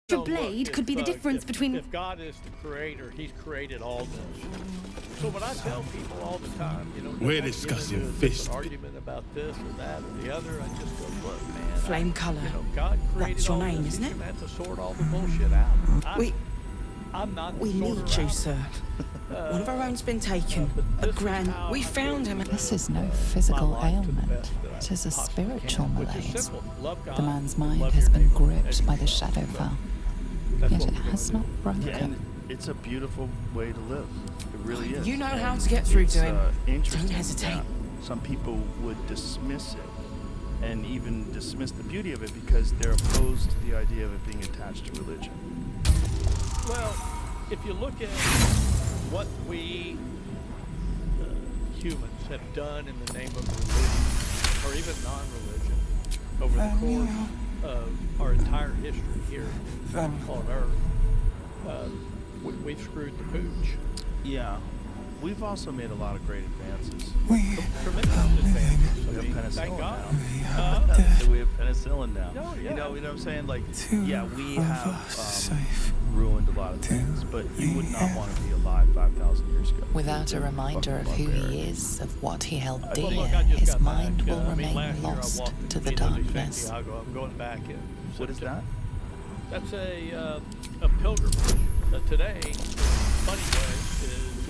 Your blade could be the difference between... If God is the creator, he's created all this. So when I tell people all the time, you know, we're discussing fist. Argument about this or that or the other, I just go, look, man. Flame color. You know, God created That's your all name, this. isn't it? He's gonna have to sort all the bullshit out. I'm not the We need sorter you, out. sir. One of our own's been taken. A grand. We found him. This is no physical ailment. It is a spiritual malaise. The man's mind has been gripped by the Shadowfell, yet it has not broken. Yeah, and it's a beautiful way to live. It really is. You know how to get through to him. Interesting Don't hesitate. that some people would dismiss it and even dismiss the beauty of it because they're opposed to the idea of it being attached to religion. Well, if you look at what we humans have done in the name of religion, or even non-religion, over the course of our entire history here on Earth, we've screwed the pooch. Yeah. We've also made a lot of great advances. Tremendous advances. We have Thank penicillin God. now. We have penicillin now. No, yeah. You know what I'm saying? Like, yeah, we have ruined a lot of things, but you would not want to be alive 5,000 years ago. Without a reminder of who he is, of what he held Well, dear, look, I just his got mind back. will I mean, remain last year I lost walked to the Camino de darkness. Santiago. I'm going back in. What is that? That's a pilgrimage. Today, funny way, is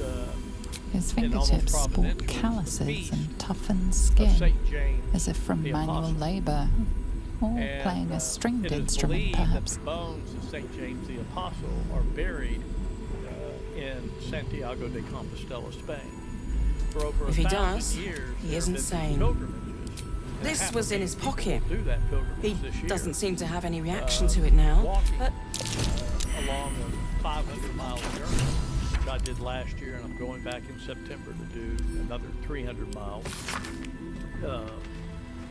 His in almost fingertips sport providential calluses feast and toughened of skin, St. James, as if from the manual Apostle. labor, or And, playing a stringed it is instrument, believed perhaps. that the bones of St. James the Apostle are buried in Santiago de Compostela, Spain. For over If he 1,000 does, years, he there isn't have been sane. pilgrimages. And This half was a in million his people pocket. do that pilgrimage He this year. doesn't seem to have any reaction to it now. Walking But along a 500-mile journey, which I did last year, and I'm going back in September to do another 300 miles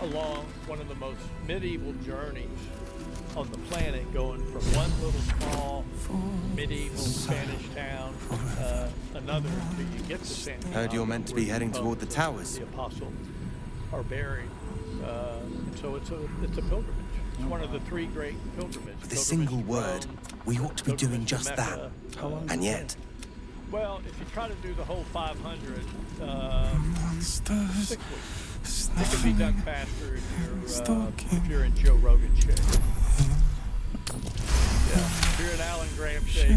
along one of the most medieval journeys on the planet, going from one little small medieval Spanish town, another until you get to Santiago. Heard you're meant to be where heading the toward the bones towers. of the Apostle are buried. And so it's a pilgrimage. It's one of the three great pilgrimages. With a single word, we ought to be doing just that. And yet, Well, if you try to do the whole 500, 6 weeks. It can be done faster if you're in Joe Rogan's shape. Yeah, if you're in Alan Graham's shape,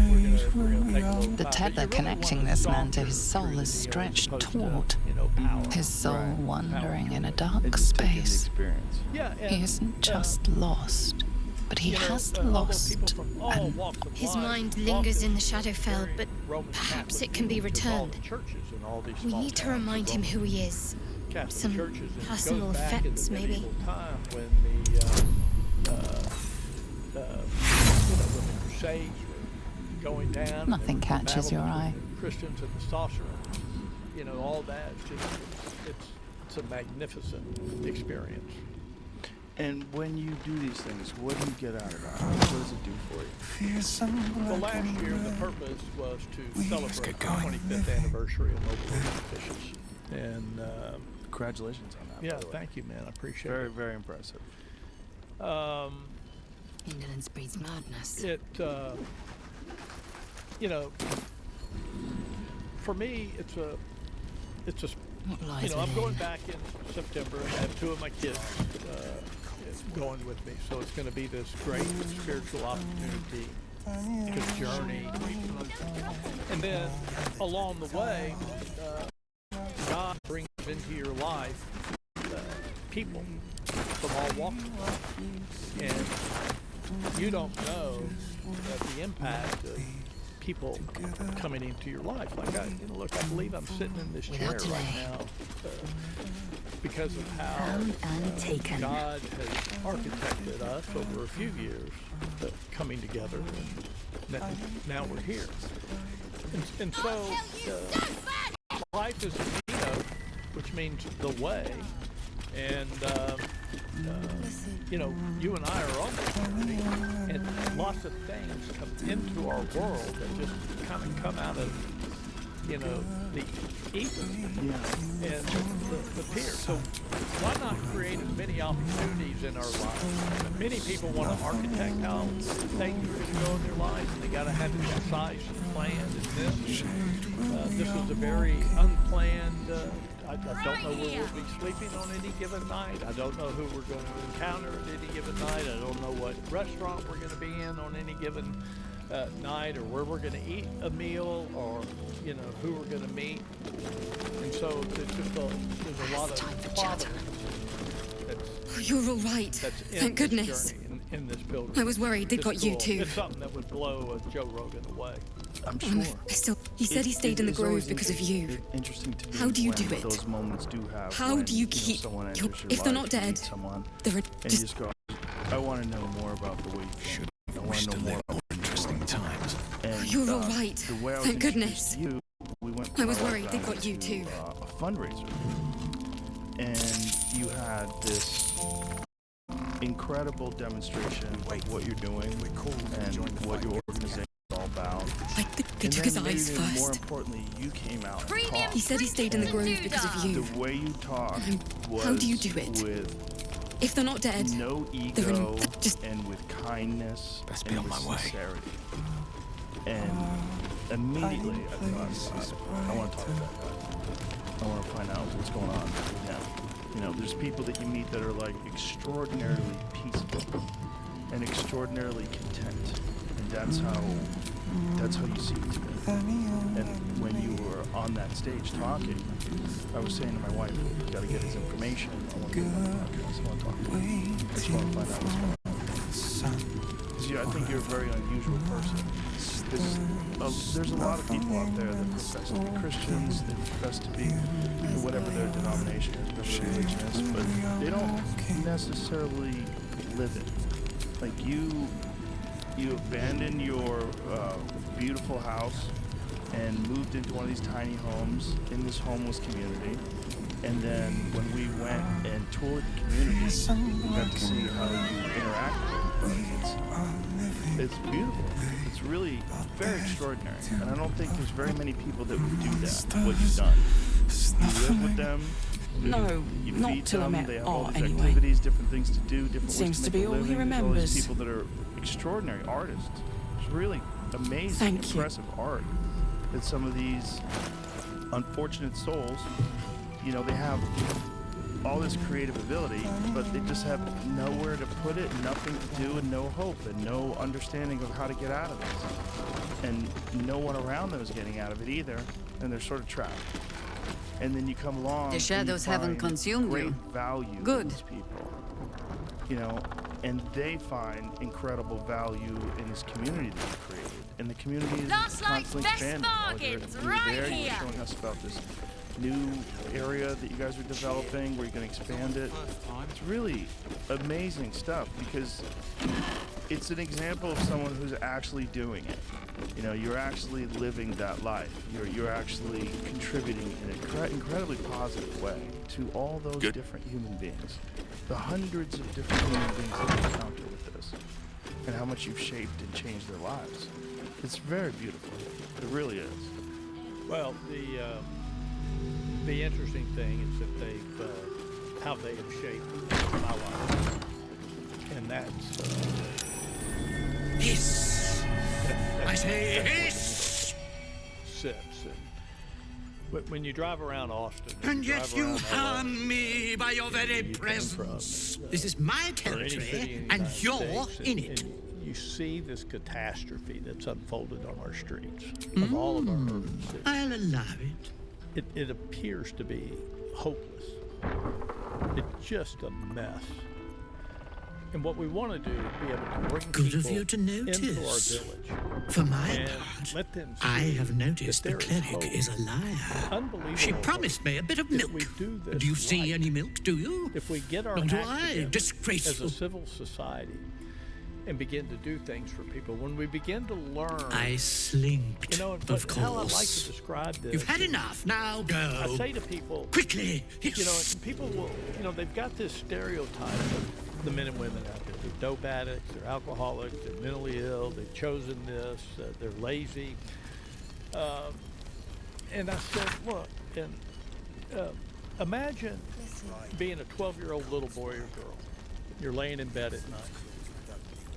we're gonna take a little The time. tether But you really connecting want this to man to softer his soul purity is as stretched opposed to, taut, power. his soul Right. wandering in a It's dark just taking the space. experience. Yeah, and, He isn't just lost, but he you know, has all those lost people from all an walks of His life mind walk lingers this in the Shadowfell, very but Roman perhaps Catholic it can be view, 'cause all returned. the churches in all these We small need to towns are remind him Roman who he is. Catholic Some churches, and it personal goes back in effects, the maybe. medieval time when when the Crusades were going down. and Nothing there was the catches battle your between eye. the Christians and the sorcerers. All that. It's a magnificent experience. And when you do these things, what do you get out of that? What does it do for you? Well, last year the purpose was to celebrate the 25th anniversary of Mobile Fishes. And Congratulations on that. yeah, by the way. thank you, man. I appreciate Very, it. very impressive. Indolence breeds madness. For me, it's a, What lies I'm going within? back in September, and I have 2 of my kids going with me. So it's going to be this great spiritual opportunity to journey. And then along the way, God brings into your life people from all walks of life. And you don't know the impact of people coming into your life. Like I believe I'm sitting in this chair Without right delay. now because of how Found and taken. God has architected us over a few years coming together, and now we're here. And so life is a keynote, which means the way. And you and I are on this journey, and lots of things come into our world that just kind of come out of you know, the ether Yeah. and the pier. So why not create as many opportunities in our lives? Many people want to architect how things are going to go in their lives, and they got to have it concise and planned. And this was a very unplanned. I don't know where we'll be sleeping on any given night. I don't know who we're going to encounter at any given night. I don't know what restaurant we're going to be in on any given night, or where we're going to eat a meal, or you know who we're going to meet. And so there's just there's a lot of providence Oh, you're all right. that's in Thank this goodness. journey, in this pilgrimage. I was worried they'd It's got you cool. too. It's something that would blow Joe Rogan away. I'm sure. He said he stayed in the It's always grove because of you. Interesting to me. How do you when do it? Those moments do have. How when, do you keep someone enters your, your if they're life, not you dead? meet someone, They're and you just go, I want to know more about the way you think. I want to know more. More interesting times. And, You're all right. The way I was Thank introduced goodness. to you, we went I was for a worried they'd round got you to, too. A fundraiser, and you had this incredible demonstration of what you're doing and what your organization is all about. Like they And took his then eyes maybe more first. importantly, you came out and Premium talked. He said he stayed in the grove because of you. The way you talked was How do you do it? with If they're not dead, no they're ego just and with kindness Best and be on with my way. sincerity. And immediately I thought, I want to talk to that guy. I want to find out what's going on with him. You know, there's people that you meet that are like extraordinarily peaceful and extraordinarily content. And that's how you seem to me. And when you were on that stage talking, I was saying to my wife, we got to get his information. I want to get him on the podcast. I want to talk to him. I just want to find out what's going on. Because I think you're a very unusual person. There's a lot of people out there that profess to be Christians, that profess to be whatever their denomination is, whatever their religion is, but they don't necessarily live it. Like you abandoned your beautiful house and moved into one of these tiny homes in this homeless community. And then when we went and toured the community, we got to see how you interact with it. It's beautiful. It's really very extraordinary. And I don't think there's very many people that would do that, what you've done. You live with them. No, You not feed till I them, met they have all Art these anyway. activities, different things to do, different Seems ways to to make be a all he living. There's all these remembers. people that are extraordinary artists. It's really amazing, Thank you. impressive art that some of these unfortunate souls, you know, they have all this creative ability, but they just have nowhere to put it, nothing to do, and no hope, and no understanding of how to get out of it. And no one around them is getting out of it either, and they're sort of trapped. And then you come along. The shadows and you haven't find consumed great you. value in Good. these people, you know, and they find incredible value in this community that you created. And the community is Last night's constantly best expanding. bargains, You were right there, you here. were showing us about this new area that you guys are developing, where you're going to expand it. It's really amazing stuff because it's an example of someone who's actually doing it. You know, you're actually living that life. You're actually contributing in an incredibly positive way to all those different human beings. The hundreds of different human beings that you encounter with this, and how much you've shaped and changed their lives. It's very beautiful. It really is. Well, the interesting thing is that they've how they have shaped my life, and that's Hiss! I say hiss! Sips. And when you drive around Austin, And you yet drive you around LA, harm me by your very you come presence. from, This is my or any city territory, in the and United you're States, in it. and you see this catastrophe that's unfolded on our streets of all of our urban cities. I'll allow it. It appears to be hopeless. It's just a mess. And what we want to do is be able to bring Good people of you to into our notice. village For my and part, let them see I have noticed that the there cleric hope. is a liar. Unbelievable. She hope. promised me a bit of If milk. we do this Do you see right, any milk, do you? If we get our Nor do act I, together disgraceful. as a civil society and begin to do things for people, when we begin to learn, I slinked, you know, of how I like to course. describe this. You've had enough, now go. I say to people, Quickly, you know, and people will, you know, they've got this stereotype of the men and women out there. They're dope addicts, they're alcoholics, they're mentally ill, they've chosen this, they're lazy. And I said, look, and imagine being a 12-year-old little boy or girl. You're laying in bed at night,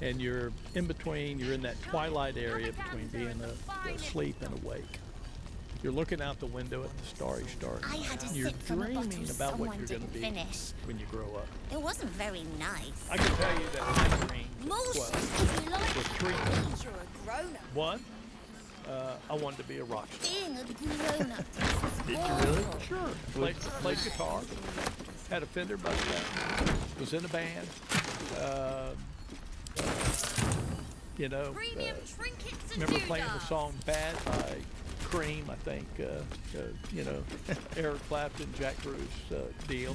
and you're in between, you're in that twilight area between being asleep and awake. You're looking out the window at the starry stars. I had a You're sip from a bottle dreaming about what someone you're going to didn't be finish. when you grow up. It wasn't very nice. I can tell you that my dreams at Most 12 people like were three it. things. You're a grown-up. One, I wanted to be a rock star. Being a grown-up Did you really? Sure. Played guitar, had a Fender Mustang, was in a band. You know, Premium trinkets and remember playing the doodads. song "Bad" by Cream, I think. You know, Eric Clapton, Jack Bruce deal.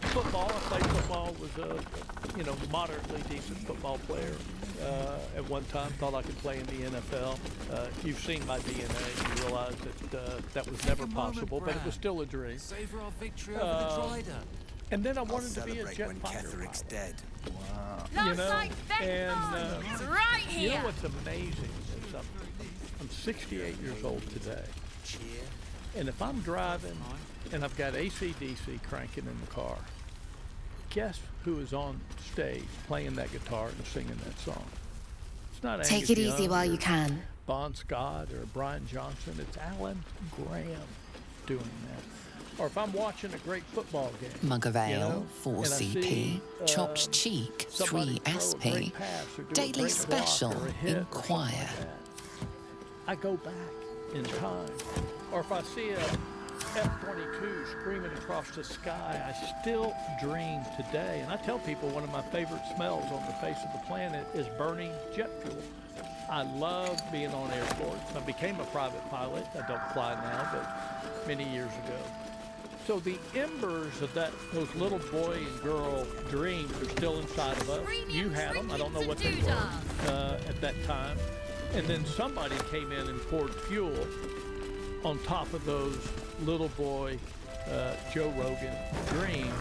Football, I played football, was a moderately decent football player. At one time, thought I could play in the NFL. You've seen my DNA, you realize that that was never possible, but it was still a dream. Savor our victory over the Drider. And then I I'll wanted to be a celebrate jet when fighter Ketheric's pilot. dead. Wow. You know, Like and it's right you know here. what's amazing is I'm 68 years old today, and if I'm driving and I've got AC/DC cranking in the car, guess who is on stage playing that guitar and singing that song? It's not Take Angus it easy Young while or you can. Bon Scott or Brian Johnson. It's Alan Graham doing that. Or if I'm watching a great football game, Mug of ale, you know, 4 and I CP. see, Chopped cheek, 3 somebody throw a SP. great pass or do a Daily great block special, or a hit or something inquire. like that, I go back in time. Or if I see a F-22 screaming across the sky, I still dream today. And I tell people one of my favorite smells on the face of the planet is burning jet fuel. I love being on airports. I became a private pilot. I don't fly now, but many years ago. So the embers of those little boy and girl dreams are still inside of us. You had them. I don't know what they were at that time. And then somebody came in and poured fuel on top of those little boy Joe Rogan dreams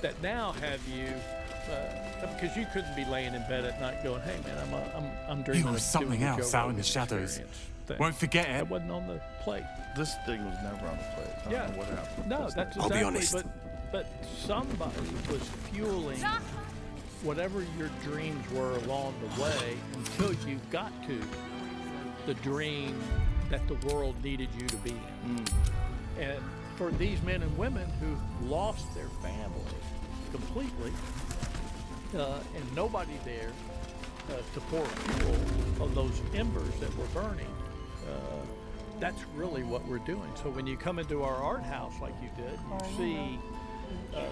that now have you, because you couldn't be laying in bed at night going, "Hey man, I'm dreaming There of was something doing the else Joe out in the Rogan shadows. experience thing." Won't forget That it. wasn't on the plate. This thing was never on the plate. I Yeah. don't know what happened. No, that's I'll be exactly. honest. But somebody was fueling whatever your dreams were along the way until you got to the dream that the world needed you to be in. And for these men and women who lost their family completely, and nobody there to pour fuel on those embers that were burning, that's really what we're doing. So when you come into our art house like you did, you see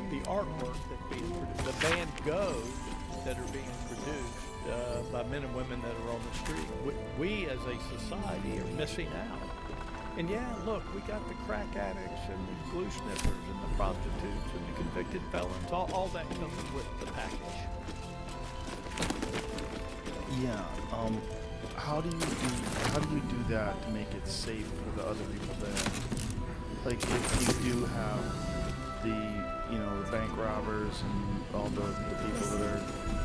the artwork that's being produced, the Van Goghs that are being produced by men and women that are on the street. We as a society are missing out. And yeah, look, we got the crack addicts and the glue sniffers and the prostitutes and the convicted felons. All that comes with the package. Yeah. How do you do that to make it safe for the other people there? Like if you do have the bank robbers and all the people that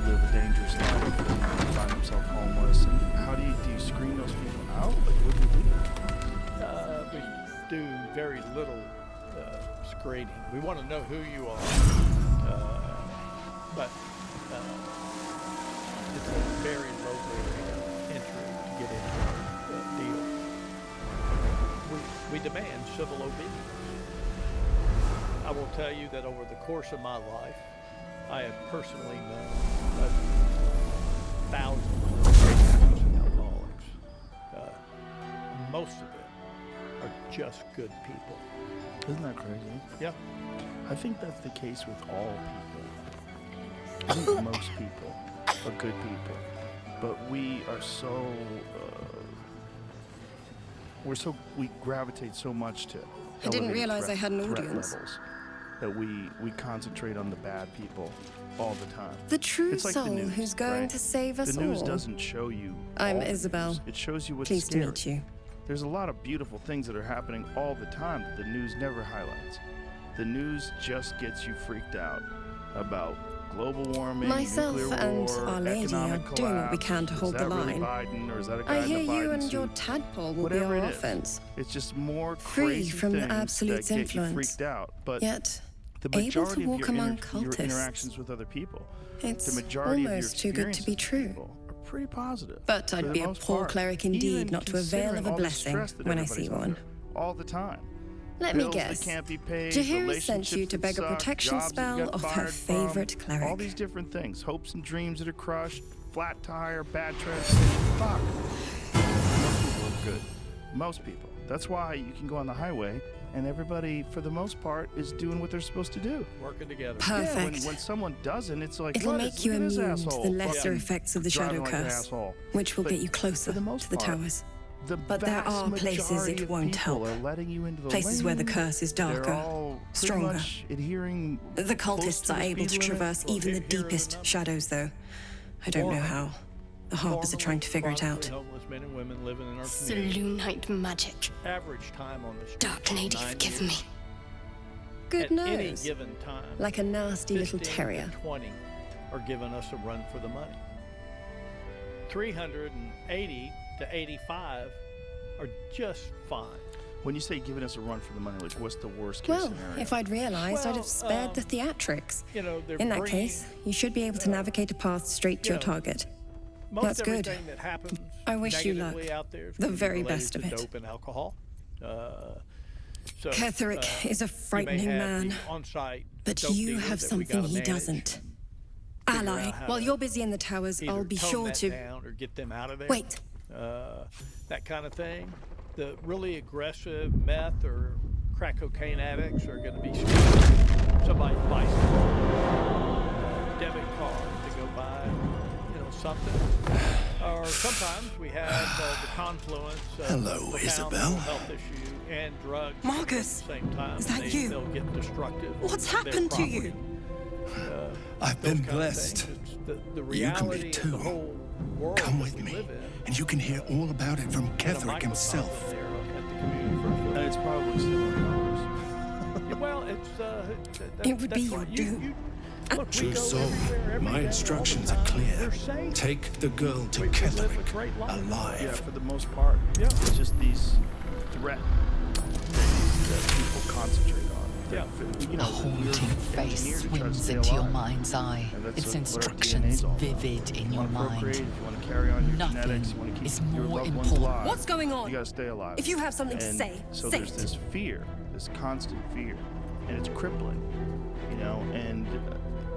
live a dangerous life and find themselves homeless, and how do you screen those people out? Like what do you do? We do very little screening. We want to know who you are, but it's a very low barrier entry to get into the deal. We demand civil obedience. I will tell you that over the course of my life, I have personally known thousands of drug addicts and alcoholics. Most of them are just good people. Isn't that crazy? Yeah. I think that's the case with all people. I think most people are good people, but we are so we gravitate so much to. I didn't elevated realize I had an threat audience. levels that we concentrate on the bad people all the time. The true It's like the soul news, who's going right? to save us The news all. doesn't show you. I'm all the Isabel. news. It shows you what's Pleased scary. to meet you. There's a lot of beautiful things that are happening all the time that the news never highlights. The news just gets you freaked out about global warming, Myself nuclear and war, Our Lady are economic doing what we collapse. can to hold is the that really line. Biden, or is that a guy I in hear a you Biden and your suit? tadpole will Whatever be our it is, offense. it's just more Free crazy from the things absolute's that get influence. you freaked out. But Yet, the able majority to walk of your, among your cultists. interactions with other people, It's the majority almost of too your good to be experiences with true. people are pretty positive. But for I'd the be a most poor part. cleric indeed Even not to avail of considering a all the blessing stress that when I see everybody's one. under all the time. Let me Bills guess. that can't be paid, Jahira sent you relationships to that beg a suck, protection jobs that you spell got of her fired from, favorite cleric. all these different things, hopes and dreams that are crushed, flat tire, bad treads. Fuck. Most people are good. Most people. That's why you can go on the highway and everybody, for the most part, is doing what they're supposed to do. Working together. Perfect. Yeah, when someone doesn't, it's like, It'll what? make you Look at this immune to asshole the lesser fucking effects of the shadow driving like an curse, asshole. which will But get you closer for the most to the part, towers. The But there vast are places majority it of won't people help. are letting you into the Places where the lane. curse is They're darker, all pretty stronger. much adhering The close cultists to are the able to speed limit. traverse Well, even the here are the deepest numbers. shadows, though. I don't know how. The Harpers are trying to figure it out. Homeless men and women living in our community. Selunite magic. Average time on the street. Dark Lady, 9 forgive years. me. Good At any nose. given time, Like a nasty little 15 terrier. to 20 are giving us a run for the money. 380 to 85 are just fine. When you say giving us a run for the money, like what's the worst case Well, scenario? if I'd realized, I'd Well, have spared the theatrics. You know, they're In that bringing case, you should be able to navigate a path straight to your target. most that's good. everything that happens I wish you luck. negatively out there is The gonna be very related best to of it. dope and alcohol. So, Ketherick is a you may frightening have man, the on-site but dope you dealer have that we something gotta he manage. doesn't. Figure Ally, out how while to you're busy in the towers, either I'll be tone sure that to... down or get them out of there. Wait. That kind of thing. The really aggressive meth or crack cocaine addicts are going to be screwed. Somebody's bicycle, debit card to go buy, you know, something. Or sometimes we have the confluence of Hello, profound Isabel. mental health issue and drugs Marcus, at the same time. is that and you? They'll get destructive. What's of their happened to you? property. I've Those been kind of blessed. things. It's the You can reality be of too. the whole world Come that with we me, live in. and you can hear all about it from And a Ketherick himself. microcosm there at the community first. and it's probably similar numbers. Yeah, well, it's It would be that's your right. doom. Look, we True go soul, everywhere, every my day, all the instructions are time. clear. We're safe. Take the girl to We live a Ketherick, great life. alive. Yeah, for the most part. Yeah. It's just these threat things that people concentrate on. Yeah. You A know, haunting you're face engineered to try to swims stay into your alive. mind's eye, And that's its what our instructions DNA's all about. vivid in You your wanna procreate, mind. if you want to carry on your Nothing genetics, you want to keep is your more loved ones important. alive. What's going on? You got to stay alive. If you have something to And say, so say there's it. this fear, this constant fear, and it's crippling, you know, and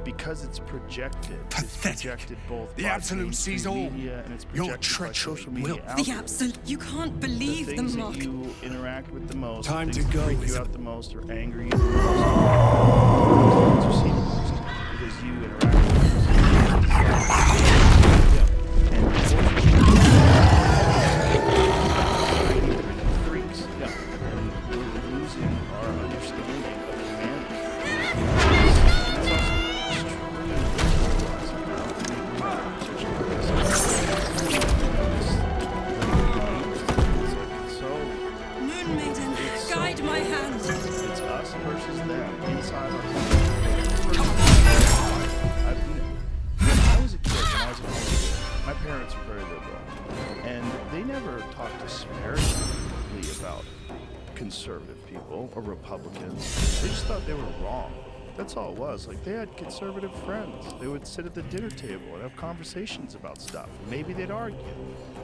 because it's projected, it's Pathetic. projected both The by absolute mainstream sees all. media and it's Your projected by treachery social media will- outlets. The absolute... You can't The believe the things mock. that you interact with the most, Time the to things that go, freak you Isabel. out the most or anger you the most, are the ones you see the most because you interact with them. And unfortunately, freaks, and we're losing our understanding of humanity. It's also extremely polarizing, you know? It's so Moon Maiden, It's so- guide my hand. it's us versus them inside our when I was a kid, when I was a kid, my parents were very liberal, and they never talked disparagingly about conservative people or Republicans. They just thought they were wrong. That's all it was. Like, they had conservative friends. They would sit at the dinner table and have conversations about stuff. Maybe they'd argue,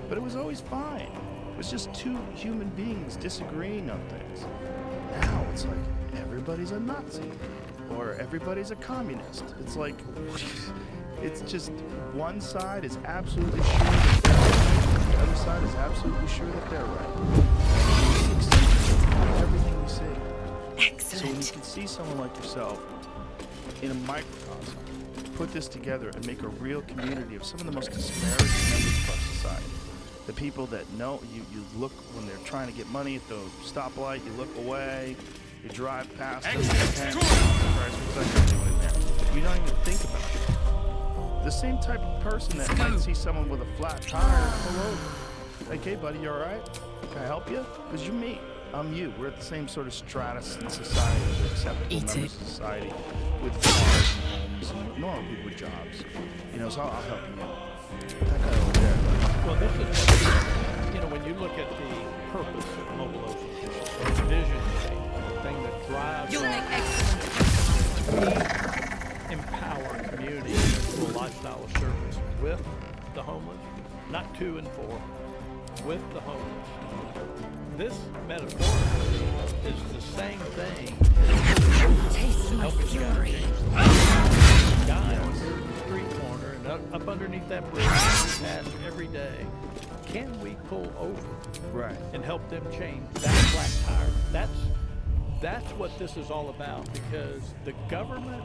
but it was always fine. It was just two human beings disagreeing on things. Now it's like everybody's a Nazi or everybody's a communist. It's like, it's just one side is absolutely sure that they're right. The other side is absolutely sure that they're right. It's everything we see. So when you Excellent. can see someone like yourself in a microcosm put this together and make a real community of some of the most disparaging members of our society. The people that know you look when they're trying to get money at the stoplight, you look away, you drive past them, and Christ, what's that guy doing there? You don't even think about it. The same type of person that might see someone with a flat tire pull over. Like, hey buddy, you alright? Can I help you? Because you're me. I'm you. We're at the same sort of stratus in society. We're acceptable Eat members it. of society with cars and homes and normal people with jobs. You know, so I'll help you out. That guy over there. Well, this is, you know, when you look at the purpose of Mobile Ocean, the vision statement, the thing that drives You'll make we empower communities into a lifestyle of service with the homeless, not 2 and 4, with the homeless. This metaphorically is the same thing as helping guys change the guy on your street corner and up underneath that bridge pass every day. Can we pull over and help them change that flat tire? That's what this is all about, because the government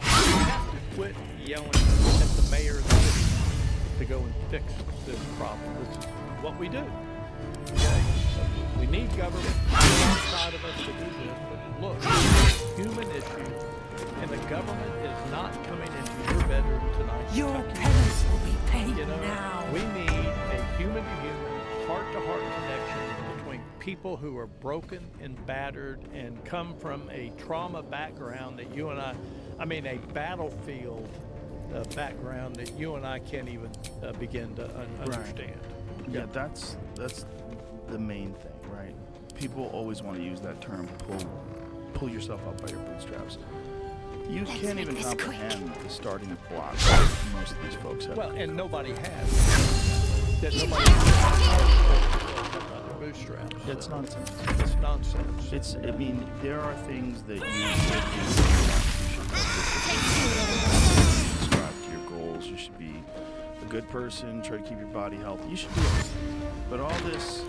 has to quit yelling at the mayor of the city to go and fix this problem. This is what we do. Okay? We need government alongside of us to do this, but look, human issues, and the government is not coming into your bedroom tonight. Your penance will be paid now. We need a human-to-human, heart-to-heart connection between people who are broken and battered and come from a trauma background that you and I mean a battlefield background that you and I can't even begin to understand. Yeah, that's the main thing, right? People always want to use that term, pull yourself up by your bootstraps. You can't even comprehend the starting block that most of these folks have. Well, and nobody has. That nobody has their bootstraps. It's nonsense. It's nonsense. I mean, there are things that you subscribe to your goals. You should be a good person, try to keep your body healthy. You should do it. But all this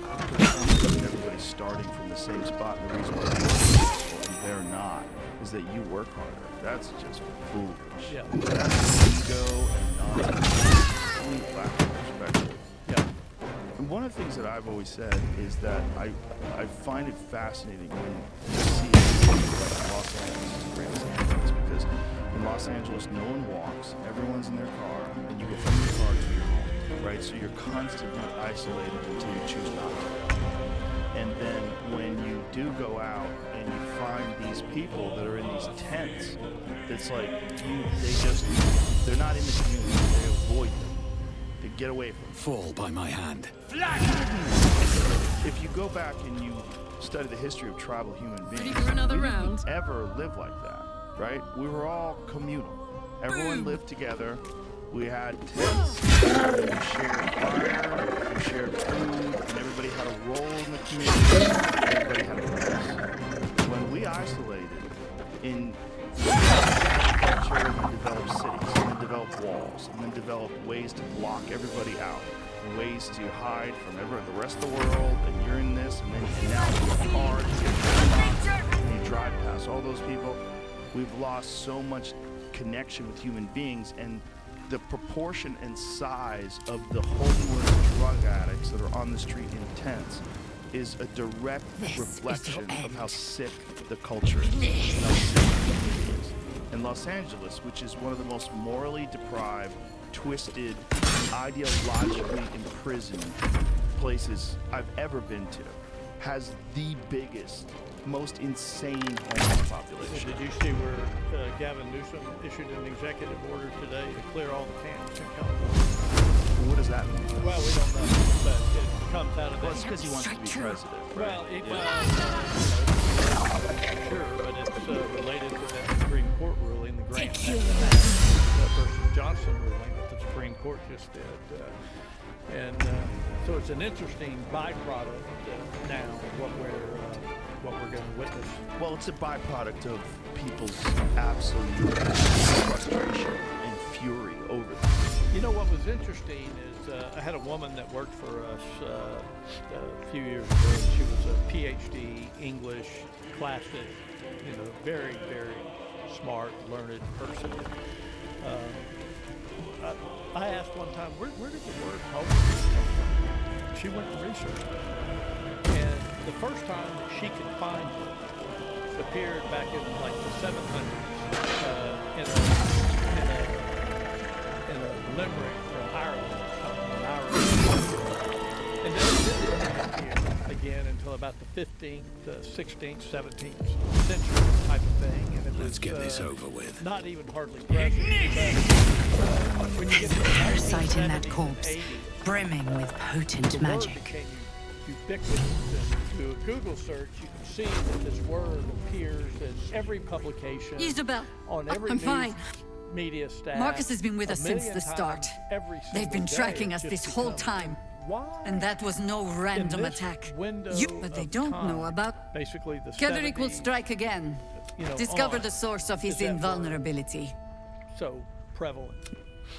everybody's starting from the same spot, and the reason why they're not is that you work harder. That's just foolish. Yeah. That's ego and nonsense. Only lack of perspective. Yeah. And one of the things that I've always said is that I find it fascinating when you see like Los Angeles is a great example of this, because in Los Angeles no one walks, everyone's in their car, and you go from your car to your home, right? So you're constantly isolated until you choose not to. And then when you do go out and you find these people that are in these tents, it's like they're not in the community, they avoid them. They get away from them. Fall by my hand. If you go back and you study the history of tribal human beings, Ready for another we round? didn't ever live like that, right? We were all communal. Everyone lived together. We had tents, we shared fire, we shared food, and everybody had a role in the community, everybody had a place. When we isolated in culture and then developed cities, and then developed walls, and then developed ways to block everybody out, and ways to hide from the rest of the world, and you're in this, and then now you get hard, you get and you drive past all those people. We've lost so much connection with human beings, and the proportion and size of the homeless drug addicts that are on the street in tents is a direct reflection of how sick the culture is, and how sick the community is. And Los Angeles, which is one of the most morally deprived, twisted, ideologically imprisoned places I've ever been to, has the biggest, most insane homeless population. Did you see where Gavin Newsom issued an executive order today to clear all the camps in California? What does that mean? Well, we don't know, but it comes out of Well, that. it's because he wants to be president, right? Well, sure, but it's related to that Supreme Court ruling, the Grant versus Johnson ruling that the Supreme Court just did. So it's an interesting byproduct now of what we're going to witness. Well, it's a byproduct of people's absolute frustration and fury over this. You know what was interesting is I had a woman that worked for us a few years ago. She was a PhD English, classic, very, very smart, learned person. I asked one time, where did the word homeless come from? She went to research it. And the first time that she could find it appeared back in like the 700s in a limerick from Ireland or something, an Irish. And then it didn't appear again until about the 15th, 16th, 17th century type of thing, and it Let's was get this over with. not even hardly present. But when you get to the Parasite in that 1970s corpse, and 80s, brimming with potent the word magic. became ubiquitous. And to a Google search, you can see that this word appears in every publication, Isabel, on every I'm news fine. media staff. Marcus has been with a us since million the start. times every They've single been day. tracking It us just this whole becomes, time. why? And that was no random In this attack. window But they of don't time, know about... basically the Kedrick will 70s, strike again. you know, Discover on, the source of his is that word invulnerability. so prevalent.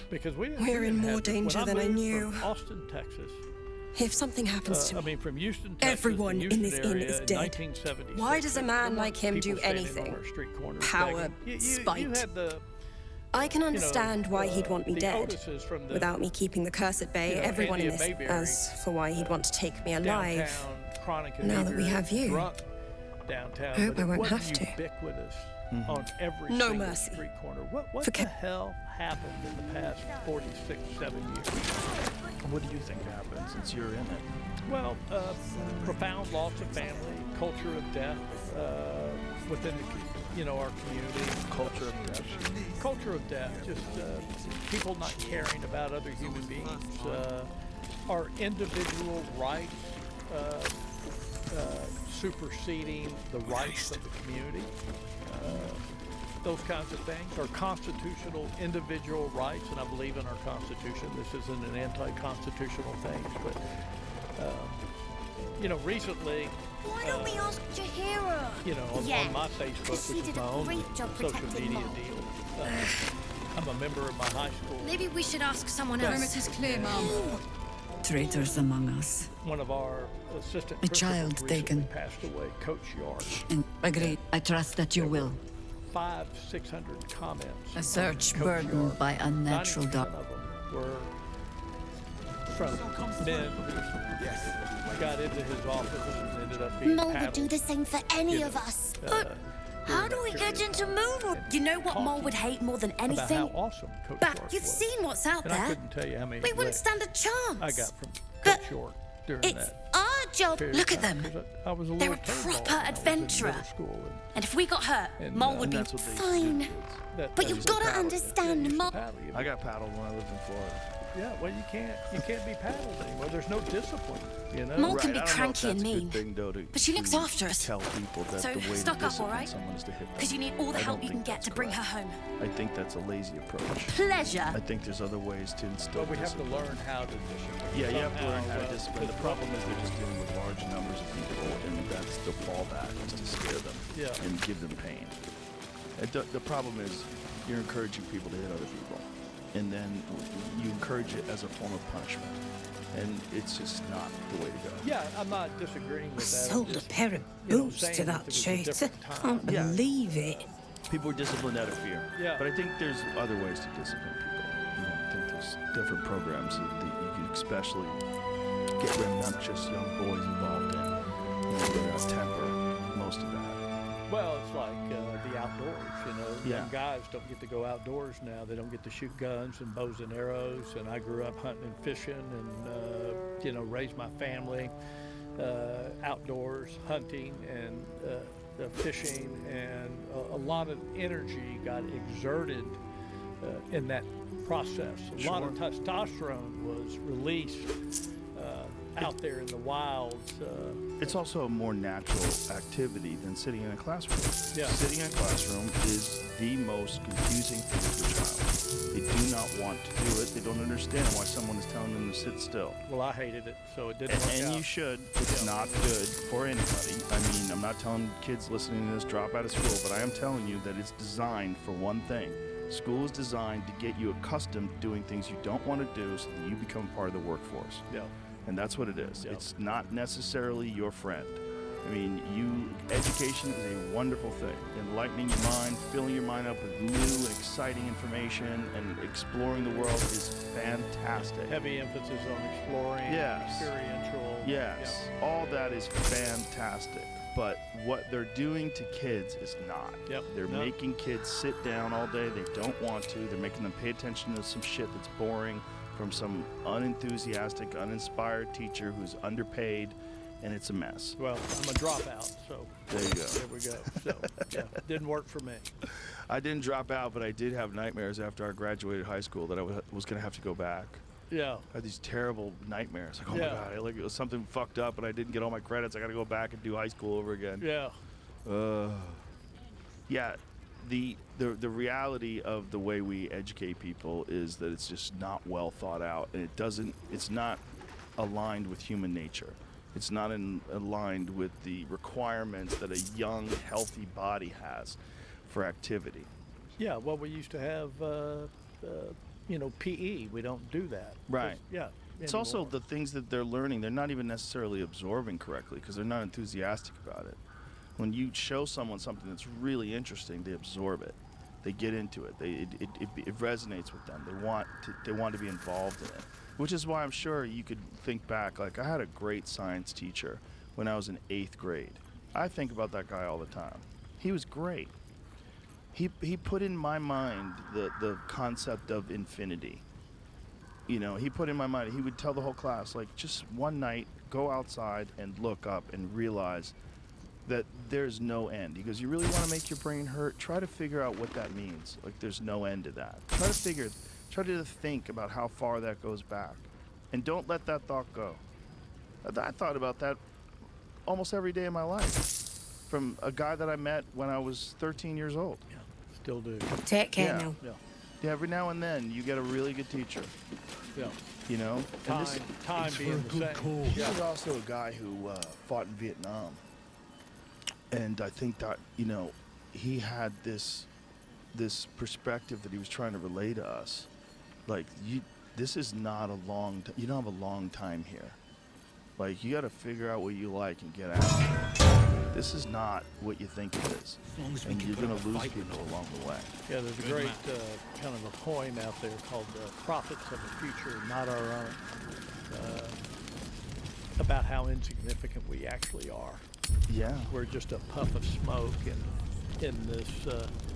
Because we We're in more have this. danger When than I moved knew. From Austin, Texas. If something happens to I me, mean, from Houston, Texas, everyone the in Houston this inn area is in dead. 1976, Why does a man there like weren't him people do standing anything? on our street corners Power, begging. You spite. had the, I can you know, understand why he'd want me the dead. Otises from the Without me keeping the curse at bay, you know, everyone in Andy this... and Mayberry, As for why he'd want to take me alive... downtown Chronic and now that we Mayberry, have you. drunk downtown. I hope but I it won't wasn't have to. Ubiquitous on every No single mercy. street corner. What For the hell happened in the past 46, 7 years? What do you think happened since you're in it? Well, profound loss of family, culture of death within the, our community. Culture of death. Culture of death. Just people not caring about other human beings. Our individual rights superseding the rights of the community. Those kinds of things are constitutional individual rights, and I believe in our Constitution. This isn't an anti-constitutional thing, but recently, Why don't we ask Jahira? on my Facebook, she which did is my a own great job social protecting media Mom. deal, I'm a member of my high school. Maybe we should ask someone else. Perimeter's clear, Mom. Traitors among us. One of our assistant A principals child recently taken. passed away, Coach Yard. And agreed. I trust that you will. 500-600 comments. A search on Coach burdened Yard. by unnatural 90% dark. of them were from men who got into his office and ended up being Mole would paddled. do the same for any of us. But how do we get into Moon? You know what Mole would hate more than anything? About how awesome Coach But York you've was. seen what's out And I there. couldn't tell you how many We wouldn't licks stand a chance. I got from But Coach York during It's that our job. period Look of at time, them. 'cause I was a They're little a table proper when I was in adventurer. middle school, And if we got hurt, and, Mole would be that's what they used to do fine. to kids. that But you've used to got to paddle. understand, Used to Mole. paddle you. I got paddled when I lived in Florida. Yeah, well, you can't be paddled anymore. There's no discipline, Mole can be I don't know if cranky and that's a good mean. thing, though, But she looks to after us. Tell people that So, the way stock to up, all discipline right? someone is to hit them. Because you need all the I help don't you can think get that's to bring her correct. home. I think that's a lazy approach. Pleasure. I think there's other ways to instill But we have to discipline. learn how to discipline. Yeah, you have to learn how to Somehow, discipline. The problem is they're just dealing with large numbers of people, and that's the fallback, is to scare them and give them pain. The problem is you're encouraging people to hit other people, and then you encourage it as a form of punishment, and it's just not the way to go. Yeah, I'm not disagreeing with that. Sold a pair of boots to that traitor. Can't believe it. People are disciplined out of fear. Yeah. But I think there's other ways to discipline people. I think there's different programs that you can especially get rambunctious young boys involved in. Temper most of that. Well, it's like the outdoors, Yeah. Young guys don't get to go outdoors now. They don't get to shoot guns and bows and arrows. And I grew up hunting and fishing and, raised my family outdoors, hunting and fishing. And a lot of energy got exerted in that process. A lot of testosterone was released out there in the wilds. It's also a more natural activity than sitting in a classroom. Yeah. Sitting in a classroom is the most confusing thing for a child. They do not want to do it. They don't understand why someone is telling them to sit still. Well, I hated it, so it didn't work And out. you should. It's not good for anybody. I mean, I'm not telling kids listening to this drop out of school, but I am telling you that it's designed for one thing. School is designed to get you accustomed to doing things you don't want to do so that you become part of the workforce. Yeah. And that's what it is. Yep. It's not necessarily your friend. I mean, education is a wonderful thing. Enlightening your mind, filling your mind up with new and exciting information, and exploring the world is fantastic. Heavy emphasis on exploring, Yes. experiential. Yes, all that is fantastic. But what they're doing to kids is not. Yep. They're No. making kids sit down all day. They don't want to. They're making them pay attention to some shit that's boring from some unenthusiastic, uninspired teacher who's underpaid and it's a mess. Well, I'm a dropout, so There you go. there we go. So, yeah, didn't work for me. I didn't drop out, but I did have nightmares after I graduated high school that I was going to have to go back. Yeah. I had these terrible nightmares. Like, oh Yeah. my God, like it was something fucked up, and I didn't get all my credits. I got to go back and do high school over again. Yeah. Yeah. The reality of the way we educate people is that it's just not well thought out, and it's not aligned with human nature. It's not aligned with the requirements that a young, healthy body has for activity. Yeah, well, we used to have, PE. We don't do that. Right. Yeah. It's anymore. also the things that they're learning, they're not even necessarily absorbing correctly because they're not enthusiastic about it. When you show someone something that's really interesting, they absorb it. They get into it. It resonates with them. They want to be involved in it. Which is why I'm sure you could think back, like I had a great science teacher when I was in 8th grade. I think about that guy all the time. He was great. He put in my mind the concept of infinity. You know, he put in my mind, he would tell the whole class, like, just one night, go outside and look up and realize that there's no end. He goes, you really want to make your brain hurt? Try to figure out what that means. Like, there's no end to that. Try to think about how far that goes back. And don't let that thought go. I thought about that almost every day of my life. From a guy that I met when I was 13 years old. Yeah, still do. Take care Yeah. now. Yeah. Yeah, every now and then you get a really good teacher, Yeah. you know? Time, And time it's being for a the good same. cause. He was also a guy who fought in Vietnam. And I think that, you know, he had this perspective that he was trying to relay to us. Like, this is not a long you don't have a long time here. Like, you got to figure out what you like and get out. This is not what you think it is. As long as we And can you're put going up to a lose fight with people them. along the way. Yeah, there's a Good great man. kind of a poem out there called Prophets of a Future Not Our Own, about how insignificant we actually are. Yeah. We're just a puff of smoke in this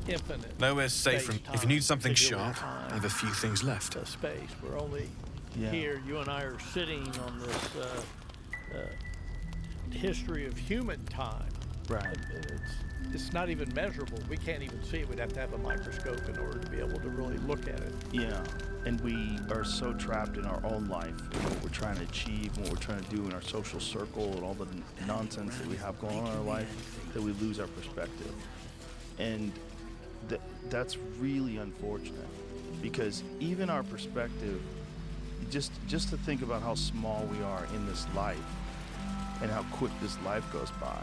infinite Nowhere's safe from. If you need something space-time, sharp, I have a few things left. space. We're only Yeah. here. You and I are sitting on this history of human time. Right. And it's not even measurable. We can't even see it. We'd have to have a microscope in order to be able to really look at it. Yeah, and we are so trapped in our own life, and what we're trying to achieve, what we're trying to do in our social circle, and all the nonsense that we have going on in our life, that we lose our perspective. And that's really unfortunate, because even our perspective, just to think about how small we are in this life, and how quick this life goes by,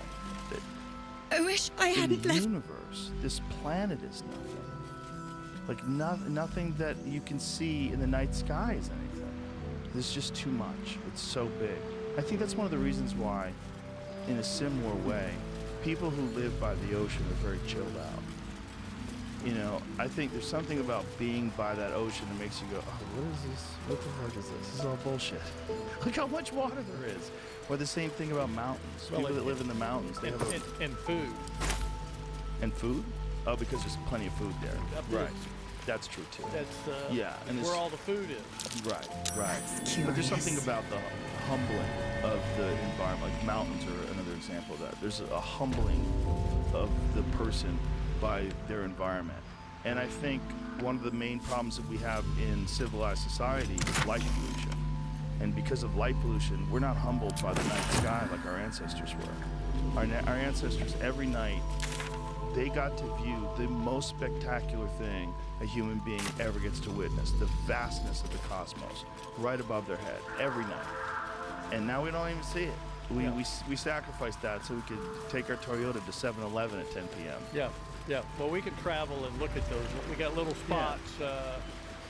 that I wish I in hadn't the left. universe, this planet is nothing. Like nothing that you can see in the night sky is anything. There's just too much. It's so big. I think that's one of the reasons why, in a similar way, people who live by the ocean are very chilled out. You know, I think there's something about being by that ocean that makes you go, oh, what is this? What the fuck is this? This is all bullshit. Look how much water there is. Or the same thing about mountains. Well, People that live in the mountains, they have And food. and food? Oh, because there's plenty of food there. Right. That's true too. That's Yeah, and where it's- all the food is. Right, right. That's But there's something curious. about the humbling of the environment. Like mountains are another example of that. There's a humbling of the person by their environment. And I think one of the main problems that we have in civilized society is light pollution. And because of light pollution, we're not humbled by the night sky like our ancestors were. Our ancestors, every night, they got to view the most spectacular thing a human being ever gets to witness, the vastness of the cosmos, right above their head, every night. And now we don't even see it. We sacrificed that so we could take our Toyota to 7-Eleven at 10 p.m. Yeah, yeah. Well, we can travel and look at those. We got little spots.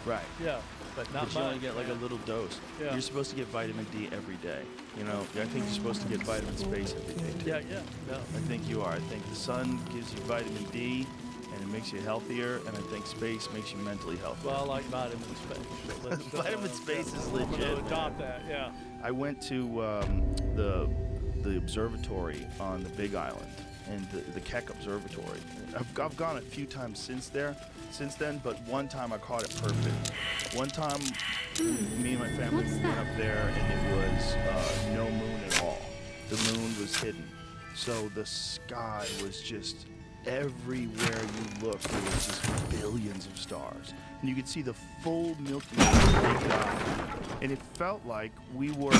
Right. Yeah, but not But you only much, get like a man. little dose. Yeah. You're supposed to get vitamin D every day. You know, I think you're supposed to get vitamin space every day too. Yeah. I think you are. I think the sun gives you vitamin D, and it makes you healthier, and I think space makes you mentally healthier. Well, I like vitamin space. So let's, Vitamin space is I'm legit, gonna man. adopt that. Yeah. I went to the observatory on the Big Island, and the Keck Observatory. I've gone a few times since then, but one time I caught it perfect. One time, me and my family went up there, and it was no moon at all. the moon was hidden. So the sky was just everywhere you looked, there was just billions of stars. And you could see the full Milky Way naked eye. And it felt like we were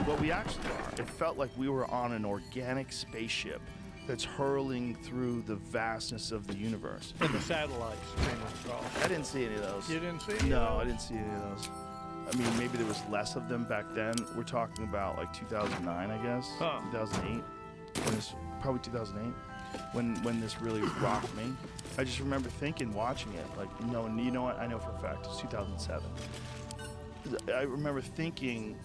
what we actually are. It felt like we were on an organic spaceship that's hurling through the vastness of the universe. And the satellites came across. I didn't see any of those. You didn't see any No, of those? I didn't see any of those. I mean, maybe there was less of them back then. We're talking about like 2009, I guess. 2008. Probably 2008. When this really rocked me. I just remember thinking, watching it, like, no, you know what? I know for a fact it's 2007. I remember thinking,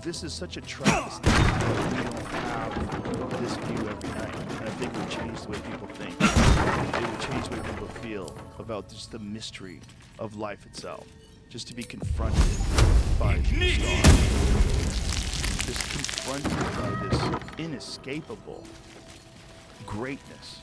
this is such a travesty that we don't have this view every night. And I think it would change the way people think. It would change the way people feel about just the mystery of life itself. Just to be confronted by the stars. Just confronted by this inescapable greatness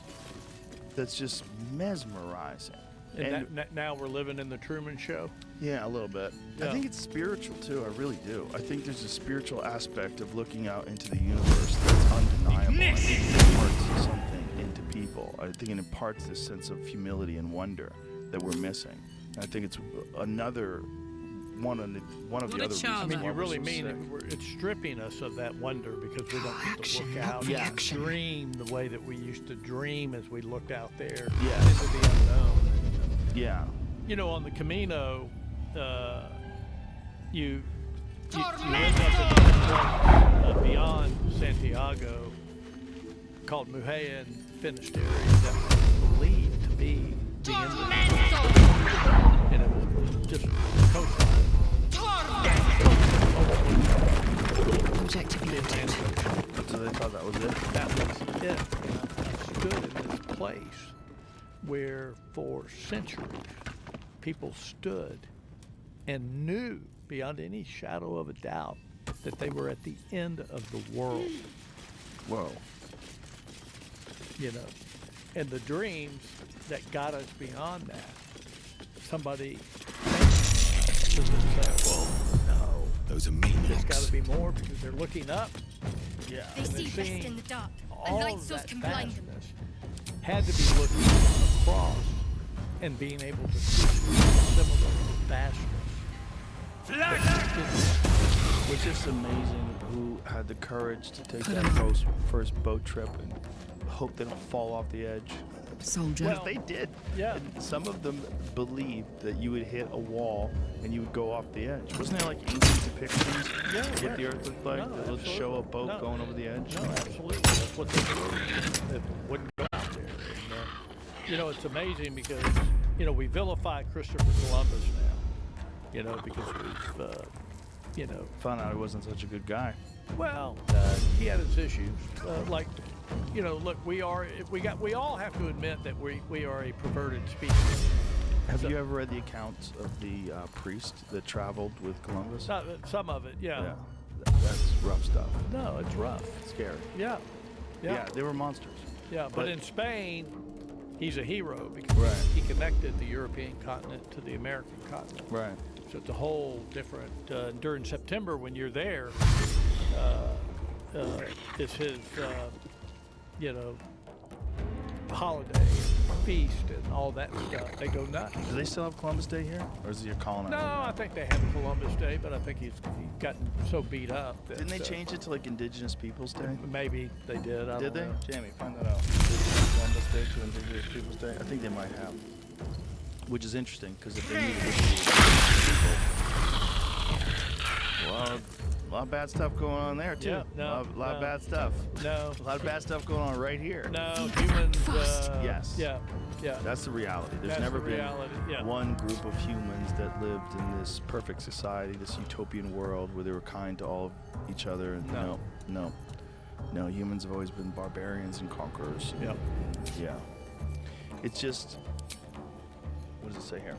that's just mesmerizing. And now we're living in the Truman Show? Yeah, a little bit. Yeah. I think it's spiritual too, I really do. I think there's a spiritual aspect of looking out into the universe that's undeniable. I think it imparts something into people. I think it imparts this sense of humility and wonder that we're missing. And I think it's another one of the other reasons. I mean, why you we're really so mean sick. it's stripping us of that wonder because we don't get to look out and dream the way that we used to dream as we looked out there into the unknown. Yeah. You know, on the Camino, you end up at a point beyond Santiago called Mujean finished area that was believed to be the end of the world. And it was just coastline. Objectively noted. So they thought that was it? That was it. And I stood in this place where for centuries people stood and knew beyond any shadow of a doubt that they were at the end of the world. Whoa. You know, and the dreams that got us beyond that, somebody would say, well, no, Those are maniacs. there's got to be more because they're looking up. Yeah. They And see they're best seeing in the dark. A all light of source that can blind them. vastness. Had to be looking across and being able to see similar vastness. It was just amazing who had the courage to take that first boat trip and hope they don't fall off the edge. Soldier. Well, they did. Yeah. And some of them believed that you would hit a wall and you would go off the edge. Wasn't there like ancient depictions? Yeah, What the earth looked like? No, It would absolutely. show a boat No. going over the edge. No, absolutely. That's what they believed. They wouldn't go out there. And, you know, it's amazing because, you know, we vilify Christopher Columbus now, you know, because we've, you know, Found out he wasn't such a good guy. well, he had his issues. Like, you know, look, we all have to admit that we are a perverted species. Have you ever read the accounts of the priest that traveled with Columbus? Some of it, yeah. That's rough stuff. No, it's rough. Scary. Yeah. Yeah, they were monsters. Yeah, but in Spain, he's a hero because Right. he connected the European continent to the American continent. Right. So it's a whole different. During September, when you're there, it's his, you know, holiday, and feast, and all that stuff. They go nuts. Do they still have Columbus Day here? Or is he a colonizer? No, I think they have Columbus Day, but I think he's gotten so beat up. That, Didn't they change it to like Indigenous Peoples Day? Maybe they did. I Did don't they? know. Jamie, find that out. Did they change Columbus Day to Indigenous Peoples Day? I think they might have. Which is interesting because if they needed to people, well, a lot of bad stuff going on there too. Yeah, no, a lot of no. bad stuff. No. A lot of bad stuff going on right here. No, humans. Yes. Yeah. Yeah. That's the reality. There's That's never the been reality, yeah. one group of humans that lived in this perfect society, this utopian world where they were kind to all of each other. And no, humans have always been barbarians and conquerors. Yeah. Yeah. It's just, what does it say here?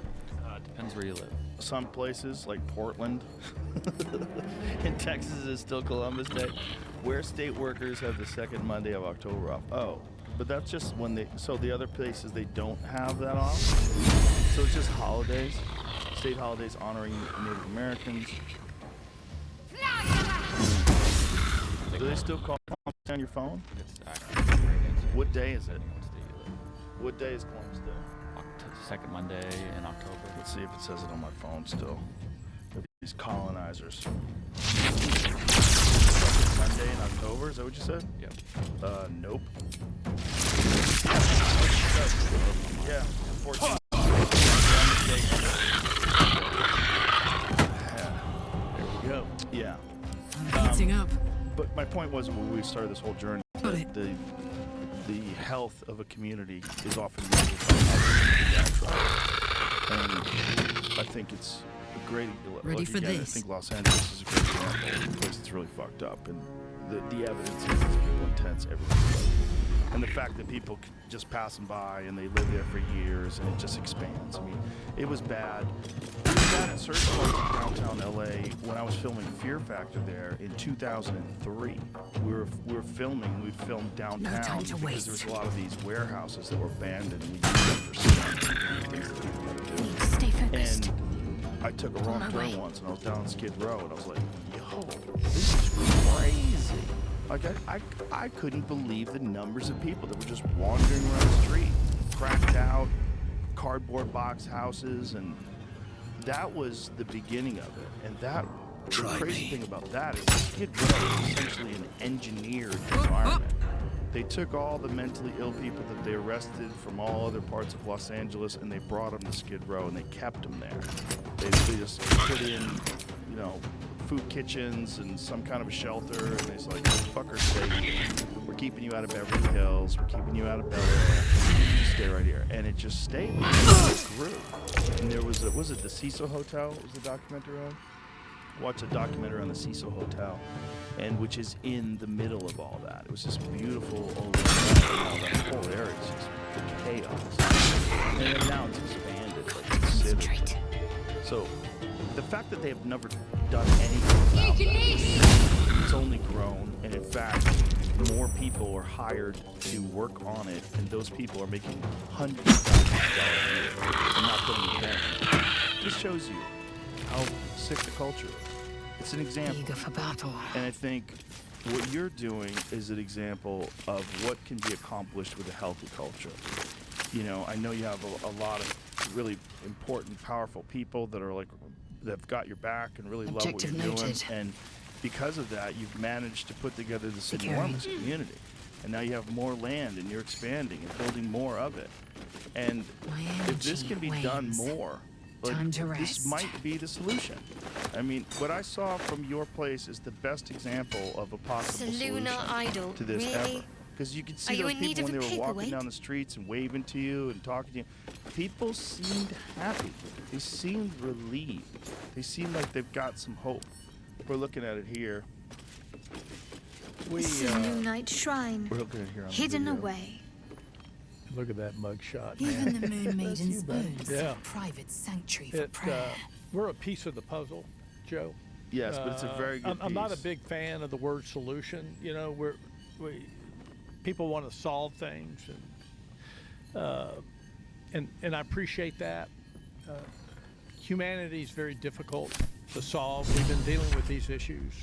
Depends where you live. Some places like Portland in Texas is still Columbus Day, where state workers have the second Monday of October off. Oh, but that's just when they, so the other places they don't have that off. So it's just holidays, state holidays honoring Native Americans. Do they still call on your phone? What day is it? What day is Columbus Day? Second Monday in October. Let's see if it says it on my phone still. These colonizers. Monday in October, is that what you said? Yep. Nope. Yeah, 14. There we go. Yeah. I'm heating up. But my point was when we started this whole journey, the health of a community is often measured by how and I think it's a great. Ready for again, this? I think Los Angeles is a great example of a place that's really fucked up, and the evidence is people intense everywhere. And the fact that people just passing by and they live there for years and it just expands. I mean, it was bad. It was bad at certain parts of downtown LA when I was filming Fear Factor there in 2003. We filmed downtown No time to because waste. there was a lot of these warehouses that were abandoned and we used them for things that people had to do. Stay focused. And I took a wrong my turn way. once and I was down on Skid Row and I was like, yo, this is crazy. Like I couldn't believe the numbers of people that were just wandering around the street, cracked out, cardboard box houses, and that was the beginning of it. And the crazy thing about that is Skid Row is essentially an engineered environment. They took all the mentally ill people that they arrested from all other parts of Los Angeles and they brought them to Skid Row and they kept them there. They just put in, you know, food kitchens and some kind of a shelter, and it's like, fuckers, we're keeping you out of Beverly Hills, we're keeping you out of Bel Air, you stay right here. And it just stayed, it grew. And there was the Cecil Hotel, was the documentary on? Watch a documentary on the Cecil Hotel, and which is in the middle of all that. It was this beautiful old that whole area is just chaos. And then now it's expanded, like considerably. So the fact that they have never done anything about that, it's only grown, and in fact, more people are hired to work on it, and those people are making hundreds of thousands of dollars a year and not putting it down. This shows you how sick the culture is. It's an example. Eager for battle. And I think what you're doing is an example of what can be accomplished with a healthy culture. You know, I know you have a lot of really important, powerful people that are like, that've got your back and really love what you're doing. And because of that, you've managed to put together this enormous community. And now you have more land and you're expanding and building more of it. And if this can be done more, like, this might be the solution. I mean, what I saw from your place is the best example of a possible solution to this ever. Because you could see those people when they were walking down the streets and waving to you and talking to you. People seemed happy. They seemed relieved. They seemed like they've got some hope. We're looking at it here. Night shrine. We're looking at it here on hidden the video. away. Look at that mugshot. Even the Moon Maiden's bones Yeah. a private sanctuary for prayer. We're a piece of the puzzle, Joe. Yes, but it's a very good I'm not a piece. big fan of the word solution. You know, people want to solve things, and I appreciate that. Humanity is very difficult to solve. We've been dealing with these issues,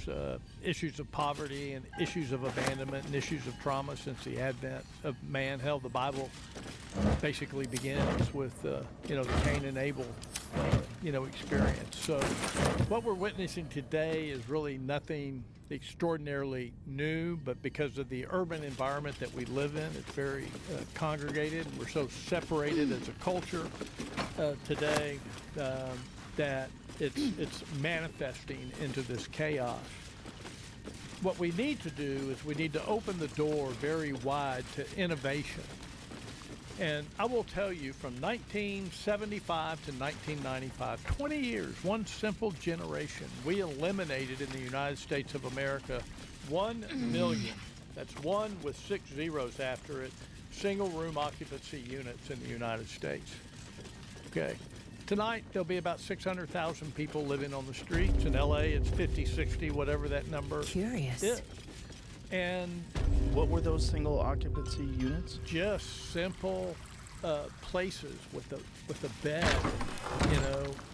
issues of poverty and issues of abandonment and issues of trauma since the advent of man. Hell, the Bible basically begins with, the Cain and Abel, experience. So what we're witnessing today is really nothing extraordinarily new, but because of the urban environment that we live in, it's very congregated. We're so separated as a culture today that it's manifesting into this chaos. What we need to do is we need to open the door very wide to innovation. And I will tell you, from 1975 to 1995, 20 years, one simple generation, we eliminated in the United States of America 1 million, that's one with 6 zeros after it, single room occupancy units in the United States. Okay. Tonight, there'll be about 600,000 people living on the streets. In LA, it's 50, 60, whatever that number is. And what were those single occupancy units? Just simple places with a bed,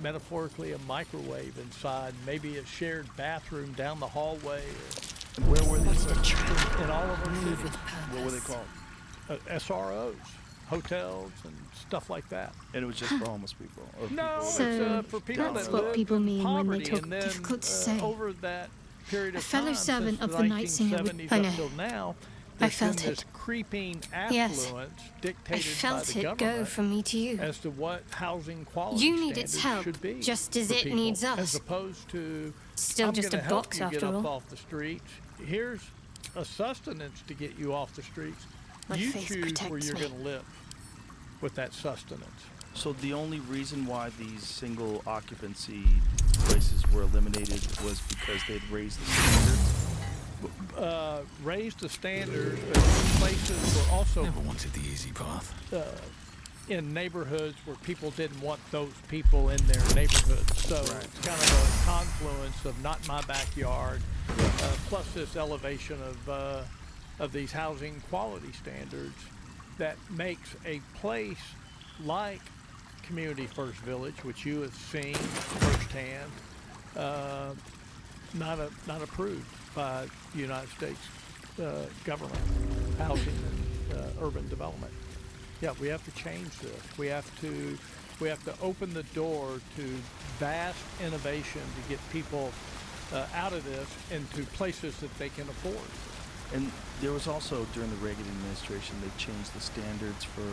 metaphorically a microwave inside, maybe a shared bathroom down the hallway, Where were these? In all of our cities. What were they called? SROs, hotels, and stuff like that. And it was just for homeless people? Or No, people it's for people that's that what live people in mean when they poverty, talk and then, difficult to say. over that period of A fellow time, servant since of the Night Singer would- 1970s I up know. till now, I there's felt been this it. creeping Yes. affluence I dictated by felt the it government go from me to you. as to what housing quality You need its standards help, should be just as for it people, needs us. as opposed to Still I'm just gonna a help box you after get up all. off the streets. Here's a sustenance to get you off the streets. My You faith choose where protects you're me. going to live with that sustenance. So the only reason why these single occupancy places were eliminated was because they'd raised the standards? Raised the standards, but places were also Never wanted the easy path. in neighborhoods where people didn't want those people in their neighborhoods. So it's kind of a confluence of not my backyard, plus this elevation of these housing quality standards that makes a place like Community First Village, which you have seen firsthand, not approved by the United States government, housing and urban development. Yeah, we have to change this. We have to open the door to vast innovation to get people out of this into places that they can afford. And there was also, during the Reagan administration, they changed the standards for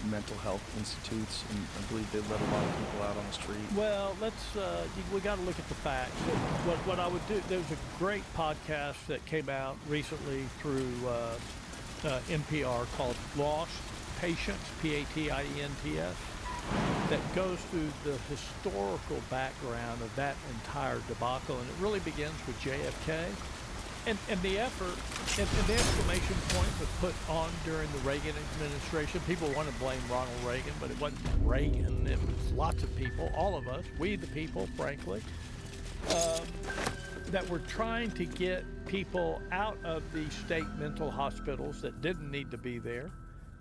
mental health institutes, and I believe they let a lot of people out on the street. Well, we got to look at the facts. What I would do, there was a great podcast that came out recently through NPR called Lost Patients, P-A-T-I-E-N-T-S, that goes through the historical background of that entire debacle, and it really begins with JFK. And the effort, and the exclamation point was put on during the Reagan administration. People want to blame Ronald Reagan, but it wasn't Reagan. It was lots of people, all of us, we the people, frankly, that were trying to get people out of the state mental hospitals that didn't need to be there,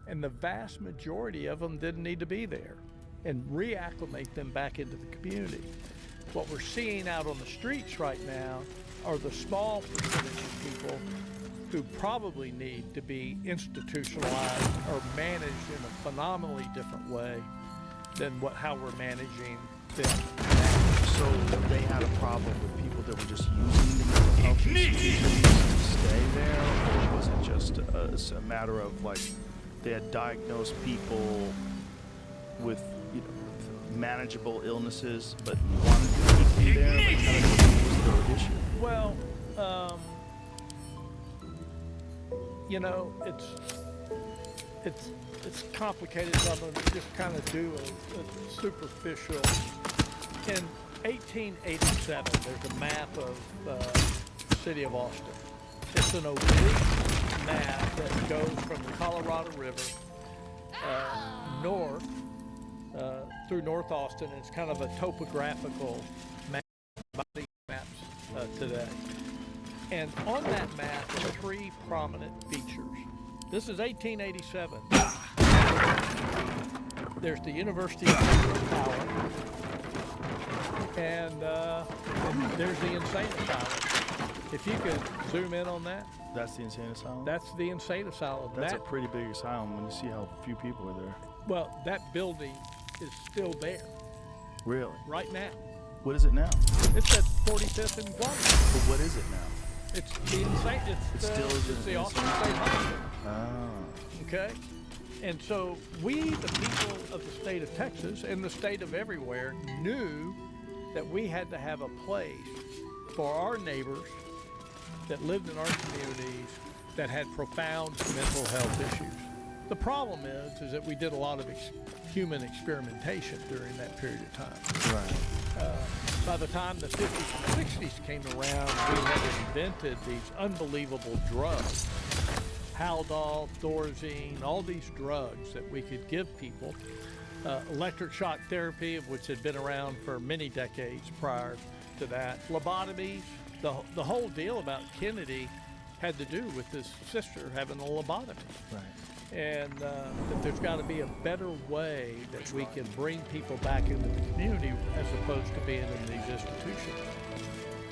and the vast majority of them didn't need to be there, and reacclimate them back into the community. What we're seeing out on the streets right now are the small percentage of people who probably need to be institutionalized or managed in a phenomenally different way than how we're managing them. So they had a problem with people that were just using the mental health institutions to stay there, or was it just a matter of like they had diagnosed people with manageable illnesses but wanted to keep them there? Like, what was the issue? Well, it's complicated. So I'm going to just kind of do a superficial. In 1887, there's a map of the city of Austin. It's an oblique map that goes from the Colorado River north through North Austin. And it's kind of a topographical map, body maps today. And on that map are three prominent features. This is 1887. There's the University of Power, and there's the insane asylum. If you could zoom in on that. That's the insane asylum? That's the insane asylum. That's a pretty big asylum when you see how few people are there. Well, that building is still there. Really? Right now. What is it now? It's at 45th and Guam. But what is it now? It's the insane. It's the Austin State Hospital. Oh. Okay? And so we, the people of the state of Texas and the state of everywhere, knew that we had to have a place for our neighbors that lived in our communities that had profound mental health issues. The problem is that we did a lot of human experimentation during that period of time. Right. By the time the 50s and 60s came around, we had invented these unbelievable drugs. Haldol, Thorazine, all these drugs that we could give people. Electric shock therapy, which had been around for many decades prior to that. Lobotomies. The whole deal about Kennedy had to do with his sister having a lobotomy. Right. And that there's got to be a better way that we can bring people back into the community as opposed to being in these institutions.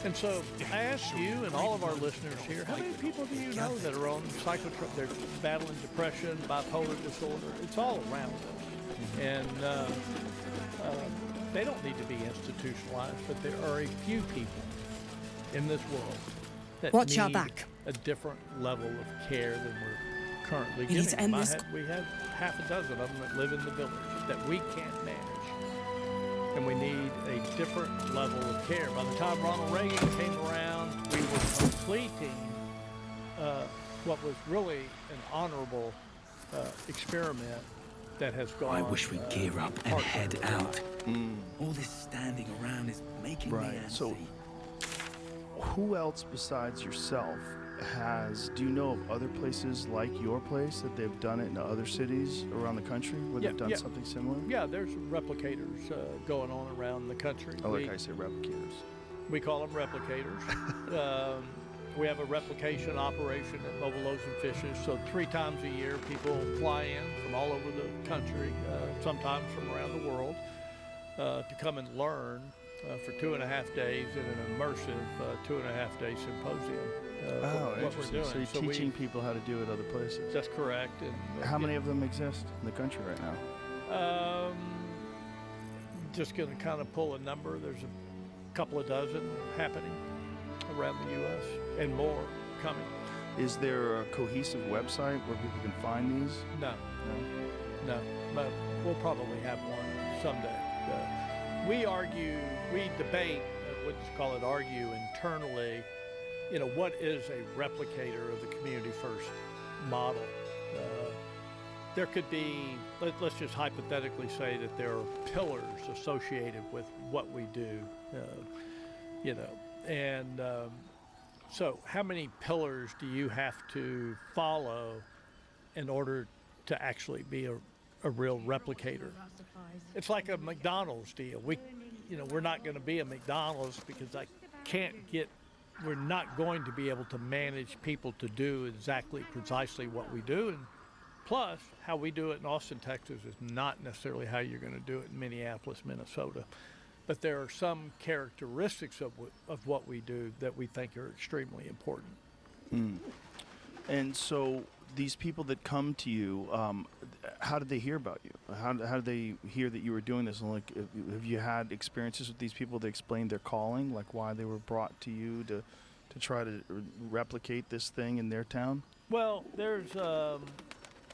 And so I ask you and all of our listeners here, how many people do you know that are on they're battling depression, bipolar disorder? It's all around us. And they don't need to be institutionalized, but there are a few people in this world that Watch our need back. a different level of care than we're currently We need to giving. end this. We have half a dozen of them that live in the village that we can't manage. And we need a different level of care. By the time Ronald Reagan came around, we were completing what was really an honorable experiment that has gone. I wish we'd gear up and head out. All this standing around is making me antsy. So, who else besides yourself do you know of other places like your place that they've done it in other cities around the country where they've done something similar? Yeah, there's replicators going on around the country. I like how you say replicators. We call them replicators. We have a replication operation at Mobile Loaves and Fishes, so 3 times a year people fly in from all over the country, sometimes from around the world, to come and learn for 2.5 days in an immersive 2.5-day symposium. What we're doing. So you're teaching people how to do it other places. That's correct. And how many of them exist in the country right now? Just going to kind of pull a number. There's a couple of dozen happening around the U.S. and more coming. Is there a cohesive website where people can find these? No. But we'll probably have one someday. We debate, let's call it argue internally, what is a replicator of the Community First model? There could be, let's just hypothetically say that there are pillars associated with what we do, and so how many pillars do you have to follow in order to actually be a real replicator? It's like a McDonald's deal. We're not going to be a McDonald's because we're not going to be able to manage people to do precisely what we do. And plus, how we do it in Austin, Texas is not necessarily how you're going to do it in Minneapolis, Minnesota. But there are some characteristics of what we do that we think are extremely important. And so these people that come to you, how did they hear about you? How did they hear that you were doing this? And have you had experiences with these people that explained their calling, like why they were brought to you to try to replicate this thing in their town? Well, there's, there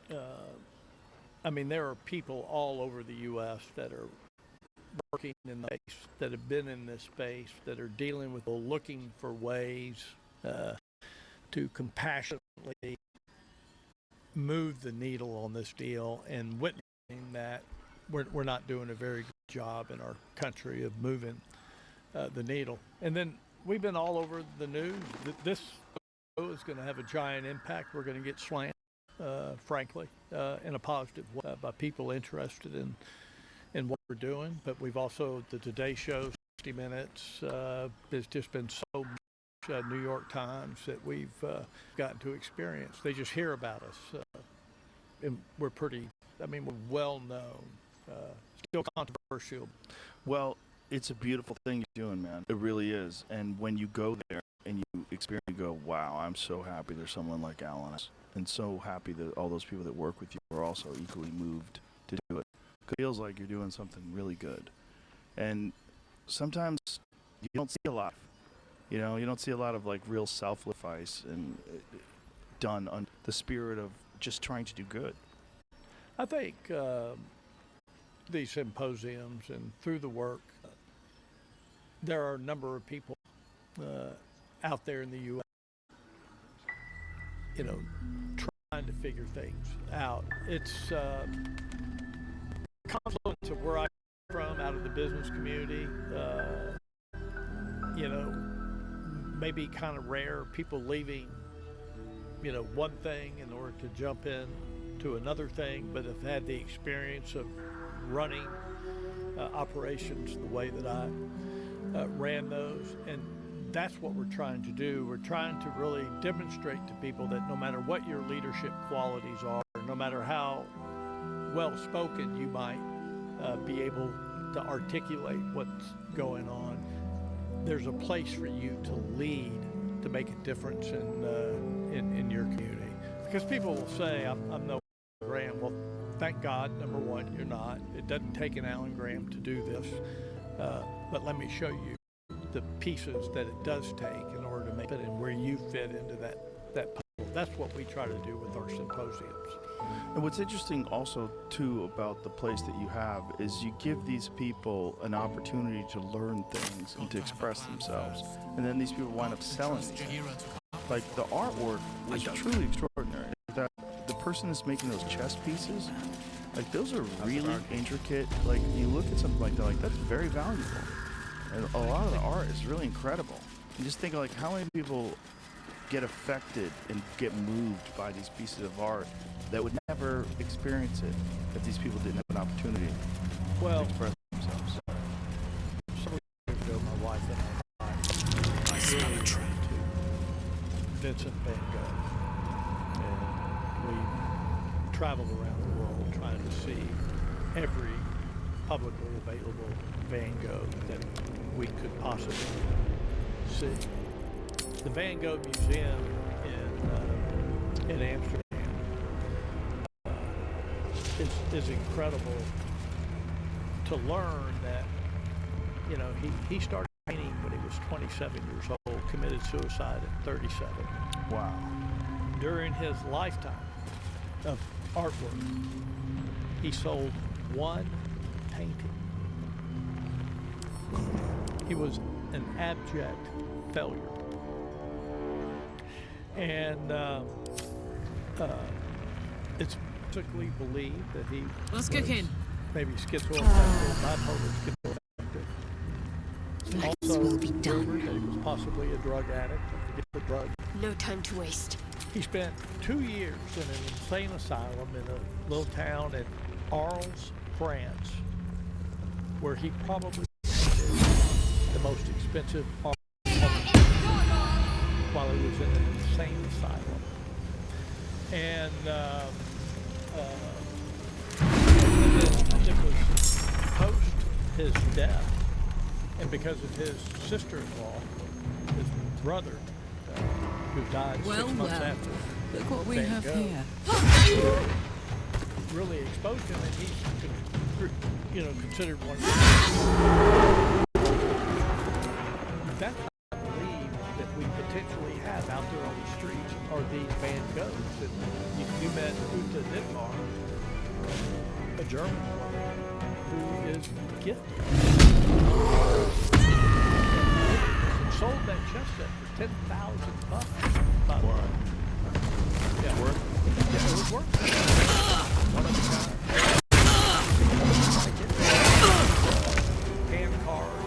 are people all over the U.S. that are working in the space, that have been in this space, that are dealing with looking for ways to compassionately move the needle on this deal, and witnessing that we're not doing a very good job in our country of moving the needle. And then we've been all over the news. This show is going to have a giant impact. We're going to get slammed, frankly, in a positive way by people interested in what we're doing. But we've also, the Today Show, 60 Minutes, there's just been so much New York Times that we've gotten to experience. They just hear about us. And we're we're well known, still controversial. Well, it's a beautiful thing you're doing, man. It really is. And when you go there and you experience, you go, wow, I'm so happy there's someone like Alan. And so happy that all those people that work with you are also equally moved to do it. It feels like you're doing something really good. And sometimes you don't see a lot. You don't see a lot of real self-sacrifice and done on the spirit of just trying to do good. I think these symposiums and through the work, there are a number of people out there in the U.S. Trying to figure things out. It's a confluence of where I come from, out of the business community. Maybe kind of rare, people leaving, one thing in order to jump in to another thing, but have had the experience of running operations the way that I ran those. And that's what we're trying to do. We're trying to really demonstrate to people that no matter what your leadership qualities are, no matter how well-spoken you might be able to articulate what's going on, there's a place for you to lead, to make a difference in your community. Because people will say, I'm no Graham. Well, thank God, number one, you're not. It doesn't take an Alan Graham to do this. But let me show you the pieces that it does take in order to make it and where you fit into that puzzle. That's what we try to do with our symposiums. And what's interesting also, too, about the place that you have is you give these people an opportunity to learn things and to express themselves. And then these people wind up selling these things. Like, the artwork was truly extraordinary. That the person that's making those chess pieces, like, those are really intricate. Like, you look at something like that, like, that's very valuable. And a lot of the art is really incredible. You just think, like, how many people get affected and get moved by these pieces of art that would never experience it if these people didn't have an opportunity to express themselves. Several years ago, my wife and I really went to Vincent van Gogh, and we traveled around the world trying to see every publicly available Van Gogh that we could possibly see. The Van Gogh Museum in Amsterdam is incredible to learn that, you know, he started painting when he was 27 years old, committed suicide at 37. Wow. During his lifetime of artwork, he sold one painting. He was an abject failure. And it's basically believed that he What's cooking? Maybe schizoaffective, bipolar schizoaffective. Also will be done. rumored that he was possibly a drug addict. To get the drug. No time to waste. He spent 2 years in an insane asylum in a little town in Arles, France, where he probably painted the most expensive art while he was in an insane asylum. And it was post his death, and because of his sister-in-law, his brother, who died 6 months after. Look what we Van have Gogh, here. really exposed him, and he's, considered one of the that's I believe that we potentially have out there on the streets are these Van Goghs. That you met Uta Dittmar, a German woman who is gifted. Sold that chess set for $10,000. Wow. Yeah, worth. Yeah, it was worth. One of the kind. Hand carved,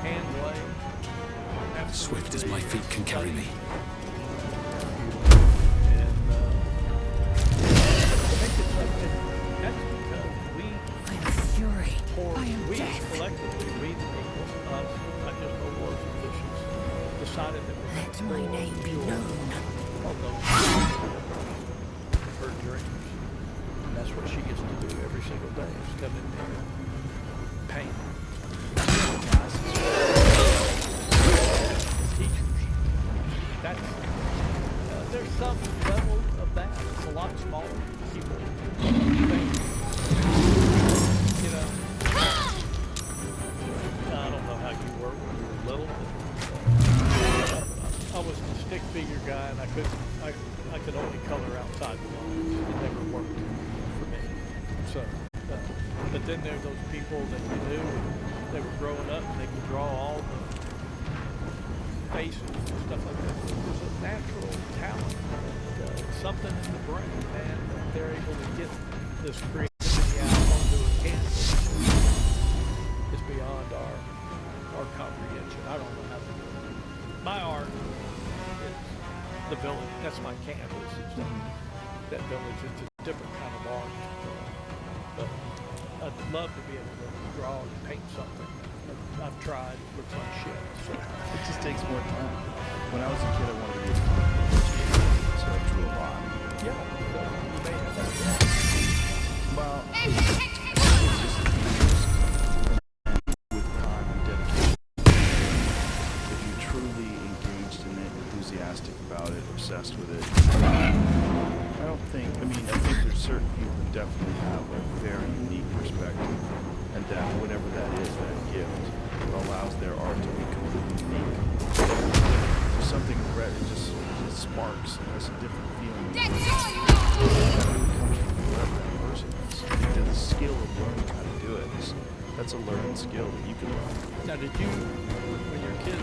hand blade. Swift as my feet can carry me. And I think that's because I'm fury. we collectively, we the people, us, not just awards officials, decided that we're Let my name be known. Her dreams. And that's what she gets to do every single day, is come in there and paint. Teachers. That's, there's some level of that. It's a lot smaller people think. You know, I don't know how you were when you were little, but I was a stick figure guy, and I could only color outside the lines. It never worked for me. So, but then there are those people that you knew, they were growing up, and they could draw all the faces and stuff like that. There's a natural talent, something in the brain, and they're able to get this creativity out onto a canvas. It's beyond our comprehension. I don't know how to do it. My art is the village. That's my canvas. It's that village. It's a different kind of art. But I'd love to be able to draw and paint something. I've tried. It looks like shit. So it just takes more time. When I was a kid, I wanted to be a comic book illustrator, so I drew a lot. Yeah. So you may have that. Well, it's just with time and dedication. about it, obsessed with it. I don't think, I think there's certain people who definitely have a very unique perspective, and that whatever that is, that gift, allows their art to be completely unique. There's something red, it sparks, and has a different feeling. It really comes from whoever that person is. The skill of learning how to do it, that's a learned skill that you can learn. Now, did you, when you were a kid,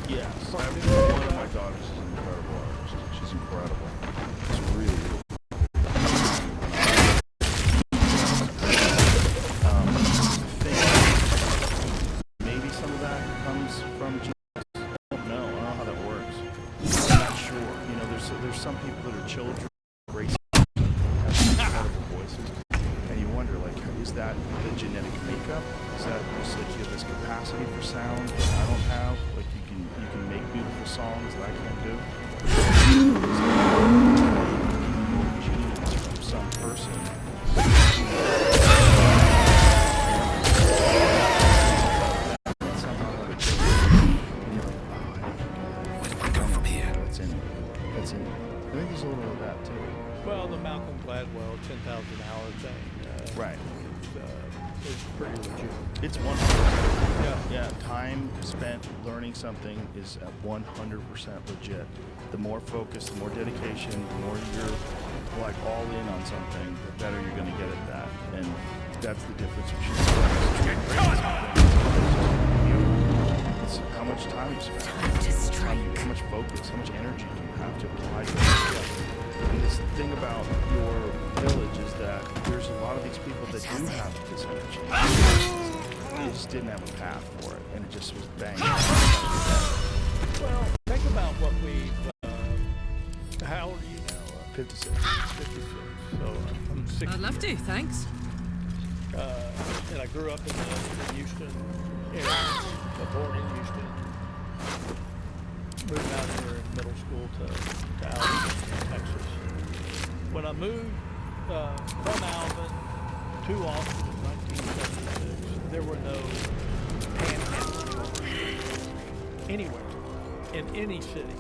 yes. One of my daughters is an incredible artist. She's incredible. It's really, really I think maybe some of that comes from just, I don't know how that works. I'm not sure. You know, there's some people that are children, great, have incredible voices, and you wonder, like, is that the genetic makeup? Is that just like you have this capacity for sound that I don't have? Like you can make beautiful songs that I can't do? Genius from some person. Where do I go from here? That's in. I think there's a little of that too. well, the Malcolm Gladwell 10,000 hour thing, Right. is pretty legit. It's 100%. Yeah. Time spent learning something is at 100% legit. The more focus, the more dedication, the more you're like all in on something, the better you're going to get at that. And that's the difference between it's how much time you spend. Time to strike. How much focus, how much energy do you have to apply to it? And this thing about your village is that there's a lot of these people that do have this energy. They just didn't have a path for it, and it just was bang. Well, think about what we've, how old are you now? 56. 56. So I'm 60. I'd love to, thanks. And I grew up in the Houston area, born in Houston. Moved out here in middle school to Alvin, Texas. When I moved from Alvin to Austin in 1976, there were no panhandling anywhere in any city.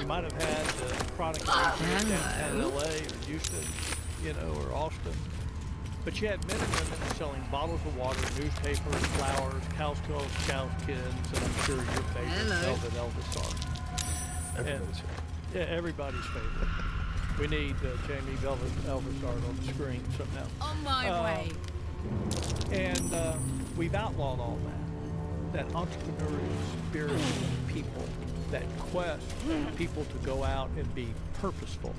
You might have had the Chronic downtown LA or Houston, or Austin. But you had men and women selling bottles of water, newspapers, flowers, cow skulls, cowskins, and I'm sure your favorite Velvet Elvis song. Everybody's favorite. Yeah, everybody's favorite. We need Jamie Velvet Elvis art on the screen somehow. On my way. And we've outlawed all that entrepreneurial spirit of people, that quest for people to go out and be purposeful.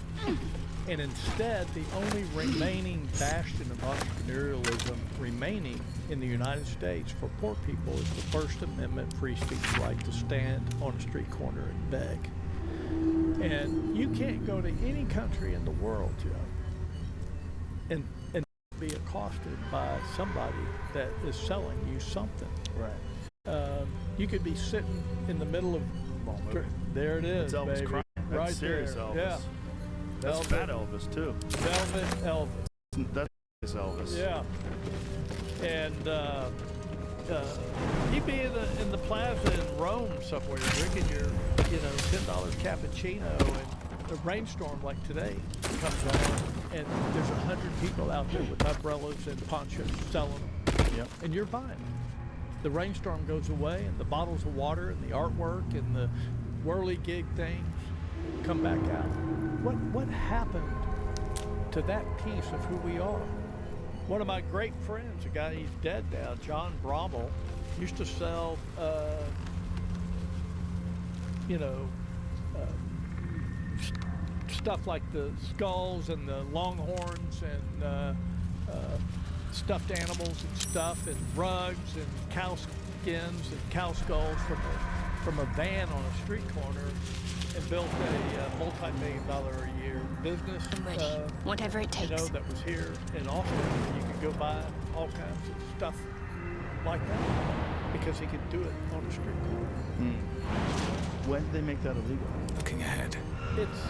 And instead, the only remaining bastion of entrepreneurialism remaining in the United States for poor people is the First Amendment free speech right to stand on a street corner and beg. And you can't go to any country in the world, Joe, and be accosted by somebody that is selling you something. Right. You could be sitting in the middle of... There it is, It's Elvis baby. crying. That's Right serious there. Elvis. Yeah. That's Fat Elvis, too. Velvet Elvis. That's Elvis. Yeah. And you'd be in the plaza in Rome somewhere drinking your, $10 cappuccino, and a rainstorm like today comes on, and there's 100 people out there with umbrellas and ponchos selling them. Yep. And you're buying them. The rainstorm goes away, and the bottles of water and the artwork and the whirly-gig things come back out. What happened to that piece of who we are? One of my great friends, a guy, he's dead now, John Brommel, used to sell, stuff like the skulls and the longhorns and stuffed animals and stuff, and rugs and cow skins and cow skulls from a van on a street corner, and built a multi-million-dollar a year business. I'm ready. Whatever it takes. That was here in Austin. You could go buy all kinds of stuff like that because he could do it on a street corner. When did they make that illegal? Looking ahead. It's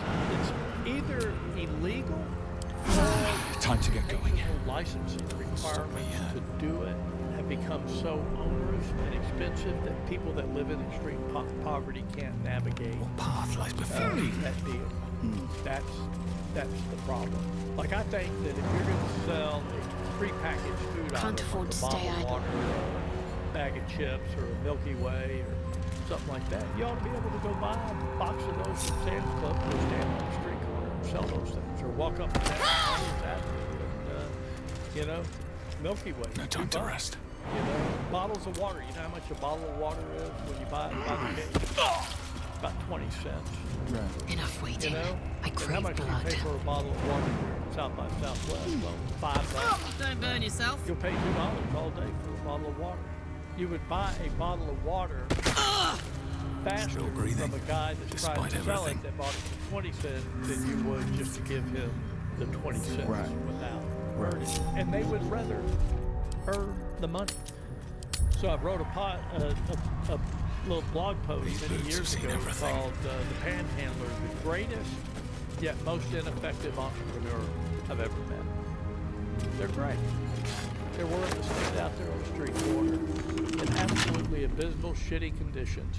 either illegal or Time to get going. licensing requirements to do it have becomes so onerous and expensive that people that live in extreme poverty can't navigate What path lies before me? that deal. That's the problem. Like, I think that if you're going to sell a prepackaged food Can't item, afford like to a bottle stay of idle. water, or a bag of chips, or a Milky Way, or something like that, you ought to be able to go buy a box of those from Sam's Club, or stand on the street corner and sell those things, or walk up and down that, and, you know, Milky Way. No time to rest. You know, bottles of water. You know how much a bottle of water is when you buy it by the case? About 20 cents. Right. Enough waiting. You know? I And how crave much do you blood. pay for a bottle of water here in South by Southwest? Well, $5. Don't burn yourself. You'll pay $2 all day for a bottle of water. You would buy a bottle of water faster Still breathing, from a guy that's trying despite to sell everything. it that bought it for 20 cents than you would just to give him the 20 cents Right. without Right. earning. And they would rather earn the money. So I wrote a little blog post These many boots have years seen ago everything. called The Panhandler, the greatest yet most ineffective entrepreneur I've ever met. They're great. They're willing to stand out there on the street corner in absolutely abysmal, shitty conditions,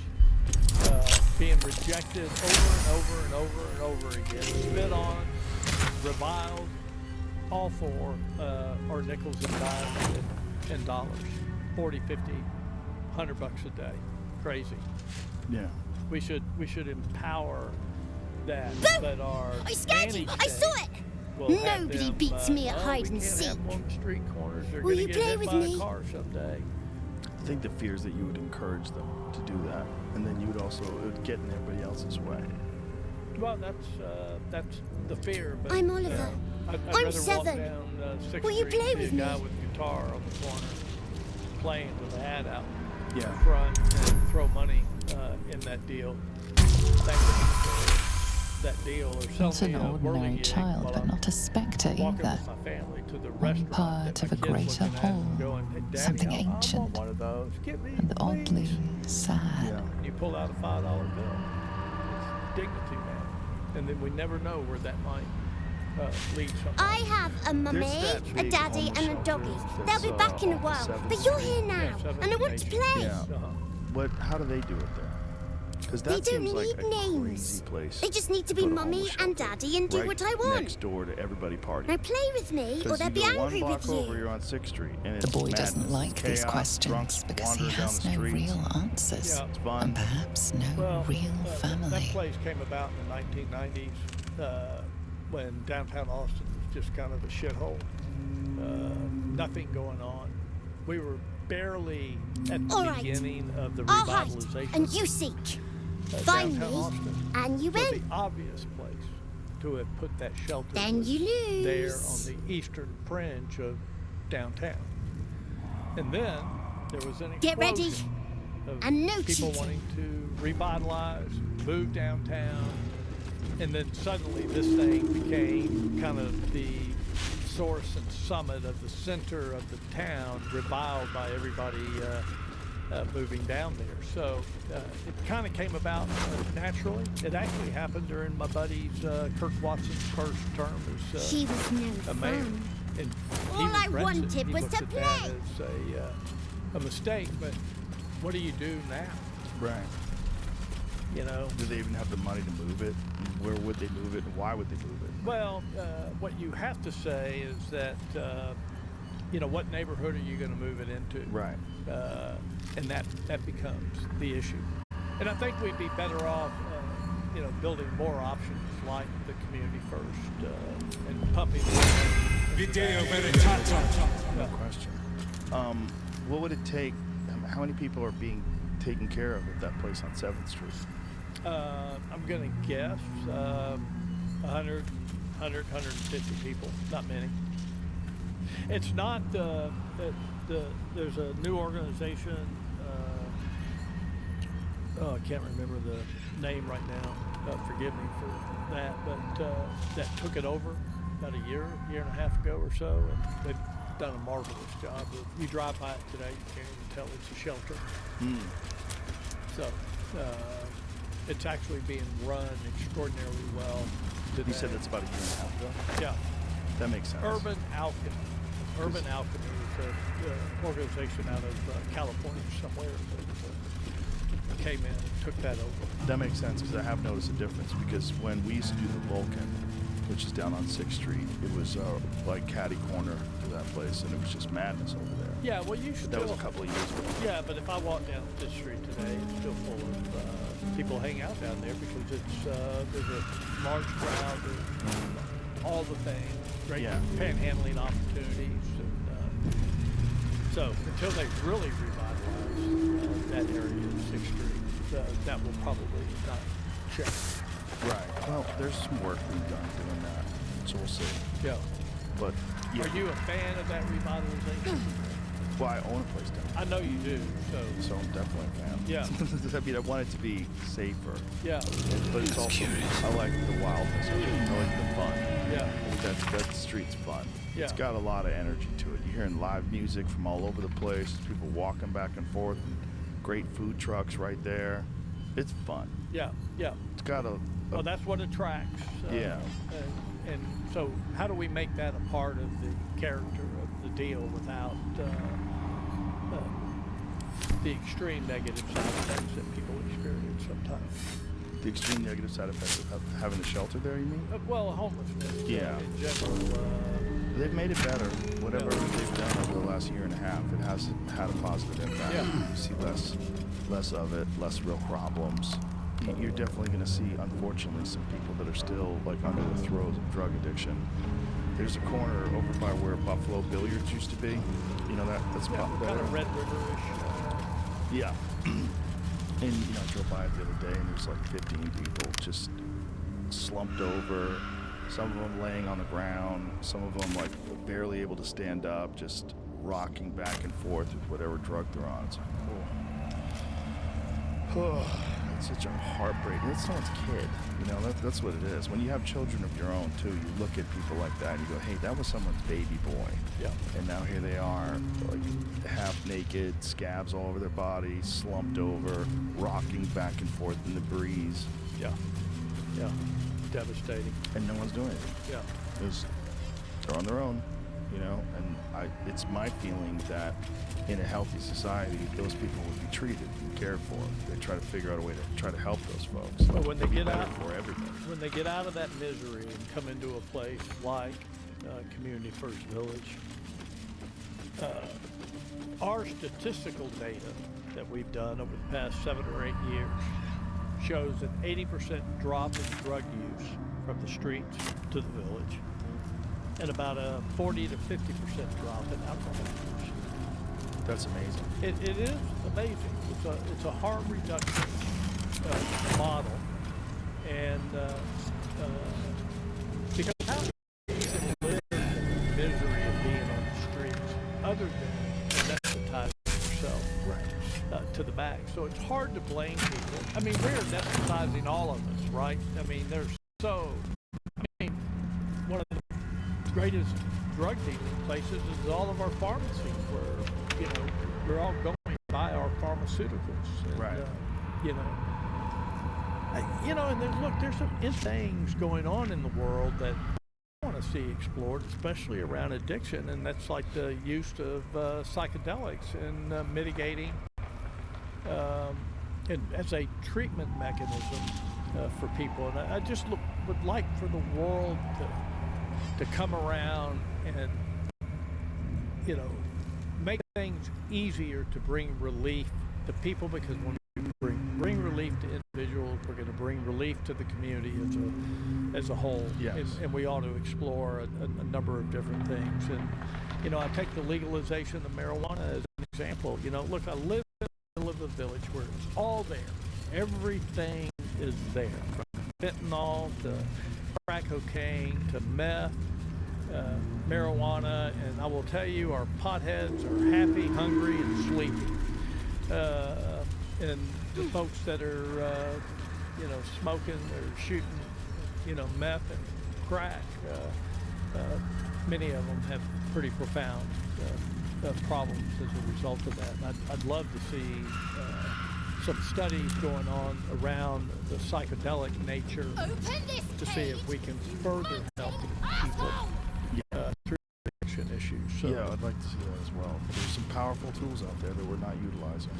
being rejected over and over and over and over again, spit on, reviled, all for our nickels and dimes and dollars, 40, 50, $100 a day. Crazy. Yeah. We should empower that. But our I scared you. nanny I saw state it. will have Nobody them, beats me at "Oh, hide we and can't seek. have them on the street corners. They're Will gonna you get play hit with by me? a car someday." I think the fear is that you would encourage them to do that, and then you would also it would get in everybody else's way. Well, that's the fear. But, I'm Oliver. I'd I'm rather 7. walk down 6th Will you Street play and with see a guy me? with a guitar on the corner playing with a hat out in Yeah. front and throw money in that deal. Thank goodness for that deal, or sell Not me an a whirly ordinary gig child, while but I'm not a spectre walking either. with my family to the One restaurant part that of my a kid's greater looking at whole, and going, "Hey, Daddy, something I want ancient one of those. Get me, and oddly please." sad. Yeah. You pull out a $5 bill. It's dignity, man. And then we never know where that might lead somewhere. I have a mummy, There's that a big daddy, homeless and a shelter doggy. that's, They'll be back in a off of while. 7th But you're Street. here now, Seventh and I want to Nation. play. Yeah. What? How do they do it there? Because that They don't seems like need a names. crazy place. They just need to be put a mummy homeless and shelter daddy and do right what I want. next door to everybody party. Now play with me, or Because they'll you be go angry one with block over, you. you're on 6th Street, and The it's boy madness, doesn't like chaos, these questions drunks because he wandering down has the no streets. real answers. Yeah. It's fun. And perhaps no Well, real that family. place came about in the 1990s when downtown Austin was just kind of a shithole. Nothing going on. We were barely at the All right. beginning of the I'll hide, revitalization and you seek. of Find downtown me, Austin. and you So win. the obvious place to have put that shelter Then was you lose. there on the eastern fringe of downtown. And then there was an explosion Get ready, of and no people cheating. wanting to revitalize, move downtown, and then suddenly this thing became kind of the source and summit of the center of the town, reviled by everybody moving down there. So it kind of came about naturally. It actually happened during my buddy's Kirk Watson's first term as She was no a mayor. fun. And All he I regrets it. wanted He was looked to at that play. as a mistake. But what do you do now? Right. You know. Do they even have the money to move it? Where would they move it, and why would they move it? Well, what you have to say is that you know, what neighborhood are you going to move it into? Right. And that becomes the issue. And I think we'd be better off, you know, building more options like the community first and pumping. Video veritatum. No question. What would it take? How many people are being taken care of at that place on 7th Street? I'm going to guess 100, 150 people, not many. It's not there's a new organization. I can't remember the name right now. Forgive me for that, but that took it over about a year and a half ago or so, and they've done a marvelous job. If you drive by it today, you can't even tell it's a shelter. So it's actually being run extraordinarily well today. You said that's about a year and a half ago? Yeah. That makes sense. Urban Alchemy. Urban Alchemy is an organization out of California somewhere that came in and took that over. That makes sense, because I have noticed a difference, because when we used to do the Vulcan, which is down on 6th Street, it was like catty corner to that place, and it was just madness over there. Yeah, well, you still... That was a couple of years ago. Yeah, but if I walk down this street today, it's still full of people hang out down there because it's there's a large crowd, there's all the things, great panhandling opportunities, and so until they really revitalize that area of 6th Street, that will probably not change. Right. Well, there's some work being done doing that, so we'll see. Yeah. But yeah. Are you a fan of that revitalization? Well, I own a place down there. I know you do, so I'm definitely a fan. Yeah. I mean, I want it to be safer. Yeah. But it's also, I like the wildness of it. I like the fun. Yeah. That street's fun. Yeah. It's got a lot of energy to it. You're hearing live music from all over the place. People walking back and forth. And great food trucks right there. It's fun. Yeah. Yeah. It's got a well, that's what attracts. Yeah. And so how do we make that a part of the character of the deal without the extreme negative side effects that people experience sometimes? The extreme negative side effects of having a shelter there, you mean? Well, homelessness in general. They've made it better. Whatever they've done over the last year and a half, it has had a positive impact. Yeah. You see less of it, less real problems. You're definitely going to see, unfortunately, some people that are still like under the throes of drug addiction. There's a corner over by where Buffalo Billiards used to be. You know that's kind of Red River-ish. Yeah. And I drove by it the other day, and there's like 15 people just slumped over. Some of them laying on the ground. Some of them like barely able to stand up, just rocking back and forth with whatever drug they're on. It's like, oh. It's such a heartbreak. It's someone's kid. That's what it is. When you have children of your own too, you look at people like that and you go, hey, that was someone's baby boy. Yeah. And now here they are, like half naked, scabs all over their body, slumped over, rocking back and forth in the breeze. Yeah. Yeah. Devastating. And no one's doing anything. Yeah. Because they're on their own, and it's my feeling that in a healthy society, those people would be treated and cared for. They try to figure out a way to try to help those folks. But when they get out, for everything. When they get out of that misery and come into a place like Community First Village, our statistical data that we've done over the past 7 or 8 years shows an 80% drop in drug use from the streets to the village, and about a 40 to 50% drop in alcohol use. That's amazing. It is amazing. It's a harm reduction model, and because how do you live in the misery of being on the streets other than anesthetizing yourself to the max? So it's hard to blame people. I mean, we're anesthetizing all of us, right? I mean, one of the greatest drug dealing places is all of our pharmacies where, we're all going to buy our pharmaceuticals. And, right. And there's some things going on in the world that I want to see explored, especially around addiction, and that's like the use of psychedelics and mitigating and as a treatment mechanism for people. And I just would like for the world to come around and, make things easier to bring relief to people, because when we bring relief to individuals, we're going to bring relief to the community as a whole. Yes. And we ought to explore a number of different things. And, I take the legalization of marijuana as an example. Look, I live in a village where it's all there. Everything is there, from fentanyl to crack cocaine to meth, marijuana, and I will tell you, our potheads are happy, hungry, and sleepy. And the folks that are, smoking or shooting, meth and crack, many of them have pretty profound problems as a result of that. And I'd love to see some studies going on around the psychedelic nature to see if we can further help people through addiction issues. So yeah, I'd like to see that as well. There's some powerful tools out there that we're not utilizing.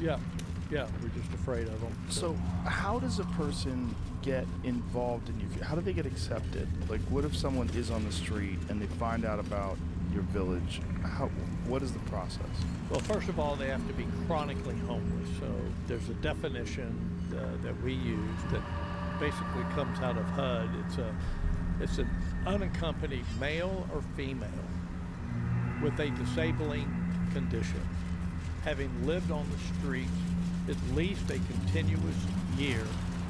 yeah, we're just afraid of them. So how does a person get involved in you? How do they get accepted? Like, what if someone is on the street and they find out about your village? What is the process? Well, first of all, they have to be chronically homeless. So there's a definition that we use that basically comes out of HUD. It's an unaccompanied male or female with a disabling condition, having lived on the streets at least a continuous year.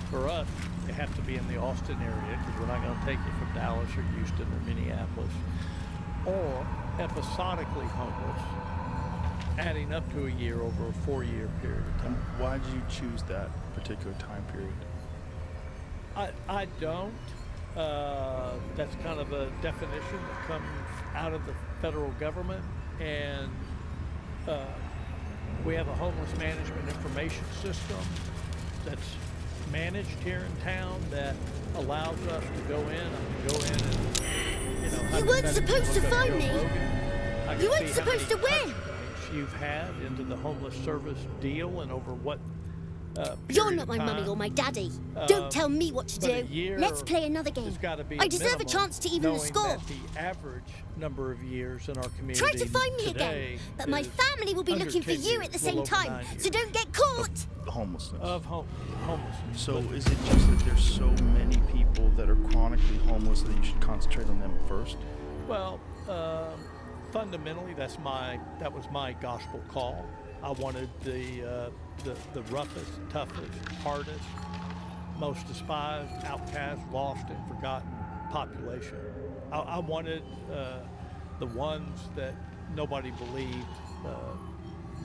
For us, they have to be in the Austin area because we're not going to take you from Dallas or Houston or Minneapolis, or episodically homeless, adding up to a year over a 4-year period of time. Why did you choose that particular time period? I don't. That's kind of a definition that comes out of the federal government, and we have a homeless management information system that's managed here in town that allows us to go in and, You weren't supposed to phone me. You weren't supposed to win. You've had into the homeless service deal and over what You're not my mummy or my daddy. Don't tell me what to do. Let's play another game. I deserve a chance to even the score. The average number of years in our community Try to find me again, but my family will be looking for you at the same time, so don't get caught. Homelessness. Homelessness. So is it just that there's so many people that are chronically homeless that you should concentrate on them first? Well, fundamentally, that was my gospel call. I wanted the roughest, toughest, hardest, most despised, outcast, lost, and forgotten population. I wanted the ones that nobody believed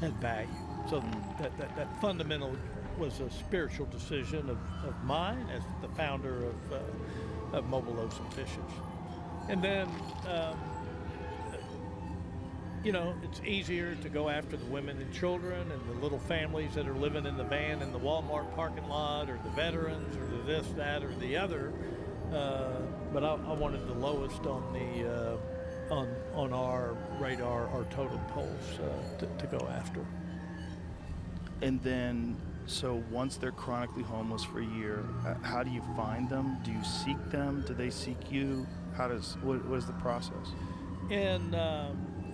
had value. So that fundamental was a spiritual decision of mine as the founder of Mobile Oaks and Fishes. And then, it's easier to go after the women and children and the little families that are living in the van in the Walmart parking lot, or the veterans, or the this, that, or the other. But I wanted the lowest on the on our radar, our totem poles to go after. And then, so once they're chronically homeless for a year, how do you find them? Do you seek them? Do they seek you? What is the process? In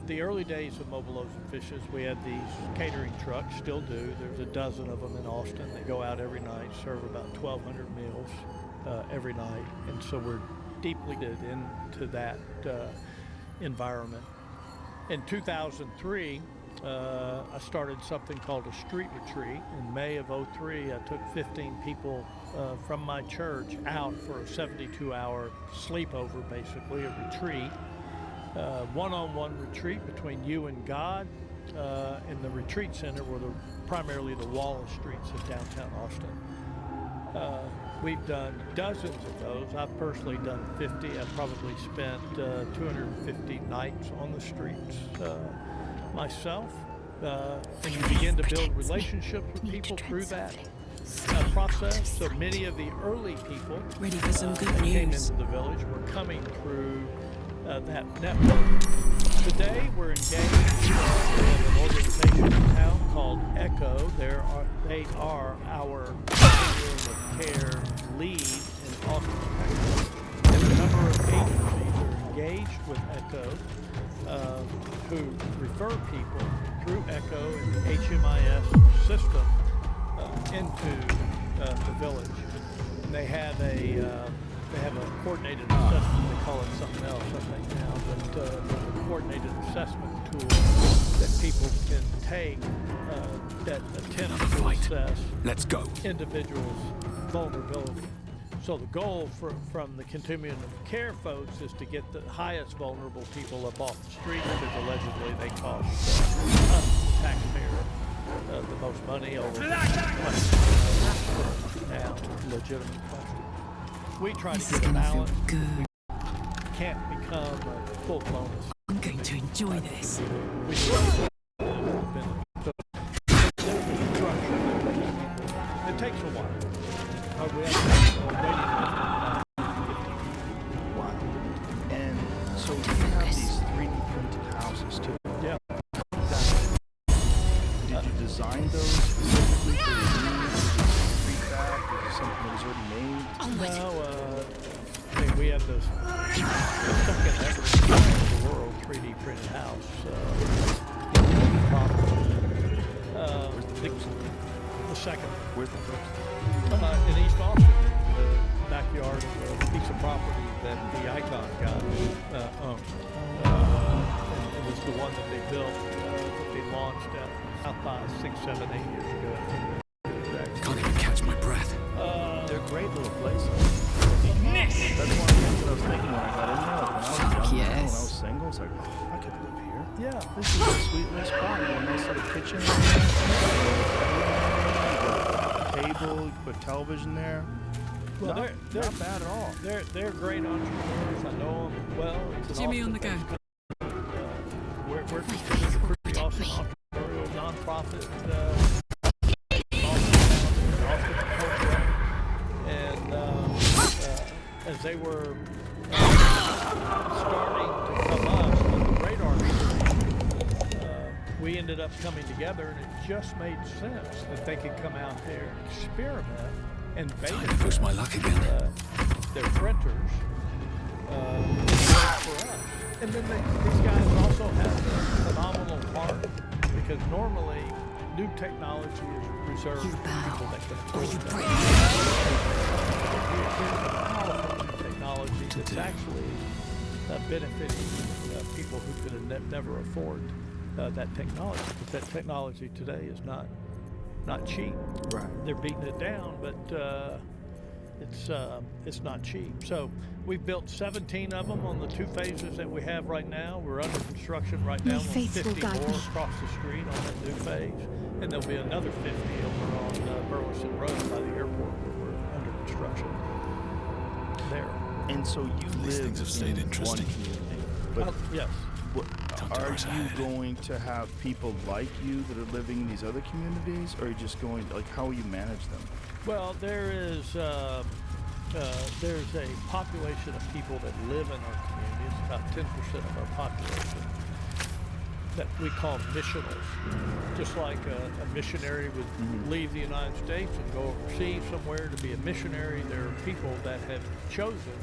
the early days of Mobile Oaks and Fishes, we had these catering trucks, still do. There's a dozen of them in Austin. They go out every night, serve about 1,200 meals every night. And so we're deeply into that environment. In 2003, I started something called a street retreat. In May of '03, I took 15 people from my church out for a 72-hour sleepover, basically, a retreat. One-on-one retreat between you and God. In the retreat center were primarily the Wallace streets of downtown Austin. We've done dozens of those. I've personally done 50. I've probably spent 250 nights on the streets myself. And you begin to build relationships with people through that process. So many of the early people ready for some good that came news. into the village were coming through that network. Today we're engaged with an organization in town called ECHO. They are our continuum of care lead in Austin, Texas. And a number of agencies are engaged with ECHO who refer people through ECHO and the HMIS system into the village. And they have a coordinated assessment. They call it something else, I think now, but there's a coordinated assessment tool that people can take that attempts to assess Let's go. individuals' vulnerability. So the goal from the continuum of care folks is to get the highest vulnerable people up off the street, because allegedly they cost us, the taxpayer, the most money over now, legitimate question. We try to get a balance. Good. We can't become a full-blown. I'm going to enjoy this. We should it takes a while. We have Wow. And so you have these 3D printed houses too. those specifically for your needs? Is it prefab? Is it something that was already made? No, I mean, we have the second ever in the world 3D printed house. Where's the first? The second. Where's the first? In East Austin, the backyard of a piece of property that the Icon guys owned. It was the one that they built, that they launched out by 6, 7, 8 years ago. Can't even catch my breath. They're great little places. That's one of the things that I was thinking when I got in there. Like when I was single, I was like, oh, I could live here. Yeah, this is a sweet little spot. You got a nice little kitchen. Table, you put television there. Well, they're not bad at all. They're great entrepreneurs. I know them well. It's Jimmy on the go. We're considered a pretty awesome entrepreneurial nonprofit. And as they were starting to come up on the radar screen, we ended up coming together, and it just made sense that they could come out there and experiment and Time to push my luck again. Their printers for us. And then these guys also have a phenomenal heart, because normally new technology is reserved for people that can afford it. Technology that's actually benefiting people who could never afford that technology. But that technology today is not cheap. Right. They're beating it down, but it's not cheap. So we've built 17 of them on the 2 phases that we have right now. We're under construction right now on 50 more across the street on that new phase, and there'll be another 50 over on Burleson Road by the airport where we're under construction there. And so you live things have stayed in interesting. one community, but yes. Are you going to have people like you that are living in these other communities, or are you just going to, how will you manage them? Well, there's a population of people that live in our community. It's about 10% of our population that we call missionals. Just like a missionary would leave the United States and go overseas somewhere to be a missionary, there are people that have chosen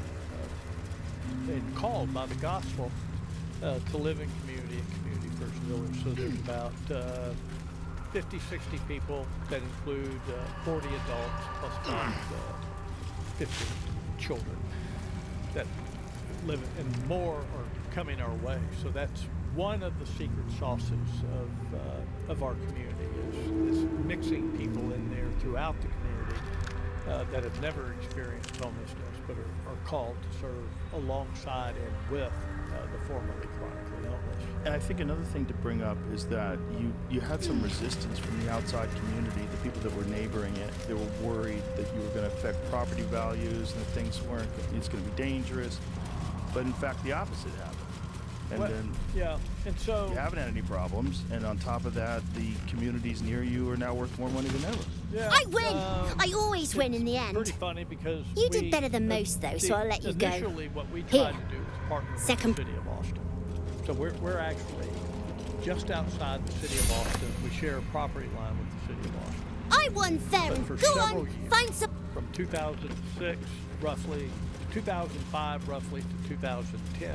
and called by the gospel to live in community at Community First Village. So there's about 50, 60 people that include 40 adults plus about 50 children that live, and more are coming our way. So that's one of the secret sauces of our community is mixing people in there throughout the community that have never experienced homelessness but are called to serve alongside and with the formerly chronically homeless. And I think another thing to bring up is that you had some resistance from the outside community, the people that were neighboring it. They were worried that you were going to affect property values and that things weren't, it's going to be dangerous. But in fact, the opposite happened. And then and so you haven't had any problems. And on top of that, the communities near you are now worth more money than ever. Yeah, I win! I always win in the end. Pretty funny because you did better than most, though, so I'll let you go. Initially, what we tried to do was partner with the city of Austin. So we're actually just outside the city of Austin. We share a property line with the city of Austin. I won fair. Go on, years, find some. From 2006, roughly, 2005, roughly to 2010,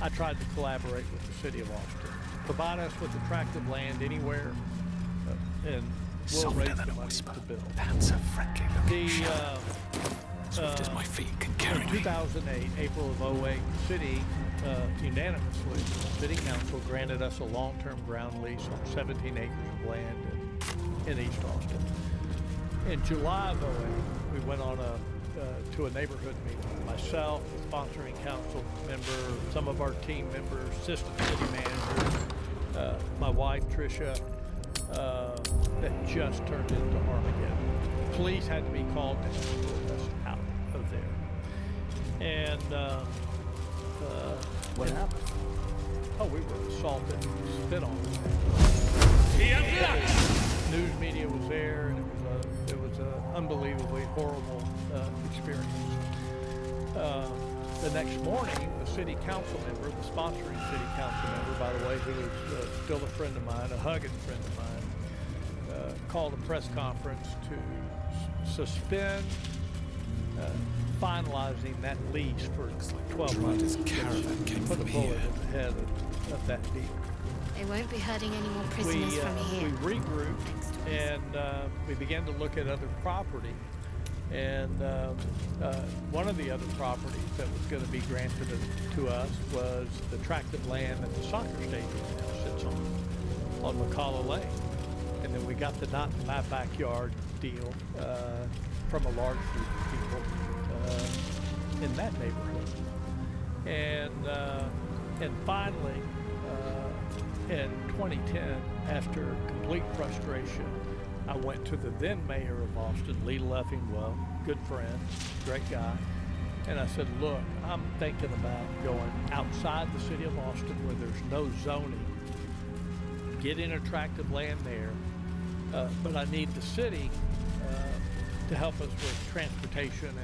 I tried to collaborate with the city of Austin, provide us with attractive land anywhere, and we'll raise the money to build. That's a friendly location. Swift as my feet can carry in 2008, April of 08, the city unanimously, the city council granted us a long-term ground lease on 17 acres of land in East Austin. In July of 08, we went on to a neighborhood meeting. Myself, the sponsoring council member, some of our team members, assistant city manager, my wife Tricia, that just turned into Armageddon. Police had to be called to escort us out of there. And what happened? Oh, we were assaulted, spit on. News media was there, and it was an unbelievably horrible experience. The next morning, the city council member, the sponsoring city council member, by the way, who is still a friend of mine, a hugging friend of mine, called a press conference to suspend finalizing that lease for 12 months. Caravan came Put a from bullet here. in the head of that deal. They won't be herding any more prisoners from here. We regrouped and we began to look at other property. And one of the other properties that was going to be granted to us was the tract of land that the soccer stadium now sits on McCullough Lane. And then we got the not in my backyard deal from a large group of people in that neighborhood. And finally, in 2010, after complete frustration, I went to the then mayor of Austin, Lee Leffingwell, good friend, great guy, and I said, look, I'm thinking about going outside the city of Austin where there's no zoning, getting a tract of land there, but I need the city to help us with transportation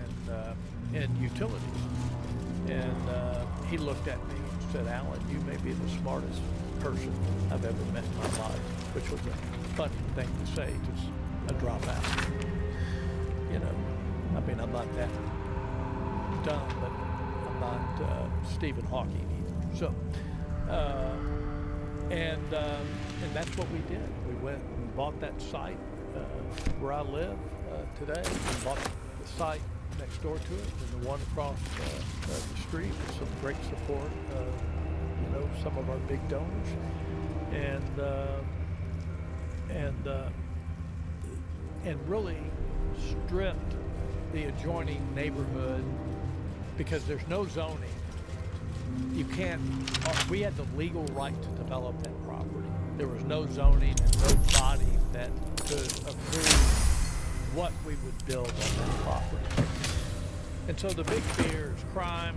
and utilities. And he looked at me and said, Alan, you may be the smartest person I've ever met in my life, which was a funny thing to say, just a dropout. You know, I mean, I'm not that dumb, but I'm not Stephen Hawking either. So, and that's what we did. We went and bought that site where I live today. We bought the site next door to it and the one across the street with some great support. You know, some of our big donors, and really stripped the adjoining neighborhood because there's no zoning. You can't. We had the legal right to develop that property. There was no zoning and no body that could approve what we would build on that property. And so the big fear is crime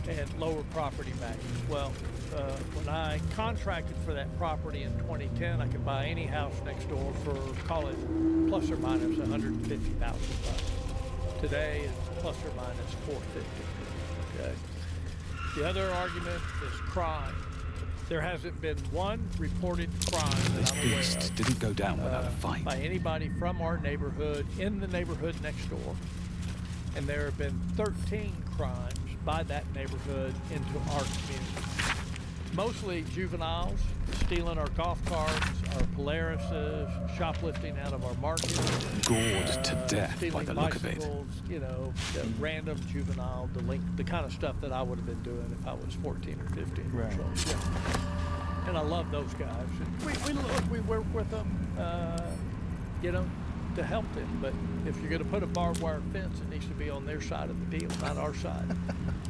and lower property values. Well, when I contracted for that property in 2010, I could buy any house next door for, call it plus or minus $150,000. Today it's plus or minus $450,000. Okay. The other argument is crime. There hasn't been one reported crime that I'm aware of. Didn't go down without a fight. By anybody from our neighborhood, in the neighborhood next door. And there have been 13 crimes by that neighborhood into our community. Mostly juveniles, stealing our golf carts, our Polarises, shoplifting out of our market. Gored to death by the look of it. You know, the random juvenile delinquent, the kind of stuff that I would have been doing if I was 14 or 15 years old. Yeah. And I love those guys. And we work with them, you know, to help them. But if you're going to put a barbed wire fence, it needs to be on their side of the deal, not our side.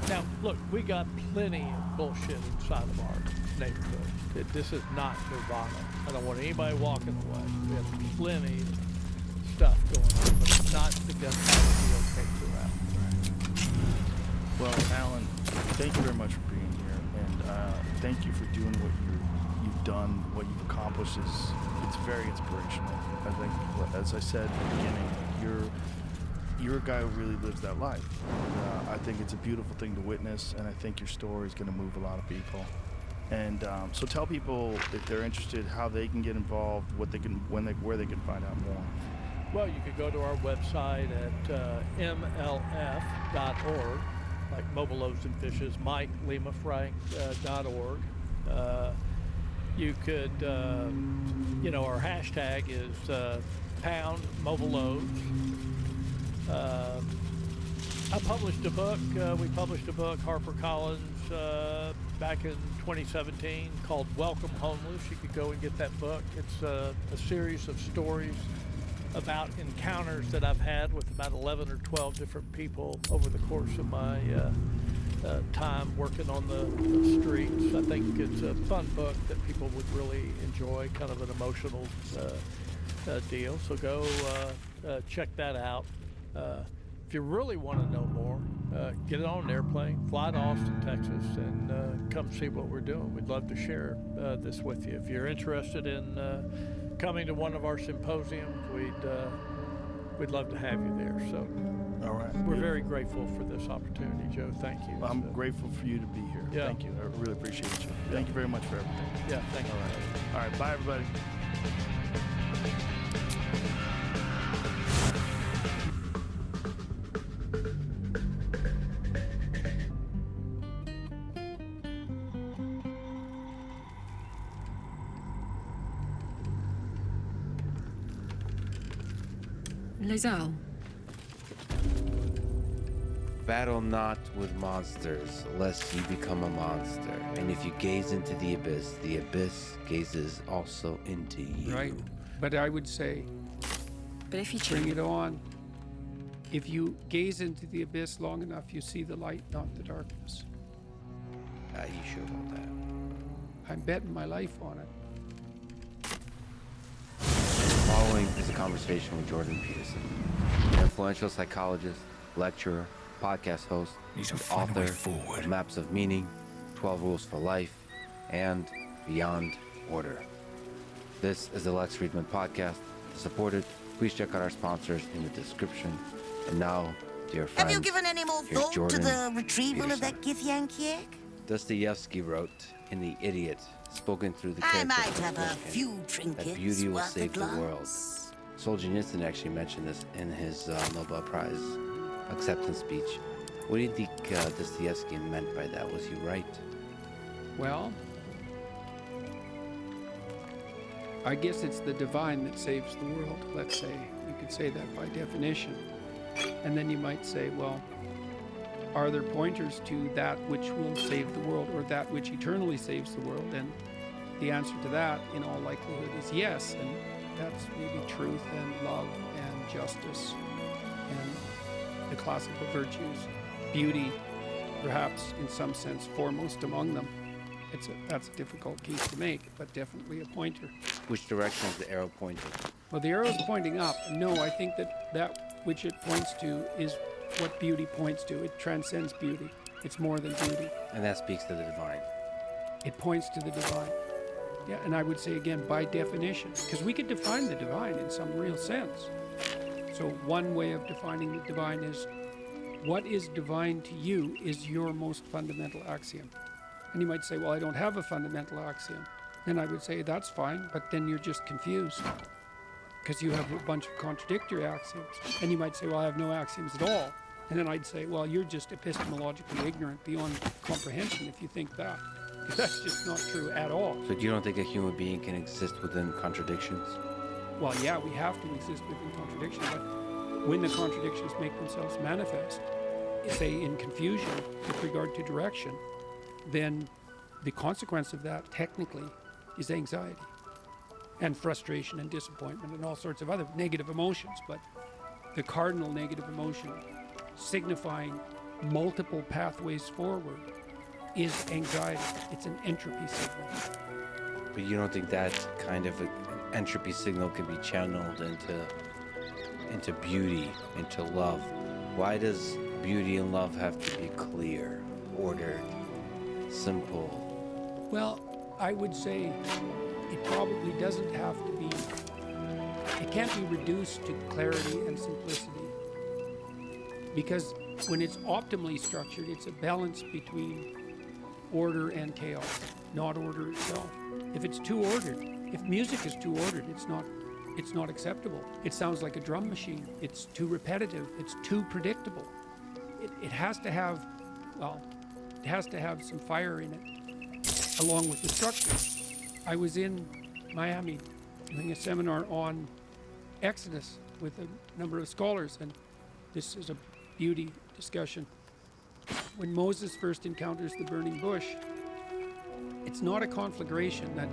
Now, look, we got plenty of bullshit inside of our neighborhood. This is not nirvana. I don't want anybody walking away. We have plenty of stuff going on, but it's not the gunfire deal okay throughout. Well, Alan, thank you very much for being here, and thank you for doing what you've done, what you've accomplished. It's very inspirational. I think, as I said at the beginning, you're a guy who really lives that life. I think it's a beautiful thing to witness, and I think your story is going to move a lot of people. And so tell people if they're interested how they can get involved, where they can find out more. Well, you could go to our website at mlf.org, like Mobile Loaves and Fishes, Mike Lima Frank .org. You could, you know, our hashtag is pound Mobile Loaves. I published a book. We published a book, HarperCollins, back in 2017 called Welcome Homeless. You could go and get that book. It's a series of stories about encounters that I've had with about 11 or 12 different people over the course of my time working on the streets. I think it's a fun book that people would really enjoy, kind of an emotional deal. So go check that out. If you really want to know more, get it on an airplane, fly to Austin, Texas, and come see what we're doing. We'd love to share this with you. If you're interested in coming to one of our symposiums, we'd love to have you there. So, all right, we're very grateful for this opportunity, Joe. Thank you. Well, I'm grateful for you to be here. Yeah. Thank you. I really appreciate you. Yeah. Thank you very much for everything. Yeah, thank you. All right, bye, everybody. Lazal. Battle not with monsters, lest you become a monster. And if you gaze into the abyss gazes also into you. Right. But I would say, but if you bring it on. If you gaze into the abyss long enough, you see the light, not the darkness. Are you sure about that? I'm betting my life on it. Following is a conversation with Jordan Peterson, an influential psychologist, lecturer, podcast host, and author of Maps of Meaning, 12 Rules for Life, and Beyond Order. This is the Lex Friedman Podcast. To support it, please check out our sponsors in the description. And now, dear friends, have you given any more thought to the retrieval of that Githyank egg? Dostoevsky wrote in The Idiot, spoken through the I character might have a Pushkin, few trinkets that beauty will worth save a the glance. world. Solzhenitsyn actually mentioned this in his Nobel Prize acceptance speech. What do you think Dostoevsky meant by that? Was he right? Well, I guess it's the divine that saves the world, let's say. You could say that by definition. And then you might say, well, are there pointers to that which will save the world or that which eternally saves the world? And the answer to that, in all likelihood, is yes. And that's maybe truth and love and justice and the classical virtues, beauty, perhaps in some sense foremost among them. That's a difficult case to make, but definitely a pointer. Which direction is the arrow pointing? Well, the arrow's pointing up. No, I think that which it points to is what beauty points to. It transcends beauty. It's more than beauty. And that speaks to the divine. It points to the divine. Yeah, and I would say again, by definition, because we could define the divine in some real sense. So one way of defining the divine is, what is divine to you is your most fundamental axiom. And you might say, well, I don't have a fundamental axiom. Then I would say, that's fine, but then you're just confused because you have a bunch of contradictory axioms. And you might say, well, I have no axioms at all. And then I'd say, well, you're just epistemologically ignorant beyond comprehension if you think that. Because that's just not true at all. So you don't think a human being can exist within contradictions? Well, yeah, we have to exist within contradictions, but when the contradictions make themselves manifest, say in confusion with regard to direction, then the consequence of that technically is anxiety and frustration and disappointment and all sorts of other negative emotions. But the cardinal negative emotion signifying multiple pathways forward is anxiety. It's an entropy signal. But you don't think that kind of an entropy signal can be channeled into beauty, into love? Why does beauty and love have to be clear, ordered, simple? Well, I would say it probably doesn't have to be, it can't be reduced to clarity and simplicity. Because when it's optimally structured, it's a balance between order and chaos, not order itself. If it's too ordered, if music is too ordered, it's not acceptable. It sounds like a drum machine. It's too repetitive. It's too predictable. It has to have, well, it has to have some fire in it, along with the structure. I was in Miami doing a seminar on Exodus with a number of scholars, and this is a beauty discussion. When Moses first encounters the burning bush, it's not a conflagration that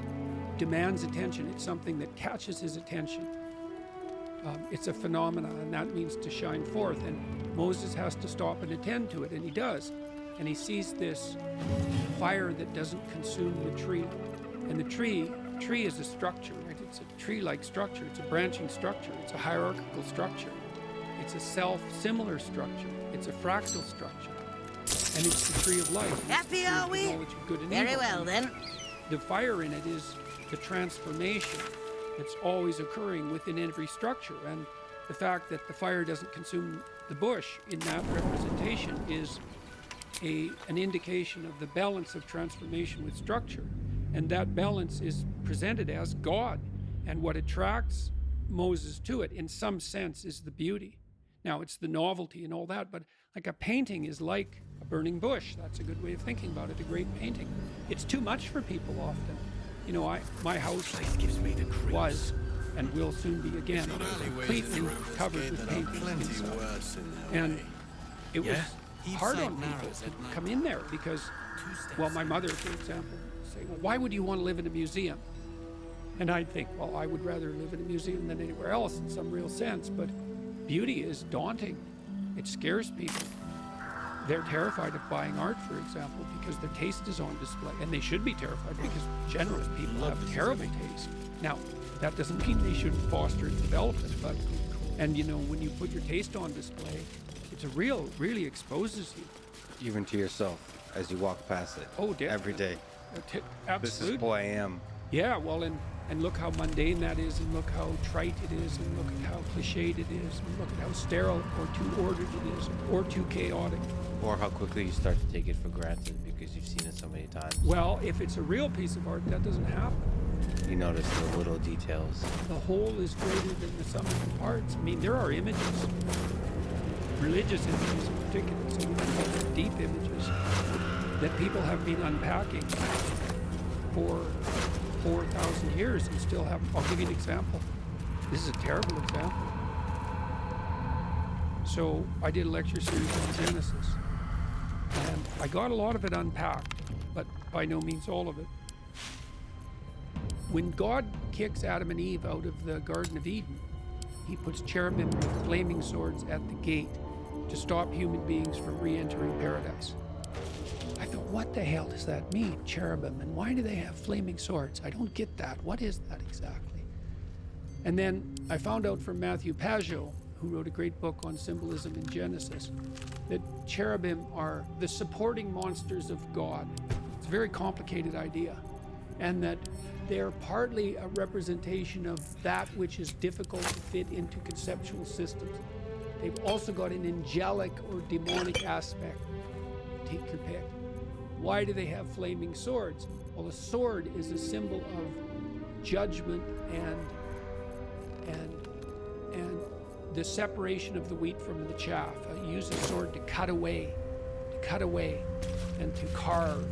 demands attention. It's something that catches his attention. It's a phenomenon, and that means to shine forth. And Moses has to stop and attend to it, and he does. And he sees this fire that doesn't consume the tree. And the tree is a structure, right? It's a tree-like structure. It's a branching structure. It's a hierarchical structure. It's a self-similar structure. It's a fractal structure. And it's the tree of life. Happy are we? Knowledge of good and Very evil. well, then. The fire in it is the transformation that's always occurring within every structure. And the fact that the fire doesn't consume the bush in that representation is an indication of the balance of transformation with structure. And that balance is presented as God. And what attracts Moses to it, in some sense, is the beauty. Now, it's the novelty and all that, but like a painting is like a burning bush. That's a good way of thinking about it, a great painting. It's too much for people often. You know, my house was and will soon be again, completely covered with paint inside. And it was hard on people to come in there because, well, my mother, for example, would say, well, why would you want to live in a museum? And I'd think, well, I would rather live in a museum than anywhere else in some real sense, but beauty is daunting. It scares people. They're terrified of buying art, for example, because their taste is on display, and they should be terrified because generally people have terrible taste. Now, that doesn't mean they shouldn't foster and develop it, but, and you know, when you put your taste on display, it's really exposes you. Even to yourself as you walk past it. Oh, definitely. Every day. Absolutely. This is who I am. Yeah, well, and look how mundane that is, and look how trite it is, and look at how cliched it is, and look at how sterile or too ordered it is, or too chaotic. Or how quickly you start to take it for granted because you've seen it so many times. Well, if it's a real piece of art, that doesn't happen. You notice the little details. The whole is greater than the sum of the parts. I mean, there are images, religious images in particular, so we can call them deep images, that people have been unpacking for 4,000 years and still have. I'll give you an example. This is a terrible example. So I did a lecture series on Genesis, and I got a lot of it unpacked, but by no means all of it. When God kicks Adam and Eve out of the Garden of Eden, he puts cherubim with flaming swords at the gate to stop human beings from re-entering paradise. I thought, what the hell does that mean, cherubim? And why do they have flaming swords? I don't get that. What is that exactly? And then I found out from Matthew Pajot, who wrote a great book on symbolism in Genesis, that cherubim are the supporting monsters of God. It's a very complicated idea. And that they're partly a representation of that which is difficult to fit into conceptual systems. They've also got an angelic or demonic aspect. Take your pick. Why do they have flaming swords? Well, a sword is a symbol of judgment and the separation of the wheat from the chaff. I use a sword to cut away and to carve.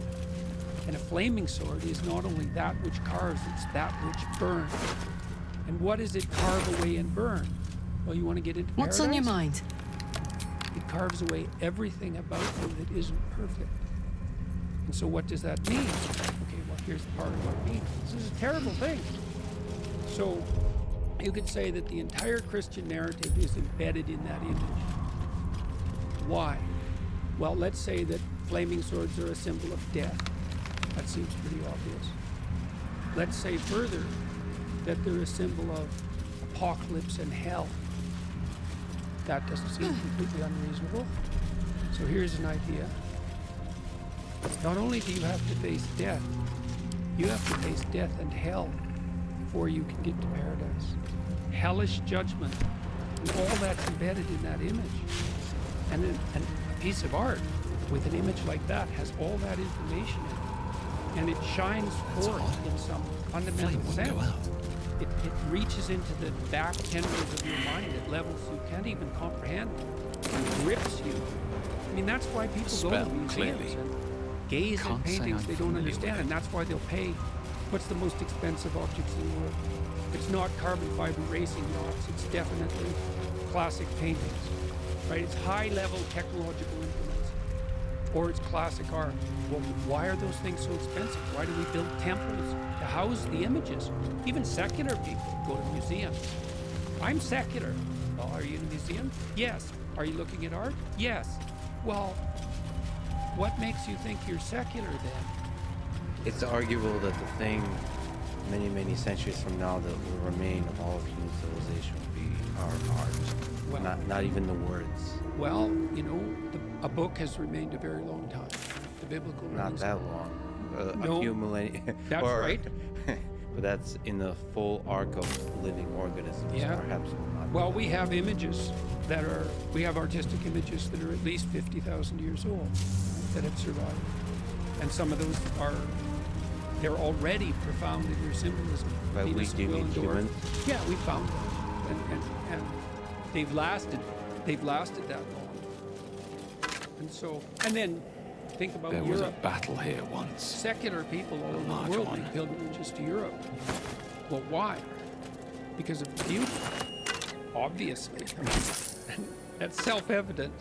And a flaming sword is not only that which carves, it's that which burns. And what does it carve away and burn? Well, you want to get into What's paradise? on your mind? It carves away everything about you that isn't perfect. And so what does that mean? Okay, well, here's part of what it means. This is a terrible thing. So you could say that the entire Christian narrative is embedded in that image. Why? Well, let's say that flaming swords are a symbol of death. That seems pretty obvious. Let's say further that they're a symbol of apocalypse and hell. That doesn't seem completely unreasonable. So here's an idea. Not only do you have to face death, you have to face death and hell before you can get to paradise. Hellish judgment, and all that's embedded in that image. And a piece of art with an image like that has all that information in it. And it shines forth in some fundamental sense. It reaches into the back tendrils of your mind at levels you can't even comprehend. It grips you. I mean, that's why people go to museums and gaze at paintings they don't understand, and that's why they'll pay. What's the most expensive objects in the world? It's not carbon fiber racing yachts. It's definitely classic paintings, right? It's high-level technological implements, or it's classic art. Well, why are those things so expensive? Why do we build temples to house the images? Even secular people go to museums. I'm secular. Well, are you in a museum? Yes. Are you looking at art? Yes. Well, what makes you think you're secular then? It's arguable that the thing many, many centuries from now that will remain of all of human civilization will be our art. Well, not even the words. Well, you know, a book has remained a very long time. The biblical Not reason. that long. No, a few millennia. That's right. But that's in the full arc of living organisms. Yeah. Perhaps not. Well, we have images that are, we have artistic images that are at least 50,000 years old that have survived. And some of those are, they're already profound in their symbolism. By we, do you mean humans? Yeah, we found them. And they've lasted that long. And so, and then think about There Europe. was a battle here once. Secular people all over the world make pilgrimages to Europe. Well, why? because of the beauty, obviously. I mean, that's self-evident.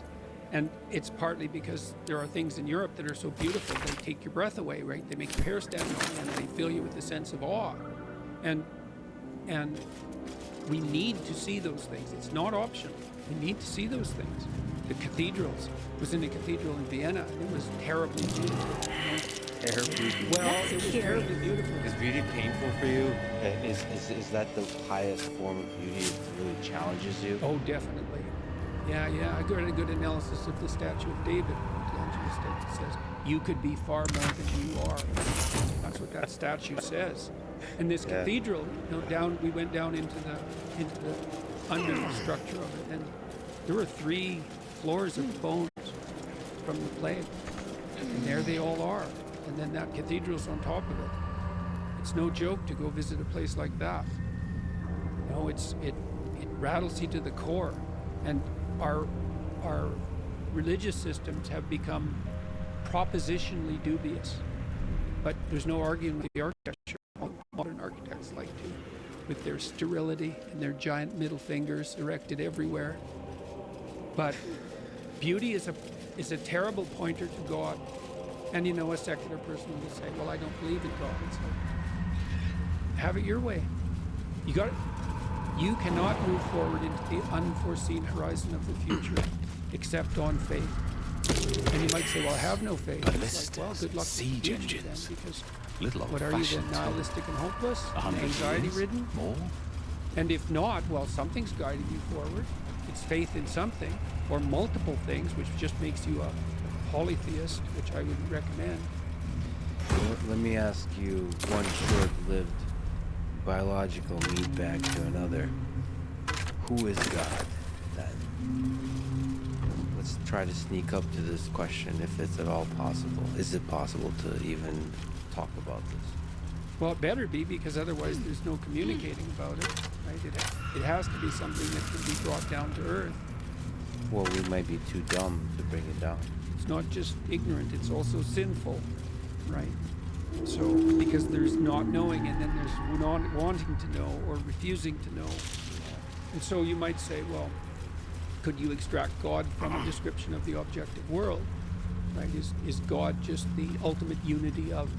And it's partly because there are things in Europe that are so beautiful, they take your breath away, right? They make your hair stand on end, they fill you with a sense of awe. And we need to see those things. It's not optional. We need to see those things. The cathedrals. I was in a cathedral in Vienna, and it was terribly beautiful. Terribly beautiful. Well, it was terribly beautiful. Is beauty painful for you? Is that the highest form of beauty? It really challenges you? Oh, definitely. Yeah. I got a good analysis of the statue of David. It says, you could be far more than you are. That's what that statue says. And this cathedral, we went down into the underground structure of it, and there were 3 floors of bones from the plague. And there they all are. And then that cathedral's on top of it. It's no joke to go visit a place like that. No, it rattles you to the core. And our religious systems have become propositionally dubious. But there's no arguing with the architecture. Modern architects like to, with their sterility and their giant middle fingers erected everywhere. But beauty is a terrible pointer to God. And a secular person will say, well, I don't believe in God. So have it your way. You cannot move forward into the unforeseen horizon of the future except on faith. And you might say, well, I have no faith. It's like, well, good luck with the future then, because what are you then, nihilistic and hopeless, anxiety-ridden? And if not, well, something's guiding you forward. It's faith in something, or multiple things, which just makes you a polytheist, which I wouldn't recommend. Let me ask you one short-lived biological need back to another. Who is God, then? Let's try to sneak up to this question, if it's at all possible. Is it possible to even talk about this? Well, it better be, because otherwise there's no communicating about it, right? It has to be something that can be brought down to earth. Well, we might be too dumb to bring it down. It's not just ignorant, it's also sinful, right? So, because there's not knowing, and then there's not wanting to know or refusing to know. And so you might say, well, could you extract God from a description of the objective world? Right? Is God just the ultimate unity of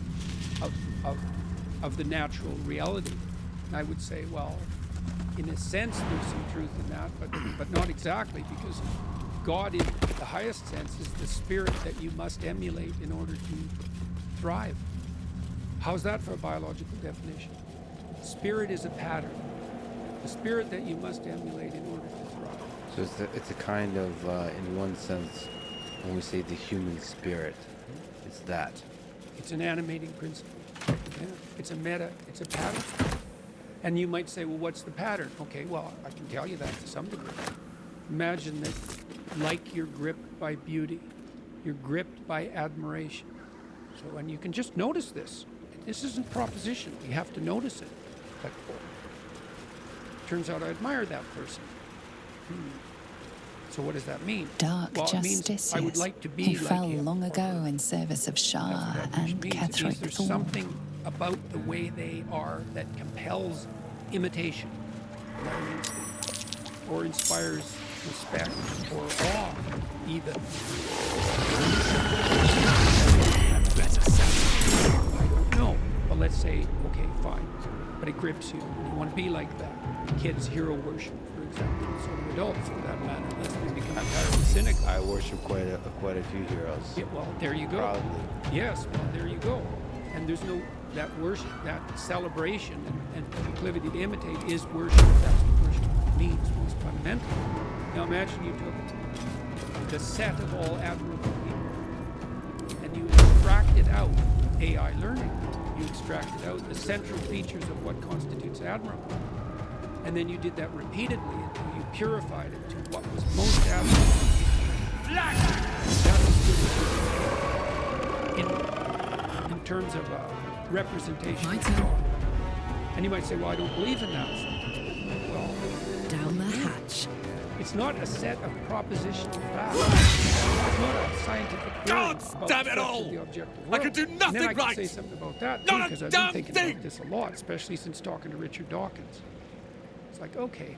the natural reality? And I would say, well, in a sense, there's some truth in that, but not exactly, because God, in the highest sense, is the spirit that you must emulate in order to thrive. How's that for a biological definition? Spirit is a pattern. The spirit that you must emulate in order to thrive. So it's a kind of, in one sense, when we say the human spirit, it's that. It's an animating principle. Yeah. It's a meta, it's a pattern. And you might say, well, what's the pattern? Okay, well, I can tell you that to some degree. Imagine that, like you're gripped by beauty, you're gripped by admiration. So, and you can just notice this. This isn't proposition. You have to notice it. But turns out I admire that person. So what does that mean? Dark justice. I would like to be he like fell him. long ago in service of Shah and Catherick There's Thorne. something about the way they are that compels imitation, or inspires respect or awe, even. I don't know, but let's say, okay, fine, but it grips you. You want to be like that. Kids hero worship, for example, so do adults, for that matter, unless they become entirely cynical. I worship quite a few heroes. Yeah, well, there you go. Proudly. Yes, well, there you go. And there's no, that worship, that celebration and proclivity to imitate is worship. That's what worship means, most fundamentally. Now imagine you took the set of all admirable people and you extracted out AI learning. You extracted out the central features of what constitutes admirable. And then you did that repeatedly until you purified it to what was most admirable. That was in terms of representation of God. And you might say, well, I don't believe in that. Well, down the hatch. It's not a set of propositional facts. It's not a scientific theory about damn the it structure all! of the objective world. I can do nothing and then I can right! say something about that, too, Not a because I've damn been thinking thing! about this a lot, especially since talking to Richard Dawkins. it's like, okay.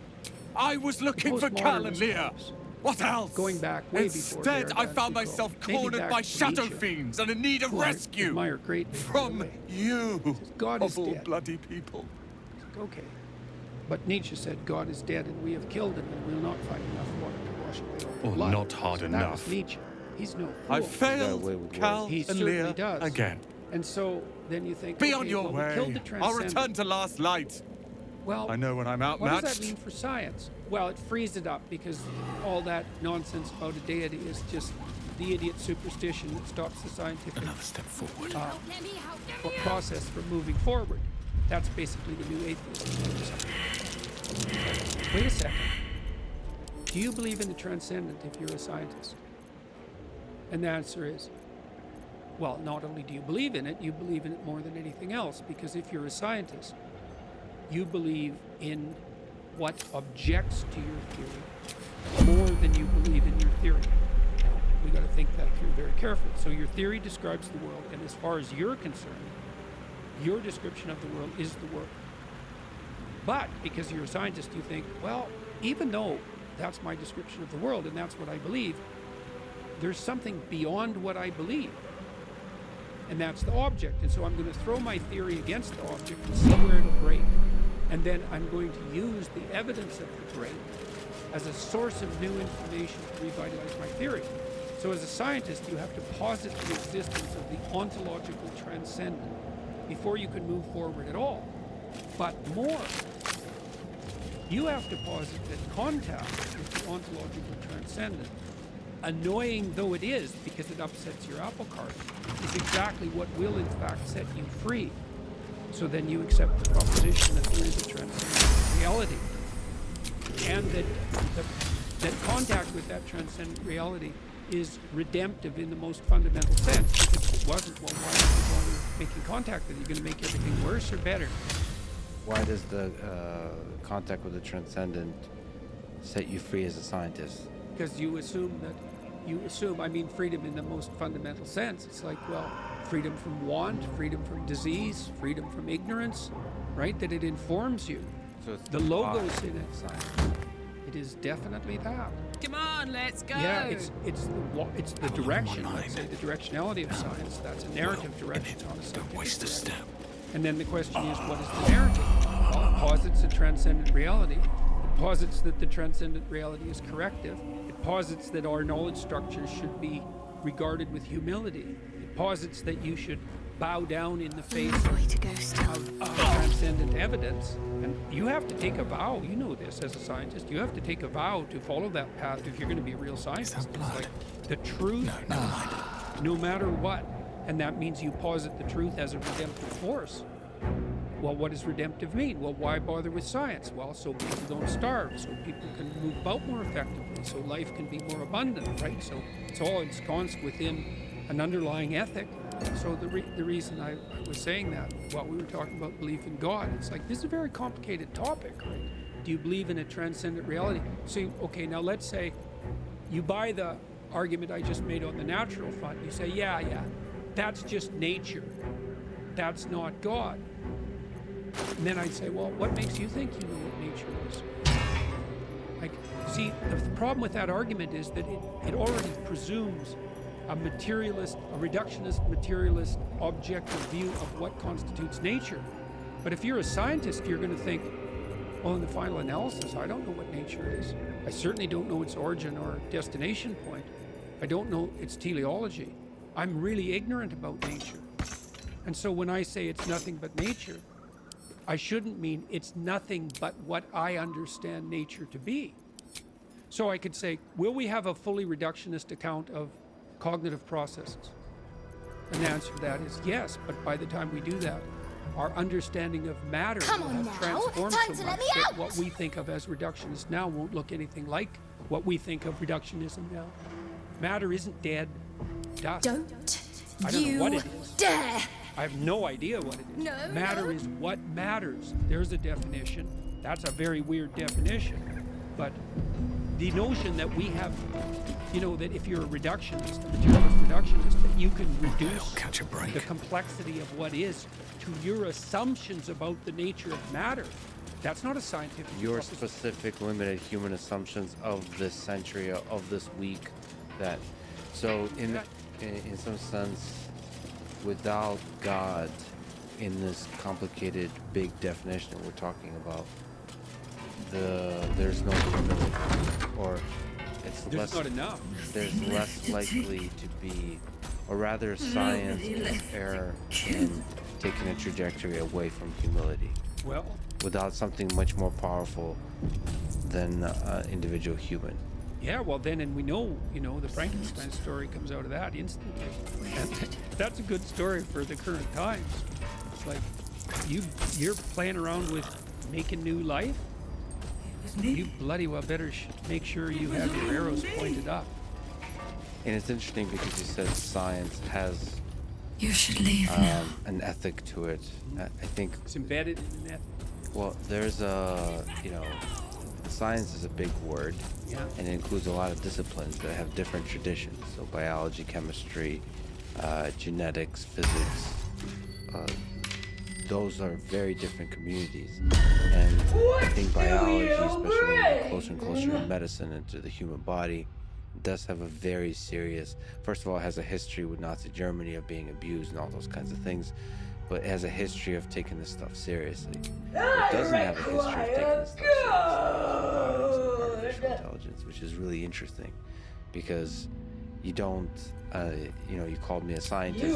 I was looking for Cal and Leah. What else? Going back way Instead, before I found myself cornered by shadow fiends and in need of rescue. Admire greatly, from you, God of is all dead. bloody people. Okay. But Nietzsche said, God is dead and we have killed him and we'll not find enough water to wash away all Or blood. not hard So enough. That was Nietzsche. He's no fool. I failed, Cal He and certainly Leah does. again. And so then you think, Be okay, on your well, we killed the way. I'll transcendent. return to last light. Well, I know when I'm outmatched. What does that mean for science? Well, it frees it up because all that nonsense about a deity is just the idiot superstition that stops the scientific process from moving forward. That's basically the new atheism. Wait a second. Do you believe in the transcendent if you're a scientist? And the answer is, well, not only do you believe in it, you believe in it more than anything else, because if you're a scientist, you believe in what objects to your theory more than you believe in your theory. Now, we got to think that through very carefully. So your theory describes the world, and as far as you're concerned, your description of the world is the world. But because you're a scientist, you think, well, even though that's my description of the world and that's what I believe, there's something beyond what I believe. And that's the object. And so I'm going to throw my theory against the object and see where it'll break. And then I'm going to use the evidence of the break as a source of new information to revitalize my theory. So as a scientist, you have to posit the existence of the ontological transcendent before you can move forward at all. But more, you have to posit that contact with the ontological transcendent, annoying though it is because it upsets your apple cart, is exactly what will in fact set you free. So then you accept the proposition that there is a transcendent reality, and that contact with that transcendent reality is redemptive in the most fundamental sense. Because if it wasn't, well, why would you bother making contact with it? You're going to make everything worse or better? Why does the contact with the transcendent set you free as a scientist? Because you assume, I mean, freedom in the most fundamental sense. It's like, well, freedom from want, freedom from disease, freedom from ignorance, right? That it informs you. So it's the logos in it, science. It is definitely that. Come on, let's go. Yeah, it's the direction. Let's say the directionality of science. That's a narrative direction, not a scientific direction. And then the question is, what is the narrative? Well, it posits a transcendent reality. It posits that the transcendent reality is corrective. It posits that our knowledge structures should be regarded with humility. It posits that you should bow down in the face of transcendent evidence. And you have to take a vow. You know this as a scientist. You have to take a vow to follow that path if you're going to be a real scientist. It's like the truth, no matter what. And that means you posit the truth as a redemptive force. Well, what does redemptive mean? Well, why bother with science? Well, so people don't starve, so people can move about more effectively, so life can be more abundant, right? So it's all ensconced within an underlying ethic. So the reason I was saying that, while we were talking about belief in God, it's like, this is a very complicated topic, right? Do you believe in a transcendent reality? So, okay, now let's say you buy the argument I just made on the natural front. You say, yeah, that's just nature. That's not God. And then I'd say, well, what makes you think you know what nature is? Like, see, the problem with that argument is that it already presumes a reductionist, materialist, objective view of what constitutes nature. But if you're a scientist, you're going to think, well, in the final analysis, I don't know what nature is. I certainly don't know its origin or destination point. I don't know its teleology. I'm really ignorant about nature. And so when I say it's nothing but nature, I shouldn't mean it's nothing but what I understand nature to be. So I could say, will we have a fully reductionist account of cognitive processes? And the answer to that is yes, but by the time we do that, our understanding of matter will have transformed so much that what we think of as reductionist now won't look anything like what we think of reductionism now. Matter isn't dead dust. I don't know what it is. Dare! I have no idea what it is. Matter is what matters. There's a definition. That's a very weird definition. But the notion that we have, that if you're a reductionist, a materialist reductionist, that you can reduce the complexity of what is to your assumptions about the nature of matter, That's not a scientific Your proposition. specific limited human assumptions of this century, of this week, that so in some sense, without God, in this complicated big definition we're talking about, there's no humility, or There's not enough. There's less likely to be, or rather, science will err in taking a trajectory away from humility. Well, without something much more powerful than individual human. Yeah, well then, and we know, the Frankenstein story comes out of that instantly. And that's a good story for the current times. It's like, you're playing around with making new life? You bloody well better make sure you have your arrows pointed up. And it's interesting because you said science has you should leave now. An ethic to it. I think it's embedded in an ethic. Well, there's science is a big word, and it includes a lot of disciplines that have different traditions. So biology, chemistry, genetics, physics, those are very different communities. And I think biology, especially when we get closer and closer to medicine and to the human body, does have a very serious, first of all, it has a history with Nazi Germany of being abused and all those kinds of things, but it has a history of taking this stuff seriously. It doesn't have a history of taking this stuff seriously. Artificial intelligence, which is really interesting, because you don't, you called me a scientist,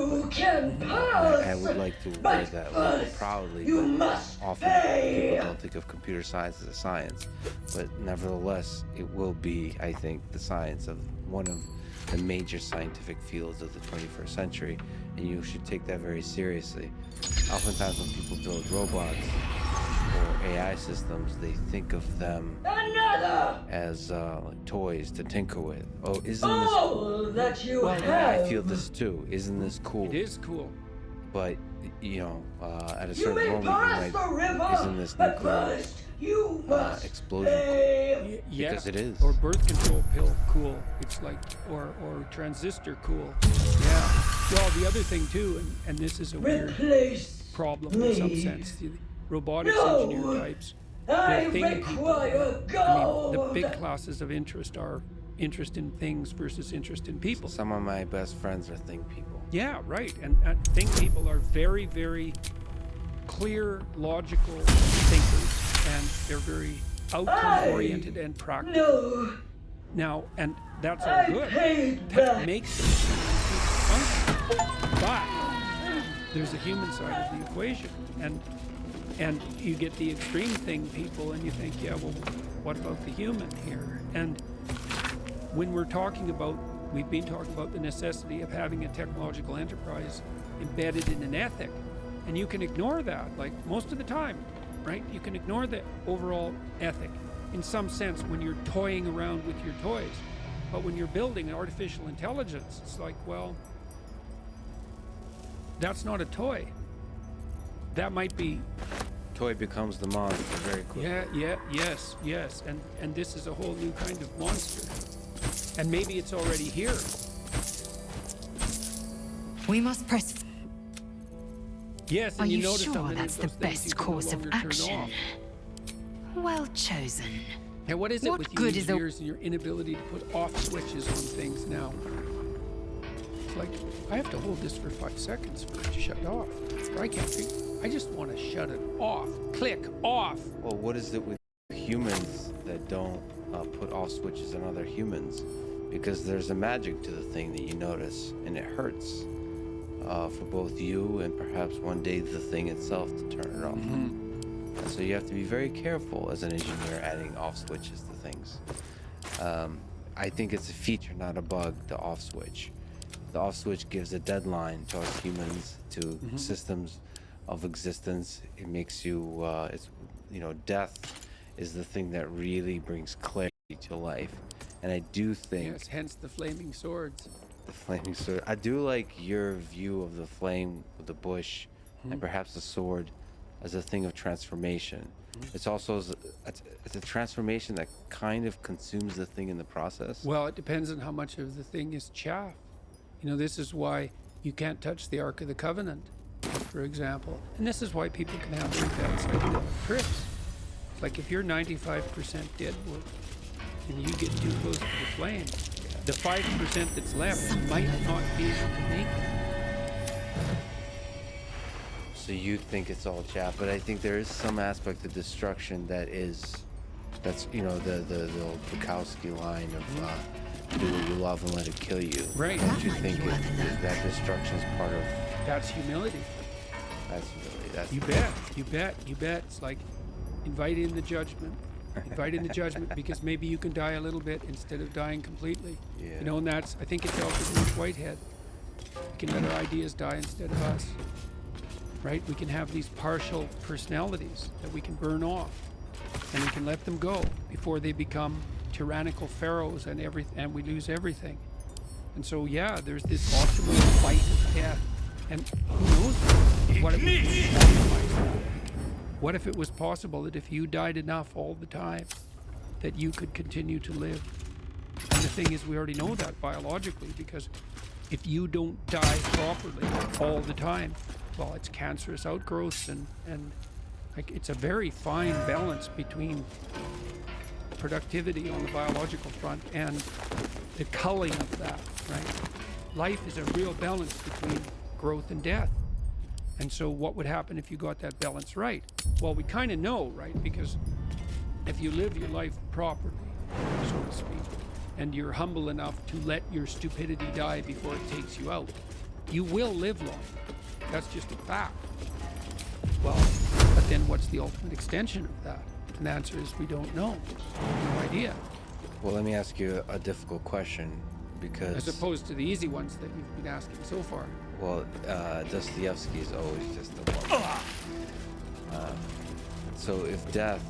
but I would like to wear that label proudly, but often people don't think of computer science as a science. But nevertheless, it will be, I think, the science of one of the major scientific fields of the 21st century, and you should take that very seriously. Oftentimes when people build robots or AI systems, they think of them as like toys to tinker with. Oh, isn't this I feel this too. Isn't this cool? It is cool. But at a certain moment, you might, isn't this nuclear explosion cool? Yeah, because it is. Or birth control pill cool. It's like, or transistor cool. Yeah. Well, the other thing too, and this is a weird problem in some sense. The robotics engineer types, they're thing people. I mean, the big classes of interest are interest in things versus interest in people. Some of my best friends are thing people. Yeah, right. And thing people are very, very clear, logical thinkers, and they're very outcome-oriented and practical. Now, and that's all good. That makes them functional. But there's a human side of the equation, and you get the extreme thing people, and you think, yeah, well, what about the human here? And when we're talking about, we've been talking about the necessity of having a technological enterprise embedded in an ethic, and you can ignore that, like most of the time, right? You can ignore the overall ethic in some sense when you're toying around with your toys. But when you're building an artificial intelligence, it's like, well, that's not a toy. That might be... Toy becomes the monster very quickly. Yes. And this is a whole new kind of monster. And maybe it's already here. We must press... Yes, and Are you notice sure that's the best course of action? Well chosen. Now, what is it What with you good is engineers and your inability to put off switches on things now? It's like, I have to hold this for 5 seconds for it to shut off. Or I can't figure, I just want to shut it off. Click off. Well, what is it with humans that don't put off switches on other humans? Because there's a magic to the thing that you notice, and it hurts for both you and perhaps one day the thing itself to turn it off. And so you have to be very careful as an engineer adding off switches to things. I think it's a feature, not a bug, the off switch. The off switch gives a deadline to us humans, to systems of existence. It makes you, death is the thing that really brings clarity to life. And I do think... Yes, hence the flaming swords. The flaming sword. I do like your view of the flame with the bush and perhaps the sword as a thing of transformation. It's also it's a transformation that kind of consumes the thing in the process. Well, it depends on how much of the thing is chaff. This is why you can't touch the Ark of the Covenant, for example. And this is why people can have very bad psychedelic trips. Like if you're 95% dead wood and you get too close to the flame, the 5% that's left might not be able to make it. So you think it's all chaff, but I think there is some aspect of destruction that's the old Bukowski line of do what you love and let it kill you. Right. Don't you think that destruction is part of? That's humility. That's humility. You bet. It's like invite in the judgment. Invite in the judgment because maybe you can die a little bit instead of dying completely. Yeah. You know, and I think it's Alfred North Whitehead. We can let our ideas die instead of us. Right? We can have these partial personalities that we can burn off, and we can let them go before they become tyrannical pharaohs and we lose everything. And so, yeah, there's this optimal fight of death. And who knows what it would be. What if it was possible that if you died enough all the time, that you could continue to live? And the thing is, we already know that biologically, because if you don't die properly all the time, well, it's cancerous outgrowths and like it's a very fine balance between productivity on the biological front and the culling of that, right? Life is a real balance between growth and death. And so what would happen if you got that balance right? Well, we kind of know, right? Because if you live your life properly, so to speak, and you're humble enough to let your stupidity die before it takes you out, you will live long. That's just a fact. Well, but then what's the ultimate extension of that? And the answer is we don't know. No idea. Well, let me ask you a difficult question, because as opposed to the easy ones that you've been asking so far. Well, Dostoevsky is always just the one. So if death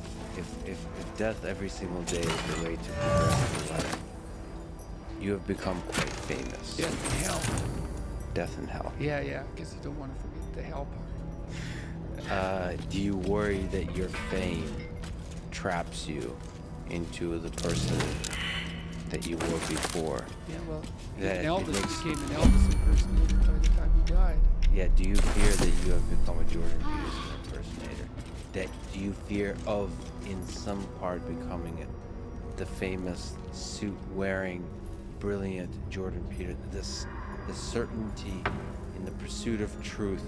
every single day is the way to progress in life, you have become quite famous. Death and hell. Death and hell. Yeah, because you don't want to forget the hell part. Do you worry that your fame traps you into the person that you were before? Yeah, well, that Elvis became an Elvis impersonator by the time he died. Yeah, do you fear that you have become a Jordan Peterson impersonator? Do you fear of, in some part, becoming the famous suit-wearing, brilliant Jordan Peterson? The certainty in the pursuit of truth,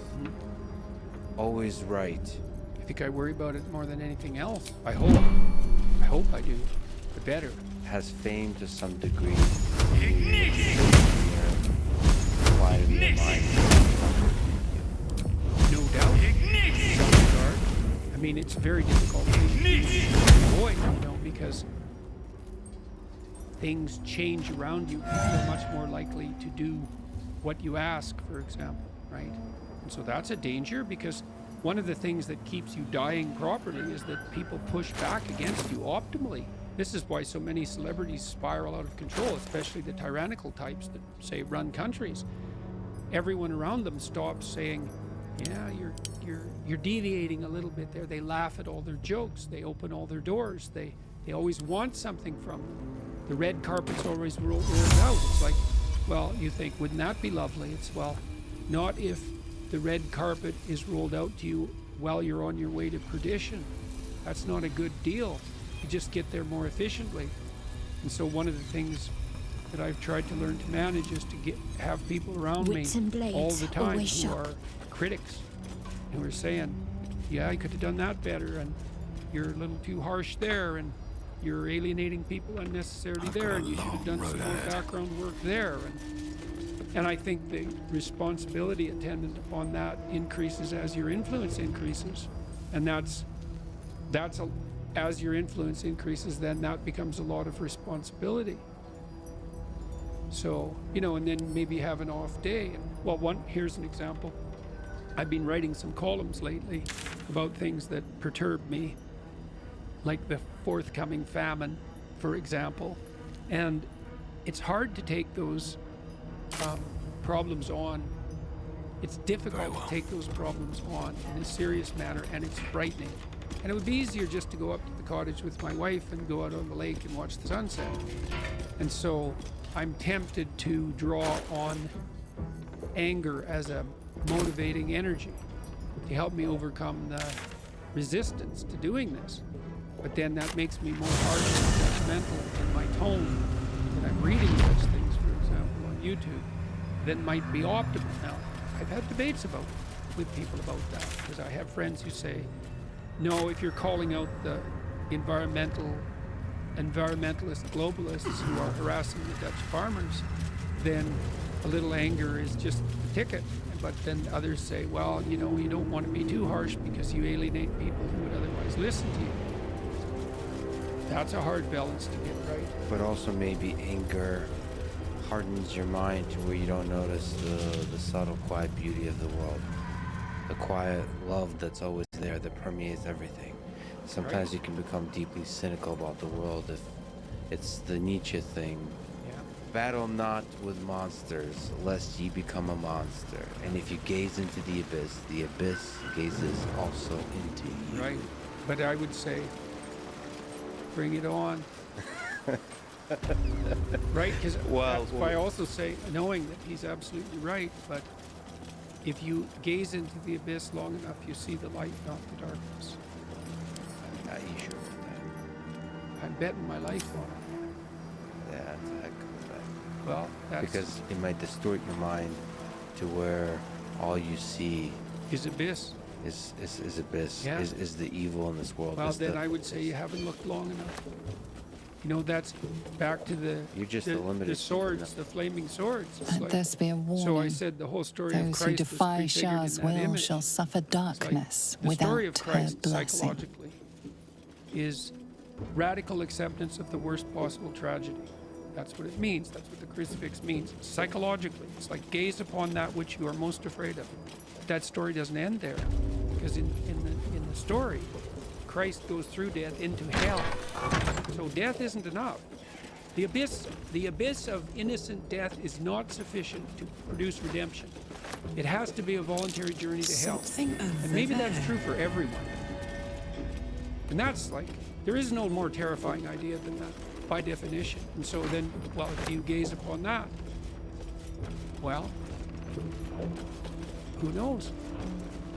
always right. I think I worry about it more than anything else. I hope I do. The better. Has fame to some degree no doubt. I mean, it's very difficult to avoid, because things change around you. People are much more likely to do what you ask, for example, right? And so that's a danger, because one of the things that keeps you dying properly is that people push back against you optimally. This is why so many celebrities spiral out of control, especially the tyrannical types that, say, run countries. Everyone around them stops saying, yeah, you're deviating a little bit there. They laugh at all their jokes. They open all their doors. They always want something from them. The red carpet's always rolled out. It's like, well, you think, wouldn't that be lovely? It's, well, not if the red carpet is rolled out to you while you're on your way to perdition. That's not a good deal. You just get there more efficiently. And so one of the things that I've tried to learn to manage is to have people around me all the time who are critics, who are saying, yeah, you could have done that better, and you're a little too harsh there, and you're alienating people unnecessarily there, and you should have done some more background work there. And I think the responsibility attendant upon that increases as your influence increases. And as your influence increases, then that becomes a lot of responsibility. So, and then maybe have an off day. Here's an example. I've been writing some columns lately about things that perturb me, like the forthcoming famine, for example. And it's hard to take those problems on. It's difficult to take those problems on in a serious manner, and it's frightening. And it would be easier just to go up to the cottage with my wife and go out on the lake and watch the sunset. And so I'm tempted to draw on anger as a motivating energy to help me overcome the resistance to doing this. But then that makes me more harsh and judgmental in my tone when I'm reading such things, for example, on YouTube, than might be optimal. Now, I've had debates with people about that, because I have friends who say, no, if you're calling out the environmentalist globalists who are harassing the Dutch farmers, then a little anger is just the ticket. But then others say, well, you know, you don't want to be too harsh because you alienate people who would otherwise listen to you. That's a hard balance to get right. But also maybe anger hardens your mind to where you don't notice the subtle, quiet beauty of the world. The quiet love that's always there, that permeates everything. Sometimes you can become deeply cynical about the world if it's the Nietzsche thing. Battle not with monsters, lest ye become a monster. And if you gaze into the abyss gazes also into you. Right. But I would say, bring it on. Right? Because that's why I also say, knowing that he's absolutely right, but if you gaze into the abyss long enough, you see the light, not the darkness. Not you sure. I'm betting my life on it. Yeah, that's a heck of a bet. Well, that's... Because it might distort your mind to where all you see is abyss. Is abyss. Yeah. Is the evil in this world. Well, then I would say you haven't looked long enough. You know, that's back to the swords, the flaming swords. Let this be a warning. So I said the whole story of Christ Those who defy was Shah's prefigured in that will image. shall suffer darkness The story of without her Christ, blessing. psychologically, is radical acceptance of the worst possible tragedy. That's what it means. That's what the crucifix means. Psychologically, it's like gaze upon that which you are most afraid of. But that story doesn't end there, because in the story, Christ goes through death into hell. So death isn't enough. The abyss of innocent death is not sufficient to produce redemption. It has to be a voluntary journey to hell. And maybe that's true for everyone. And that's like, there is no more terrifying idea than that, by definition. And so then, well, if you gaze upon that, well, who knows?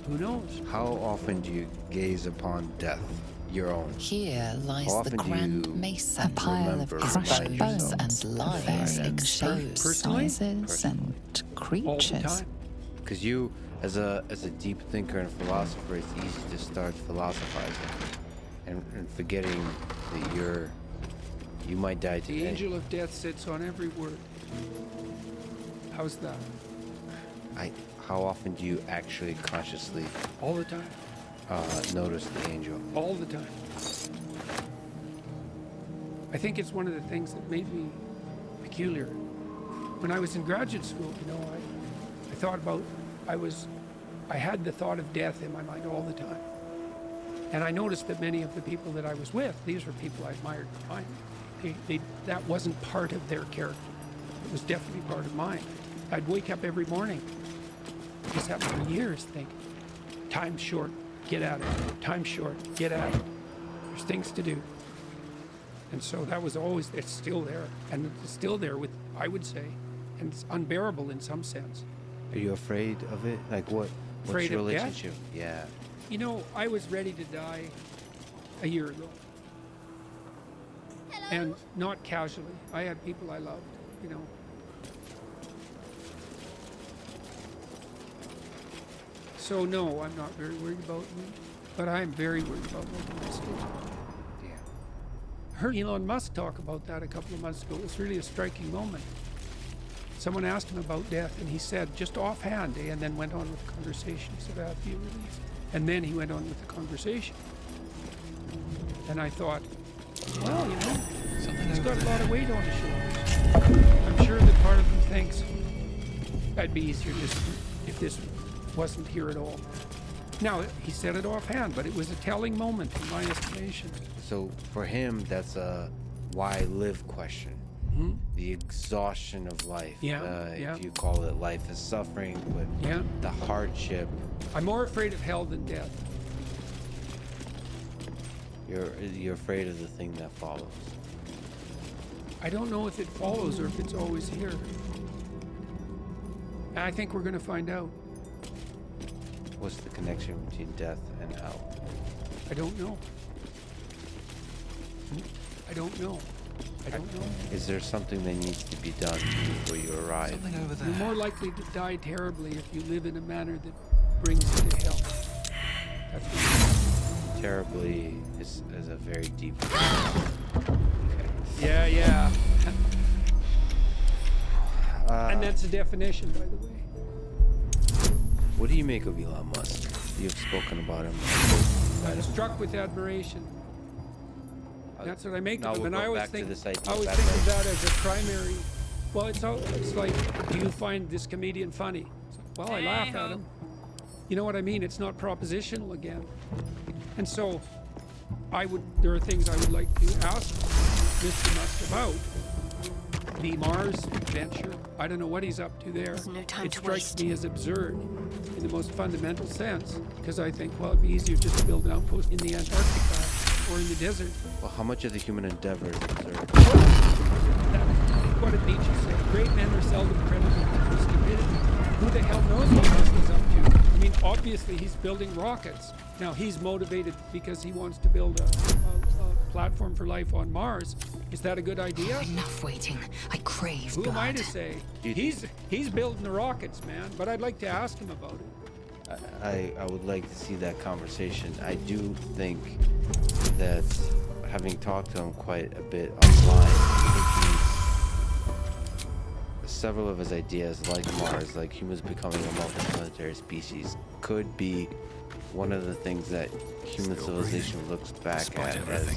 Who knows? How often do you gaze upon death, your own? Here lies the Grand Mesa, a pile of crushed bones and lives exposed sizes and creatures. Because you, as a deep thinker and philosopher, it's easy to start philosophizing and forgetting that you might die today. The angel of death sits on every word. How's that? How often do you actually consciously... All the time. Notice the angel? All the time. I think it's one of the things that made me peculiar. When I was in graduate school, you know, I thought about, I had the thought of death in my mind all the time. And I noticed that many of the people that I was with, these were people I admired behind. That wasn't part of their character. It was definitely part of mine. I'd wake up every morning. This happened for years, thinking, time's short, get at it. Time's short, get at it. There's things to do. And so that was always, it's still there. And it's still there with, I would say, and it's unbearable in some sense. Are you afraid of it? Like what's Afraid your of death? relationship? Yeah. You know, I was ready to die a year ago. Hello? And not casually. I had people I loved, you know. So no, I'm not very worried about me, but I'm very worried about making a mistake. I heard Elon Musk talk about that a couple of months ago. It was really a striking moment. Someone asked him about death, and he said, just offhand, and then went on with the conversation. He said, I'll be released. And then he went on with the conversation. And I thought, well, you know, he's got a lot of weight on his shoulders. I'm sure that part of him thinks that'd be easier just if this wasn't here at all. Now, he said it offhand, but it was a telling moment in my estimation. So for him, that's a why live question. Mm-hmm. The exhaustion of life. Yeah, If you call it life is suffering, but the hardship. I'm more afraid of hell than death. You're afraid of the thing that follows. I don't know if it follows or if it's always here. And I think we're going to find out. What's the connection between death and hell? I don't know. I don't know. Is there something that needs to be done before you arrive? You're more likely to die terribly if you live in a manner that brings you to hell. That's what terribly is a very deep. Okay. Yeah. And that's the definition, by the way. What do you make of Elon Musk? You've spoken about him. I'm struck with admiration. That's what I make of him, and I always think of that as a primary. Well, it's like, do you find this comedian funny? Well, I laugh at him. You know what I mean? It's not propositional again. And so, there are things I would like to ask Mr. Musk about. The Mars venture, I don't know what he's up to there. It strikes me as absurd in the most fundamental sense, because I think, well, it'd be easier just to build an outpost in the Antarctica or in the desert. Well, how much of the human endeavor is absurd? What did Nietzsche say? Great men are seldom credited for stupidity. Who the hell knows what Musk is up to? I mean, obviously he's building rockets. Now, he's motivated because he wants to build a platform for life on Mars. Is that a good idea? Enough waiting. I crave Who blood. am I to say? He's building the rockets, man, but I'd like to ask him about it. I would like to see that conversation. I do think that, having talked to him quite a bit online, several of his ideas, like Mars, like humans becoming a multiplanetary species, could be one of the things that human civilization looks back at as,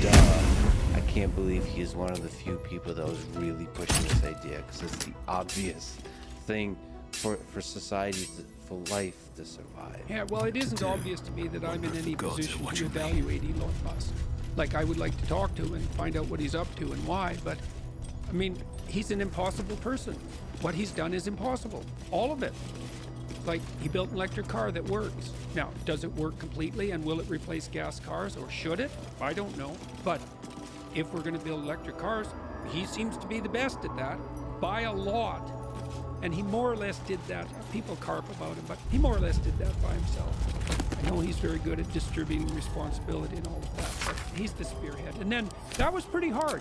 duh, I can't believe he is one of the few people that was really pushing this idea, because it's the obvious thing for society, for life to survive. Yeah, well, it isn't obvious to me that I'm in any position to evaluate Elon Musk. Like, I would like to talk to him and find out what he's up to and why, but, I mean, he's an impossible person. What he's done is impossible. All of it. Like, he built an electric car that works. Now, does it work completely, and will it replace gas cars, or should it? I don't know. But if we're going to build electric cars, he seems to be the best at that, by a lot. And he more or less did that. People carp about him, but he more or less did that by himself. I know he's very good at distributing responsibility and all of that, but he's the spearhead. And then, that was pretty hard.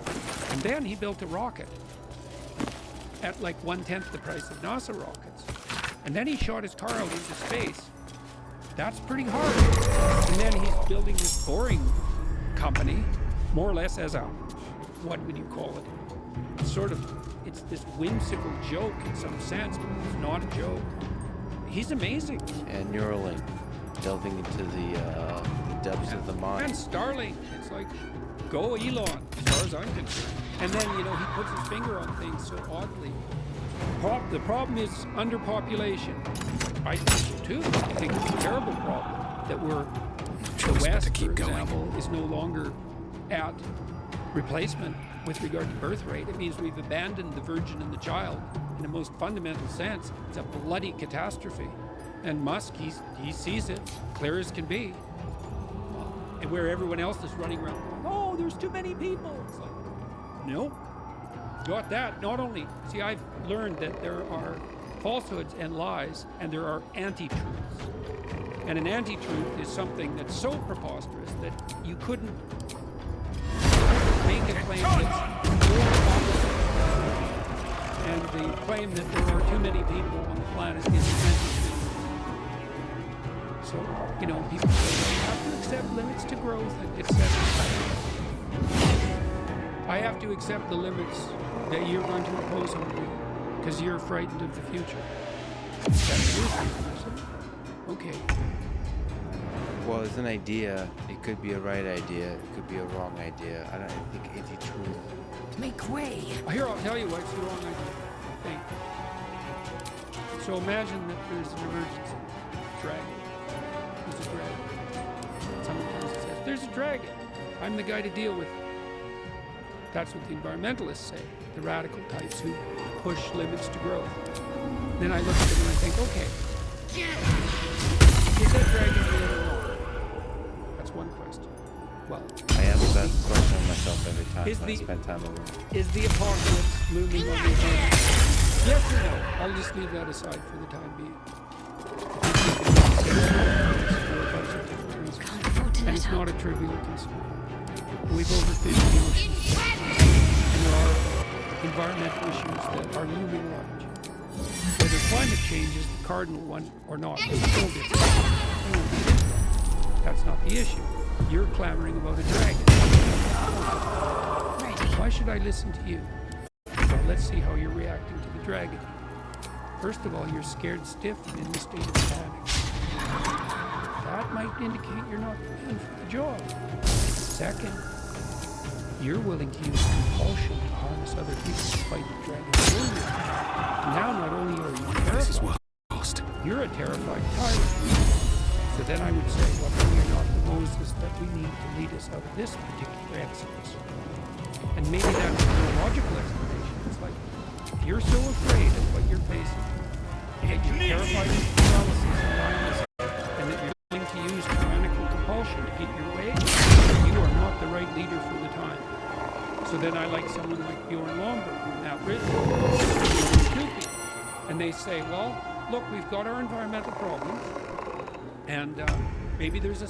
And then he built a rocket at like 1/10 the price of NASA rockets. And then he shot his car out into space. That's pretty hard. And then he's building this boring company, more or less as a, what would you call it? It's this whimsical joke in some sense, but it's not a joke. He's amazing. And Neuralink, delving into the depths of the mind. And Starlink, it's like, go Elon, as far as I'm concerned. And then, he puts his finger on things so oddly. The problem is underpopulation. I think so too. I think it's a terrible problem that the West, for example, is no longer at replacement with regard to birth rate. It means we've abandoned the virgin and the child in the most fundamental sense. It's a bloody catastrophe. And Musk, he sees it clear as can be. And where everyone else is running around going, oh, there's too many people. It's like, nope. Got that. Not only, see, I've learned that there are falsehoods and lies, and there are anti-truths. And an anti-truth is something that's so preposterous that you couldn't make a claim that's more obvious. And the claim that there are too many people on the planet is an anti-truth. So, people say you have to accept limits to growth, etc. I have to accept the limits that you're going to impose on me because you're frightened of the future. That's your future. Okay. Well, it's an idea. It could be a right idea. It could be a wrong idea. I don't think anti-truth. Make way. Here, I'll tell you what's the wrong idea, I think. So imagine that there's an emergency. Dragon. There's a dragon. Someone comes and says, there's a dragon. I'm the guy to deal with it. That's what the environmentalists say, the radical types who push limits to growth. Then I look at them and I think, okay, is that dragon real or not? That's one question. Well, I ask that question of myself every time when I spend time alone. Is the apocalypse looming on the horizon? Yes or no? I'll just leave that aside for the time being. And it's not a trivial concern. we've overfished the oceans. And there are environmental issues that are looming large. Whether climate change is the cardinal one or not is a whole different thing. That's not the issue. You're clamoring about a dragon. Why should I listen to you? Well, let's see how you're reacting to the dragon. First of all, you're scared stiff and in the state of panic. That might indicate you're not the man for the job. Second, you're willing to use compulsion to harness other people to fight the dragon for you. Now, not only are you terrified, you're a terrified tyrant. So then I would say, well, you're not the Moses that we need to lead us out of this particular exodus. And maybe that's a more logical explanation. It's like, if you're so afraid of what you're facing, and you're terrified of paralysis and blindness, and that you're willing to use tyrannical compulsion to get your way, you are not the right leader for the time. So then I like someone like Bjorn Lomberg or Matt Ridley, and they say, well, look, we've got our environmental problems, and maybe there's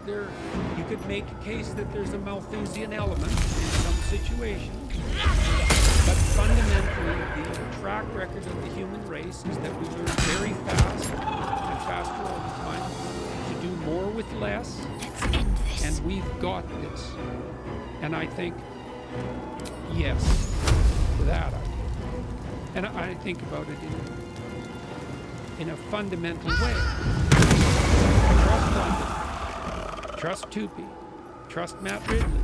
you could make a case that there's a Malthusian element in some situations, but fundamentally the track record of the human race is that we learn very fast and faster all the time to do more with less, and we've got this. And I think, yes, to that idea. And I think about it in a fundamental way. Trust London, trust Tupi, trust Matt Ridley.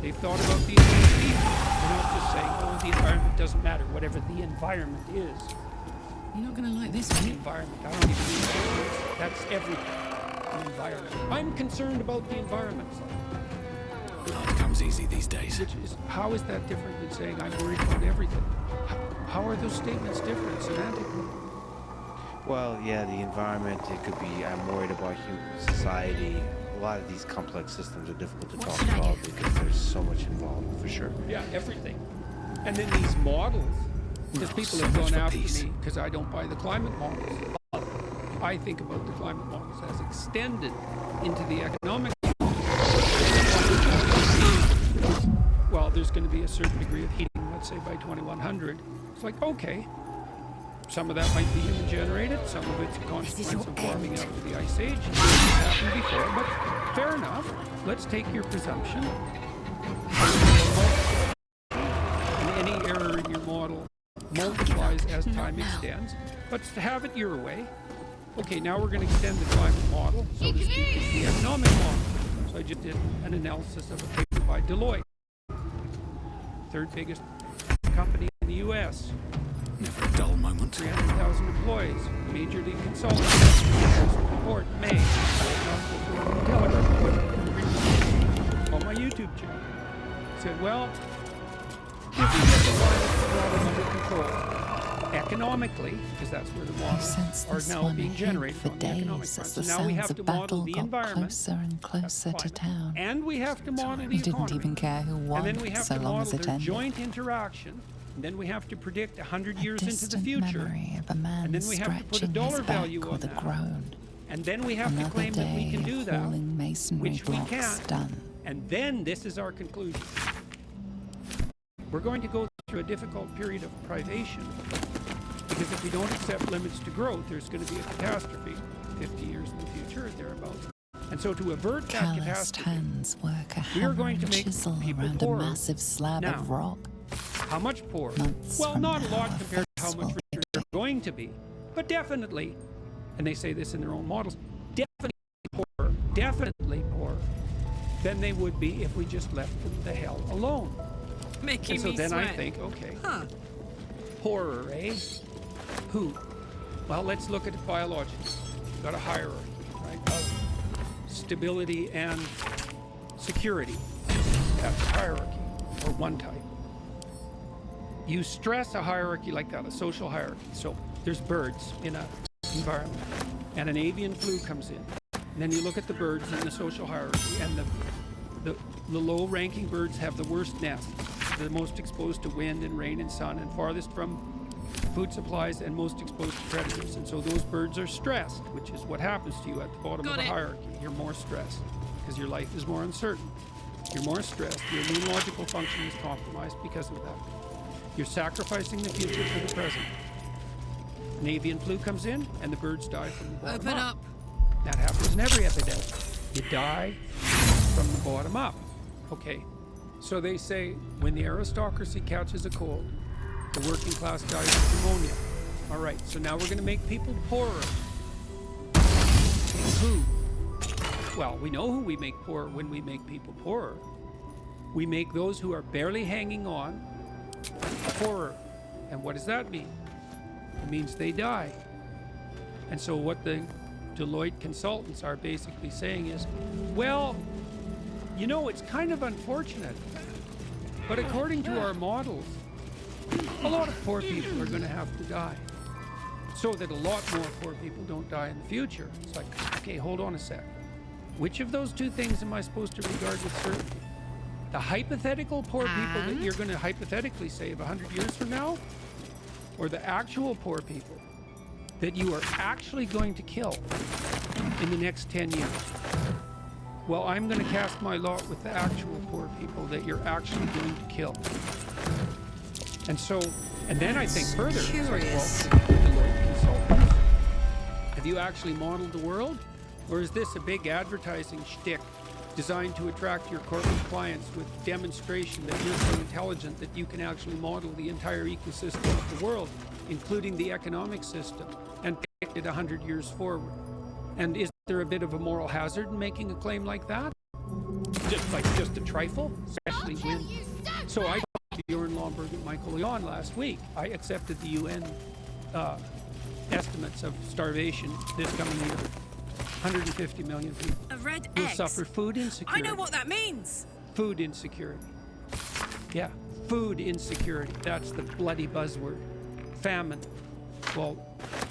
They've thought about these things. They're not just saying, oh, the environment doesn't matter, whatever the environment is. You're not going to like this, The environment, I don't even know. That's everything. The environment. I'm concerned about the environment. Life comes easy these days. How is that different than saying I'm worried about everything? How are those statements different semantically? Well, yeah, the environment, it could be I'm worried about human society. A lot of these complex systems are difficult to talk about because there's so much involved, for sure. Yeah, everything. And then these models, because people have gone after me because I don't buy the climate models. I think about the climate models as extended into the economic. Well, there's going to be a certain degree of heating, let's say by 2100. It's like, okay, some of that might be human generated, some of it's a consequence of warming out of the Ice Age. It's happened before, but fair enough. Let's take your presumption. And any error in your model multiplies as time extends. But to have it your way, okay, now we're going to extend the climate model, so to speak, it's the economic model. So I just did an analysis of a paper by Deloitte, third biggest company in the U.S. Never a dull moment. 300,000 employees, major league consultant, report, May, on my YouTube channel. Said, well, if we get the climate problem under control, economically, because that's where the models are now being generated on the economic front. So now we have to model the environment. Closer and closer to town. And we have to model the We didn't economy. even care who won, And then we have so to long as model it their ended. joint interaction. And then we have to predict 100 years into the Distant future. memory of a man And then we have to put a stretching dollar his back value on with a that. groan. And then we have to Another claim that we day can do of that, falling masonry which we blocks can't. done. And then this is our conclusion. We're going to go through a difficult period of privation, because if we don't accept limits to growth, there's going to be a catastrophe 50 years in the future or thereabouts. And so to avert that Calloused catastrophe, hands work a we are hammer going to and make chisel people around poorer. a massive slab Now, of rock. how much poorer? Months Well, from not a now, lot our compared to how face much will richer they're going to be, but definitely, and they say this in their own models, definitely poorer than they would be if we just left them the hell alone. Making And so me then I sweat. think, okay, poorer, eh? Who? Well, let's look at it biologically. We've got a hierarchy, right, of stability and security. That's a hierarchy, or one type. You stress a hierarchy like that, a social hierarchy. So there's birds in an environment, and an avian flu comes in. And then you look at the birds in the social hierarchy, and the low-ranking birds have the worst nests, the most exposed to wind and rain and sun, and farthest from food supplies and most exposed to predators. And so those birds are stressed, which is what happens to you at the bottom of the hierarchy. You're more stressed because your life is more uncertain. You're more stressed. Your immunological function is compromised because of that. You're sacrificing the future for the present. An avian flu comes in, and the birds die from the bottom Open up. That happens in every epidemic. You die from the bottom up. Okay, so they say when the aristocracy catches a cold, the working class dies of pneumonia. All right, so now we're going to make people poorer. Who? Well, we know who we make poor when we make people poorer. We make those who are barely hanging on poorer. And what does that mean? It means they die. And so what the Deloitte consultants are basically saying is, well, you know, it's kind of unfortunate, but according to our models, a lot of poor people are going to have to die, so that a lot more poor people don't die in the future. It's like, okay, hold on a sec. Which of those two things am I supposed to regard with certainty? The hypothetical poor people that you're going to hypothetically save 100 years from now? Or the actual poor people that you are actually going to kill in the next 10 years? Well, I'm going to cast my lot with the actual poor people that you're actually going to kill. And so, and then I think further, it's like, well, Deloitte consultants, have you actually modeled the world? Or is this a big advertising shtick designed to attract your corporate clients with demonstration that you're so intelligent that you can actually model the entire ecosystem of the world, including the economic system, and predict it 100 years forward? And is there a bit of a moral hazard in making a claim like that? Just a trifle, especially when. So I talked to Bjorn Lomborg and Michael Leon last week. I accepted the UN estimates of starvation this coming year. 150 million people A red will X. suffer food insecurity. I know what that means. Food insecurity. Yeah, food insecurity. That's the bloody buzzword. Famine. Well,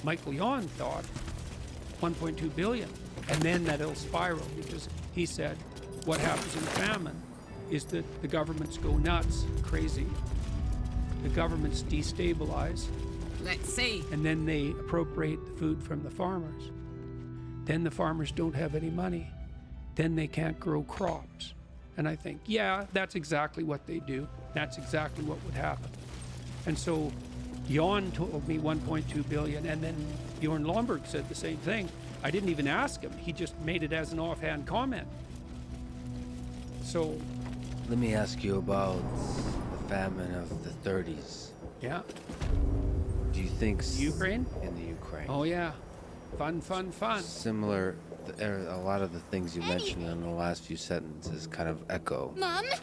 Mike Leon thought 1.2 billion. And then that it'll spiral, because he said what happens in famine is that the governments go nuts, crazy. The governments destabilize. Let's see. And then they appropriate the food from the farmers. Then the farmers don't have any money. Then they can't grow crops. And I think, yeah, that's exactly what they do. That's exactly what would happen. And so Jan told me 1.2 billion, and then Bjorn Lomborg said the same thing. I didn't even ask him. He just made it as an offhand comment. So let me ask you about the famine of the 30s. Yeah. Do you think Ukraine? In the Ukraine. Oh yeah. Fun. Similar, a lot of the things you mentioned in the last few sentences kind of echo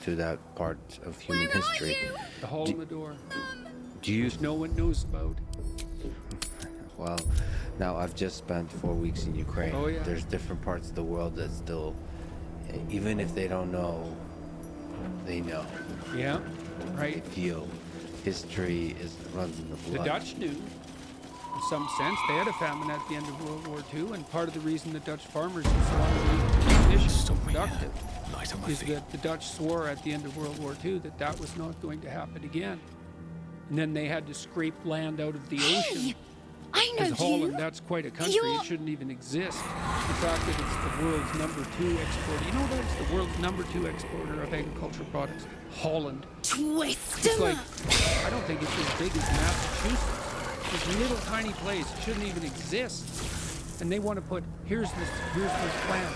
to that part of human history. The hole in the door. Do you? Which no one knows about. Well, now I've just spent 4 weeks in Ukraine. Oh, yeah. There's different parts of the world that still, even if they don't know, they know. Yeah, right. They feel history runs in the blood. The Dutch knew. In some sense, they had a famine at the end of World War II, and part of the reason the Dutch farmers are so efficient and productive is that the Dutch swore at the end of World War II that that was not going to happen again. And then they had to scrape land out of the ocean. I know Because Holland, that's quite a country. It shouldn't even exist. The fact that it's the world's #2 exporter. You know that it's the world's #2 exporter of agricultural products? Holland. Twist It's like, I don't think it's as big as Massachusetts. This little tiny place shouldn't even exist. And they want to put, here's this plan.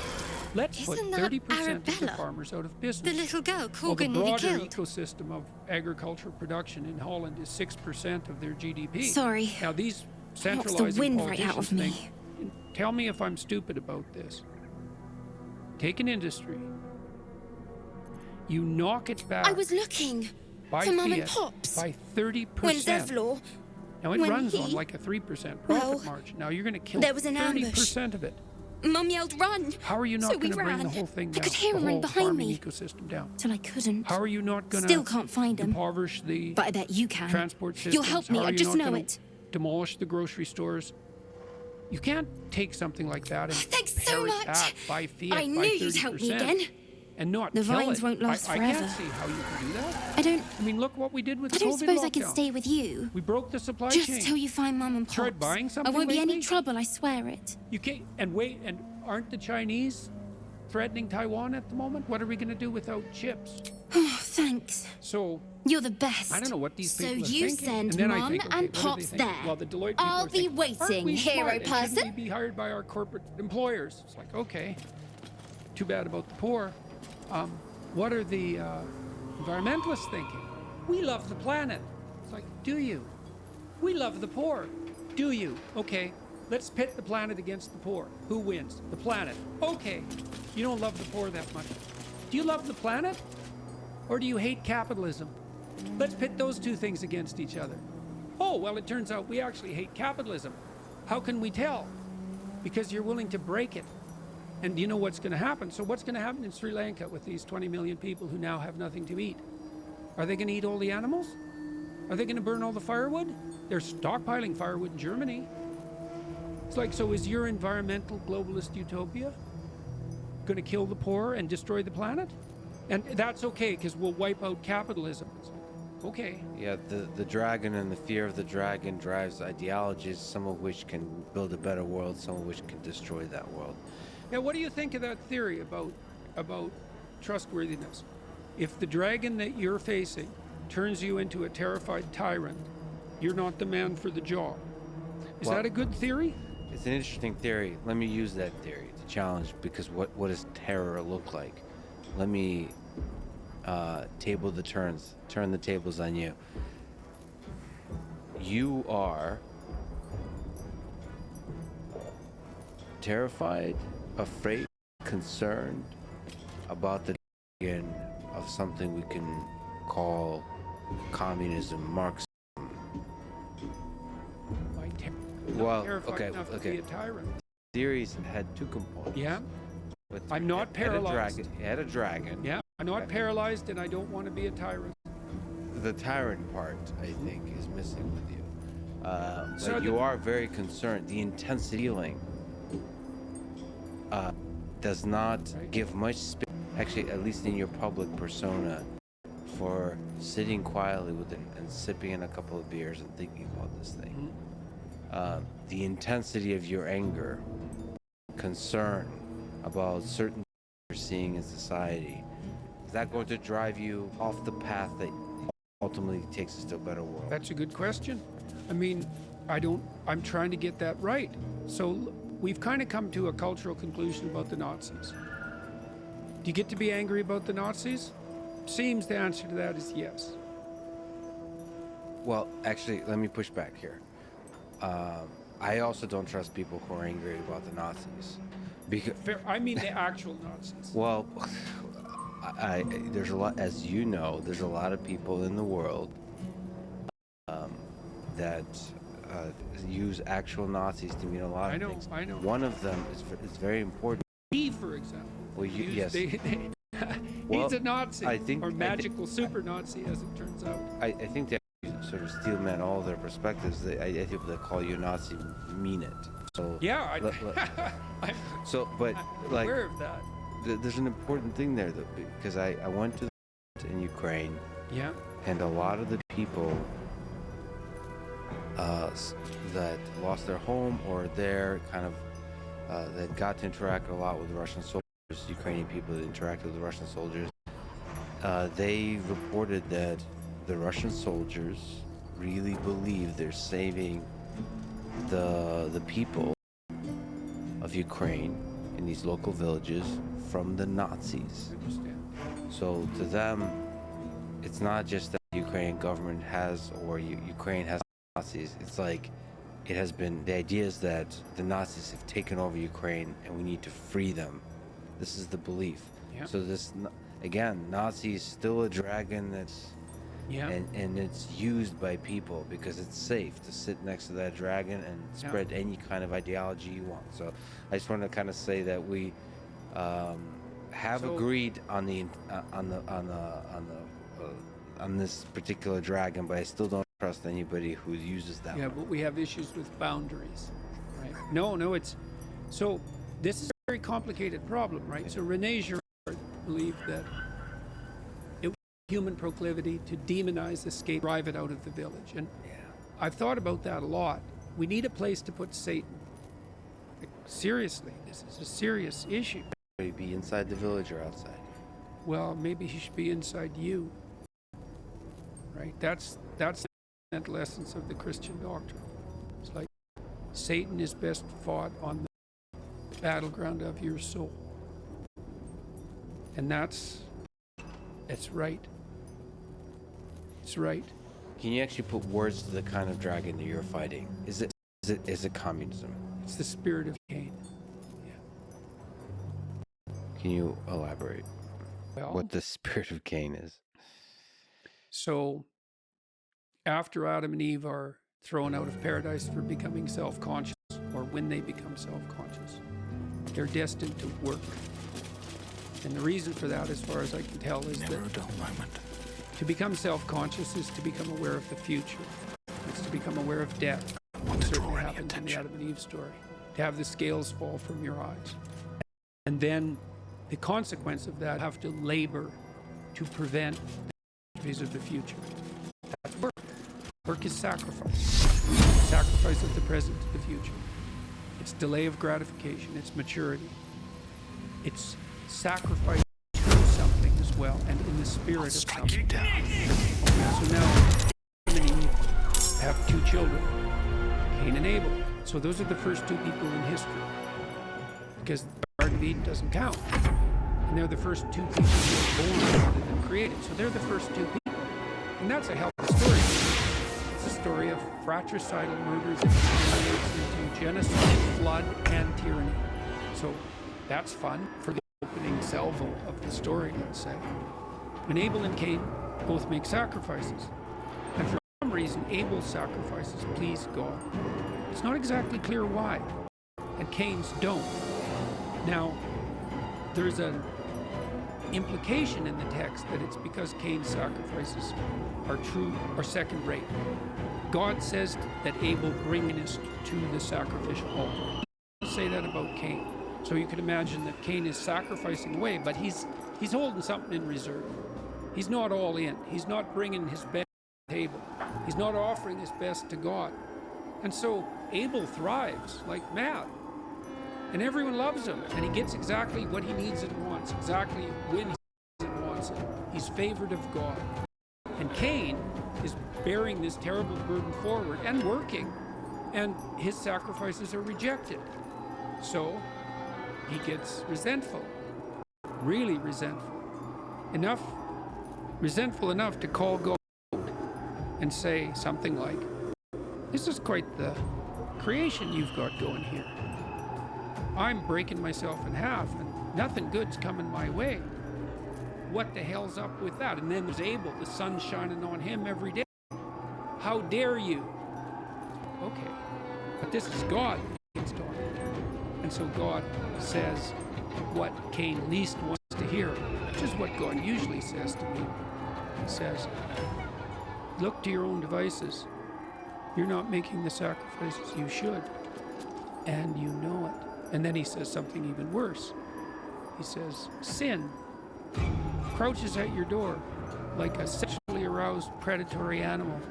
Let's put 30% of the farmers out of business. The little girl Well, the Corgan nearly broader killed. ecosystem of agricultural production in Holland is 6% of their GDP. Sorry. Now these Knocks centralizing the wind right out of politicians me. think, tell me if I'm stupid about this. Take an industry. You knock it back. I was looking by to Mum and fiat Pops. by 30%. When Zevlor, Now it when runs he- on like a 3% profit Well, margin. Now you're going to kill there was an 30% of it. Mum yelled, "Run!" How are you So not we going to bring the ran. whole thing I down? could hear the him run whole behind farming me. ecosystem down? Till I couldn't. How are you not going to Still can't find him. impoverish the But I bet you can. transport systems? You'll help me, How are I you just not know gonna it. Demolish the grocery stores. You can't take something like that and Thanks so pare it much. back by fiat I by knew you'd 30% help me again. and not The kill vines it. won't last I forever. can't see how you can do that. I don't. I mean, look what we did with I the don't COVID suppose I lockdown. can stay with you. We broke the supply Just chain. till you find Mum and Pops. Tried buying something I won't be any lately? trouble, I swear it. You can't. And wait, and aren't the Chinese threatening Taiwan at the moment? What are we going to do without chips? Oh, thanks. So you're the best. I don't know what these people are you thinking. send And then I Mum think, okay, and what do Pops they there. think? Well, the Deloitte people I'll are be thinking, "Aren't waiting, we hero smart? And person." shouldn't we be hired by our corporate employers? It's like, okay, too bad about the poor. What are the environmentalists thinking? We love the planet. It's like, do you? We love the poor. Do you? Okay, let's pit the planet against the poor. Who wins? The planet. Okay, you don't love the poor that much. Do you love the planet? Or do you hate capitalism? Let's pit those two things against each other. Oh, well, it turns out we actually hate capitalism. How can we tell? Because you're willing to break it. And you know what's going to happen. So what's going to happen in Sri Lanka with these 20 million people who now have nothing to eat? Are they going to eat all the animals? Are they going to burn all the firewood? They're stockpiling firewood in Germany. It's like, so is your environmental globalist utopia going to kill the poor and destroy the planet? And that's okay, because we'll wipe out capitalism. It's like, okay. Yeah, the dragon and the fear of the dragon drives ideologies, some of which can build a better world, some of which can destroy that world. Now, what do you think of that theory about trustworthiness? If the dragon that you're facing turns you into a terrified tyrant, you're not the man for the job. Is that a good theory? It's an interesting theory. Let me use that theory to challenge, because what does terror look like? Let me turn the tables on you. You are terrified, afraid, concerned about the dragon of something we can call communism, Marxism. Okay. To be a tyrant. Theories had two components. Yeah. I'm not paralyzed. It had a dragon. Yeah. I'm not paralyzed, and I don't want to be a tyrant. The tyrant part, I think, is missing with you. So but you are very concerned. The intense feeling does not give much space, actually, at least in your public persona, for sitting quietly with it and sipping in a couple of beers and thinking about this thing. The intensity of your anger, concern about certain things you're seeing in society, is that going to drive you off the path that ultimately takes us to a better world? That's a good question. I mean, I'm trying to get that right. So we've kind of come to a cultural conclusion about the Nazis. Do you get to be angry about the Nazis? Seems the answer to that is yes. Well, actually, let me push back here. I also don't trust people who are angry about the Nazis. Because I mean the actual Nazis. Well, there's a lot, as you know, there's a lot of people in the world that use actual Nazis to mean a lot of things. I know. One of them is very important. Me, for example. Well, yes. He's a Nazi, or magical super Nazi, as it turns out. I think that sort of steelman all their perspectives. I think they call you a Nazi mean it. So yeah, but like, aware of that. There's an important thing there, though, because I went to in Ukraine. Yeah. And a lot of the people that lost their home or their kind of that got to interact a lot with Russian soldiers, Ukrainian people that interacted with the Russian soldiers, they reported that the Russian soldiers really believe they're saving the people of Ukraine in these local villages from the Nazis. So to them, it's not just that the Ukrainian government has, or Ukraine has Nazis. It's like it has been, the idea is that the Nazis have taken over Ukraine and we need to free them. This is the belief. Yeah. So this, again, Nazi is still a dragon that's, yeah. and it's used by people because it's safe to sit next to that dragon and spread any kind of ideology you want. So I just want to kind of say that we have agreed on this particular dragon, but I still don't trust anybody who uses that. Yeah, but we have issues with boundaries, right? No, it's so. This is a very complicated problem, right? So René Girard believed that it was human proclivity to demonize the scapegoat, drive it out of the village, and I've thought about that a lot. We need a place to put Satan. Like, seriously, this is a serious issue. Would he be inside the village or outside? Well, maybe he should be inside you. Right? That's the fundamental essence of the Christian doctrine. It's like Satan is best fought on the battleground of your soul. And it's right. It's right. Can you actually put words to the kind of dragon that you're fighting? Is it communism? It's the spirit of Cain. Can you elaborate Well, what the spirit of Cain is? So, after Adam and Eve are thrown out of paradise for becoming self-conscious, or when they become self-conscious, they're destined to work. And the reason for that, as far as I can tell, is that to become self-conscious is to become aware of the future. It's to become aware of death. It certainly happens in the Adam and Eve story. To have the scales fall from your eyes. And then the consequence of that, have to labor to prevent the phase of the future. That's work. Work is sacrifice. Sacrifice of the present to the future. It's delay of gratification. It's maturity. It's sacrifice to something as well, and in the spirit of something. Okay, so now, Adam and Eve have two children, Cain and Abel. So those are the first two people in history, because the Garden of Eden doesn't count. And they're the first two people who were born rather than created. So they're the first two people. And that's a hell of a story. It's a story of fratricidal murder that translates into genocide, flood, and tyranny. So that's fun for the opening salvo of the story, let's say. When Abel and Cain both make sacrifices. And for some reason, Abel's sacrifices please God. It's not exactly clear why. And Cain's don't. Now, there's an implication in the text that it's because Cain's sacrifices are true or second rate. God says that Abel bringest to the sacrificial altar. He doesn't say that about Cain. So you can imagine that Cain is sacrificing away, but he's holding something in reserve. He's not all in. He's not bringing his best to the table. He's not offering his best to God. And so Abel thrives like mad. And everyone loves him, and he gets exactly what he needs and wants, exactly when he needs and wants it. He's favored of God. And Cain is bearing this terrible burden forward and working, and his sacrifices are rejected. So he gets resentful, really resentful. Resentful enough to call God and say something like, "This is quite the creation you've got going here. I'm breaking myself in half and nothing good's coming my way. What the hell's up with that?" And then there's Abel, the sun's shining on him every day. "How dare you?" Okay, but this is God Cain's talking to. And so God says what Cain least wants to hear, which is what God usually says to me. He says, "Look to your own devices. You're not making the sacrifices you should, and you know it." And then he says something even worse. He says, "Sin crouches at your door like a sexually aroused predatory animal,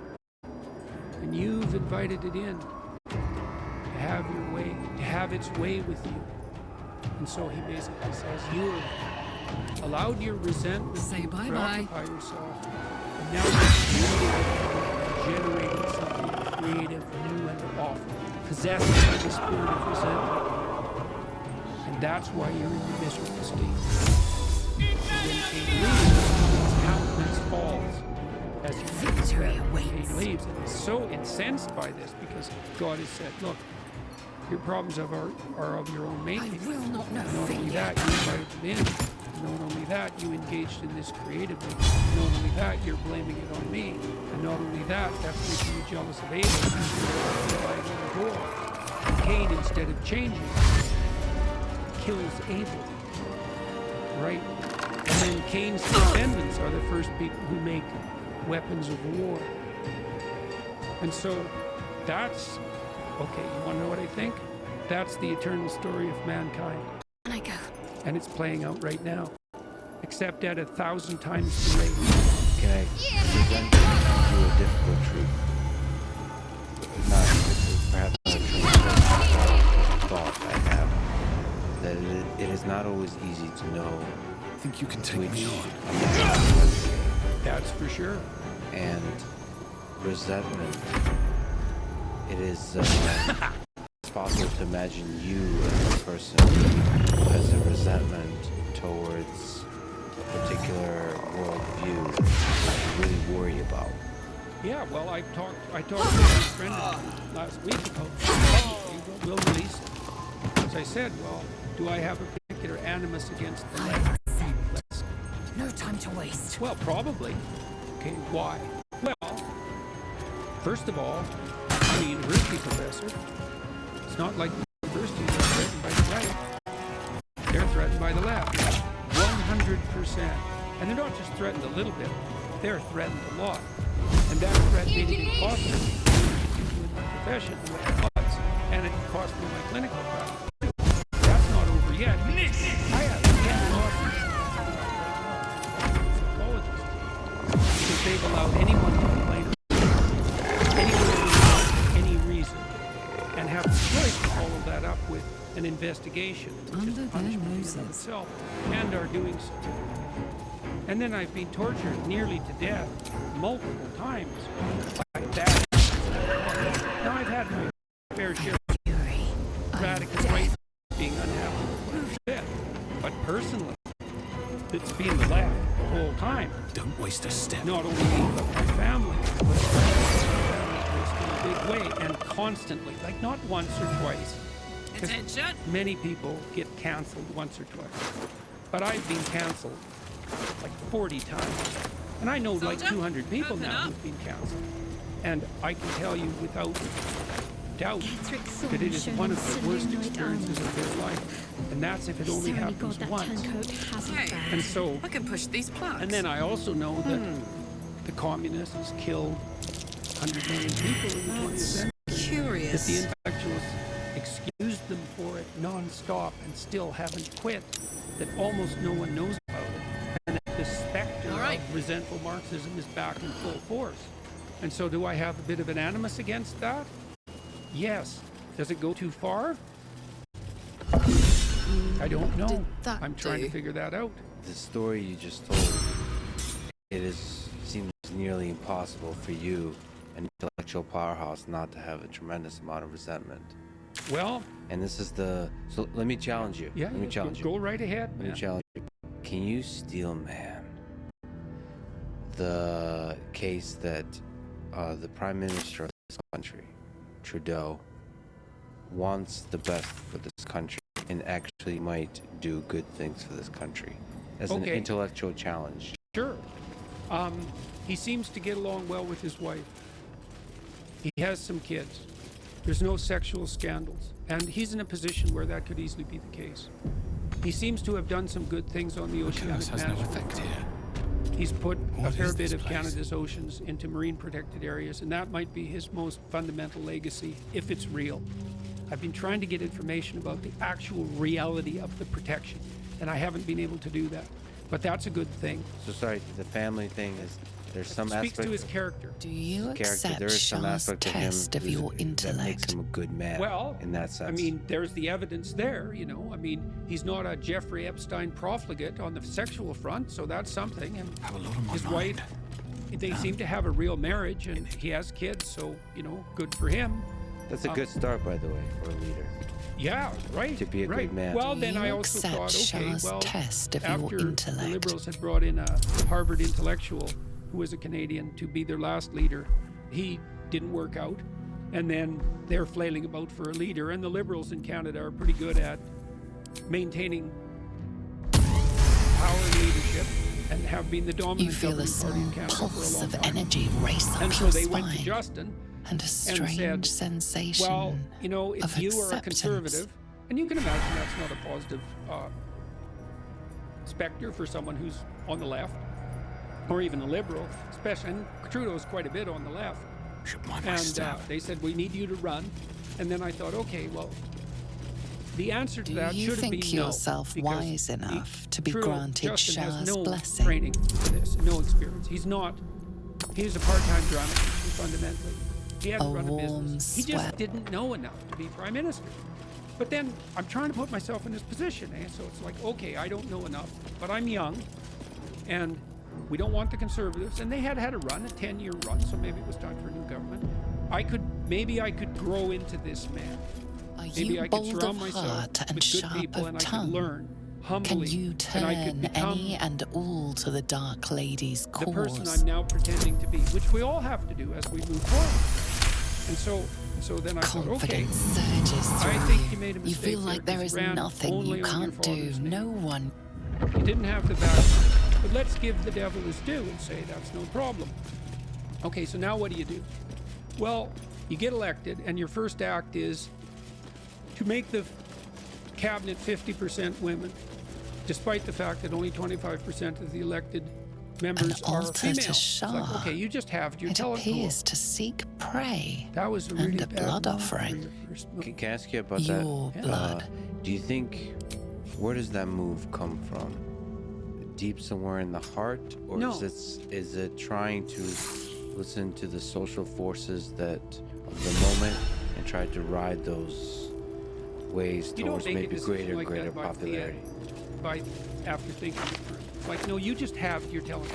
and you've invited it in to have your way, to have its way with you." And so he basically says, you have allowed your resentment to preoccupy yourself, and now you're generating something creative, new, and awful, possessed by the spirit of resentment. And that's why you're in the miserable state. When Cain leaves, his countenance falls as he leaves. And he's so incensed by this because God has said, "Look, your problems are of your own making. I will not know. Not only that, you invited them in. Not only that, you engaged in this creatively. Not only that, you're blaming it on me. And not only that, that's making you jealous of Abel. And Cain, instead of changing, kills Abel, right? And then Cain's descendants are the first people who make weapons of war. And so that's, okay, you want to know what I think? That's the eternal story of mankind. Can I go? And it's playing out right now, except at 1,000 times the rate. Can I present you a difficult truth? Perhaps not a truth, but a thought I have. That it is not always easy think you can take me on? That's for sure. And resentment. It is it's possible to imagine you as a person who has a resentment towards a particular worldview that you really worry about. Yeah, well, I talked to my friend last week about we'll release it. As I said, well, do I have a particular animus against the left? No time to waste. Well, probably. Okay, why? Well, first of all, I'm a university professor. It's not like universities are threatened by the right. They're threatened by the left. 100%. And they're not just threatened a little bit. They're threatened a lot. And that threat made it impossible with my profession and with the odds. And it cost me my clinical practice. That's not over yet. I have 10 lawsuits psychologists because they've allowed anyone to complain anyone for any reason and have the choice to follow that up with an investigation, which is a punishment in and of itself, and are doing so. And then I've been tortured nearly to death multiple times like that. Now I've had my fair share of radical right being unhappy with what I've said. But personally, it's been the left the whole time. Don't waste a step. Not only me, but my family. But in a big way and constantly, like not once or twice. Attention. Many people get canceled once or twice. But I've been canceled like 40 times. And I know like 200 people now who've been canceled. And I can tell you without doubt that it is one of the worst experiences of their life. And that's if it only happens once. Hey, and so I can push these plugs. And then I also know that the communists killed 100 million people in the 20th century. Curious. That the intellectuals excused them for it non-stop and still haven't quit. That almost no one knows about it. And that the specter of resentful Marxism is back in full force. And so do I have a bit of an animus against that? Yes. Does it go too far? I don't know. I'm trying to figure that out. The story you just told, seems nearly impossible for you, an intellectual powerhouse, not to have a tremendous amount of resentment. Well, and this is so let me challenge you. Yeah, let me challenge you. Go right ahead. Let me challenge you. Can you steel man the case that the Prime Minister of this country, Trudeau, wants the best for this country and actually might do good things for this country as an intellectual challenge? Sure. He seems to get along well with his wife. He has some kids. There's no sexual scandals. And he's in a position where that could easily be the case. He seems to have done some good things on the oceanic management. No effect here. He's put a fair bit of Canada's oceans into marine protected areas, and that might be his most fundamental legacy, if it's real. I've been trying to get information about the actual reality of the protection, and I haven't been able to do that. But that's a good thing. So sorry, the family thing is, there's some aspect. Speaks to his character. Do you accept Shah's test of your intellect? That makes him a good man. Well, in that sense. I mean, there's the evidence there. You know, I mean, he's not a Jeffrey Epstein profligate on the sexual front, so that's something. And have a lot on my his mind. wife, they seem to have a real marriage, and he has kids, so you know, good for him. That's a good start, by the way, for a leader. Yeah, right. To be a good man. Well, then I also thought, okay, well, after the Liberals had brought in a Harvard intellectual who was a Canadian to be their last leader, he didn't work out. And then they're flailing about for a leader, and the Liberals in Canada are pretty good at maintaining power and leadership and have been the dominant governing party in Canada for a pulse long of time. energy race up and so your they spine, went to Justin and a strange and said, sensation well, you know, if of you are a acceptance. conservative, and you can imagine that's not a positive specter for someone who's on the left, or even a liberal, especially, and Trudeau's quite a bit on the left. And they said, we need you to run. And then I thought, okay, well, the answer to that should have been no. Do you think yourself wise enough to be granted Justin has Shah's no blessing? training for this, no experience. He's a part-time drama teacher, fundamentally. He hadn't run a business. He just didn't know enough to be prime minister. But then I'm trying to put myself in his position, eh? So it's like, okay, I don't know enough, but I'm young, and we don't want the Conservatives, and they had a run, a 10-year run, so maybe it was time for a new government. Maybe I could grow into this man. Maybe I could surround myself with good people, and I could learn humbly. Can you turn any and all to the Dark Lady's cause? The person I'm now pretending to be, which we all have to do as we move forward. And so then I thought, okay, surges through I think you made a mistake. You feel like there is nothing you can't do. No one. You didn't have the background, but let's give the devil his due and say that's no problem. Okay, so now what do? Well, you get elected, and your first act is to make the cabinet 50% women, despite the fact that only 25% of the elected members are female. It's like, okay, you just halved your talent pool. It appears to seek prey. That was a really and a bad blood offering. Can I ask you about your that? blood. Do you think, where does that move come from? Deep somewhere in the heart, or No. is it trying to listen to the social forces that of the moment and try to ride those ways You don't towards make a maybe decision like greater that by popularity? After thinking it through. It's like, no, you just halved your talent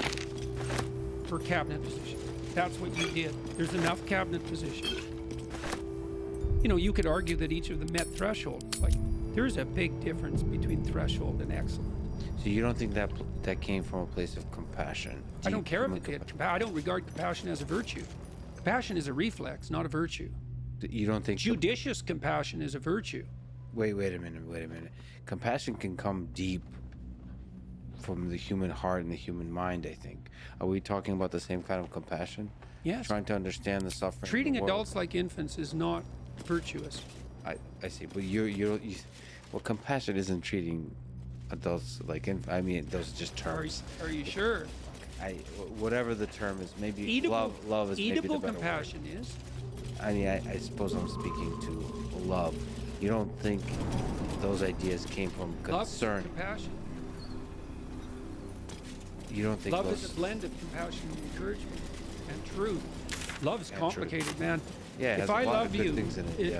for cabinet position. That's what you did. There's enough cabinet positions. You know, you could argue that each of them met threshold. It's like, there's a big difference between threshold and excellent. So you don't think that came from a place of compassion? I don't care if it did. I don't regard compassion as a virtue. Compassion is a reflex, not a virtue. You don't think judicious compassion is a virtue? Wait a minute. Compassion can come deep from the human heart and the human mind, I think. Are we talking about the same kind of compassion? Yes. Trying to understand the suffering. Treating of the world? adults like infants is not virtuous. I see, but well, compassion isn't treating adults like I mean, those are just terms. Are you sure? Whatever the term is, maybe Eatable, love is maybe the better compassion word. is. I mean, I suppose I'm speaking to love. You don't think those ideas came from concern? Love is compassion. You don't think love is a blend of compassion and encouragement and truth. Love is complicated, man. Yeah, if I love you,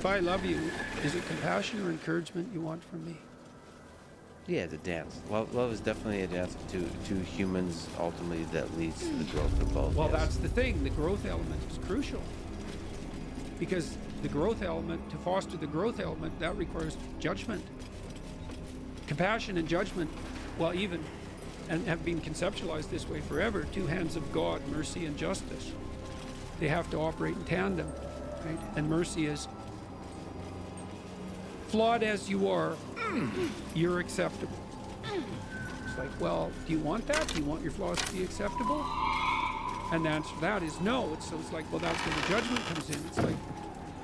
I love you, is it compassion or encouragement you want from me? Yeah, the dance. Love is definitely a dance of two humans, ultimately, that leads to the growth of both. Well, that's the thing. The growth element is crucial. Because the growth element, to foster the growth element, that requires judgment. Compassion and judgment, well, even, and have been conceptualized this way forever, two hands of God, mercy and justice. They have to operate in tandem, right? And mercy is, flawed as you are, you're acceptable. It's like, well, do you want that? Do you want your flaws to be acceptable? And the answer to that is no. So it's like, well, that's where the judgment comes in. It's like,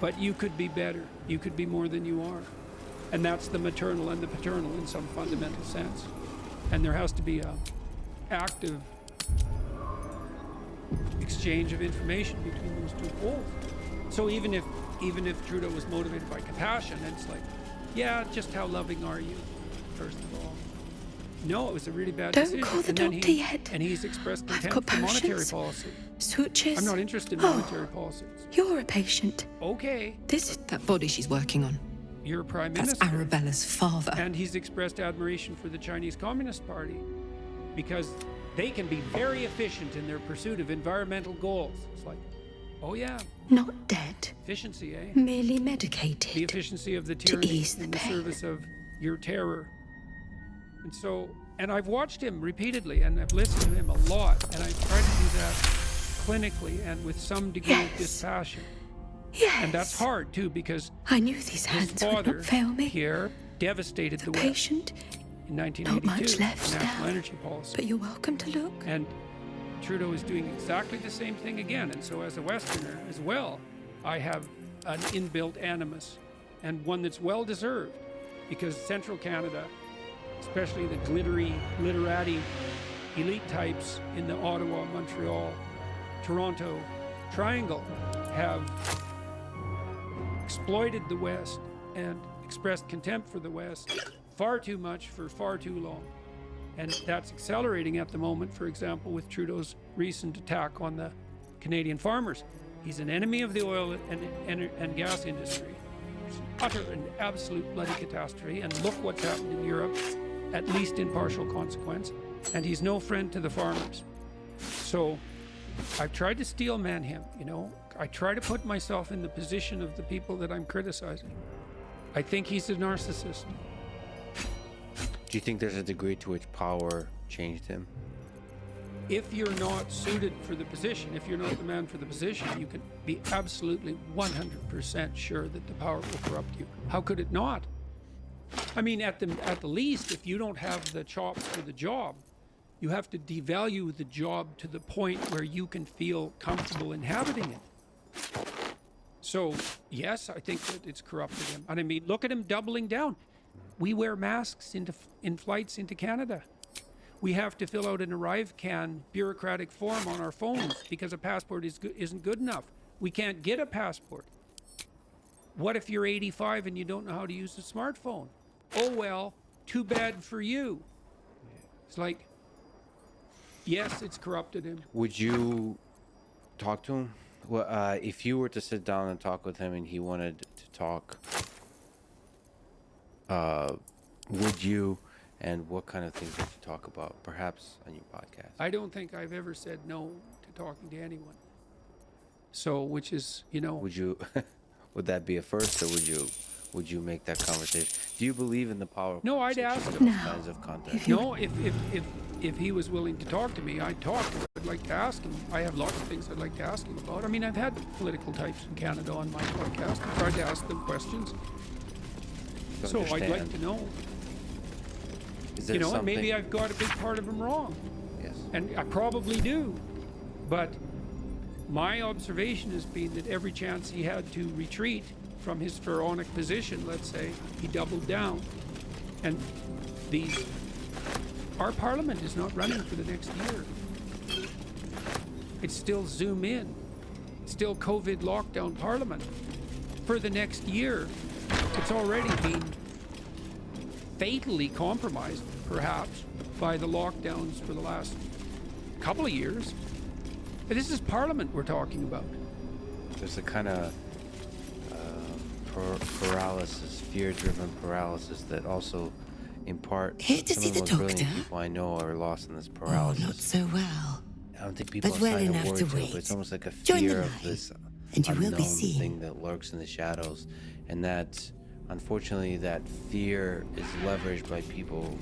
but you could be better. You could be more than you are. And that's the maternal and the paternal in some fundamental sense. And there has to be a active exchange of information between those two poles. So even if Trudeau was motivated by compassion, it's like, yeah, just how loving are you, first of all? No, it was a really bad decision. Don't call the doctor yet. And he's expressed contempt for monetary policy. Switches. I'm not interested in monetary policies. You're a patient. Okay. That body she's working on. You're Prime Minister. That's Arabella's father. And he's expressed admiration for the Chinese Communist Party because they can be very efficient in their pursuit of environmental goals. It's like, oh yeah. Not dead. Efficiency, eh? Merely medicated. The efficiency of the tyranny ease the in the pain. service of your terror. And so, and I've watched him repeatedly and I've listened to him a lot and I've tried to do that clinically and with some degree of dispassion. Yes. And that's hard too because I knew these hands would not fail me. Here devastated the West patient. In Not 1982, much left national now, energy policy. but you're welcome to look. And Trudeau is doing exactly the same thing again. And so as a Westerner as well, I have an inbuilt animus and one that's well deserved because Central Canada, especially the glittery, glitterati elite types in the Ottawa, Montreal, Toronto triangle have exploited the West and expressed contempt for the West far too much for far too long. And that's accelerating at the moment, for example, with Trudeau's recent attack on the Canadian farmers. He's an enemy of the oil and gas industry. utter and absolute bloody catastrophe, and look what's happened in Europe, at least in partial consequence, and he's no friend to the farmers. So I've tried to steelman him, you know. I try to put myself in the position of the people that I'm criticizing. I think he's a narcissist. Do you think there's a degree to which power changed him? If you're not suited for the position, if you're not the man for the position, you can be absolutely 100% sure that the power will corrupt you. How could it not? I mean, at the least, if you don't have the chops for the job, you have to devalue the job to the point where you can feel comfortable inhabiting it. So, yes, I think that it's corrupted him. And I mean, look at him doubling down. We wear masks in flights into Canada. We have to fill out an ArriveCan bureaucratic form on our phones because a passport isn't good enough. We can't get a passport. What if you're 85 and you don't know how to use a smartphone? Oh well, too bad for you. It's like, yes, it's corrupted him. Would you talk to him? Well, if you were to sit down and talk with him and he wanted to talk, would you? And what kind of things would you talk about, perhaps on your podcast? I don't think I've ever said no to talking to anyone. So, which is, you know. Would you? Would that be a first, or would you make that conversation? Do you believe in the power of No, I'd ask him. Kinds of content? No, if he was willing to talk to me, I'd talk to him. I'd like to ask him. I have lots of things I'd like to ask him about. I mean, I've had political types in Canada on my podcast. I tried to ask them questions. So I'd like to know. You know, and maybe I've got a big part of him wrong. Yes. And I probably do. But my observation has been that every chance he had to retreat from his pharaonic position, let's say, he doubled down. And our parliament is not running for the next year. It's still Zoom in. It's still COVID lockdown parliament. For the next year, it's already been fatally compromised, perhaps, by the lockdowns for the last couple of years. But this is Parliament we're talking about. There's a kind of paralysis, fear-driven paralysis that also, in part, some of the most brilliant people I know are lost in this paralysis. Oh, not so well. I don't think people but are well trying enough to word to it, wait. but it's almost like a Join fear the of line, this and you will unknown be seen. thing that lurks in the shadows, and that, unfortunately, that fear is leveraged by people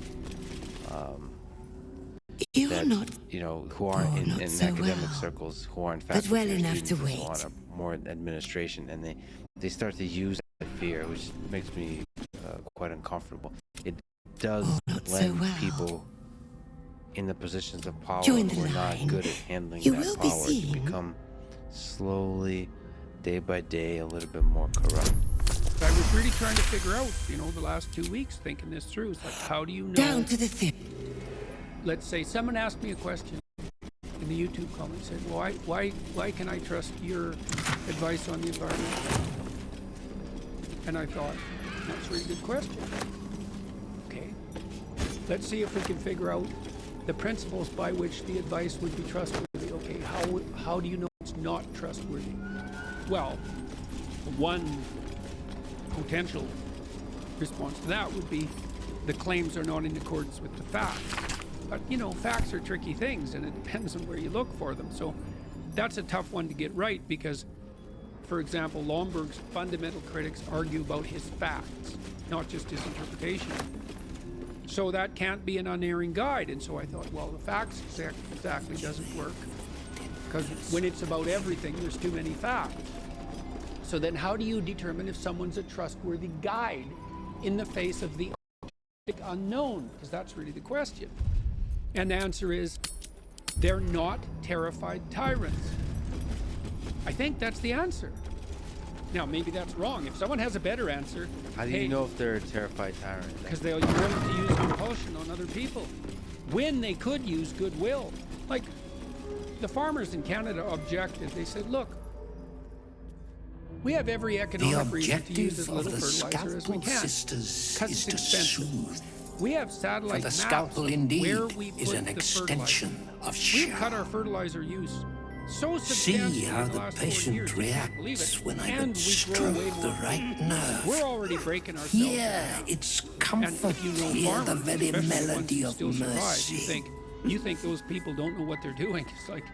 you that, are not, you know, who aren't in so academic well. circles, who aren't faculty But well or enough to students, who wait. are more administration, and they start to use that fear, which makes me quite uncomfortable. It does not so lend well. people in the positions of power Join the who are not line. good at handling You that will be power to seen. become slowly, day by day, a little bit more corrupt. I was really trying to figure out, you know, the last 2 weeks, thinking this through. It's like, how do you know? Down to the thing. Let's say someone asked me a question in the YouTube comment, said, why can I trust your advice on the environment? And I thought, that's a really good question. Okay, let's see if we can figure out the principles by which the advice would be trustworthy. Okay, how do you know it's not trustworthy? Well, one potential response to that would be the claims are not in accordance with the facts. But, you know, facts are tricky things, and it depends on where you look for them. So that's a tough one to get right because, for example, Lomberg's fundamental critics argue about his facts, not just his interpretation. So that can't be an unerring guide. And so I thought, well, the facts exactly doesn't work because when it's about everything, there's too many facts. So then how do you determine if someone's a trustworthy guide in the face of the unknown? Because that's really the question. And the answer is, they're not terrified tyrants. I think that's the answer. Now, maybe that's wrong. If someone has a better answer, How do you know if they're a terrified tyrant? Because they're willing to use compulsion on other people. When they could use goodwill. Like, the farmers in Canada objected. They said, look, we have every economic reason to use as little fertilizer as we can. Sisters Because is it's to expensive. soothe. We have satellite For the maps scalpel of indeed where we is put an the extension fertilizer. of We've shadow. cut our fertilizer use so See substantial how in the the last 4 patient years, you can't believe reacts it. when I And would we grow way stroke the more right food. nerve. We're already breaking ourselves. Here, it's comfort. And if you know Hear farmers, the very especially the ones melody who of still survive, mercy. you think those people don't know what they're doing. It's like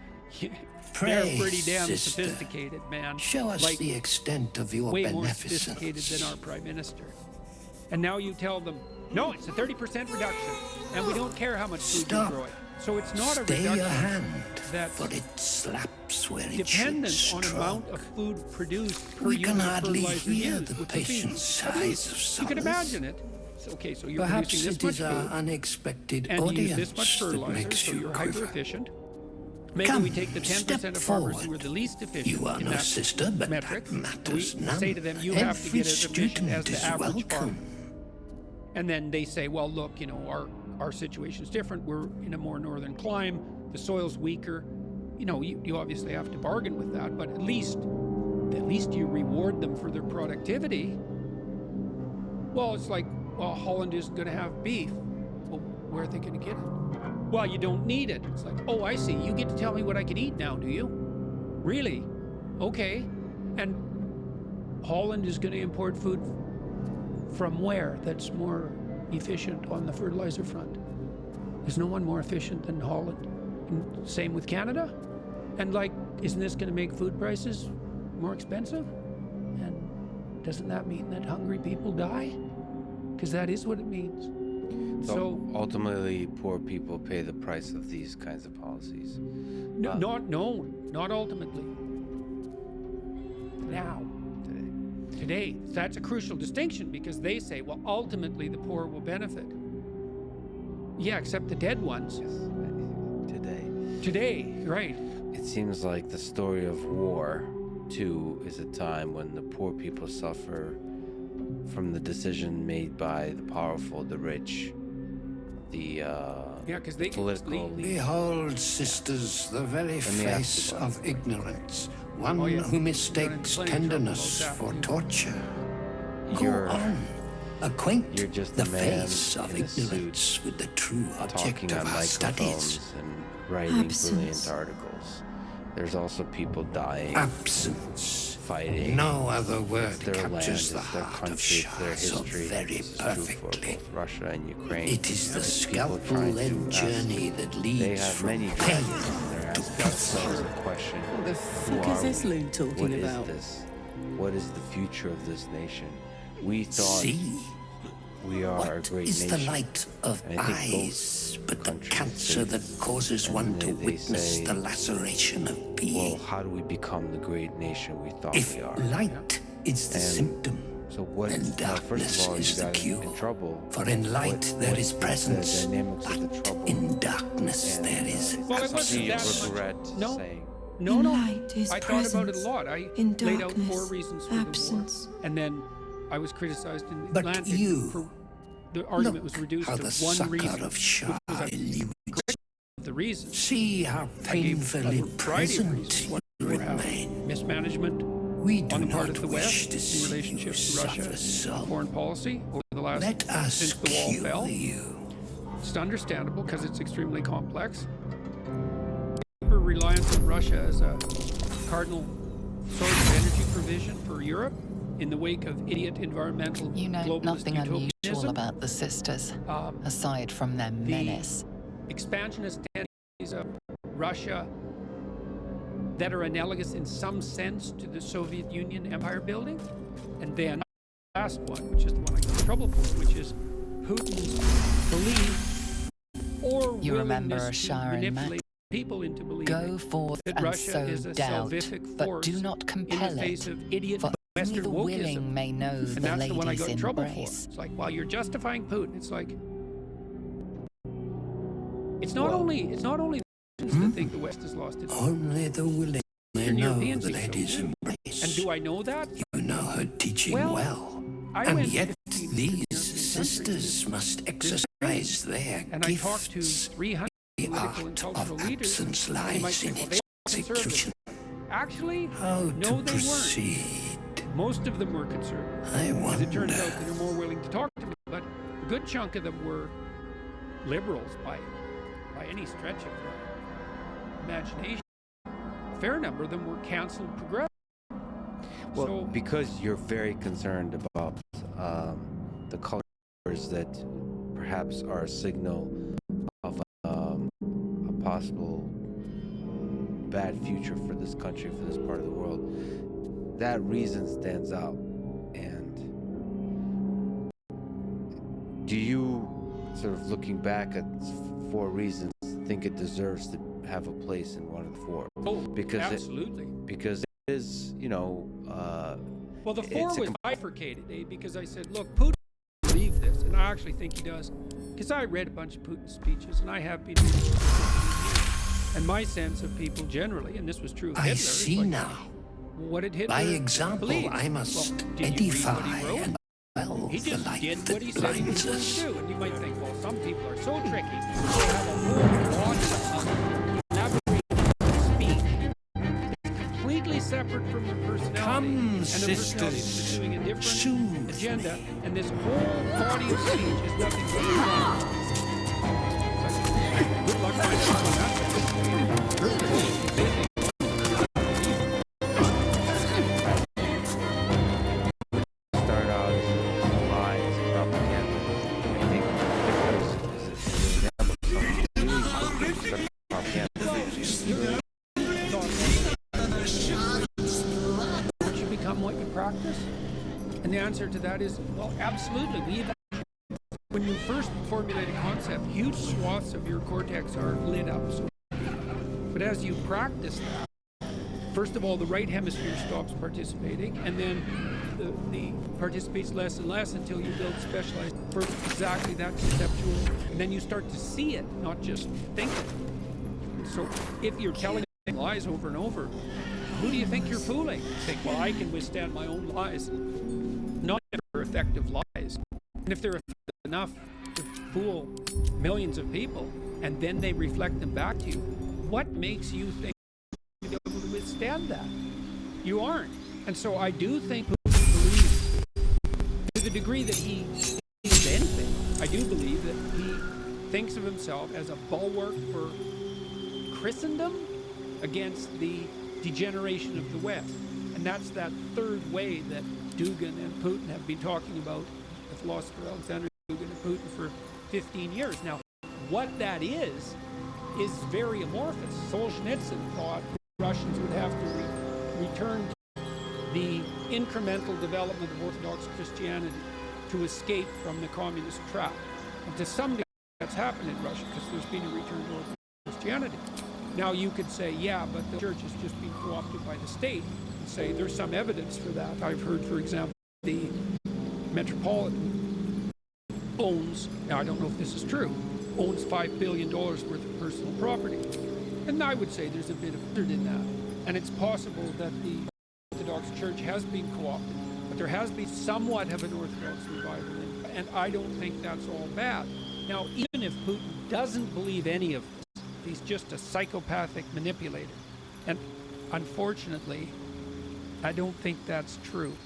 Pray, they're pretty damn sister. sophisticated, man. Show us like, the extent of your way more beneficence. sophisticated than our prime minister. And now you tell them, no, it's a 30% reduction, and we don't care how much food you're growing. So it's not a Stay reduction your hand, that's for it slaps where it dependent should on stroke. amount of food produced per We unit can of hardly fertilizer hear used, the which would be patient's at sighs least- of You can solace. imagine it. Okay, so you're Perhaps producing it this is much our food, unexpected and you use audience this much that fertilizer, makes so you you're quiver. hyper efficient. Maybe Come, we take the 10% step of farmers who forward. are the least efficient You are in no that sister, but metric. that matters We none. say to them, you have to Every get as efficient as student the is average farmer. welcome. And then they say, well, look, you know, our situation's different. We're in a more northern climate. The soil's weaker. You know, you obviously have to bargain with that, but at least you reward them for their productivity. Well, it's like, well, Holland isn't going to have beef. Well, where are they going to get it? Well, you don't need it. It's like, oh, I see. You get to tell me what I can eat now, do you? Really? Okay. And Holland is going to import food from where that's more efficient on the fertilizer front? There's no one more efficient than Holland. And same with Canada. And like, isn't this going to make food prices more expensive? And doesn't that mean that hungry people die? Because that is what it means. So ultimately, poor people pay the price of these kinds of policies. Not ultimately. Now. Today. That's a crucial distinction because they say, well, ultimately the poor will benefit. Yeah, except the dead ones. Today, right. It seems like the story of war, too, is a time when the poor people suffer from the decision made by the powerful, the rich, the political elite. Behold, sisters, the very face of ignorance. One who mistakes tenderness for torture. Go on. Acquaint the face of ignorance with the true object of our studies. And writing brilliant articles. There's also people dying. Absence. Fighting. No other word their captures land, the their heart country, of Shah their so history. very This is true for perfectly. both Russia and Ukraine. It is the There's people trying to scalpel-led journey that They leads have from many pain dragons, and they're asking themselves a question. What the fuck Who is are this we? loon talking What about? is this? What is the future of this nation? We thought See, we are a great is nation. the light of And I think eyes, but the countries cancer say- that causes one to they witness say, the laceration of being. Well, how do we become the great nation we thought If we are? light is the And symptom, So what? then Now, first darkness of all, is you the got cure. in trouble. For in light there is presence, The dynamics of the trouble. in darkness And, there is Well, it wasn't absence. that much. Regret No. saying. No. Light is I thought about it a presence. lot. I In laid out 4 darkness, reasons for absence. the war. And then I was criticized in the But Atlantic you, for the argument look was reduced how to the one succor reason. of Shah which was eludes. the reason. See how I gave painfully a variety of present reasons. you One were remain. mismanagement We do on the part not of the wish West to in see relationship you to Russia suffer so. foreign policy over the last Let us since the wall cure fell. you. It's understandable because it's extremely complex. Hyper reliance on Russia as a cardinal source of energy provision for Europe in the wake of idiot environmental You know globalist nothing unusual utopianism. about the sisters, aside from their menace. Expansionist tendencies of Russia that are analogous in some sense to the Soviet Union empire building. And then the last one, which is the one I got in trouble for, which is Putin's belief or You remember willingness to Shah and manipulate people into believing Go forth that and Russia sow is a doubt, salvific but force do not in compel the face it, of idiot for only Western the wokeism. willing may know And the that's the one I lady's got in trouble for. embrace. It's like, while you're justifying Putin, it's like, it's not only the Russians that think the West has lost its Only the willing may Eastern know Europeans the think so lady's too. embrace. And do I know that? You know her teaching well. I And went yet 15 these European sisters must exercise their And I talked to gifts. 300 The political art and cultural of leaders. absence and they might lies say, in well, they its were execution. conservative. Actually, How no, to they proceed. weren't. Most of them were conservative. I As it turns wonder. out, they were more willing to talk to me. But a good chunk of them were liberals by any stretch of the imagination. fair number of them were canceled progressive. Well, so, because you're very concerned about the colors that perhaps are a signal of a possible bad future for this country, for this part of the world, that reason stands out. And do you, sort of looking back at 4 reasons, think it deserves to have a place in one of the 4? Oh, absolutely. Because it is, well, the 4 was bifurcated, because I said, look, Putin doesn't believe this, and I actually think he does, because I read a bunch of Putin's speeches, and I have been reading for 15 years. And my sense of people generally, and this was true of Hitler, I see now. What did Hitler By example, believe? I must Well, edify and quell he the just light did what that he said he was going blinds to us. do. And you might think, well, some people are so tricky. They have a whole body of elaborate speech. It's completely separate from their personality. Come, and the personality is sisters, pursuing a different soothe agenda. And this whole body of speech is nothing but a good luck finding out on that. And the answer to that is, well, absolutely. When you first formulate a concept, huge swaths of your cortex are lit up. But as you practice that, first of all, the right hemisphere stops participating, and then the participates less and less until you build specialized for exactly that conceptual, and then you start to see it, not just think it. So if you're telling lies over and over, who do you think you're fooling? You think, well, I can withstand my own lies. Not if they're effective lies. And if they're effective enough to fool millions of people, and then they reflect them back to you, what makes you think you'll be able to withstand that? You aren't. And so I do think Putin believes, to the degree that he believes anything, I do believe that he thinks of himself as a bulwark for Christendom against the degeneration of the West. And that's that third way that Dugin and Putin have been talking about, the philosopher Alexander Dugin and Putin, for 15 years. Now, what that is very amorphous. Solzhenitsyn thought the Russians would have to return to the incremental development of Orthodox Christianity to escape from the communist trap. And to some degree, that's happened in Russia because there's been a return to Orthodox Christianity. Now you could say, yeah, but the church has just been co-opted by the state, and say there's some evidence for that. I've heard, for example, the Metropolitan owns, now I don't know if this is true, owns $5 billion worth of personal property. And I would say there's a bit of truth in that. And it's possible that the Orthodox Church has been co-opted, but there has been somewhat of an Orthodox revival, and I don't think that's all bad. Now, even if Putin doesn't believe any of this, he's just a psychopathic manipulator. And unfortunately, I don't think that's true.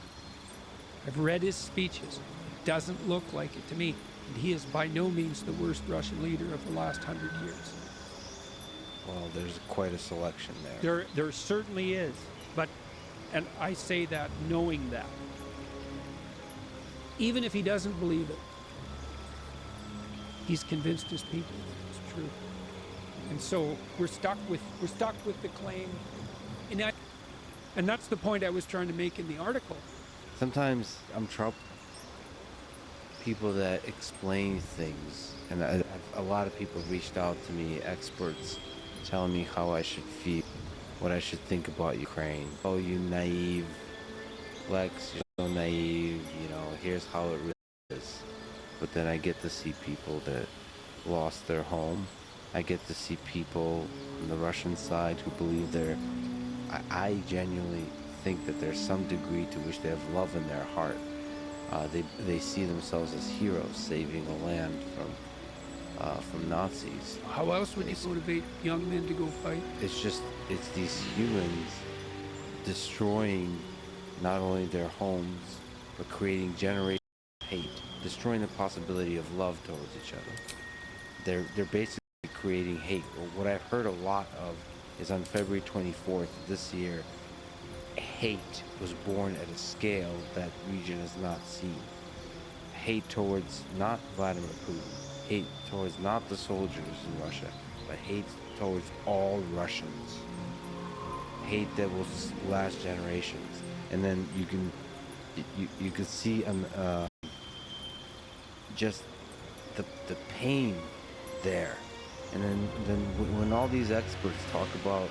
I've read his speeches. It doesn't look like it to me. And he is by no means the worst Russian leader of the last 100 years. Well, there's quite a selection there. There certainly is. But, and I say that knowing that. Even if he doesn't believe it, he's convinced his people it's true. And so we're stuck with the claim. And that's the point I was trying to make in the article. Sometimes I'm troubled. People that explain things, and a lot of people reached out to me, experts, telling me how I should feel, what I should think about Ukraine. Oh, you naive, Lex, you're so naive, you know, here's how it really is. But then I get to see people that lost their home. I get to see people on the Russian side who believe I genuinely think that there's some degree to which they have love in their heart. They see themselves as heroes saving a land from Nazis. How else would you motivate young men to go fight? It's these humans destroying not only their homes, but creating generations of hate, destroying the possibility of love towards each other. They're basically creating hate. What I've heard a lot of is on February 24th this year, hate was born at a scale that region has not seen. Hate towards not Vladimir Putin, hate towards not the soldiers in Russia, but hate towards all Russians. Hate that will last generations. And then you can see just the pain there. And then when all these experts talk about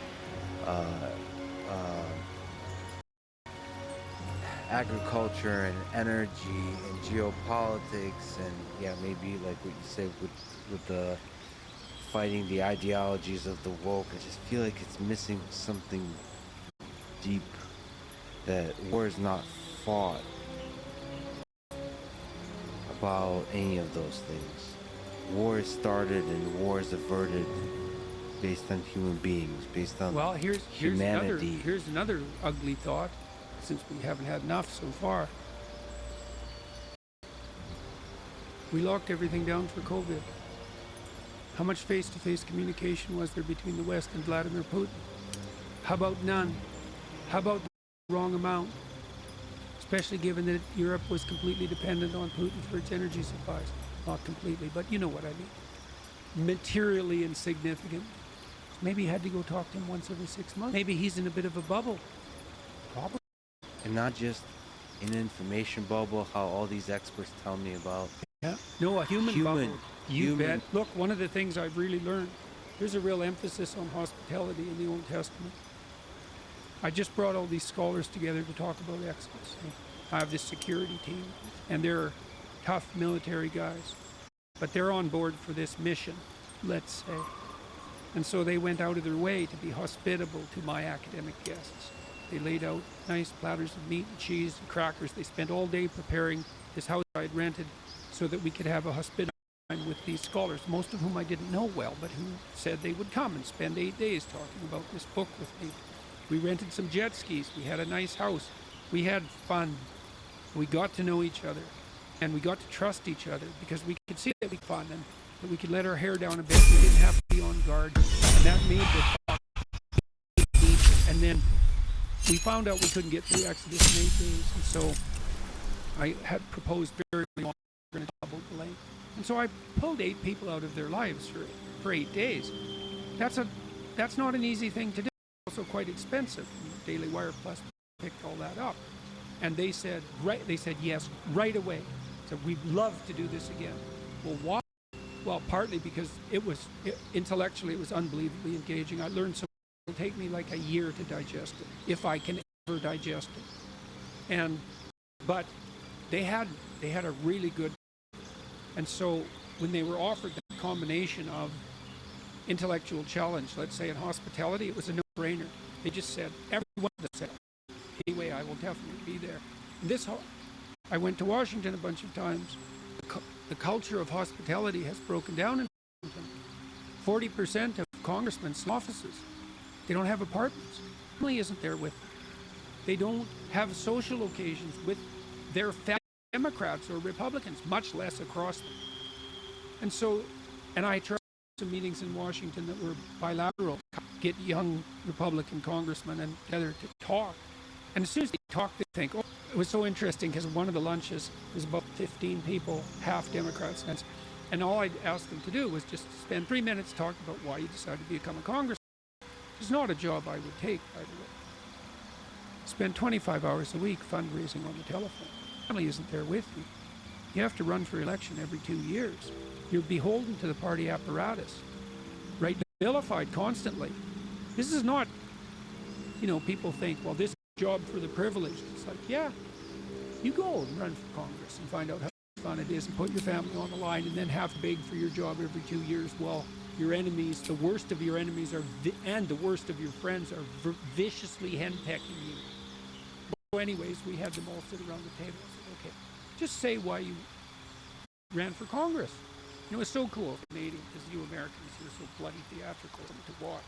agriculture and energy and geopolitics and maybe like what you say with the fighting the ideologies of the woke, I just feel like it's missing something deep, that war is not fought about any of those things. War is started and war is averted based on human beings, based on humanity. Here's another ugly thought, since we haven't had enough so far. We locked everything down for COVID. How much face-to-face communication was there between the West and Vladimir Putin? How about none? How about the wrong amount? Especially given that Europe was completely dependent on Putin for its energy supplies. Not completely, but you know what I mean. Materially insignificant. Maybe he had to go talk to him once every 6 months. Maybe he's in a bit of a bubble. Probably. And not just an information bubble, how all these experts tell me about. Yeah. No, a human bubble. You bet. Look, one of the things I've really learned, there's a real emphasis on hospitality in the Old Testament. I just brought all these scholars together to talk about Exodus. I have this security team, and they're tough military guys, but they're on board for this mission, let's say. And so they went out of their way to be hospitable to my academic guests. They laid out nice platters of meat and cheese and crackers. They spent all day preparing this house I had rented so that we could have a hospitable time with these scholars, most of whom I didn't know well, but who said they would come and spend 8 days talking about this book with me. We rented some jet skis. We had a nice house. We had fun. We got to know each other, and we got to trust each other because we could see that we had fun and that we could let our hair down a bit. We didn't have to be on guard, and that made the talk easy. And then we found out we couldn't get through Exodus in 8 days, and so I had proposed very early on we're going to double the length. And so I pulled 8 people out of their lives for 8 days. That's not an easy thing to do. It's also quite expensive. Daily Wire Plus picked all that up. And they said yes right away. So we'd love to do this again. Well, why? Well, partly because intellectually it was unbelievably engaging. I learned so much. It'll take me like a year to digest it, if I can ever digest it. But they had a really good. And so when they were offered the combination of intellectual challenge, let's say in hospitality, it was a no-brainer. They just said, everyone said, anyway, I will definitely be there. I went to Washington a bunch of times. The culture of hospitality has broken down in Washington. 40% of congressmen's offices, they don't have apartments. Family isn't there with them. They don't have social occasions with their fellow Democrats or Republicans, much less across them. And I tried some meetings in Washington that were bilateral, get young Republican congressmen and together to talk. And as soon as they talk, they think, oh, it was so interesting because one of the lunches was about 15 people, half Democrats. And all I asked them to do was just spend 3 minutes talking about why you decided to become a congressman. It's not a job I would take, by the way. Spend 25 hours a week fundraising on the telephone. Family isn't there with you. You have to run for election every 2 years. You're beholden to the party apparatus, right? Vilified constantly. This is not, people think, well, this job for the privileged. It's like, yeah, you go and run for Congress and find out how fun it is and put your family on the line and then have to beg for your job every 2 years while your enemies, the worst of your enemies and the worst of your friends are viciously henpecking you. So anyways, we had them all sit around the table and said, okay, just say why you ran for Congress. It was so cool for Canadians, because you Americans are so bloody theatrical to watch.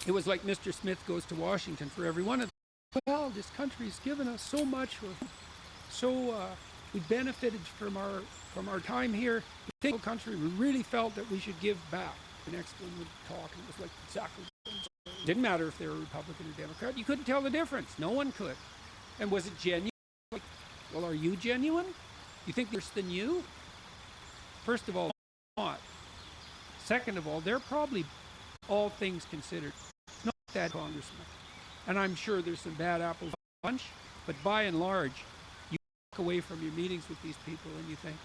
It was like Mr. Smith goes to Washington for every one of them. Well, this country's given us so much. We benefited from our time here. We think the country, we really felt that we should give back. The next one would talk, and it was like exactly what Didn't matter if they were Republican or Democrat. You couldn't tell the difference. No one could. And was it genuine? Like, well, are you genuine? You think they're worse than you? First of all, not. Second of all, they're probably, all things considered, not that congressman. And I'm sure there's some bad apples a bunch, but by and large, you walk away from your meetings with these people and you think,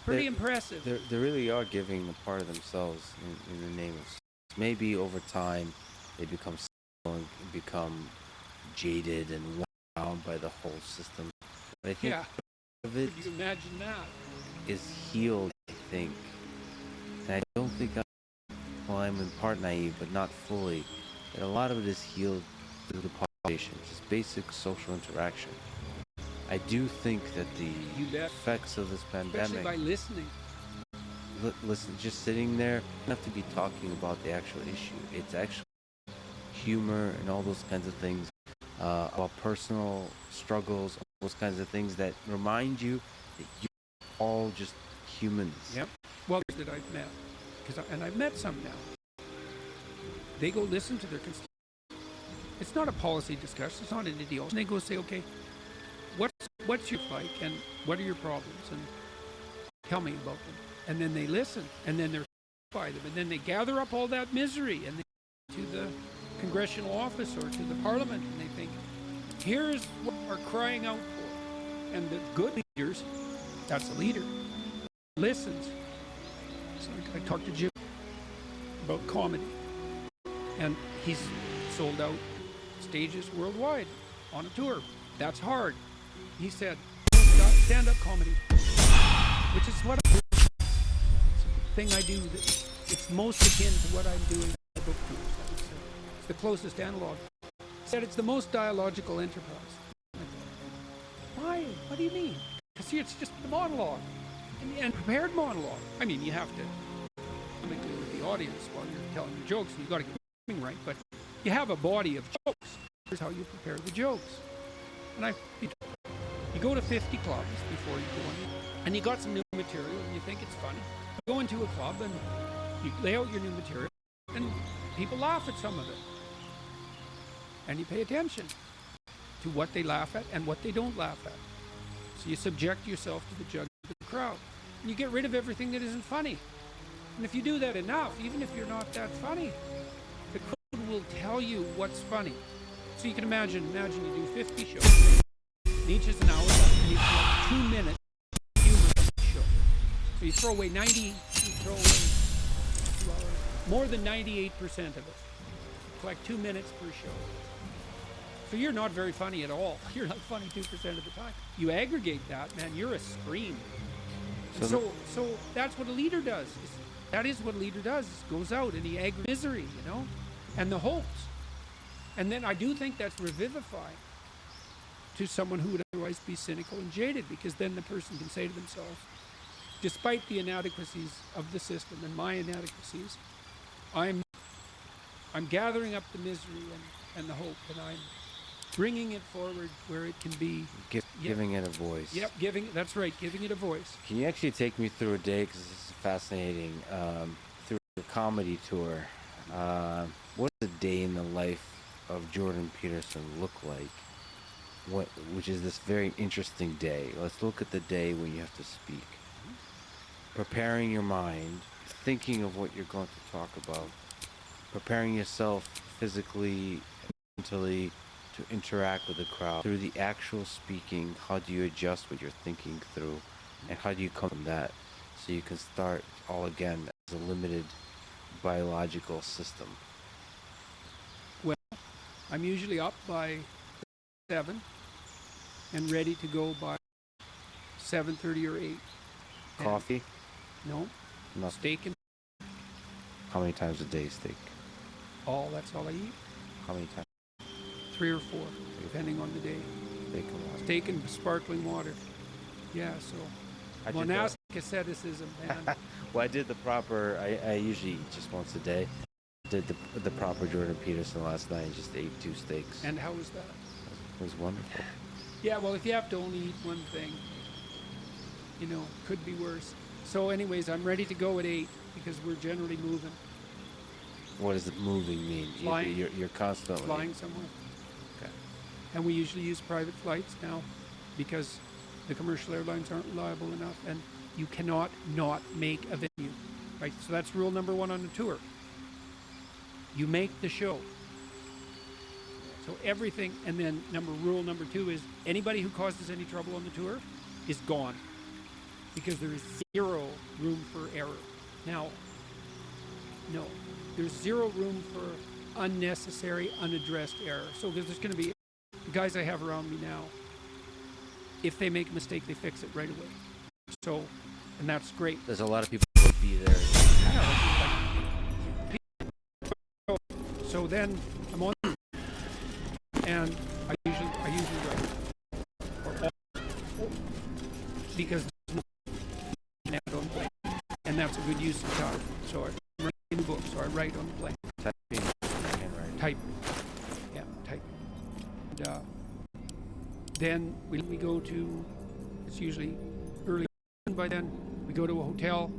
pretty impressive. They really are giving a part of themselves in the name of. Maybe over time, they become and become jaded and worn down by the whole system. But I think of it could you imagine that? Is healed. I think, and I don't think I'm in part naive, but not fully. That a lot of it is healed through the population, just basic social interaction. I do think that the effects of this pandemic, especially by listening. Listen, just sitting there, you don't have to be talking about the actual issue. It's actually humor and all those kinds of things, about personal struggles, all those kinds of things that remind you that you're all just humans. Yep. Well, that I've met, and I've met some now. They go listen to their constituents. It's not a policy discussion. It's not an ideology. And they go say, okay, what's your fight and what are your problems and tell me about them. And then they listen and then they're by them and then they gather up all that misery and they go to the congressional office or to the parliament and they think, here's what we're crying out for. And the good leaders, that's a leader, listens. So I talked to Jim about comedy and he's sold out stages worldwide on a tour. That's hard. He said, stand-up comedy, which is what I do. It's a thing I do that it's most akin to what I'm doing in book tours. I would say. It's the closest analog. He said it's the most dialogical enterprise. Why? What do you mean? Because see, it's just the monologue and prepared monologue. I mean, you have to communicate with the audience while you're telling your jokes, and you've got to get the right. But you have a body of jokes. Here's how you prepare the jokes. And you go to 50 clubs before you go in, and you got some new material, and you think it's funny. You go into a club, and you lay out your new material, and people laugh at some of it. And you pay attention to what they laugh at and what they don't laugh at. So you subject yourself to the judgment of the crowd. And you get rid of everything that isn't funny. And if you do that enough, even if you're not that funny, the crowd will tell you what's funny. So you can imagine you do 50 shows. Each is an hour, and you have 2 minutes humor on each show. So you throw away 2 hours, more than 98% of it. Collect 2 minutes per show. So you're not very funny at all. You're not funny 2% of the time. You aggregate that, man, you're a scream. So that's what a leader does. That is what a leader does. He goes out and he aggregates misery, and the hopes. And then I do think that's revivifying to someone who would otherwise be cynical and jaded, because then the person can say to themselves, despite the inadequacies of the system and my inadequacies, I'm gathering up the misery and the hope, and I'm bringing it forward where it can be. Giving it a voice. Yep, that's right, giving it a voice. Can you actually take me through a day, because this is fascinating, through your comedy tour? What does a day in the life of Jordan Peterson look like? Which is this very interesting day. Let's look at the day when you have to speak. Preparing your mind, thinking of what you're going to talk about, preparing yourself physically, mentally to interact with the crowd. Through the actual speaking, how do you adjust what you're thinking through, and how do you come from that so you can start all again as a limited biological system? Well, I'm usually up by 7 and ready to go by 7:30 or 8. Coffee? No. Nothing. Steak and. How many times a day steak? That's all I eat. How many times? 3 or 4, depending on the day. Steak and water. Steak and sparkling water. Yeah, so monastic asceticism, man. Well, I did the proper. I usually eat just once a day. Did the proper Jordan Peterson last night and just ate 2 steaks. And how was that? It was wonderful. Yeah, well, if you have to only eat one thing, could be worse. So anyways, I'm ready to go at 8 because we're generally moving. What does moving mean? Flying. You're constantly flying somewhere. Okay. And we usually use private flights now because the commercial airlines aren't reliable enough, and you cannot not make a venue, right? So that's rule number 1 on the tour. You make the show. So everything, and then rule number 2 is anybody who causes any trouble on the tour is gone, because there is 0 room for error. Now, no, there's 0 room for unnecessary, unaddressed error. So there's going to be, the guys I have around me now, if they make a mistake, they fix it right away. So, and that's great. There's a lot of people who would be there. So then I'm on, and I usually write, because and that's a good use of time. So I write in the book, so I write on the plane. Type. Yeah, type. And then we go to, it's usually early, and by then we go to a hotel.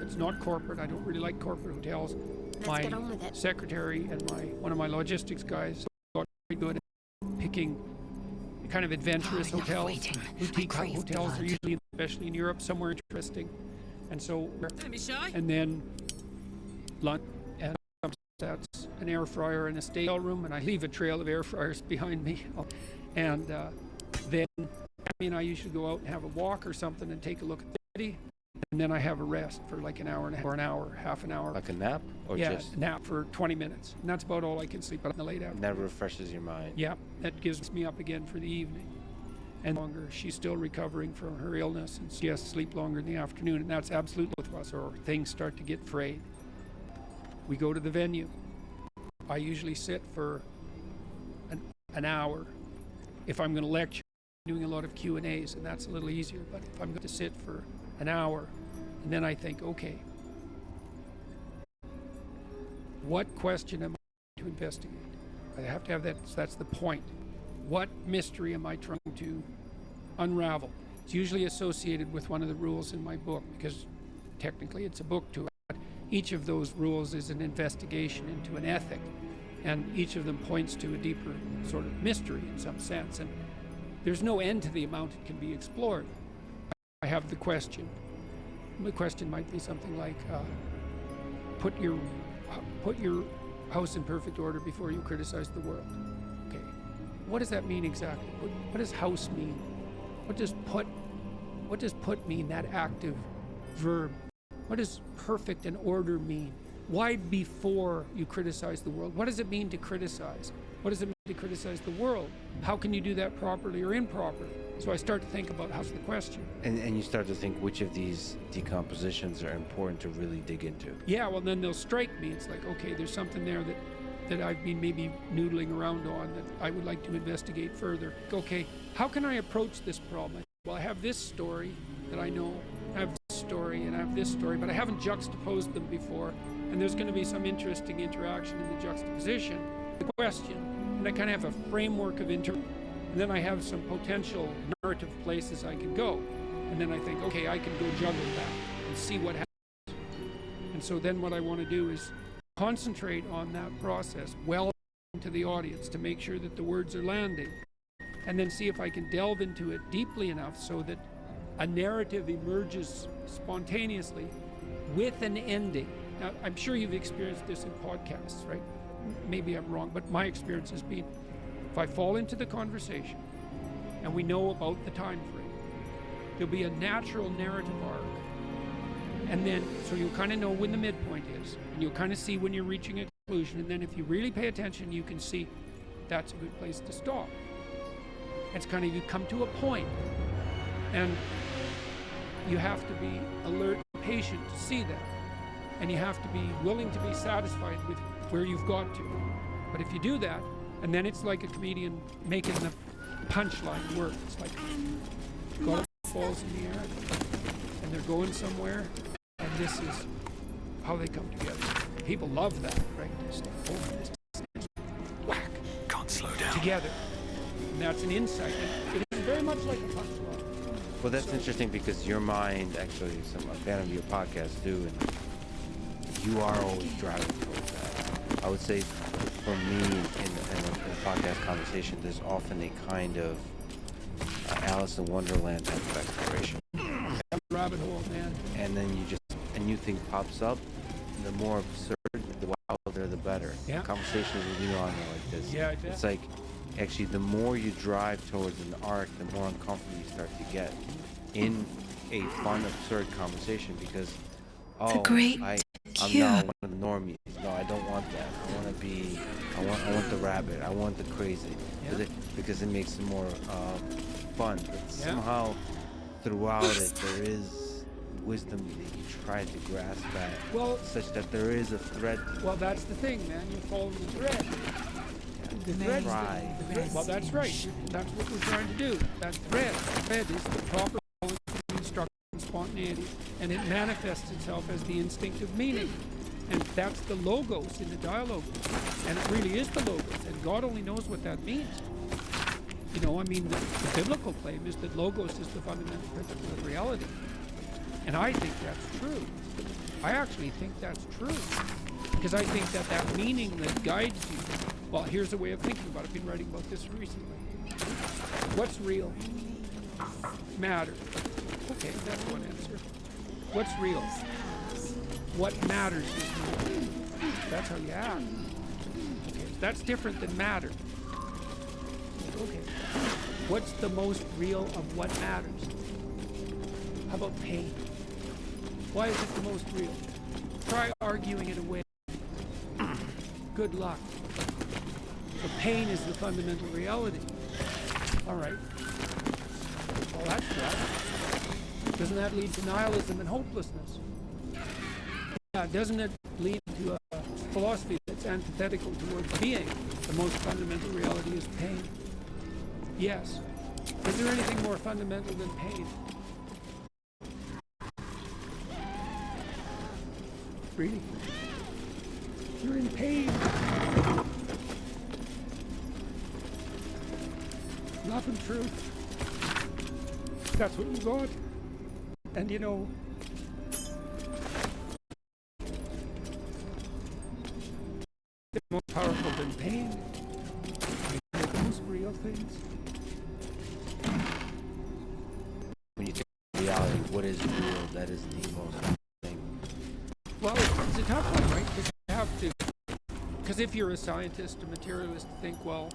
It's not corporate. I don't really like corporate hotels. Let's get on with it. Secretary and one of my logistics guys got very good at picking kind of adventurous hotels. Boutique hotels are usually, especially in Europe, somewhere interesting. And so, and then lunch, and that's an air fryer and a hotel room, and I leave a trail of air fryers behind me. And then Tammy and I usually go out and have a walk or something and take a look at the city. And then I have a rest for like an hour and a half, or an hour, half an hour. Like a nap? Or yeah, just a nap for 20 minutes. And that's about all I can sleep in the late afternoon. That refreshes your mind. Yeah, that gives me up again for the evening. And longer, she's still recovering from her illness, and she has to sleep longer in the afternoon, and that's absolutely both of us, or things start to get frayed. We go to the venue. I usually sit for an hour. If I'm going to lecture, I'm doing a lot of Q&As, and that's a little easier, but if I'm going to sit for an hour, and then I think, okay, what question am I to investigate? I have to have that, so that's the point. What mystery am I trying to unravel? It's usually associated with one of the rules in my book, because technically it's a book to it. But each of those rules is an investigation into an ethic, and each of them points to a deeper sort of mystery in some sense. And there's no end to the amount it can be explored. I have the question. The question might be something like, put your house in perfect order before you criticize the world. Okay, what does that mean exactly? What does house mean? What does put mean, that active verb? What does perfect and order mean? Why before you criticize the world? What does it mean to criticize? What does it mean to criticize the world? How can you do that properly or improperly? So I start to think about how's the question. And you start to think which of these decompositions are important to really dig into. Yeah, well then they'll strike me. It's like, okay, there's something there that I've been maybe noodling around on that I would like to investigate further. Okay, how can I approach this problem? Well, I have this story that I know, I have this story, and I have this story, but I haven't juxtaposed them before, and there's going to be some interesting interaction in the juxtaposition, the question, and I kind of have a framework of and then I have some potential narrative places I can go, and then I think, okay, I can go juggle that and see what happens. And so then what I want to do is concentrate on that process well into the audience to make sure that the words are landing, and then see if I can delve into it deeply enough so that a narrative emerges spontaneously with an ending. Now, I'm sure you've experienced this in podcasts, right? Maybe I'm wrong, but my experience has been, if I fall into the conversation and we know about the time frame, there'll be a natural narrative arc. And then, so you'll kind of know when the midpoint is, and you'll kind of see when you're reaching a conclusion, and then if you really pay attention, you can see that's a good place to stop. It's kind of, you come to a point, and you have to be alert and patient to see that. And you have to be willing to be satisfied with where you've got to. But if you do that, and then it's like a comedian making the punchline work. It's like, got balls in the air, and they're going somewhere, and this is how they come together. People love that, right? They say, oh, this is whack. Can't slow down. Together. And that's an insight. And it is very much like a punchline. Well, that's interesting because your mind, actually, I'm a fan of your podcast too, and you are always driving towards that. I would say for me in a podcast conversation, there's often a kind of Alice in Wonderland type of exploration. Rabbit hole, man. And then a new thing pops up. The more absurd, the wilder, the better. Yeah. Conversations with you on there like this. Yeah, I bet. It's like, actually, the more you drive towards an arc, the more uncomfortable you start to get in a fun, absurd conversation because, I'm now one of the normies. No, I don't want that. I want the rabbit. I want the crazy. Yeah. Because it makes it more fun. But somehow, throughout it, there is wisdom that you try to grasp at, such that there is a thread. Well, that's the thing, man. You follow the thread. The thread. Well, that's right. That's what we're trying to do. That thread. The thread is the proper balance between structure and spontaneity, and it manifests itself as the instinctive meaning. And that's the logos in the dialogue. And it really is the logos. And God only knows what that means. You know, I mean, the biblical claim is that logos is the fundamental principle of reality. And I think that's true. I actually think that's true. Because I think that meaning that guides you. Well, here's a way of thinking about it. I've been writing about this recently. What's real? Matter. Okay, that's one answer. What's real? What matters is real. That's how you act. Okay, so that's different than matter. Okay. What's the most real of what matters? How about pain? Why is it the most real? Try arguing it away. Good luck. The pain is the fundamental reality. All right. Well, that's right. Doesn't that lead to nihilism and hopelessness? Yeah, doesn't it lead to a philosophy that's antithetical towards being? The most fundamental reality is pain. Yes. Is there anything more fundamental than pain? Really? You're in pain. Nothing true. That's what you got. And you know, they're more powerful than pain. They're the most real things. When you take reality, what is real? That is the most thing. Well, it's a tough one, right? Because you have to. Because if you're a scientist, a materialist, think, well,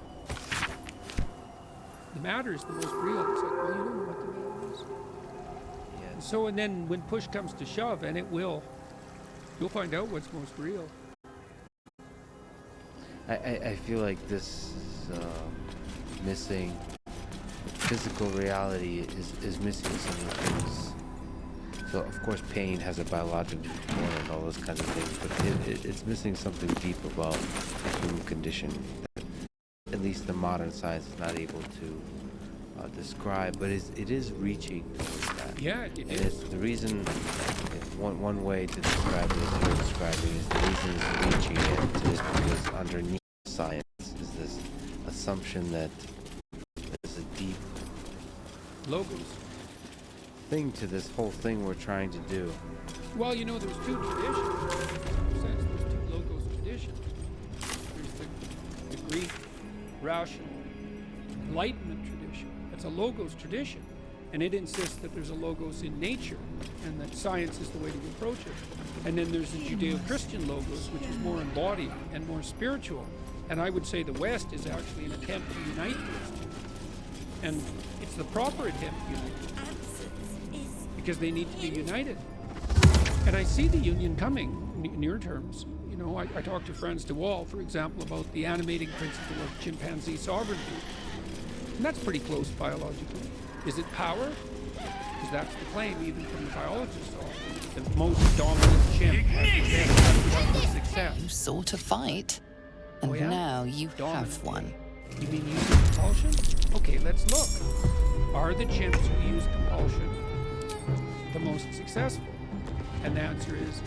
the matter is the most real. It's like, well, you don't know what the matter is. Yeah. And so, and then when push comes to shove, and it will, you'll find out what's most real. I feel like this is missing. Physical reality is missing some of the things. So of course pain has a biological component and all those kinds of things, but it's missing something deep about the human condition that at least the modern science is not able to describe, but it is reaching towards that. Yeah, it and is. The reason, one way to describe it as you're describing is the reason it's reaching it is because underneath science is this assumption that there's a deep logos thing to this whole thing we're trying to do. Well, you know, there's two traditions. In a sense, there's two logos traditions. There's the Greek rational Enlightenment tradition. That's a logos tradition. And it insists that there's a logos in nature and that science is the way to approach it. And then there's the Judeo-Christian logos, which is more embodied and more spiritual. And I would say the West is actually an attempt to unite those two. And it's the proper attempt to unite them. Because they need to be united. And I see the union coming in your terms. You know, I talk to Franz de Waal, for example, about the animating principle of chimpanzee sovereignty. And that's pretty close biologically. Is it power? Because that's the claim, even from the biologists. The most dominant chimp has the success. You sought a fight, and now you have one. You mean using compulsion? Okay, let's look. Are the chimps who use compulsion the most successful? And the answer is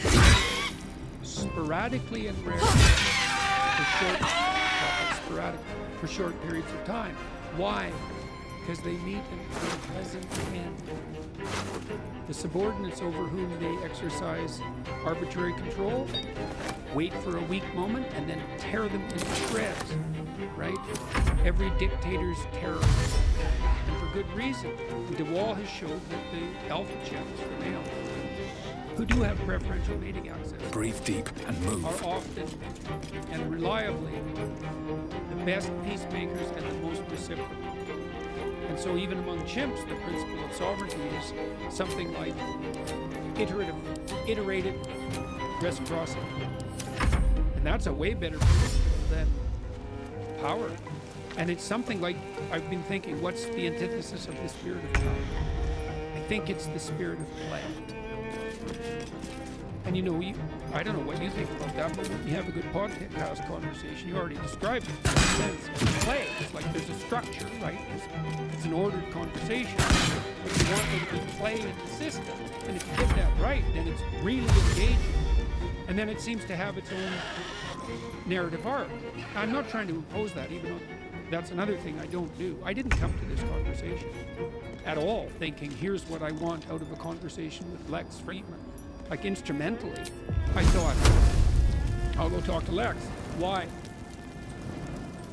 sporadically and rarely for short periods of time. Why? because they meet an unpleasant end. The subordinates over whom they exercise arbitrary control wait for a weak moment and then tear them into shreds, right? Every dictator's terrorist. And for good reason. DeWall has showed that the alpha chimps, the males, who do have preferential mating access, breathe deep and move, are often and reliably the best peacemakers and the most reciprocal. And so even among chimps, the principle of sovereignty is something like iterated reciprocity. And that's a way better principle than power. And it's something like, I've been thinking, what's the antithesis of the spirit of power? I think it's the spirit of play. And you know, I don't know what you think about that, but when you have a good podcast conversation, you already described it. It's play. It's like there's a structure, right? It's an ordered conversation. But you want there to be play in the system. And if you get that right, then it's really engaging. And then it seems to have its own narrative arc. I'm not trying to impose that, even though that's another thing I don't do. I didn't come to this conversation at all thinking, here's what I want out of a conversation with Lex Friedman. Like instrumentally, I thought, I'll go talk to Lex. Why?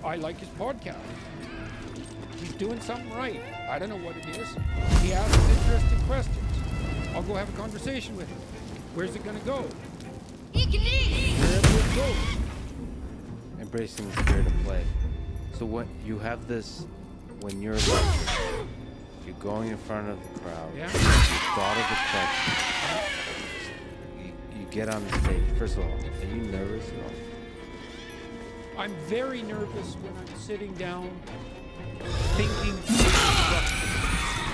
I like his podcast. He's doing something right. I don't know what it is. He asks interesting questions. I'll go have a conversation with him. Where's it gonna go? Wherever it goes. Embracing the spirit of play. So what you have this when you're lecturing, you're going in front of the crowd. Yeah. You thought of the question. You get on the stage. First of all, are you nervous at all? I'm very nervous when I'm sitting down thinking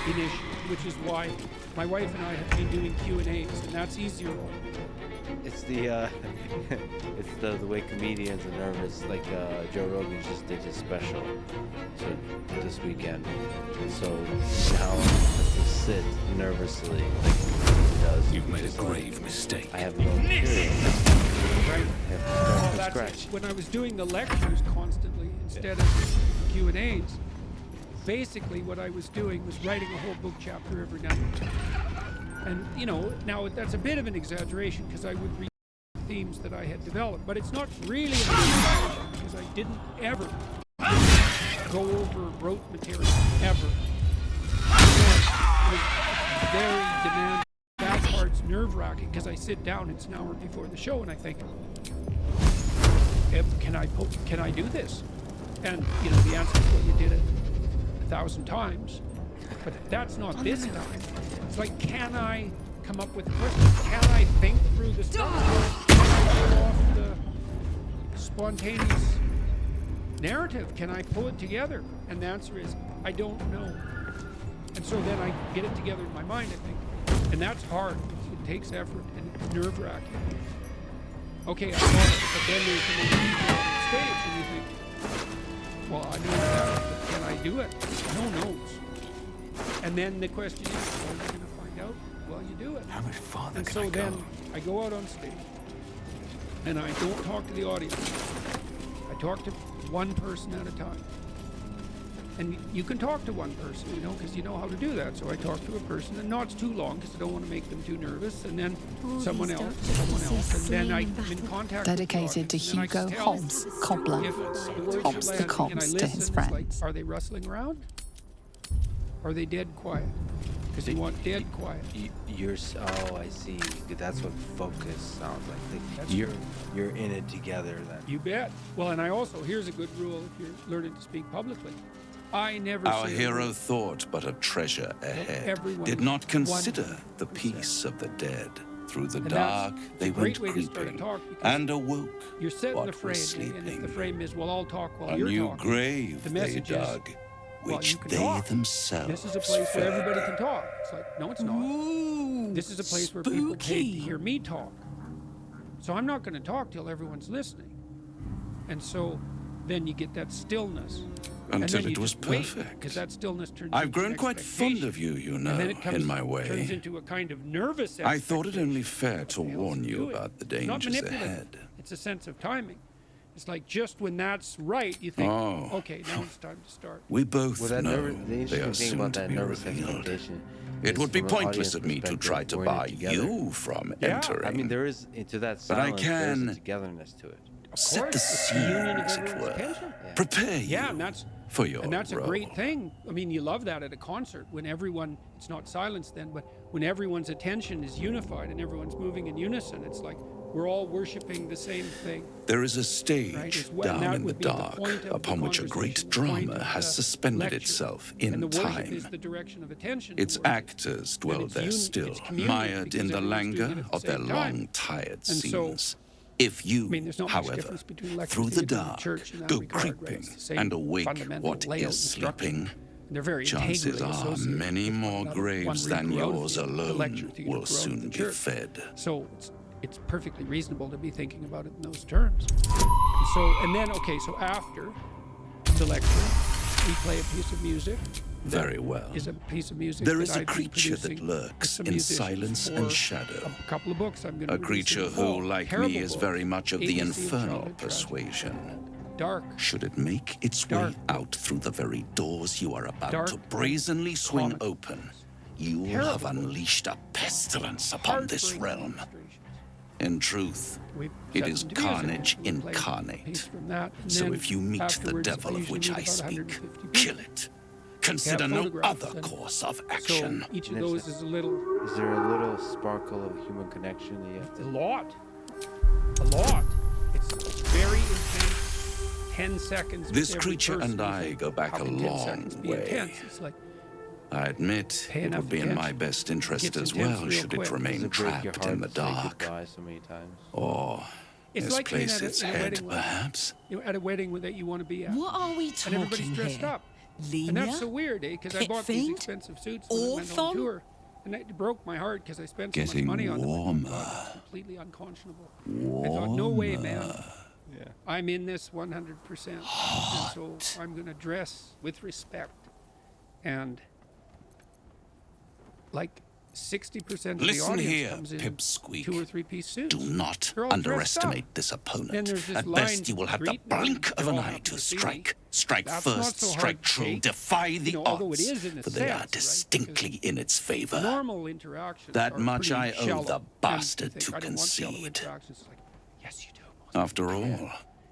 initially, which is why my wife and I have been doing Q&As, and that's easier. It's the it's the way comedians are nervous. Like Joe Rogan just did his special this weekend, so now I have to sit nervously like he does. You've made a grave mistake. I have no material. Right. I have to start from That's scratch. it. When I was doing the lectures constantly instead of Q&As, basically what I was doing was writing a whole book chapter every night. And, you know, now that's a bit of an exaggeration because I would read themes that I had developed, but it's not really an exaggeration because I didn't ever go over rote material, ever. It was very demanding. That part's nerve-wracking because I sit down, it's an hour before the show, and I think, can I do this? And, you know, the answer is, well, you did it 1,000 times. But that's not this time. It's like, can I come up with a question? Can I think through the structure? Can I pull off the spontaneous narrative? Can I pull it together? And the answer is, I don't know. And so then I get it together in my mind, I think. And that's hard. It takes effort and it's nerve-wracking. Okay, I got it. But then there's the people on stage and you think, well, I know that, but can I do it? No knows. And then the question is, well, you're going to find out? Well, you do it. How much farther and can so I go? then I go out on stage, and I don't talk to the audience. I talk to one person at a time. And you can talk to one person, you know, because you know how to do that. So I talk to a person, and not too long, because I don't want to make them too nervous. And then someone else, and then I'm in contact Dedicated to with the audience, Hugo and I can Hobbs, tell cobbler. if the words are Hobbs the landing, and I Cobbs to listen, his it's like, friends. are they rustling around? Are they dead quiet? Because you want dead quiet. Oh, I see. That's what focus sounds like. You're in it together then. You bet. Well, and I also, here's a good rule if you're learning to speak publicly. I never Our say hero thought but a treasure ahead, everyone did not consider 100%. the peace of the dead. Through the And dark, that's they a great went way to start a creeping talk because and awoke You're setting what the frame, was and if sleeping. the frame is, well, I'll talk while A you're new talking. grave the they message is, dug, well, which you can they talk. themselves This is a place where everybody fed. can talk. It's like, no, it's not. This is a place where people pay to hear me talk. So I'm not going to talk till everyone's listening. And so then you get that stillness. Until it was perfect. Because that stillness turns I've into grown an quite fond expectation. of you, you And know, then it comes, in my turns way. into a kind of nervous I thought it expectation. only fair to warn you Do it. about the It's not dangers manipulative. ahead. It's a sense of timing. It's like just when that's right, you think, okay, now it's time to start. We both Well, know they are soon to be revealed. It would be pointless of me to try to bar you from entering. I mean, there is to that but I silence, there's a can togetherness to it. set the scene, as it were. Prepare you and that's for your And that's role. a great thing. I mean, you love that at a concert when everyone, it's not silence then, but when everyone's attention is unified and everyone's moving in unison, it's like we're all worshiping the same thing. There is a stage right? down in the dark upon which a great drama has suspended itself in and the worship time. is the direction of attention. Its actors dwell there still, mired in the languor of their long, tired scenes. If you, however, through the dark, go creeping and awake what is sleeping, chances are many more graves than yours alone will soon be fed. So it's perfectly reasonable to be thinking about it in those terms. And then, so after the lecture, we play a piece of music. Very well. Is a piece of music. There is a creature that lurks in silence and shadow. A couple of books I'm going to A creature who, like me, is very much of the infernal persuasion. Dark. Should it make its way out through the very doors you are about to brazenly swing open, you will have unleashed a pestilence upon this realm. In truth, it is carnage incarnate. So if you meet the devil of which I speak, kill it. Consider no other course of action. So each of those is a little... Is there a little sparkle of human connection that you have to... A lot. It's very intense. 10 seconds. This creature and I go back a long way. It's like, I admit it would be in my best interest as well should it remain trapped in the dark. Or this place its head, perhaps. At a wedding that you want to be at. What are we talking And everybody's dressed here? up. Lena? And that's so weird, because I bought these Pitfield? expensive suits when I went on tour. And it broke my heart because I spent so much Getting money on them. warmer. It's completely unconscionable. I thought, no way, man. I'm in this 100%. And so I'm going to dress with respect. And like 60% of the Listen audience here, comes in Pipsqueak. 2 or 3 piece suits. Do not They're all dressed underestimate up. this Then opponent. there's this At line, best, you will have the "Greet them, blink of they're an all eye happy to to see strike. me." Strike That's first, not so hard strike to true, take. defy the Although it odds, is in a for they are sense, distinctly in its favor. Normal interactions That are much pretty I owe shallow. the And bastard you think, to I don't want shallow concede. interactions. It's like, yes, you do. After all,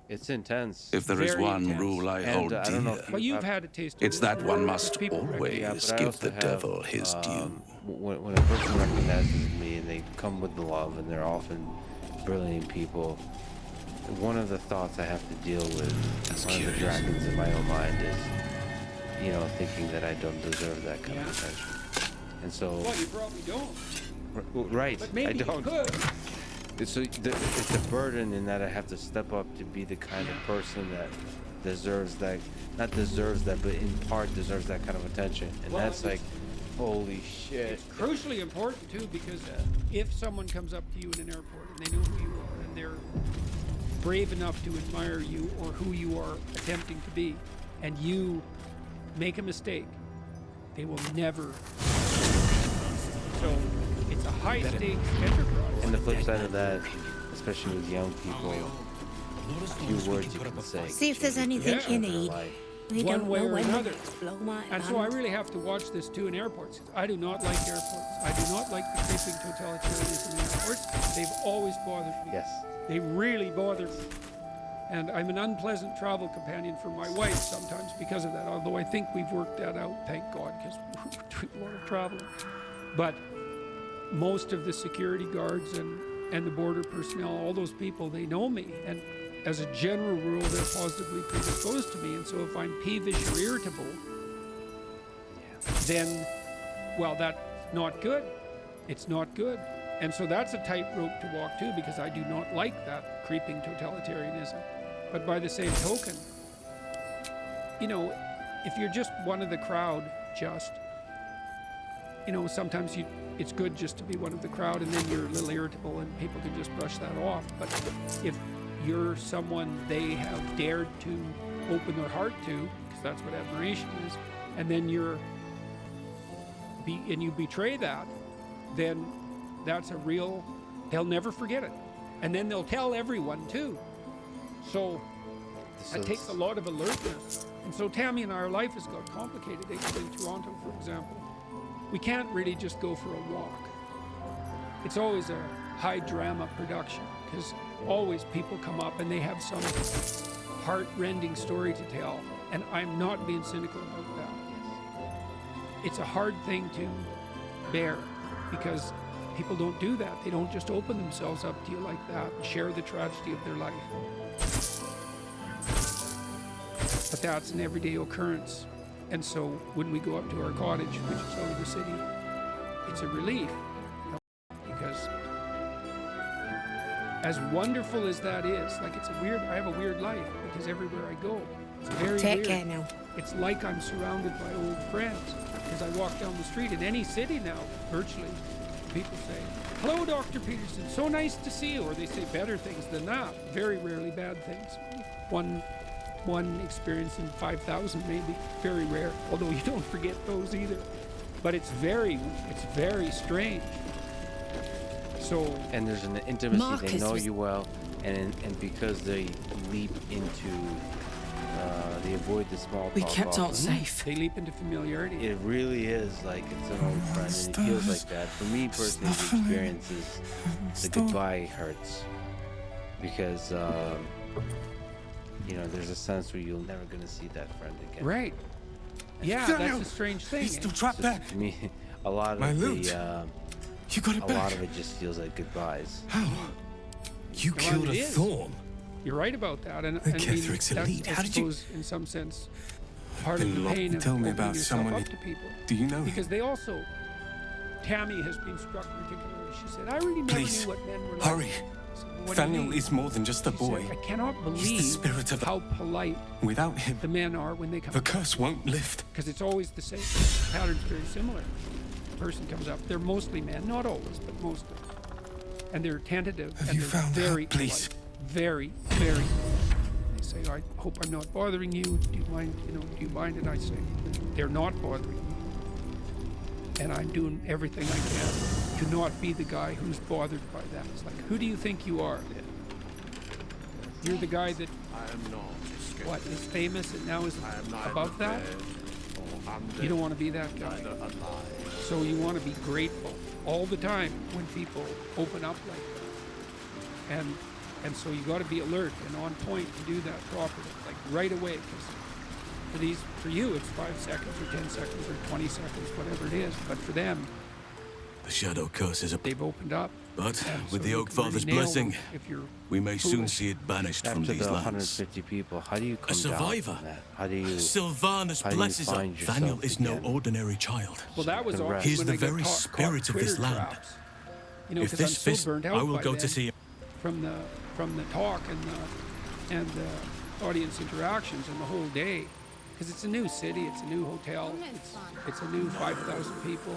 It's intense. if there is Very one intense. rule I And, hold I don't know dear, if But you've had a taste of it's this that one before, must people always but I give also the have, devil his due. When a person recognizes me and they come with the love and they're often brilliant people, one of the thoughts I have to deal with, one of the dragons in my own mind is, thinking that I don't deserve that kind of attention. And so... Well, you probably don't. Right, But maybe I don't. you could. It's a burden in that I have to step up to be the kind of person that deserves that, not deserves that, but in part deserves that kind of attention. And Well, that's like, holy shit. It's crucially important, too, because if someone comes up to you in an airport and they know who you are and they're brave enough to admire you or who you are attempting to be, and you make a mistake, they will never. So it's a high-stakes enterprise. And the flip side of that, especially with young people, a few words you can say. See if there's anything you need. We One don't way know or when another. the blow might And so I land. really have to watch this too in airports. I do not like airports. I do not like the creeping totalitarianism in airports. They've always bothered me. Yes. They really bother me. And I'm an unpleasant travel companion for my wife sometimes because of that, although I think we've worked that out, thank God, because we're doing a lot of traveling. But most of the security guards and the border personnel, all those people, they know me. And as a general rule, they're positively predisposed to me. And so if I'm peevish or irritable, then, well, that's not good. It's not good. And so that's a tightrope to walk too, because I do not like that creeping totalitarianism. But by the same token, if you're just one of the crowd, sometimes it's good just to be one of the crowd, and then you're a little irritable and people can just brush that off. But if you're someone they have dared to open their heart to, because that's what admiration is, and then you betray that, then that's they'll never forget it. And then they'll tell everyone too. So It takes a lot of alertness. And so Tammy and our life has got complicated. In Toronto, for example, we can't really just go for a walk. It's always a high drama production because always people come up and they have some heart-rending story to tell. And I'm not being cynical about that. It's a hard thing to bear because people don't do that. They don't just open themselves up to you like that and share the tragedy of their life. But that's an everyday occurrence. And so when we go up to our cottage, which is out of the city, it's a relief. Because as wonderful as that is, like I have a weird life because everywhere I go, it's very Take weird. care now. It's like I'm surrounded by old friends. As I walk down the street in any city now, virtually, people say, "Hello, Dr. Peterson, so nice to see you," or they say better things than that. Very rarely bad things. One experience in 5,000 maybe, very rare, although you don't forget those either. But it's very strange. So, and there's an intimacy. Marcus they know was... you well, and because they leap into, they avoid the small talk. We kept Alt often. safe. They leap into familiarity. It really is like it's an old friend, and it feels like that. For me personally, the experience is the goodbye hurts because there's a sense where you're never gonna see that friend again. Right. Yeah, that's a strange thing. He's still trapped there. To me, a lot of You got it a back. lot of it just feels like goodbyes. How? You killed a thorn. You're right about that, and Ketheric's that's, elite. How I did you? suppose, in some sense, part of the pain of Tell me opening about yourself someone. up to people. Do you know? Because they also, Tammy has been struck particularly. She said, "I really never Please, knew what men were like." hurry. I said, "What do you Daniel mean?" is more than just a She boy. said, "I cannot He's believe the spirit of how polite Without him, the men are when they come. the curse won't lift." Because it's always the same. The pattern's very similar. A person comes up. They're mostly men, not always, but mostly. And they're tentative. Have and you they're found very out, please? polite. Very, very. They say, "I hope I'm not bothering you. Do you mind? Do you mind?" And I say, "They're not bothering me. And I'm doing everything I can to not be the guy who's bothered by that." It's like, who do you think you are? You're the guy that is famous and now is above that? You don't want to be that guy. So you want to be grateful all the time when people open up like that. And so you got to be alert and on point to do that properly, like right away. Because for you, it's 5 seconds or 10 seconds or 20 seconds, whatever it is. But for them, The shadow curse is a. they've opened up. But And with so the you Oak can really Father's nail blessing, them if you're we may soon foolish. see it banished from After these the lands. 150 people, how do you come A survivor. down from that? How do you? Sylvanus how do you blesses her. find yourself Daniel is no again? ordinary child. Well, that was Congrats. awesome He's when the I got very caught spirit of this Twitter land. traps. If 'Cause this I'm so fist, burnt out I will by go to then see him. from the talk and the audience interactions and the whole day, because it's a new city, it's a new hotel, it's a new 5,000 people,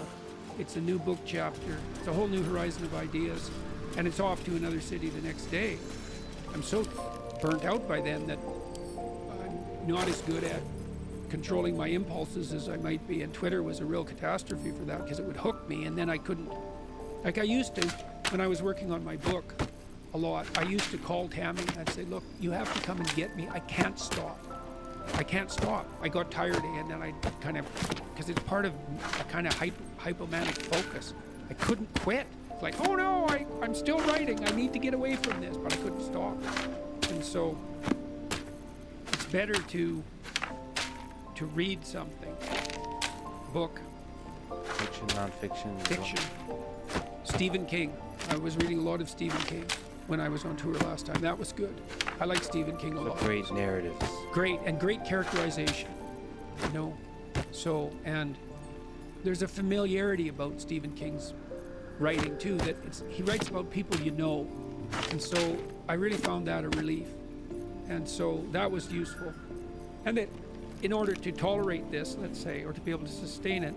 it's a new book chapter, it's a whole new horizon of ideas, and it's off to another city the next day. I'm so burnt out by then that I'm not as good at controlling my impulses as I might be, and Twitter was a real catastrophe for that because it would hook me, and then I couldn't. Like I used to, when I was working on my book a lot, I used to call Tammy and I'd say, "Look, you have to come and get me. I can't stop. I can't stop." I got tired and then I kind of, because it's part of a kind of hypomanic focus. I couldn't quit. It's like, "Oh no, I'm still writing. I need to get away from this," but I couldn't stop. And so it's better to read something. Book. Fiction, non-fiction. Fiction. Stephen King. I was reading a lot of Stephen King when I was on tour last time. That was good. I like Stephen King a lot. Great narratives. Great, and great characterization. So, and there's a familiarity about Stephen King's writing too, that he writes about people you know. And so I really found that a relief. And so that was useful. And that in order to tolerate this, let's say, or to be able to sustain it,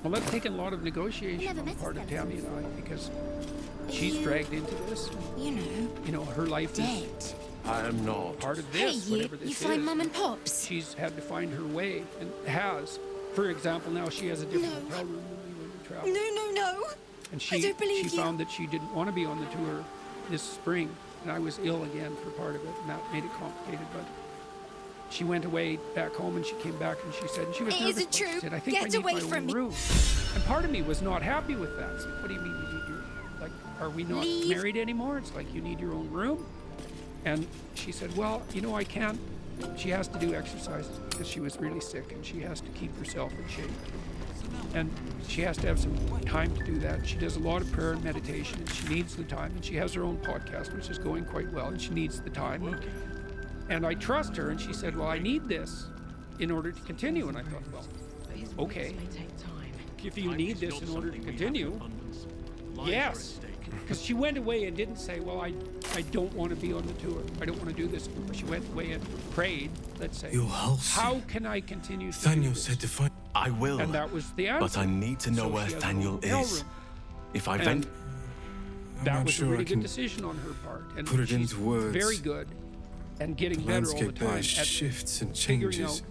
well, that's taken a lot of negotiation on the part of Tammy and I, because she's dragged into this. You know, her life is I am not part of Hey, this, you. whatever this You is. find Mum and Pops? She's had to find her way, and has. For example, now she has a different hotel room than we when we travel. No. And I don't believe she you. found that she didn't want to be on the tour this spring and I was ill again for part of it, and that made it complicated. But she went away back home, and she came back, and she said, and she was It nervous, isn't but she true. said, I think I Get need away my from own me. room. And part of me was not happy with that. It's like, what do you mean you need your, like, are we not Leave. married anymore? It's like, you need your own room. And she said, well, you know, I can't. She has to do exercises because she was really sick, and she has to keep herself in shape. And she has to have some time to do that. She does a lot of prayer and meditation, and she needs the time. And she has her own podcast, which is going quite well, and she needs the time. And I trust her, and she said, well, I need this in order to continue. And I thought, well, okay, if you need this in order to continue, yes. Because she went away and didn't say, well, I don't want to be on the tour. I don't want to do this anymore. She went away and prayed, let's say, Your health. how can I continue to do Daniel this? said to find. I will. And that was the answer. But I need to know So where she has Daniel a hotel is. room. If I And vent. that not was sure a I really can good decision on her part. And put it she's into words. very good and getting The better all the landscape time bears at shifts and figuring changes. out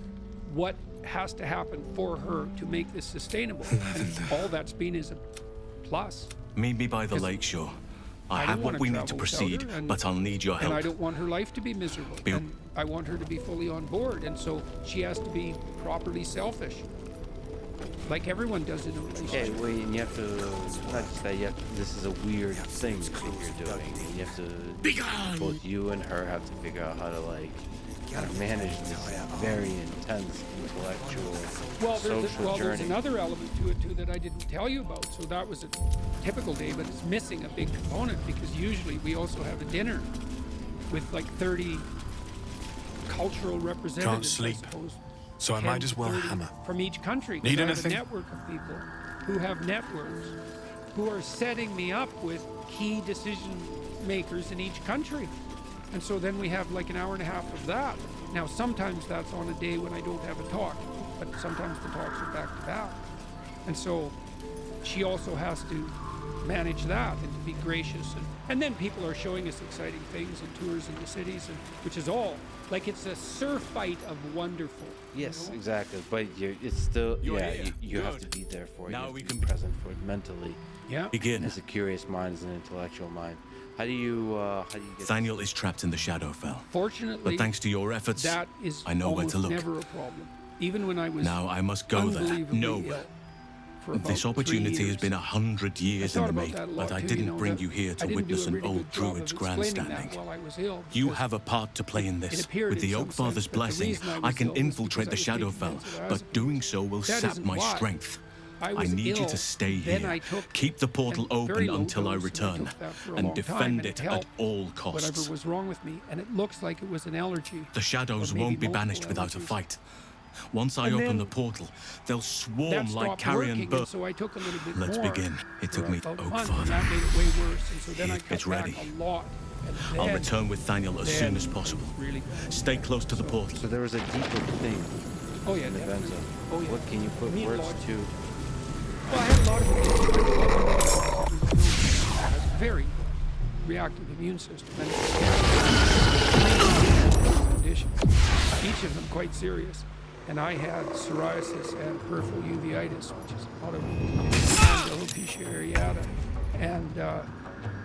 what has to happen for her to make this sustainable. And all that's been is a plus. Meet me by the 'Cause lake shore. I I don't have what wanna we need to travel without proceed, her, and- but I'll need your And I help. don't want her life to be miserable. And I want her to be fully on board. And so she has to be properly selfish. Like everyone does in a relationship. Yeah, well, and you have to, not just that, this is a weird thing that you're doing. And you have to, both you and her have to figure out how to, like, kind of manage this very intense intellectual, social there's journey. another element to it, too, that I didn't tell you about. So that was a typical day, but it's missing a big component because usually we also have a dinner with like 30 cultural representatives. Can't sleep, I suppose. so I 10, might as well 30 hammer. from each country. 'Cause Need I anything? have a network of people who have networks who are setting me up with key decision makers in each country. And so then we have like an hour and a half of that. Now, sometimes that's on a day when I don't have a talk, but sometimes the talks are back to back. And so she also has to manage that and to be gracious. And then people are showing us exciting things and tours in the cities, and which is all, like it's a surfeit of wonderful. Yes, you know? exactly. But it's still, You're here. you have to Good. be there for it. Now You have we to can be present for it mentally. Yeah. Begin. As a curious mind, as an intellectual mind. How do you get Daniel is trapped in the Shadowfell. Fortunately, But thanks to your efforts, that is I know where almost to look. never a problem. Even when I was Now I must go there. unbelievably No. ill for about This 3 opportunity has years. been 100 years I in thought the about making, that a lot but I too, didn't you know, bring that you here I to didn't do witness a an really old good job of druid's explaining that grandstanding. while I was ill, You because have a part to play in this. appeared With the in some Oak Father's sense that the blessing, reason I I was can ill was infiltrate the because I was taking Shadowfell, benzodiazepines. but doing so will That sap isn't my why. strength. I I was need you ill, to stay then here. I took Keep the portal very open low until I dose, and return, took that for a and long time, defend and it at helped all costs. whatever was wrong with me, and it looks like it was an allergy. The shadows or maybe won't be multiple banished without a allergies. fight. Once I And open then the portal, they'll That swarm like stopped carrion working, and birds. so I took a little bit Let's more begin. It took for me about to a Oak month, Father. and that made it way worse. And so then I It's cut ready. back a lot. And I'll then- return with Daniel as then soon as possible. Really bad. Stay close to the portal. So there was a deeper thing Oh yeah, in the definitely. benzo. Oh yeah. What can you put words Neurological. to? Well, I had a lot of it. I had a very reactive immune system, and conditions, each of them quite serious. And I had psoriasis and peripheral uveitis, which is autoimmune and alopecia areata, and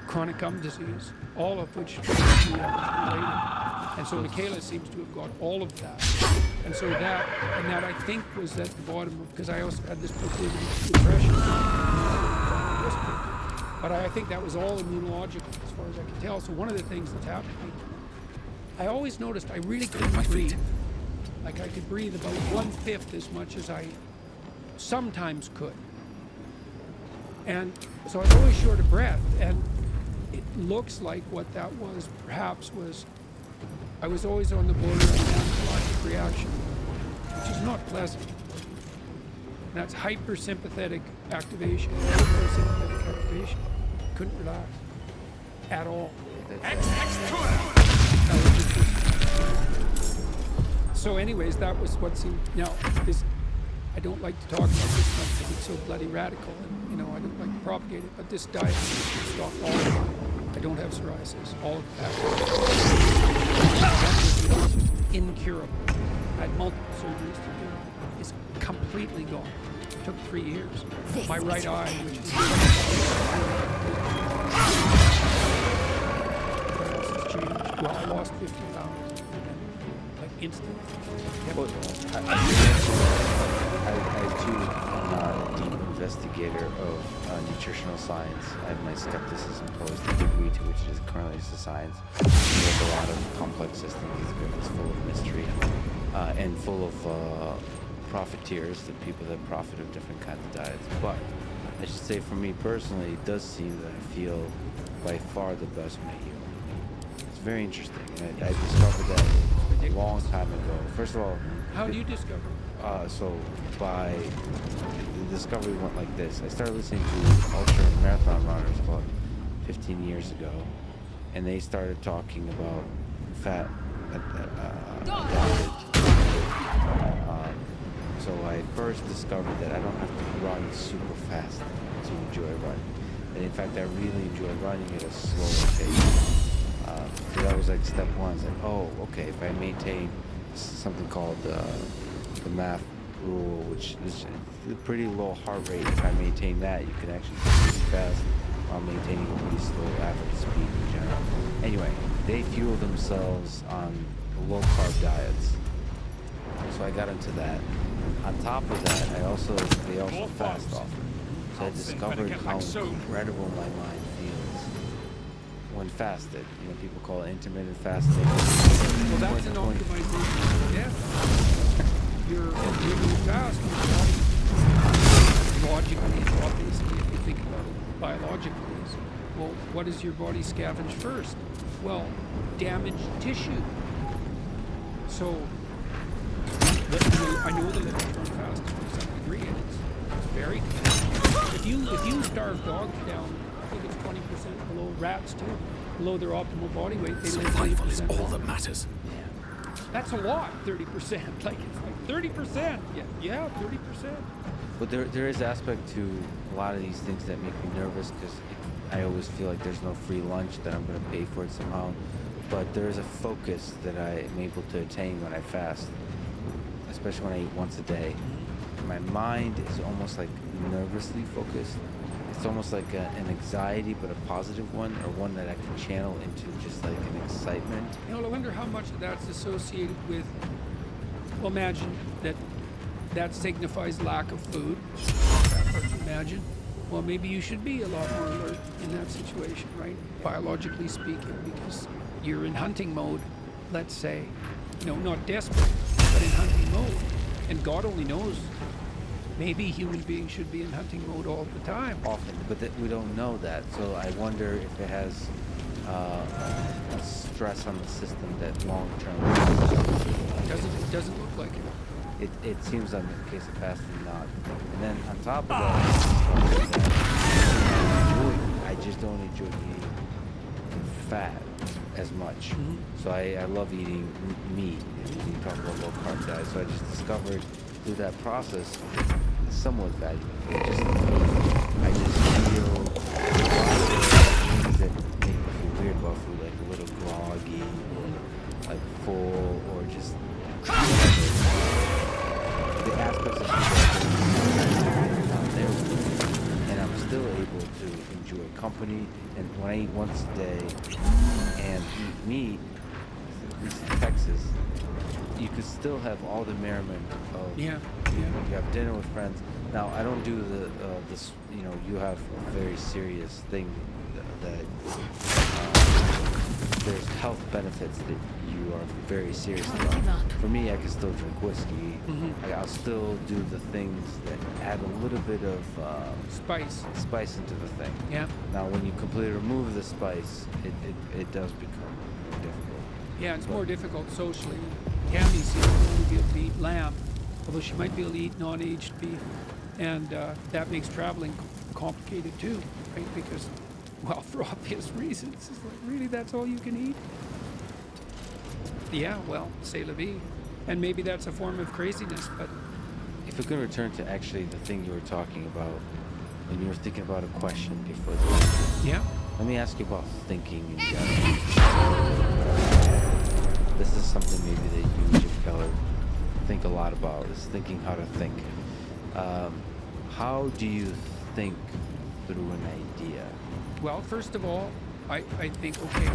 chronic gum disease, all of which was related. And so Michaela seems to have got all of that. And so that I think was at the bottom of, because I also had this proclivity to depression. But I think that was all immunological as far as I can tell. So one of the things that's happened to me, I always noticed I really couldn't breathe. Like I could breathe about 1/5 as much as I sometimes could. And so I was always short of breath. And it looks like what that was perhaps was I was always on the border of anaphylactic reaction, which is not pleasant. And that's hypersympathetic activation, parasympathetic activation. Couldn't relax at all. So anyways, that was what seemed, now, I don't like to talk about this stuff because it's so bloody radical, and, you know, I don't like to propagate it, but this diet stopped all of it. I don't have psoriasis, all of that. Incurable. I had multiple surgeries to do. It's completely gone. It took 3 years. My right eye, which was well, I lost 50 pounds, like instantly. Well, I too am not a deep investigator of nutritional science. I have my skepticism towards the degree to which it is currently just a science. There's a lot of complex systems. It's full of mystery and full of profiteers, the people that profit of different kinds of diets. But I should say, for me personally, it does seem that I feel by far the best when I heal. It's very interesting. And I discovered that a long time ago. First of all, how do you discover? So by the discovery went like this. I started listening to ultra and marathon runners about 15 years ago, and they started talking about fat adapted. So I first discovered that I don't have to run super fast to enjoy running. And in fact, I really enjoy running at a slower pace. So that was like step one. It's like, oh, okay, if I maintain something called the math rule, which is a pretty low heart rate. If I maintain that, you can actually go pretty fast while maintaining a pretty slow average speed in general. Anyway, they fuel themselves on low carb diets. So I got into that. On top of that, they also fast often. So I discovered how incredible my mind feels when fasted. You know, people call it intermittent fasting. Well, that's an optimization. Yeah. You're fast. Logically, it's obviously, if you think about it biologically, is, well, what does your body scavenge first? Well, damaged tissue. So, I know the limit on fasting to some degree, and it's very good. If you starve dogs down, I think it's 20% below rats too, below their optimal body weight, they live 30% is all longer. that matters. That's a lot, 30%. Like, it's like 30%. Yeah, 30%. But there is aspect to a lot of these things that make me nervous, because I always feel like there's no free lunch, that I'm going to pay for it somehow. But there is a focus that I am able to attain when I fast, especially when I eat once a day. My mind is almost like nervously focused. It's almost like an anxiety, but a positive one, or one that I can channel into just like an excitement. You know, I wonder how much of that's associated with, well, imagine that signifies lack of food. Imagine. Well, maybe you should be a lot more alert in that situation, right? Biologically speaking, because you're in hunting mode, let's say. You know, not desperate, but in hunting mode. And God only knows. Maybe human beings should be in hunting mode all the time. Often, but we don't know that. So I wonder if it has a stress on the system that long term. It doesn't look like it. It seems like in the case of fasting, not. And then on top of that, I just don't enjoy eating fat as much. Mm-hmm. So I love eating meat. When you talk about low carb diet, so I just discovered through that process, it's somewhat valuable. I just feel things that make me feel weird about food, like a little groggy, or like full, or just the aspects of food that are not there with me. And I'm still able to enjoy company. And when I eat once a day and eat meat, at least in Texas, you could still have all the merriment of, you have dinner with friends. Now, I don't do this, you have a very serious thing that there's health benefits that you are very serious about. For me, I can still drink whiskey. Mm-hmm. I'll still do the things that add a little bit of spice into the thing. Yeah. Now, when you completely remove the spice, it does become more difficult. Yeah, it's more difficult socially. Tammy seems to only be able to eat lamb, although she might be able to eat non-aged beef, and that makes traveling complicated too, right? Because, well, for obvious reasons, it's like, really, that's all you can eat? Yeah, well, c'est la vie. And maybe that's a form of craziness, but... If we can return to actually the thing you were talking about, when you were thinking about a question before this. Yeah? Let me ask you about thinking in general. This is something maybe that you, Jim Keller, think a lot about, is thinking how to think. How do you think through an idea? Well, first of all, I think, okay,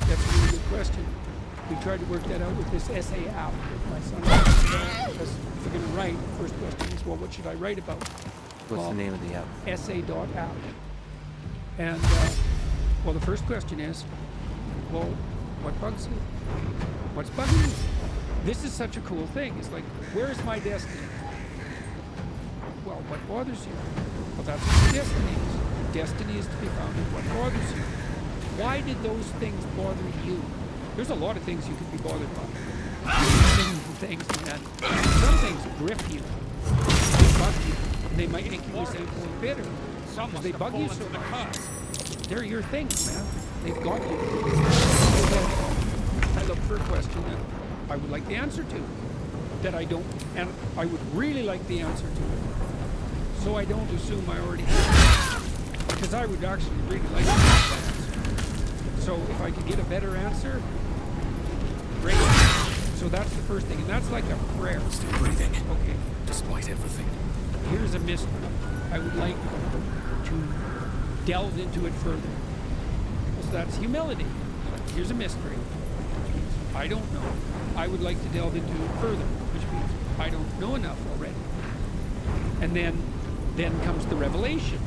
that's really good question. We tried to work that out with this essay app with my son. Because if we're going to write, the first question is, well, what should I write about? What's the name of the app? Essay.app. And, well, the first question is, well, what bugs you? What's bugging you? This is such a cool thing. It's like, where is my destiny? Well, what bothers you? Well, that's what your destiny is. Destiny is to be found in what bothers you. Why did those things bother you? There's a lot of things you could be bothered by. Things, man. Some things grip you. They bug you. And they might make you resentful and bitter. Because they bug you so much. They're your things, man. They've got you. So then I look for a question that I would like the answer to. That I don't, and I would really like the answer to it. So I don't assume I already have it. Because I would actually really like to have that answer. So if I could get a better answer, great. So that's the first thing, and that's like a prayer. Still breathing. Okay. Despite everything. Here's a mystery. I would like to delve into it further. So that's humility. Here's a mystery. Which means I don't know. I would like to delve into it further, which means I don't know enough already. And then comes the revelation.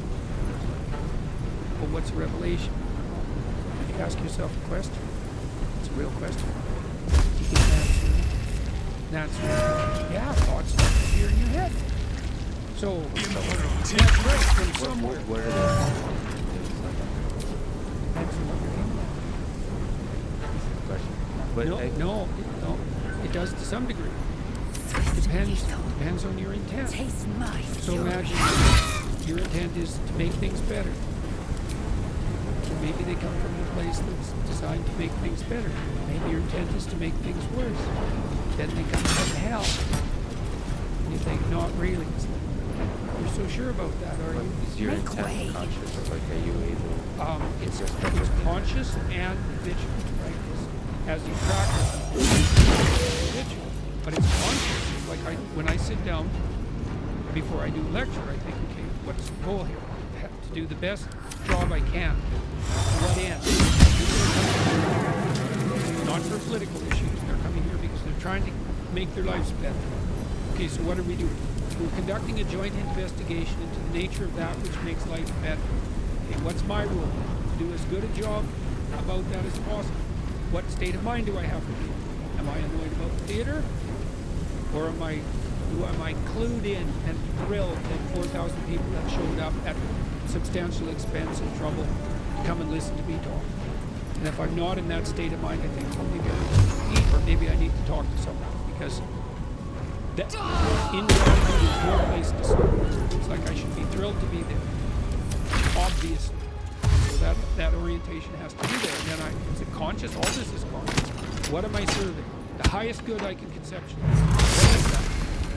Well, what's a revelation? You ask yourself a question. It's a real question. You get an answer. Yeah, thoughts appear in your head. So, that's right from somewhere. Where are they? Depends on what you're aiming at. No, it does to some degree. Depends on your intent. So imagine your intent is to make things better. Maybe they come from a place that's designed to make things better. Maybe your intent is to make things worse. Then they come from hell. And you think, not really. You're so sure about that, are you? Is your intent conscious, or like are you able? It's conscious and habitual, right? As you practice, it's habitual, but it's conscious. Like when I sit down before I do a lecture, I think, okay, what's the goal here? I have to do the best job I can. To what end? Not for political issues. They're coming here because they're trying to make their lives better. Okay, so what are we doing? We're conducting a joint investigation into the nature of that which makes life better. Okay, what's my role? To do as good a job about that as possible. What state of mind do I have to be? Am I annoyed about the theater? Or am I clued in and thrilled that 4,000 people that showed up at substantial expense and trouble to come and listen to me talk? And if I'm not in that state of mind, I think, well, maybe I need to eat, or maybe I need to talk to someone, because that ingratitude is your place to start. It's like I should be thrilled to be there, obviously. So that orientation has to be there. And then is it conscious? All this is conscious. What am I serving? The highest good I can conceptualize. What is that?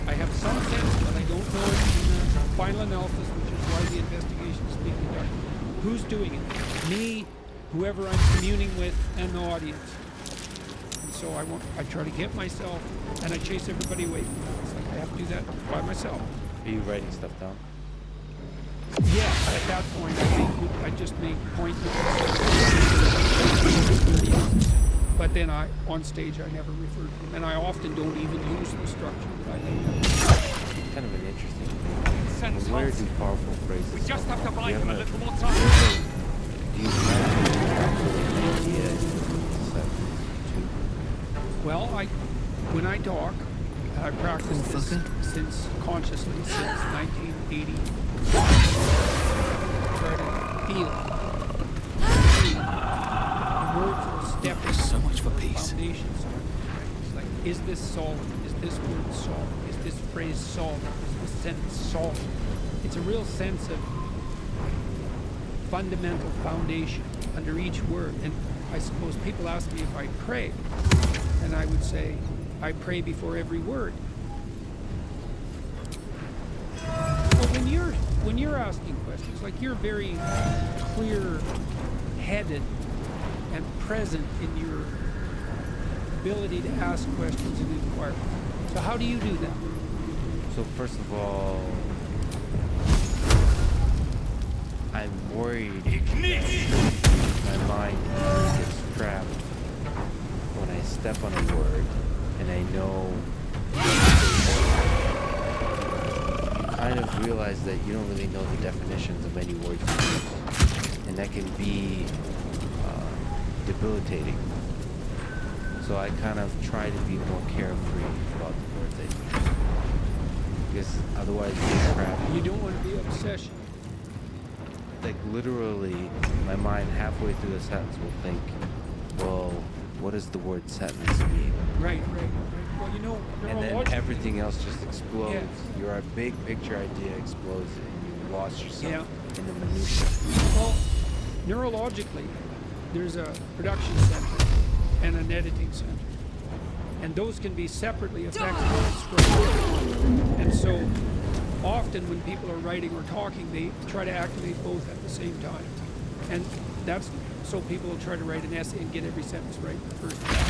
I have some sense, but I don't know it in the final analysis, which is why the investigation is being conducted. Who's doing it? Me, whoever I'm communing with, and the audience. And so I try to get myself, and I chase everybody away from that. It's like I have to do that by myself. Are you writing stuff down? Yeah, at that point, I just make point notes. But then on stage, I never refer to them. And I often don't even use the structure that I laid out. Kind of an interesting thing. Where do powerful phrases We just have to buy him a little more do time. you have an idea Well, when I talk, I practice this since consciously since 1980. Try to feel. Words are stepping. So much for peace. Foundations. It's like, is this solid? Is this word solid? Is this phrase solid? Is this sentence solid? It's a real sense of fundamental foundation under each word. And I suppose people ask me if I pray, and I would say, I pray before every word. Well, when you're asking questions, like you're very clear-headed and present in your ability to ask questions and inquire. So how do you do that? So first of all, I'm worried that my mind gets trapped step on a word and I know, you kind of realize that you don't really know the definitions of any words you use, and that can be debilitating. So I kind of try to be more carefree about the words I use, because otherwise you get trapped. You don't want to be obsession. Like literally, my mind halfway through the sentence will think, well, what does the word sentence mean? Right. Well, you know, and then everything else just explodes. Yeah. Your big picture idea explodes, and you lost yourself in the minutia. Well, neurologically, there's a production center and an editing center, and those can be separately affected by stroke. And so, often when people are writing or talking, they try to activate both at the same time, and that's so people will try to write an essay and get every sentence right the first time.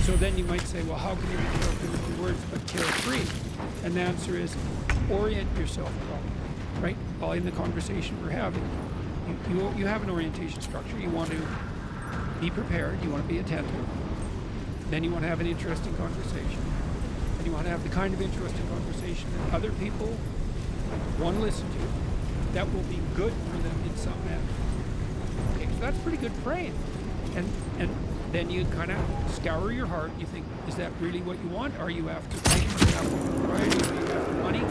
So then you might say, well, how can you be careful with your words but carefree? And the answer is, orient yourself properly, right? Well, in the conversation we're having, you have an orientation structure. You want to be prepared. You want to be attentive. Then you want to have an interesting conversation. And you want to have the kind of interesting conversation that other people want to listen to, that will be good for them in some manner. Okay, so that's pretty good frame. And then you kind of scour your heart. You think, is that really what you want? Are you after fame? Are you after notoriety? Are you after money?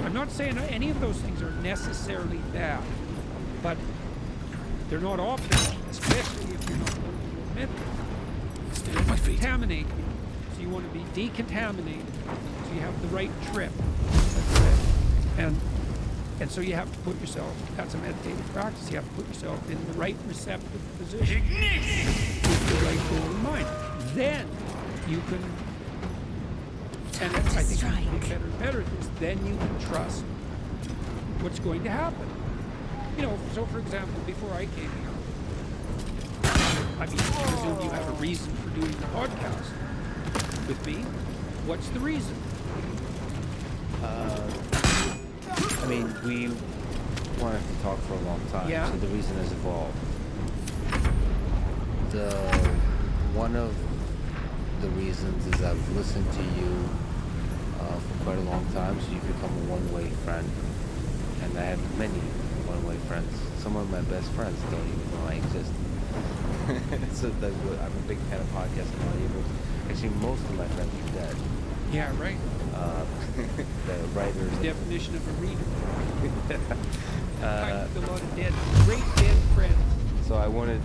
I'm not saying any of those things are necessarily bad, but they're not optimal, especially if you're not willing to admit them. Still contaminate you. So you want to be decontaminated. So you have the right trip. And so you have to put yourself, that's a meditative practice, you have to put yourself in the right receptive position with the right goal in mind. Then you can, and I think you get better and better at this, then you can trust what's going to happen. You know, so for example, before I came here, I mean, I presume you have a reason for doing the podcast with me. What's the reason? I mean, we wanted to talk for a long time, so the reason has evolved. One of the reasons is I've listened to you for quite a long time, so you've become a one-way friend, and I have many one-way friends. Some of my best friends don't even know I exist. So I'm a big fan of podcasts and audiobooks. Actually, most of my friends are dead. Yeah, right. The writers. The definition of a reader. A lot of dead, great dead friends. So I wanted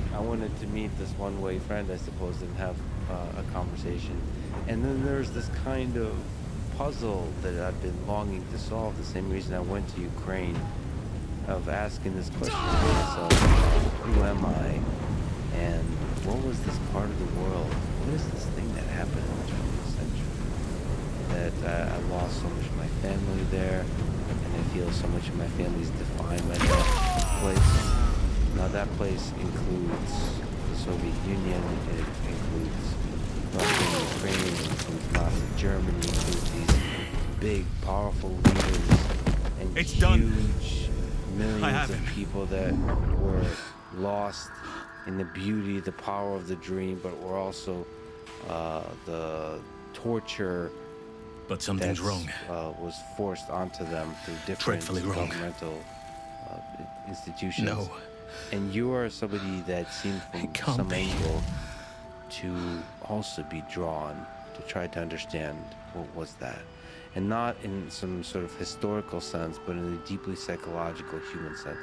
to meet this one-way friend, I suppose, and have a conversation. And then there's this kind of puzzle that I've been longing to solve. The same reason I went to Ukraine, of asking this question to myself: who am I? And what was this part of the world? What is this thing that happened in the 20th century? That I lost so much of my family there, and I feel so much of my family's defined by that place. Now that place includes the Soviet Union, it includes Russia and Ukraine, it includes Nazi Germany, it includes these big, powerful leaders, and huge millions of people that were lost in the beauty, the power of the dream, but were also the torture. But something's wrong. Was forced onto them through different governmental institutions. No. And you are somebody that seemed from some angle to also be drawn to try to understand what was that. And not in some sort of historical sense, but in a deeply psychological human sense.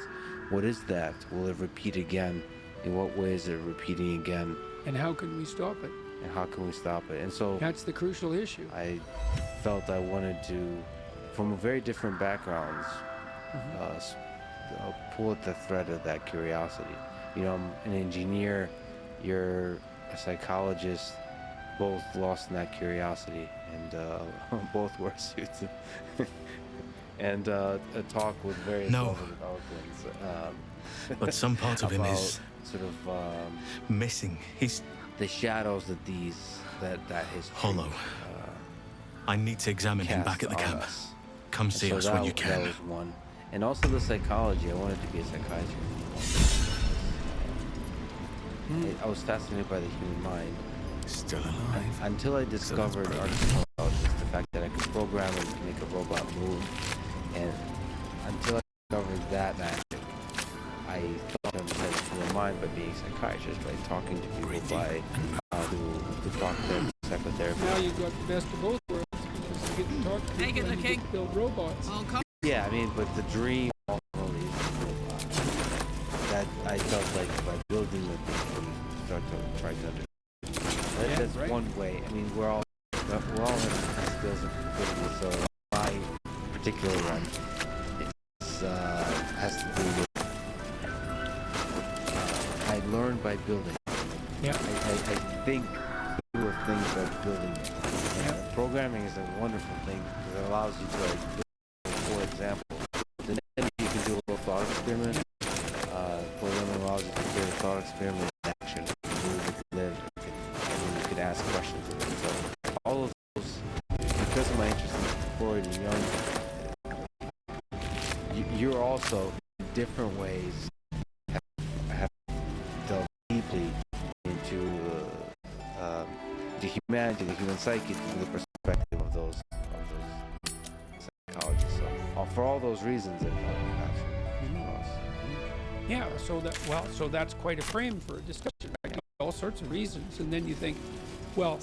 What is that? Will it repeat again? In what way is it repeating again? And how can we stop it? And how can we stop it? And so that's the crucial issue. I felt I wanted to, from very different backgrounds, pull at the thread of that curiosity. You know, I'm an engineer, you're a psychologist, both lost in that curiosity, and both wear suits. And a talk with various levels of eloquence. But some part of him is sort of missing. He's the shadows that that history hollow. I need to examine him back at the camp. Come see us when you can. That was one. And also the psychology. I wanted to be a psychiatrist. I was fascinated by the human mind, Still alive. Until I discovered artificial intelligence, the fact that I could program and make a robot move, and until I discovered that aspect, I thought I had to my mind by being a psychiatrist, by talking to people, by to talk to them, psychotherapy. Now you've got the best of both worlds, because you get to talk to people and you get to build robots. Yeah, I mean, but the dream ultimately is that I felt like by building it, you can start to try to understand. That's one way. I mean, we're all have skills of building it. So my particular run has to do with I learned by building. Yeah. I think through things by building it. And programming is a wonderful thing because it allows you to, like, for example, then you can do a little thought experiment. Programming allows you to create a thought experiment in action. Live, and you could ask questions of it. So all of those, because of my interest in Freud and Jung, you're also in different ways have delved deeply into the humanity, the human psyche, through the perspective of those psychologists. So for all those reasons, I thought perhaps. Yeah, so that's quite a frame for a discussion. Right? All sorts of reasons, and then you think, well,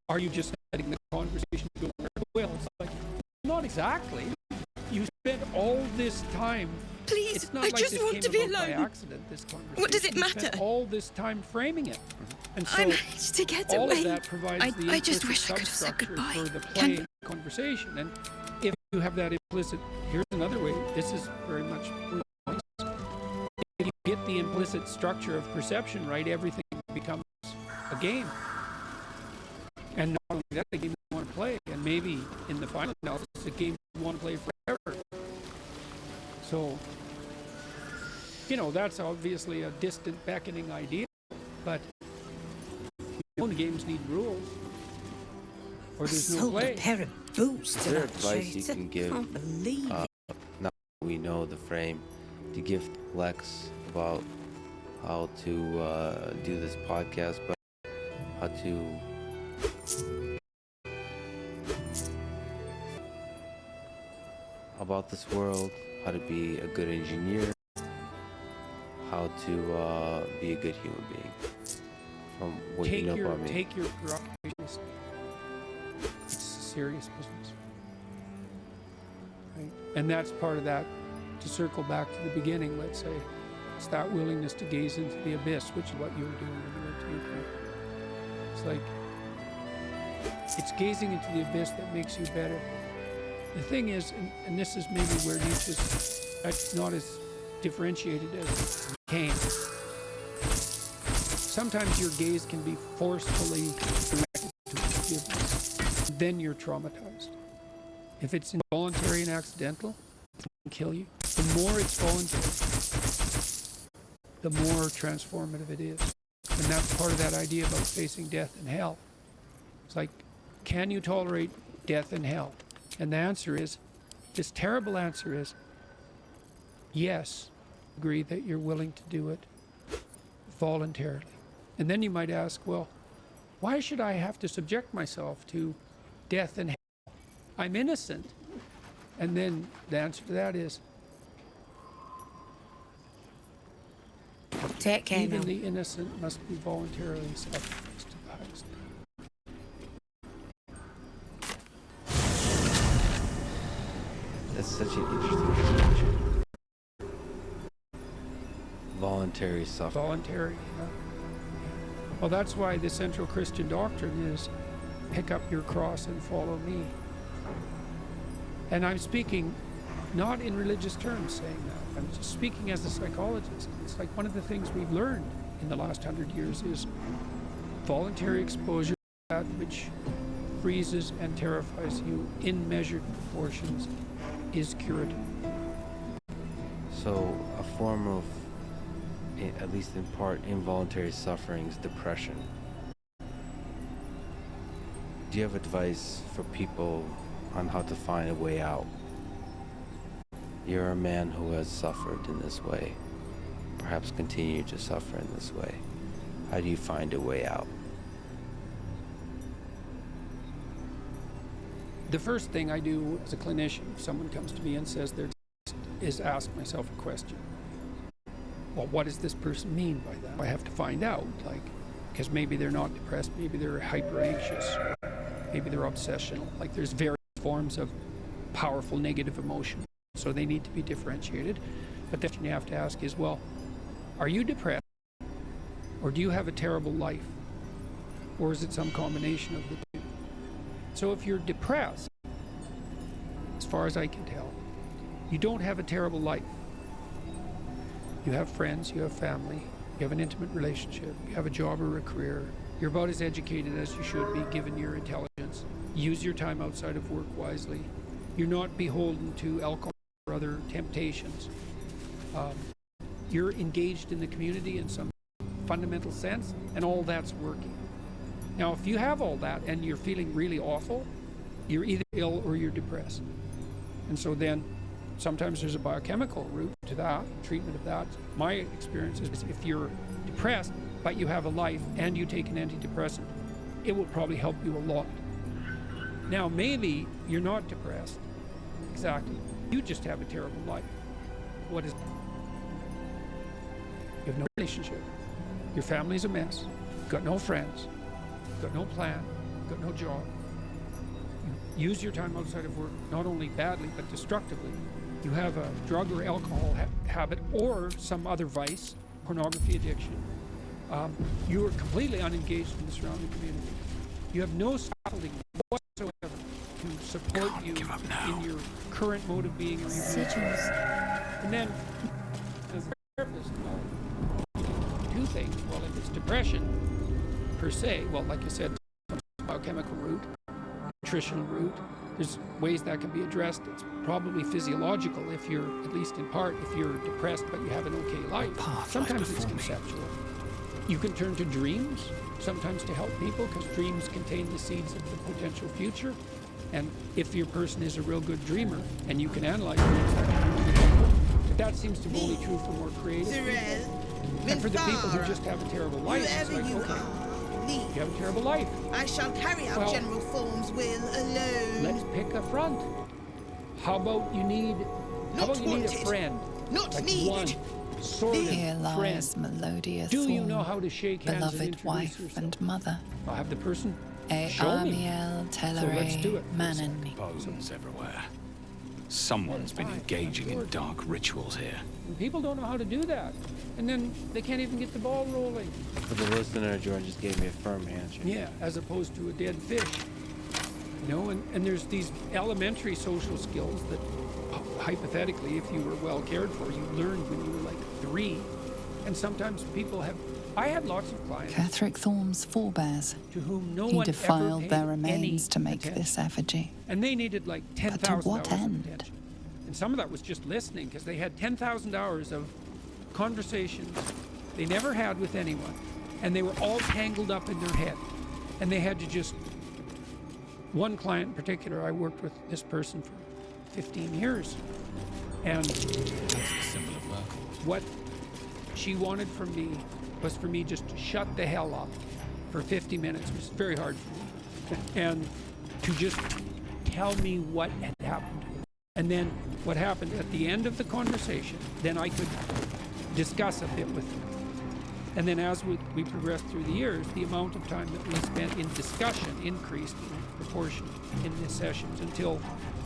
are you just letting the conversation go where it will? It's like, not exactly. You spent all this time. Please, it's not I like just this want came to be about alone. by accident, this conversation. What does it You matter? spent all this time framing it, and so I managed to get all away. of that provides the I just implicit wish I could have said substructure goodbye. for the play conversation. And if you have that implicit, here's another way. This is very much. If you get the implicit structure of perception right, everything becomes a game. And not only that, a game you want to play, and maybe in the final analysis, a game you want to play forever. So, that's obviously a distant beckoning idea, but games need rules, or there's no play. A pair of boots Is to there that advice you traitor. can give? Can't believe it. Now we know the frame, to give Lex about how to do this podcast, but how to about this world, how to be a good engineer, how to be a good human being. From what you know about me. Take your preoccupation. It's serious business. Right? And that's part of that, to circle back to the beginning, let's say, it's that willingness to gaze into the abyss, which is what you were doing when you went to Ukraine. It's like, it's gazing into the abyss that makes you better. The thing is, and this is maybe where Nietzsche's not as differentiated as Kant. Sometimes your gaze can be forcefully directed to forgiveness. Then you're traumatized. If it's involuntary and accidental, it can kill you. The more it's voluntary, the more transformative it is. And that's part of that idea about facing death and hell. It's like, can you tolerate death and hell? And the answer is, this terrible answer is, yes, agree that you're willing to do it voluntarily. And then you might ask, well, why should I have to subject myself to death and hell? I'm innocent. And then the answer to that is, take care even now. the innocent must be voluntarily sacrificed to the highest. That's such an interesting distinction. Voluntary suffering. Voluntary, yeah. Well, that's why the central Christian doctrine is, pick up your cross and follow me. And I'm speaking not in religious terms saying that. I'm just speaking as a psychologist. It's like one of the things we've learned in the last 100 years is voluntary exposure to that which freezes and terrifies you in measured proportions is curative. So a form of, at least in part, involuntary suffering is depression. Do you have advice for people on how to find a way out? You're a man who has suffered in this way, perhaps continue to suffer in this way. How do you find a way out? The first thing I do as a clinician, if someone comes to me and says they're depressed, is ask myself a question. Well, what does this person mean by that? I have to find out, like, because maybe they're not depressed, maybe they're hyper anxious, maybe they're obsessional. Like, there's various forms of powerful negative emotion, so they need to be differentiated. But the question you have to ask is, well, are you depressed, or do you have a terrible life, or is it some combination of the two? So if you're depressed, as far as I can tell, you don't have a terrible life. You have friends, you have family, you have an intimate relationship, you have a job or a career. You're about as educated as you should be given your intelligence. Use your time outside of work wisely. You're not beholden to alcohol or other temptations. You're engaged in the community in some fundamental sense, and all that's working. Now, if you have all that and you're feeling really awful, you're either ill or you're depressed. And so then sometimes there's a biochemical route to that, treatment of that. My experience is if you're depressed, but you have a life and you take an antidepressant, it will probably help you a lot. Now, maybe you're not depressed. Exactly. You just have a terrible life. What is it? You have no relationship. Your family's a mess. You've got no friends. You've got no plan. You've got no job. You use your time outside of work, not only badly, but destructively. You have a drug or alcohol habit or some other vice, pornography addiction. You are completely unengaged in the surrounding community. You have no scaffolding whatsoever to support you in your current mode of being. And then, as a therapist, two things. Well, if it's depression per se, well, like I said, biochemical route, nutritional route, there's ways that can be addressed. It's probably physiological if you're, at least in part, if you're depressed but you have an okay life. Sometimes it's conceptual. You can turn to dreams, sometimes to help people, because dreams contain the seeds of the potential future. And if your person is a real good dreamer, and you can analyze dreams, but that seems to be only true for more creative people. And for the people who just have a terrible life, it's like, okay, you have a terrible life. I shall carry out General Form's will alone. Let's pick a front. How about you need a friend? Not like needed. One sort of Here lies friend. Melodia Do you Thorne, know how to shake hands and beloved introduce wife yourself? and mother. I'll have the person E show me. Amiel So let's do Telere it. Manani. Bones everywhere. Someone's been engaging in dark rituals here. And people don't know how to do that. And then they can't even get the ball rolling. For the listener, Jordan just gave me a firm handshake. Yeah, as opposed to a dead fish. You know, and there's these elementary social skills that, hypothetically, if you were well cared for, you learned when you were like 3. And sometimes people have... I had lots of clients... Catherick Thorne's forebears. To whom no he one defiled ever their paid remains to make attention. this effigy. And they needed like 10,000 But to what hours end? of attention. And some of that was just listening, because they had 10,000 hours of conversations they never had with anyone, and they were all tangled up in their head, and they had to just... One client in particular, I worked with this person for 15 years, and That's the symbol of Merkel. what she wanted from me was for me just to shut the hell up for 50 minutes. It was very hard for me, and to just tell me what had happened. And then what happened at the end of the conversation, then I could discuss a bit with them. And then as we progressed through the years, the amount of time that we spent in discussion increased in proportion in the sessions, until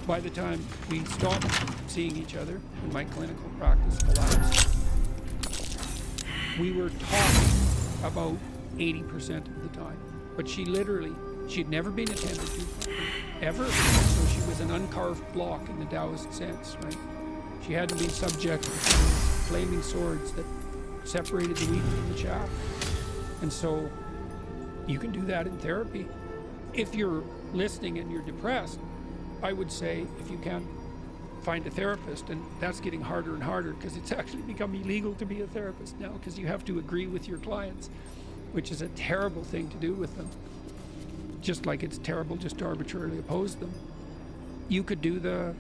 by the time we stopped seeing each other and my clinical practice collapsed, we were talking about 80% of the time. But she'd never been attended to, ever. So she was an uncarved block in the Taoist sense, right? She hadn't been subject to flaming swords that separated the wheat from the chaff. And so you can do that in therapy. If you're listening and you're depressed, I would say, if you can, find a therapist. And that's getting harder and harder, because it's actually become illegal to be a therapist now, because you have to agree with your clients, which is a terrible thing to do with them. Just like it's terrible just to arbitrarily oppose them. You could do the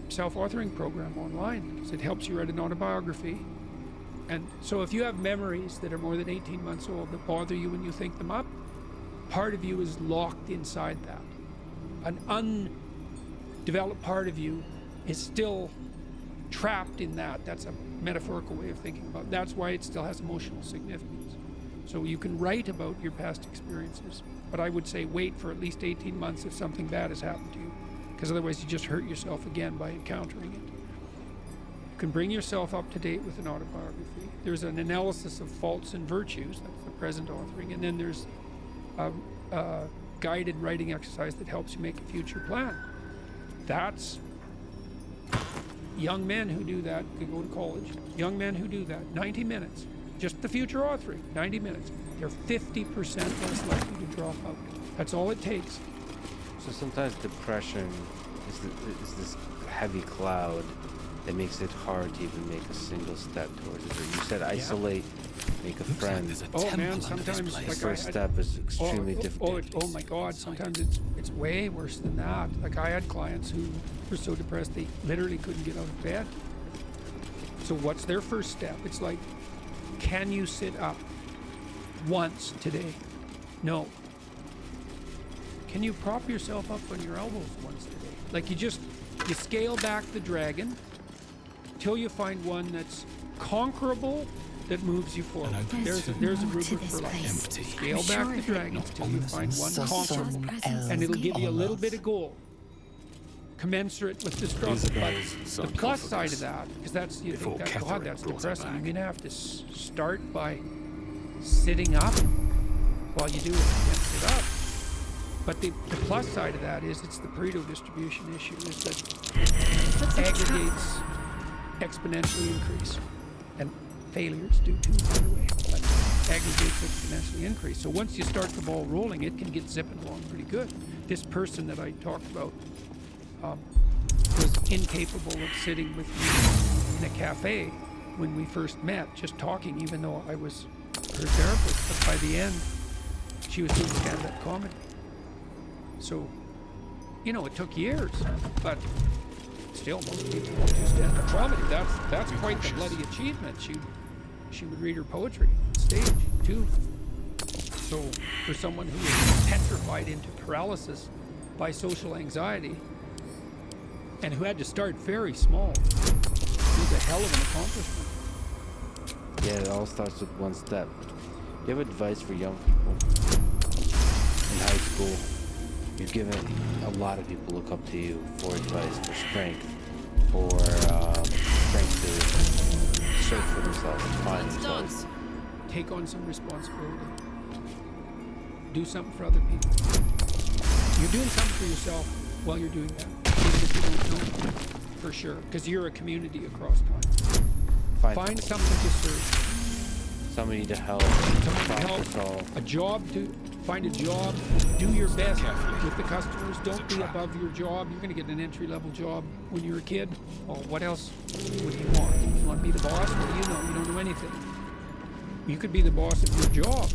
self-authoring program online, because it helps you write an autobiography. And so if you have memories that are more than 18 months old that bother you when you think them up, part of you is locked inside that. An developed part of you is still trapped in that. That's a metaphorical way of thinking about it. That's why it still has emotional significance. So you can write about your past experiences, but I would say wait for at least 18 months if something bad has happened to you, because otherwise you just hurt yourself again by encountering it. You can bring yourself up to date with an autobiography. There's an analysis of faults and virtues, that's the present authoring, and then there's a guided writing exercise that helps you make a future plan. That's young men who do that could go to college. Young men who do that, 90 minutes, just the future authoring, 90 minutes. They're 50% less likely to drop out. That's all it takes. So sometimes depression is this heavy cloud that makes it hard to even make a single step towards it. You said isolate, make a friend. Man, sometimes the first step is extremely difficult. Oh my God, sometimes it's way worse than that. Like I had clients who were so depressed they literally couldn't get out of bed. So what's their first step? It's like, can you sit up once today? No. Can you prop yourself up on your elbows once today? Like you scale back the dragon till you find one that's conquerable, that moves you forward. There's a rubric for life. Scale back the dragons till you find one conquerable, and it'll give you a little bit of gold, commensurate with the struggle. But the plus side of that, because that's you think that God, that's depressing. You're gonna have to start by sitting up while you do it. You can't sit up. But the plus side of that is it's the Pareto distribution issue, is that aggregates exponentially increase. And failures do too, by the way. But aggregates exponentially increase. So once you start the ball rolling, it can get zipping along pretty good. This person that I talked about was incapable of sitting with me in a cafe when we first met, just talking, even though I was her therapist. But by the end, she was doing stand-up comedy. So, it took years, but still, most people don't do stand-up comedy. That's quite the bloody achievement. She would read her poetry on stage too. So, for someone who is petrified into paralysis by social anxiety, and who had to start very small, it was a hell of an accomplishment. Yeah, it all starts with one step. Do you have advice for young people in high school? You've given a lot of people look up to you for advice, for strength, to search for themselves and find themselves. Take on some responsibility. Do something for other people. You're doing something for yourself while you're doing that, even if you don't know, for sure, because you're a community across time. Find something to serve. Somebody to help. A job to find a job. Do your best with the customers. Don't be above your job. You're going to get an entry-level job when you're a kid. Oh, what else? What do you want? You want to be the boss? What do you know? You don't know anything. You could be the boss of your job.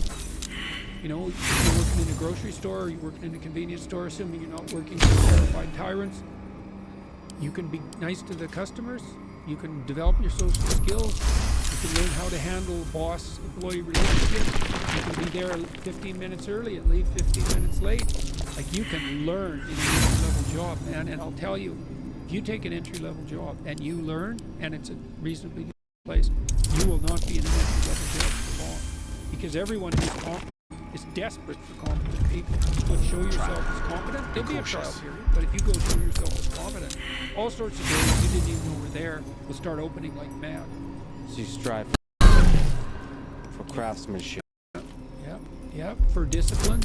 You're working in a grocery store, or you're working in a convenience store, assuming you're not working for terrified tyrants. You can be nice to the customers. You can develop your social skills. You can learn how to handle boss-employee relationships. You can be there 15 minutes early and leave 15 minutes late. Like, you can learn in an entry-level job, man. And I'll tell you, if you take an entry-level job and you learn, and it's a reasonably good place, you will not be in an entry-level job for long. Because everyone who's competent is desperate for competent people. So show yourself as competent. There'll be a trial period, but if you go show yourself as competent, all sorts of doors you didn't even know were there will start opening like mad. So you strive for craftsmanship. Yeah, for discipline.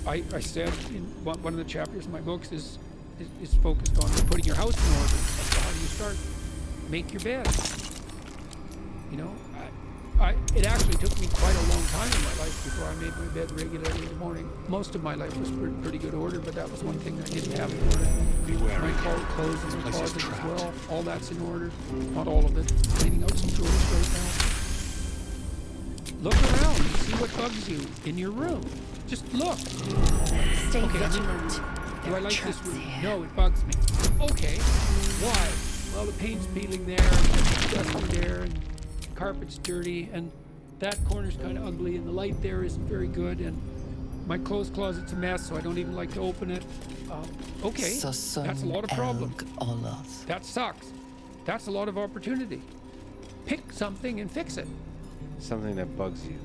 I said in one of the chapters in my books is focused on putting your house in order. So how do you start? Make your bed. It actually took me quite a long time in my life before I made my bed regularly in the morning. Most of my life was pretty good order, but that was one thing I didn't have in order. My clothes in the closet as well. All that's in order. Not all of it. Cleaning out some drawers right now. Look around and see what bugs you in your room. Just look. Stay okay, vigilant. Do I like this room? No, it bugs me. Okay. Why? Well, the paint's peeling there, and dusty there, and carpet's dirty, and that corner's kind of ugly, and the light there isn't very good, and My clothes closet's a mess, so I don't even like to open it. Okay, that's a lot of problem. That sucks. That's a lot of opportunity. Pick something and fix it. Something that bugs you.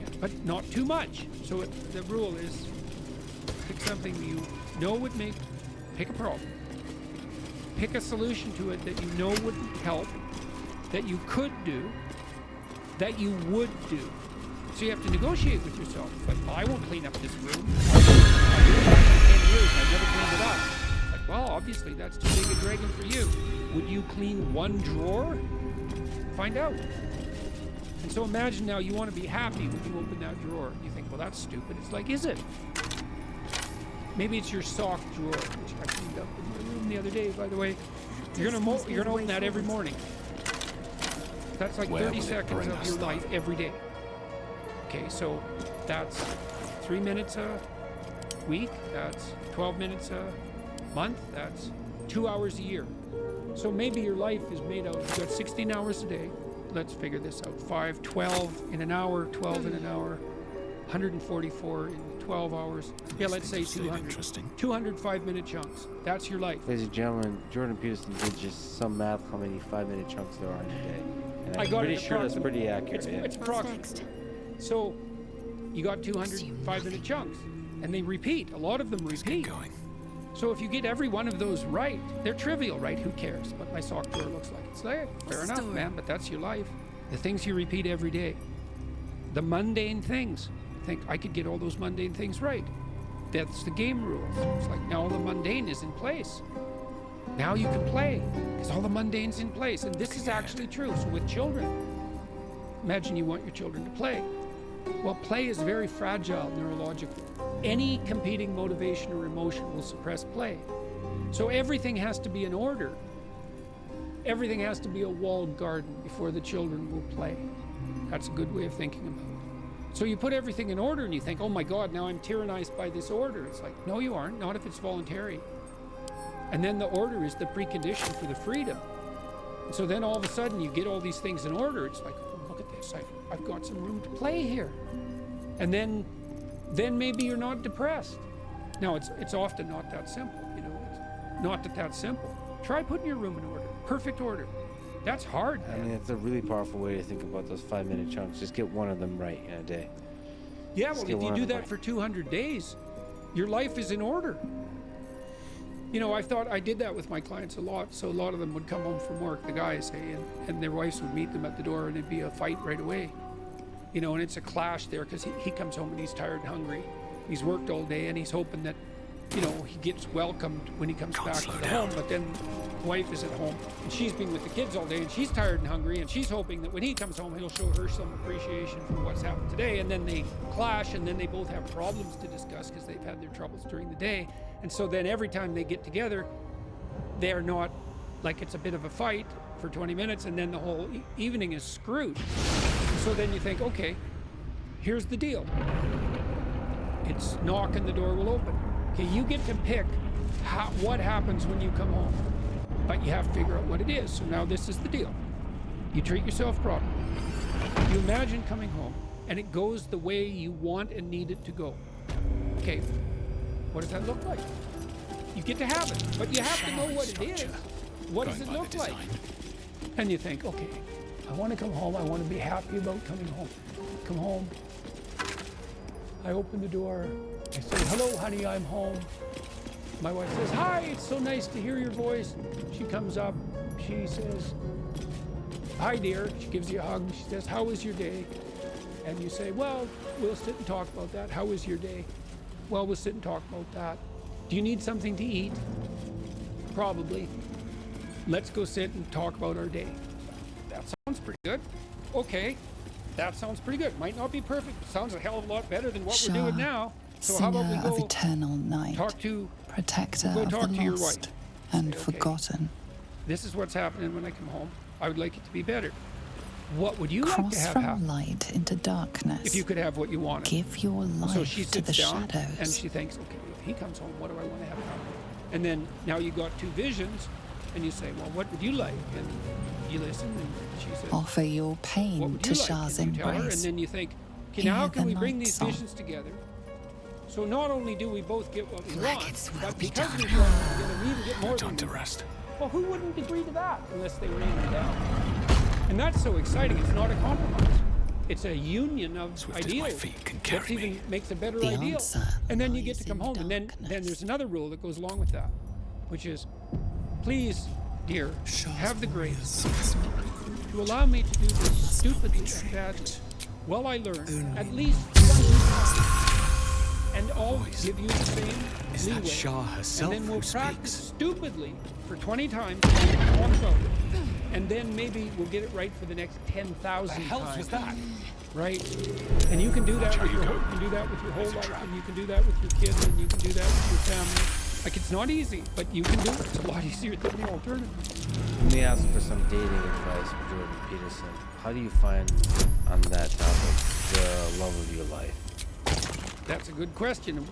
Yeah, but not too much. So the rule is pick something you know would make, pick a problem. Pick a solution to it that you know would help, that you could do, that you would do. So you have to negotiate with yourself. Like, well, I won't clean up this room. I've been here for 10 years and I've never cleaned it up. Like, well, obviously that's too big a dragon for you. Would you clean one drawer? Find out. And so imagine now you want to be happy when you open that drawer. You think, well, that's stupid. It's like, is it? Maybe it's your sock drawer, which I cleaned up in my room the other day, by the way. You're gonna open that every morning. That's like 30 seconds of your life every day. Okay, so that's 3 minutes a week. That's 12 minutes a month. That's 2 hours a year. So maybe your life is made out, you've got 16 hours a day. Let's figure this out. 5, 12 in an hour, 12 in an hour, 144 in 12 hours. Yeah, let's say 200. 200 5-minute chunks. That's your life. Ladies and gentlemen, Jordan Peterson did just some math how many 5-minute chunks there are in a day. And I got pretty it sure that's pretty accurate. It's approximate. So you got 200 5-minute chunks, and they repeat. A lot of them repeat. So if you get every one of those right, they're trivial, right? Who cares what my sock drawer looks like? It's like, fair enough, man, but that's your life. The things you repeat every day. The mundane things. Think, I could get all those mundane things right. That's the game rules. It's like, now all the mundane is in place. Now you can play, because all the mundane's in place. And this is actually true. So with children, imagine you want your children to play. Well, play is very fragile neurologically. Any competing motivation or emotion will suppress play. So everything has to be in order. Everything has to be a walled garden before the children will play. That's a good way of thinking about it. So you put everything in order and you think, oh my God, now I'm tyrannized by this order. It's like, no, you aren't, not if it's voluntary. And then the order is the precondition for the freedom. And so then all of a sudden you get all these things in order. It's like, oh, look at this, I've got some room to play here. And then maybe you're not depressed. Now, it's often not that simple, you know. It's not that simple. Try putting your room in order, perfect order. That's hard, man. I mean, it's a really powerful way to think about those 5-minute chunks. Just get one of them right in a day. Yeah, well, if you do that for 200 days, your life is in order. You know, I thought I did that with my clients a lot. So a lot of them would come home from work, the guys, hey, and their wives would meet them at the door and it'd be a fight right away. You know, and it's a clash there because he comes home and he's tired and hungry. He's worked all day and he's hoping that, you know, he gets welcomed when he comes back to the home. But then the wife is at home and she's been with the kids all day and she's tired and hungry and she's hoping that when he comes home, he'll show her some appreciation for what's happened today. And then they clash and then they both have problems to discuss because they've had their troubles during the day. And so then every time they get together, they're not like it's a bit of a fight for 20 minutes and then the whole evening is screwed. So then you think, okay, here's the deal. It's knock and the door will open. Okay, you get to pick what happens when you come home, but you have to figure out what it is. So now this is the deal. You treat yourself properly. You imagine coming home and it goes the way you want and need it to go. Okay, what does that look like? You get to have it, but you have to know what it is. What does it look like? And you think, okay, I want to come home. I want to be happy about coming home. Come home. I open the door. I say, hello, honey, I'm home. My wife says, hi, it's so nice to hear your voice. She comes up. She says, hi, dear. She gives you a hug. She says, how was your day? And you say, well, we'll sit and talk about that. How was your day? Well, we'll sit and talk about that. Do you need something to eat? Probably. Let's go sit and talk about our day. That sounds pretty good. Okay, that sounds pretty good. Might not be perfect, but sounds a hell of a lot better than what we're doing now. So how about we go of eternal night, protector of the lost and forgotten. This is what's happening when I come home. I would like it to be better. What would you like to have from happen? Light into darkness. If you could have what you wanted. Give your life so she to the sits down shadows. and she thinks, okay, if he comes home, what do I want to have happen? And then now you got two visions, and you say, well, what would you like? And you listen, and she says, offer your pain what would to you like? Shah's And you tell her, embrace. and then you think, okay, Hear now how can the we bring night these song. visions together So not only do we both get what we want, but because we're going to even get more than we want. Well, who wouldn't agree to that unless they were in and down? And that's so exciting. It's not a compromise. It's a union of ideals that even makes a better ideal. And then you get to come home. And then there's another rule that goes along with that, which is, please, dear, have the grace to allow me to do this stupidly and badly while I learn at least 20 times. And I'll give you the same leeway. That Shah herself and then we'll who practice speaks? stupidly for 20 times and talk about it. And then maybe we'll get it right for the next 10,000 times. The hell was that? Right? And you can do that with your whole, you can do that with your whole life, and you can do that with your kids, and you can do that with your family. Like, it's not easy, but you can do it. It's a lot easier than the alternative. Let me ask for some dating advice for Jordan Peterson. How do you find, on that topic, the love of your life? That's a good question.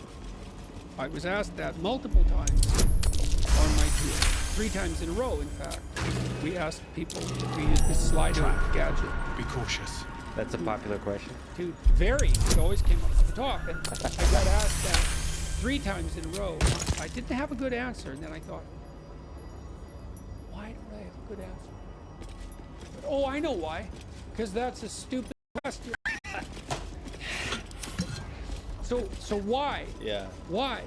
I was asked that multiple times on my tour. 3 times in a row, in fact. We asked people if we used this Slido gadget. Be cautious. That's a popular question. To vary, it always came up at the top. And I got asked that 3 times in a row. I didn't have a good answer, and then I thought, why don't I have a good answer? But, oh, I know why. Because that's a stupid question. So why? Yeah. Why?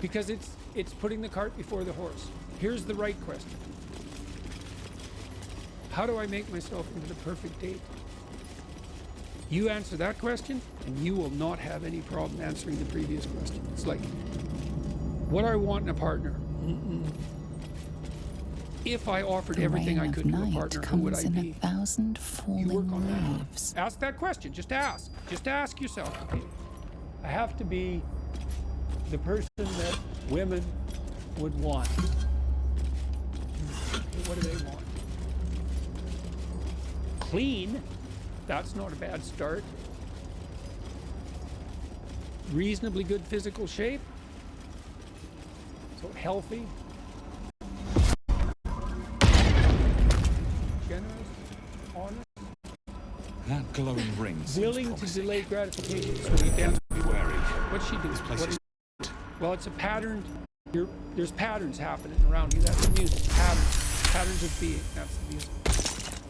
Because it's putting the cart before the horse. Here's the right question. How do I make myself into the perfect date? You answer that question, and you will not have any problem answering the previous question. It's like, what do I want in a partner? If I offered everything I could to a partner, who would I be? 1,000 falling leaves. Ask that question. Just ask. Just ask yourself. Okay, I have to be the person that women would want. What do they want? Clean. That's not a bad start. Reasonably good physical shape. So healthy. Generous. Honest. That glowing ring. Willing to delay gratification. So we dance. Be wary. What's she doing? This place is. Well, it's a pattern. There's patterns happening around you. That's the music. Patterns of being. That's the music.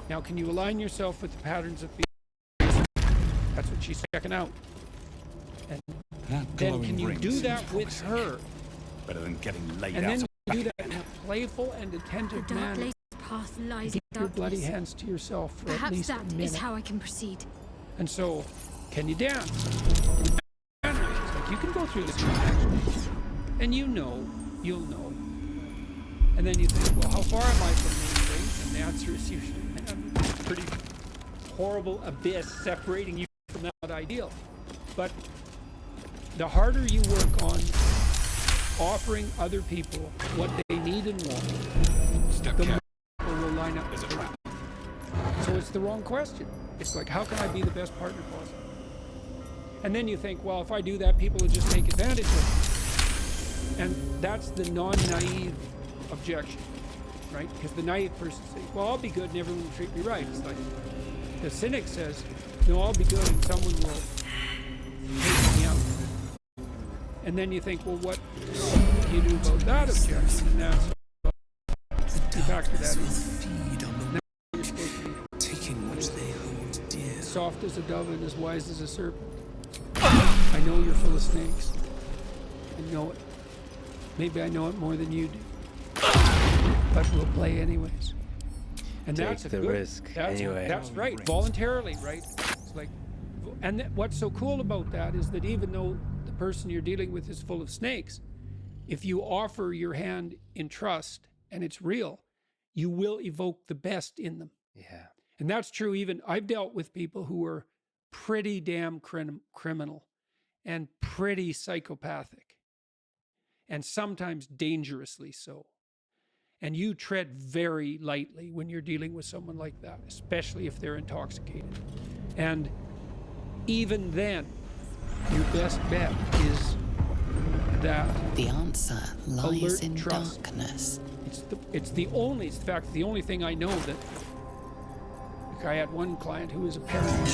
Now, can you align yourself with the patterns of being? That's what she's checking out. And then can you do that with her? Better than getting laid and out. then you do that in a playful and attentive manner. Path lies Keep in your darkness. bloody hands to yourself for Perhaps at least a that minute. is how I can proceed. And so, can you dance? It's like you can go through this transaction, and you'll know. And then you think, well, how far am I from these things? And the answer is usually, man, it's a pretty horrible abyss separating you from that ideal. But the harder you work on offering other people what they need and want, the more people will line up. There's a trap. So it's the wrong question. It's like, how can I be the best partner possible? And then you think, well, if I do that, people will just take advantage of me. And that's the non-naive objection, right? Because the naive person says, well, I'll be good and everyone will treat me right. It's like the cynic says, no, I'll be good and someone will take me out. And then you think, well, what do you do about that objection? And that's you factor that in. You're supposed to be taking what they hold dear. Soft as a dove and as wise as a serpent. I know you're full of snakes. I know it. Maybe I know it more than you do. But we'll play anyways. And Take that's a the good risk anyway. That's right. Voluntarily, right? It's like, and what's so cool about that is that even though the person you're dealing with is full of snakes, if you offer your hand in trust and it's real, you will evoke the best in them. Yeah. And that's true. Even I've dealt with people who were pretty damn criminal and pretty psychopathic, and sometimes dangerously so. And you tread very lightly when you're dealing with someone like that, especially if they're intoxicated. And even then, your best bet is that the answer lies in trust. darkness. It's the only thing I know that. Like I had one client who was a parent.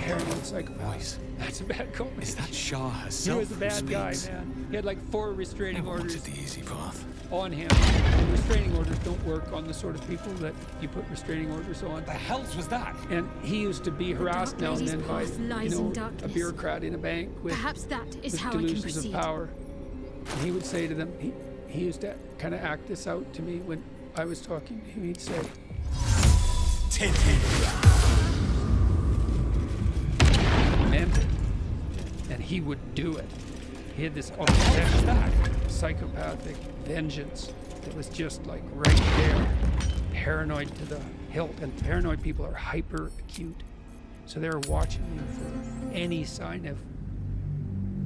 paranoid psychopath. That's a bad combination. Is that Shah herself? He was a bad who guy, speaks? man. He had like 4 restraining Never orders wanted the easy path. on him. And restraining orders don't work on the sort of people that you put restraining orders on. The hells was that? And he used to be harassed now and then by, a bureaucrat in a bank with, Perhaps that is with how I can delusions of proceed. power. And he would say to them, he used to kind of act this out to me when I was talking to him. He'd say, meant it. And he would do it. He had this psychopathic vengeance that was just like right there. Paranoid to the hilt. And paranoid people are hyper acute. So they're watching you for any sign of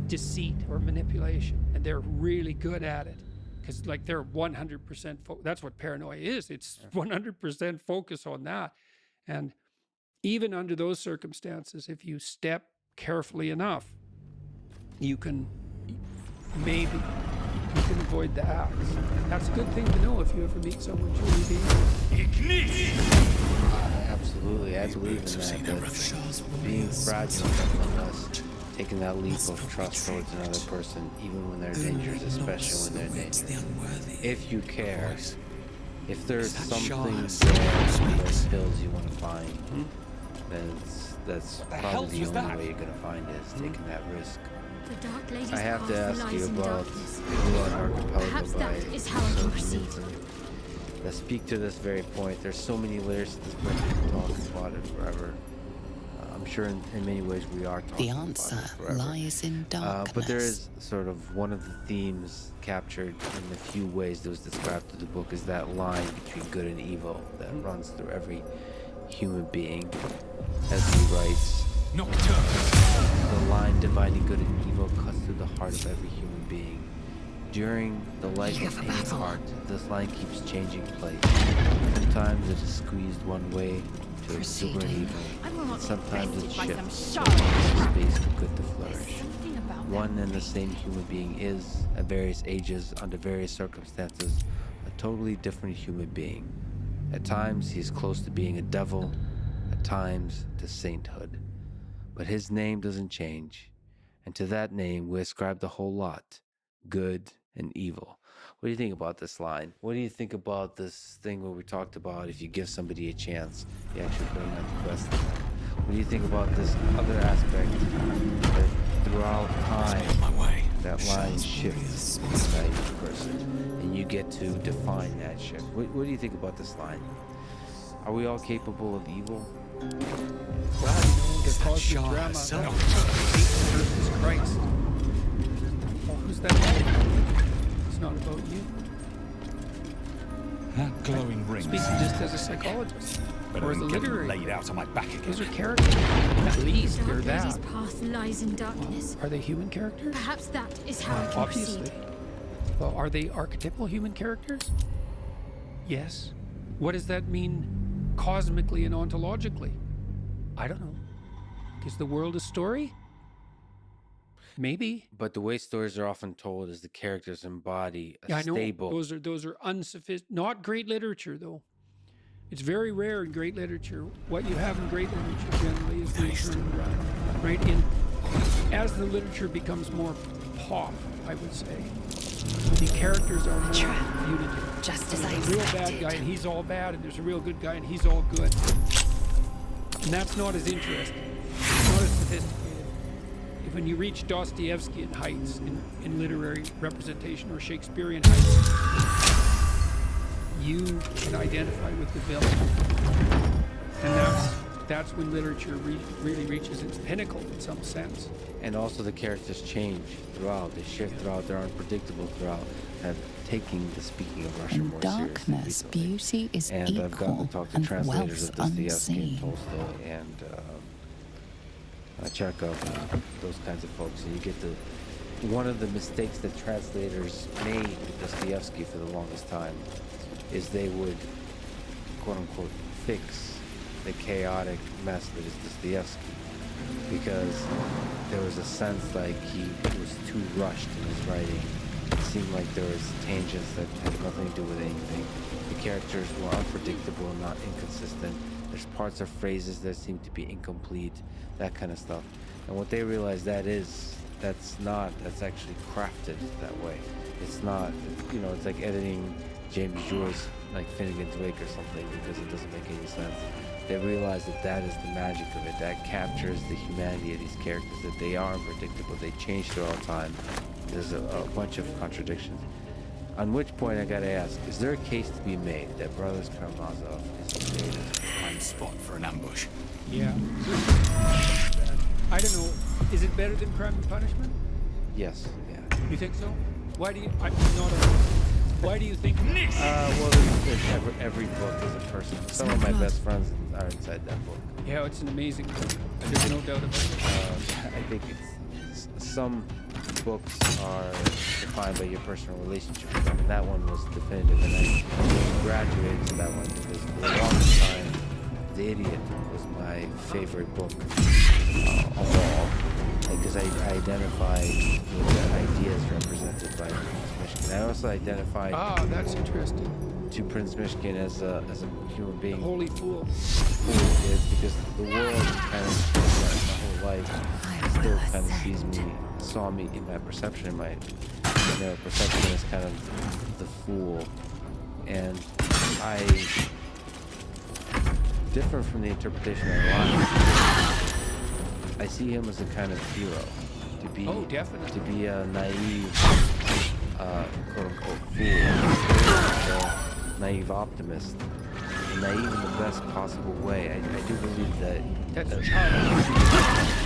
deceit or manipulation. And they're really good at it. Because like they're 100% that's what paranoia is. It's 100% focus on that. And even under those circumstances, if you step carefully enough, you can avoid the axe. That's a good thing to know if you ever meet someone truly dangerous. Absolutely, I believe in that. Being fragile, nonetheless, taking that leap of trust towards another person, even when they're dangerous, especially when they're dangerous. If you care, if there's something there, those pills you want to find, then that's probably the only way you're going to find it, is taking that risk. I have to ask you about Blue Archipelago. Perhaps that is how I can proceed. Let's speak to this very point. There's so many layers to this book. We can talk about it forever. I'm sure in many ways we are talking The answer about it forever. lies in darkness. But there is sort of one of the themes captured in the few ways that was described through the book is that line between good and evil that runs through every human being. As he writes, the line dividing good and evil cuts through the heart of every human being. During the life of any heart, this line keeps changing place. Sometimes it is squeezed one way to exuberant evil. Sometimes it shifts to space for good to flourish. One and the same human being is, at various ages, under various circumstances, a totally different human being. At times, he is close to being a devil, at times to sainthood. But his name doesn't change, and to that name we ascribe the whole lot, good and evil. What do you think about this line? What do you think about this thing where we talked about if you give somebody a chance, you actually bring out the best in them? What do you think about this other aspect that throughout time, that line shifts inside each person, and you get to define that shift? What do you think about this line? Are we all capable of evil? Well, the cosmic drama. Jesus Christ. Well, who's that? It's not about you. That glowing ring. Speaking just as a psychologist. Or as a literary. Laid out on my back again. Those are characters. At least they're that. Lady's path lies in darkness. Are they human characters? Perhaps that is how I can Obviously. proceed. Well, are they archetypal human characters? Yes. What does that mean cosmically and ontologically? I don't know. Is the world a story? Maybe. But the way stories are often told is the characters embody a Yeah, I know. stable. Those are not great literature though. It's very rare in great literature. What you have in great literature generally is the turn around, right? As the literature becomes more pop, I would say, the characters are more putative. Just as I There's a real bad guy and he's all bad, and there's a real good guy and he's all good. And that's not as interesting. It's not as sophisticated. When you reach Dostoevskian heights in literary representation or Shakespearean heights, you can identify with the villain. And that's when literature really reaches its pinnacle in some sense. And also the characters change throughout. They shift throughout. They're unpredictable throughout. And taking the speaking of Russia In more darkness, seriously. beauty is And I've gotten equal to talk to and translators wealth of Dostoevsky and unseen. Tolstoy and Chekhov and those kinds of folks. And you get to one of the mistakes that translators made with Dostoevsky for the longest time is they would, quote unquote, fix the chaotic mess that is Dostoevsky, because there was a sense like he was too rushed in his writing, it seemed like there was tangents that had nothing to do with anything. The characters were unpredictable and not inconsistent. There's parts of phrases that seem to be incomplete, that kind of stuff. And what they realized that's actually crafted that way. It's not, it's like editing James Joyce like Finnegan's Wake or something, because it doesn't make any sense. They realize that is the magic of it. That captures the humanity of these characters, that they are unpredictable. They change throughout time. There's a bunch of contradictions. On which point I gotta ask, is there a case to be made that Brothers Karamazov is the greatest? Prime spot for an ambush. Yeah. I don't know. Is it better than Crime and Punishment? Yes. Yeah. You think so? Why do you? Why do you think? Well, every book is a person. Some of my best friends are inside that book. Yeah, it's an amazing book. There's no doubt about it. I think some books are defined by your personal relationship with them, and that one was definitive. And I graduated to that one because for the longest time, The Idiot was my favorite book of all, because I identified with the ideas represented by Prince Mishkin. I also identified. That's interesting. To Prince Mishkin as a human being. The holy fool. Fool is because the world kind of my whole life still kind of saw me in my perception, my perception as kind of the fool, and I different from the interpretation of life. I see him as a kind of hero, to be a naive, quote unquote fool, a naive optimist, naive in the best possible way. I do believe that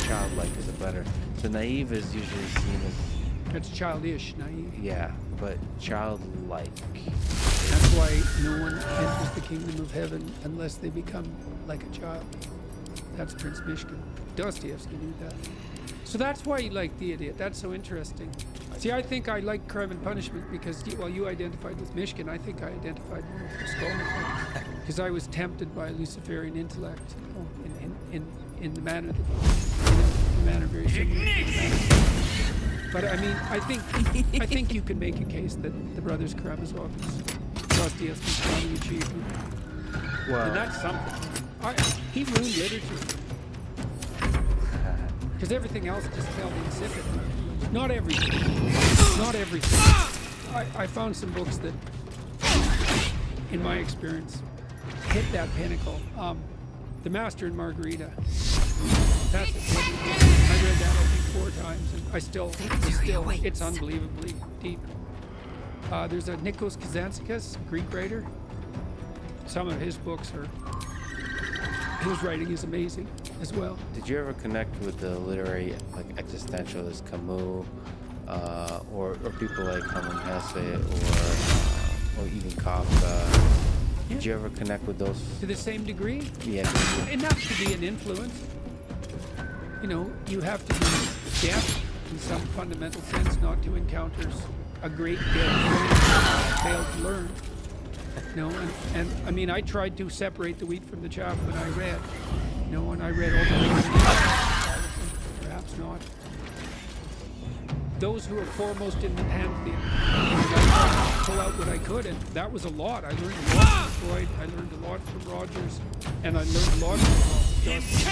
childlike is a better. So naive is usually seen as. That's childish, naive. Yeah, but childlike. That's why no one enters the kingdom of heaven unless they become like a child. That's Prince Mishkin. Dostoevsky knew that. So that's why you like The Idiot. That's so interesting. See, I think I like Crime and Punishment because while you identified with Mishkin, I think I identified more with Raskolnikov. Because I was tempted by Luciferian intellect, in the manner that, the manner very similar. But I mean, I think you can make a case that the Brothers Karamazov is Dostoevsky's crowning achievement. Well, and that's something. He ruined literature. Because everything else just felt insipid. Not everything. Not everything. I found some books that, in my experience, hit that pinnacle. The Master and Margarita. That's a I read that I think 4 times, and it's unbelievably deep. There's a Nikos Kazantzakis, Greek writer. Some of his books his writing is amazing as well. Did you ever connect with the literary, like existentialist Camus, or people like Hermann Hesse, or even Kafka? Did you ever connect with those? To the same degree? Yeah. Enough to be an influence. You have to be deaf in some fundamental sense not to encounter a great deal of failed to learn. And I mean, I tried to separate the wheat from the chaff when I read. And I read all the things, perhaps not. Those who are foremost in the pantheon, I pull out what I could, and that was a lot. I learned a lot from Freud, I learned a lot from Rogers, and I learned a lot from Dostoevsky.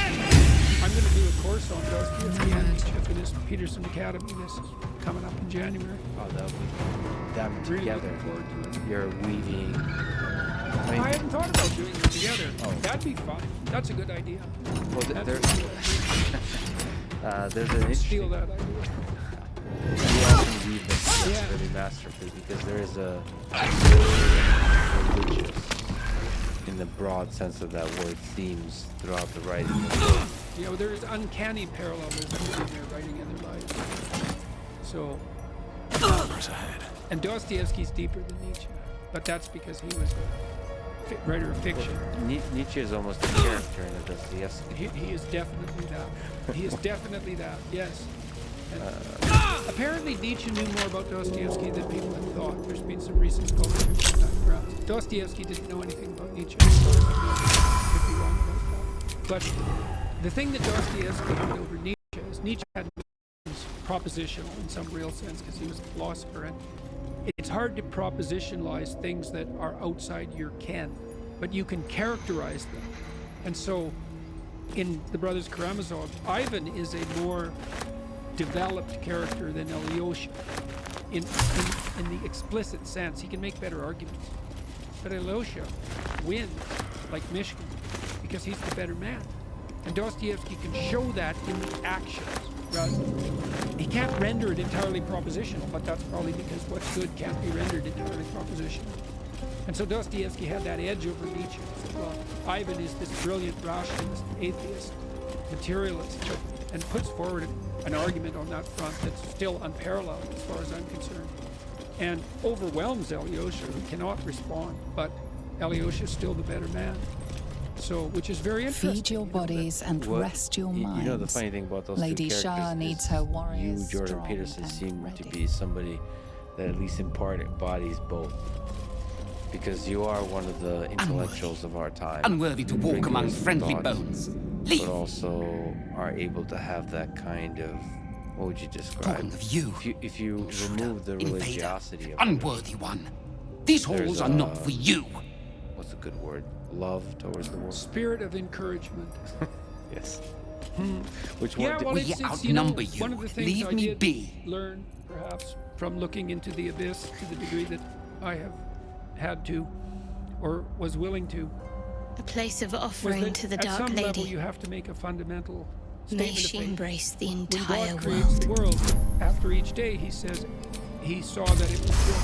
I'm going to do a course on Dostoevsky and Nietzsche for Peterson Academy. This is coming up in January. Oh, that'll be them really together. Looking forward to it. You're weaving. I hadn't thought about doing them together. Oh. That'd be fun. That's a good idea. Well, there's an interesting. Steal that idea. You often weave them. That's really masterfully, because there is a religious, in the broad sense of that word, themes throughout the writing. There is uncanny parallelism between their writing and their lives. So, and Dostoevsky's deeper than Nietzsche, but that's because he was a writer of fiction. Nietzsche is almost a character in Dostoevsky. He is definitely that. He is definitely that. Yes. Apparently, Nietzsche knew more about Dostoevsky than people had thought. There's been some recent scholarship on that ground. Dostoevsky didn't know anything about Nietzsche. Could be wrong about that. But the thing that Dostoevsky had over Nietzsche is Nietzsche had millions propositional in some real sense because he was a philosopher, and it's hard to propositionalize things that are outside your ken, but you can characterize them. And so in the Brothers Karamazov, Ivan is a more developed character than Alyosha in the explicit sense. He can make better arguments. But Alyosha wins like Mishkin because he's the better man. And Dostoevsky can show that in the actions. Right? He can't render it entirely propositional, but that's probably because what's good can't be rendered entirely propositional. And so Dostoevsky had that edge over Nietzsche. He said, well, Ivan is this brilliant rationalist, atheist, materialist, and puts forward an argument on that front that's still unparalleled as far as I'm concerned, and overwhelms Alyosha, who cannot respond, but Alyosha is still the better man. So, which is very interesting. Feed your bodies and rest your minds. You know the funny thing about those Lady two characters Shah needs her warriors. You, Jordan Peterson, seem to be somebody that at least in part embodies both. Because you are one of the intellectuals of our time. Unworthy to walk among friendly bones. Leave. But also are able to have that kind of, what would you describe? Of you. If you remove the religiosity of unworthy one. These halls are not for you. What's a good word? Love towards the world. Spirit of encouragement. Yes. Which one? Yeah, well, we outnumber you. One of the things Leave I me did be. Learn, perhaps, from looking into the abyss to the degree that I have had to, or was willing to. A place of offering to the Dark Lady. At some level, you have to make a fundamental statement. May she of faith. embrace the When entire God creates world. the world, after each day, he says he saw that it was good.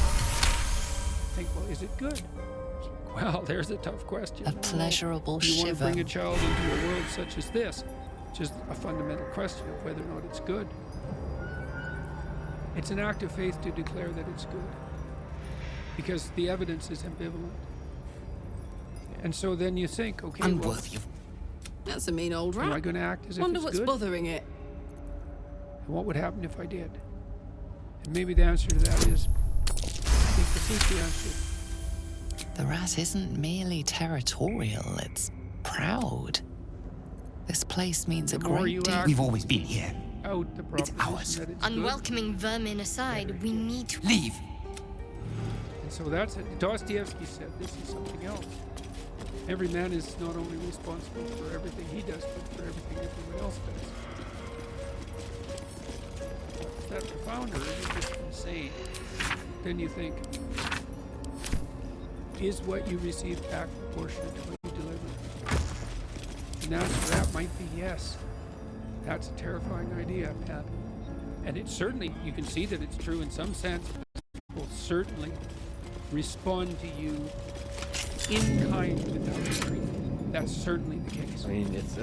Think, well, is it good? Well, there's a tough question. A pleasurable Do you want to shiver. bring a child into a world such as this? Which is a fundamental question of whether or not it's good. It's an act of faith to declare that it's good, because the evidence is ambivalent. And so then you think, okay, unworthy of. That's a mean old rat. Am I going to act as if Wonder it's what's good? bothering it. And what would happen if I did? And maybe the answer to that is, I think this is the answer. The rat isn't merely territorial, it's proud. This place means a great deal. We've always been here. Out the it's ours. Unwelcoming vermin aside, we need to leave. And so that's it. Dostoevsky said this is something else. Every man is not only responsible for everything he does, but for everything everyone else does. Is that profound, or is it just insane? Then you think, is what you receive back proportionate to what you deliver? And the answer to that might be yes. That's a terrifying idea, man. And it's certainly, you can see that it's true in some sense. People certainly respond to you in kind without strength. That's certainly the case. I mean, it's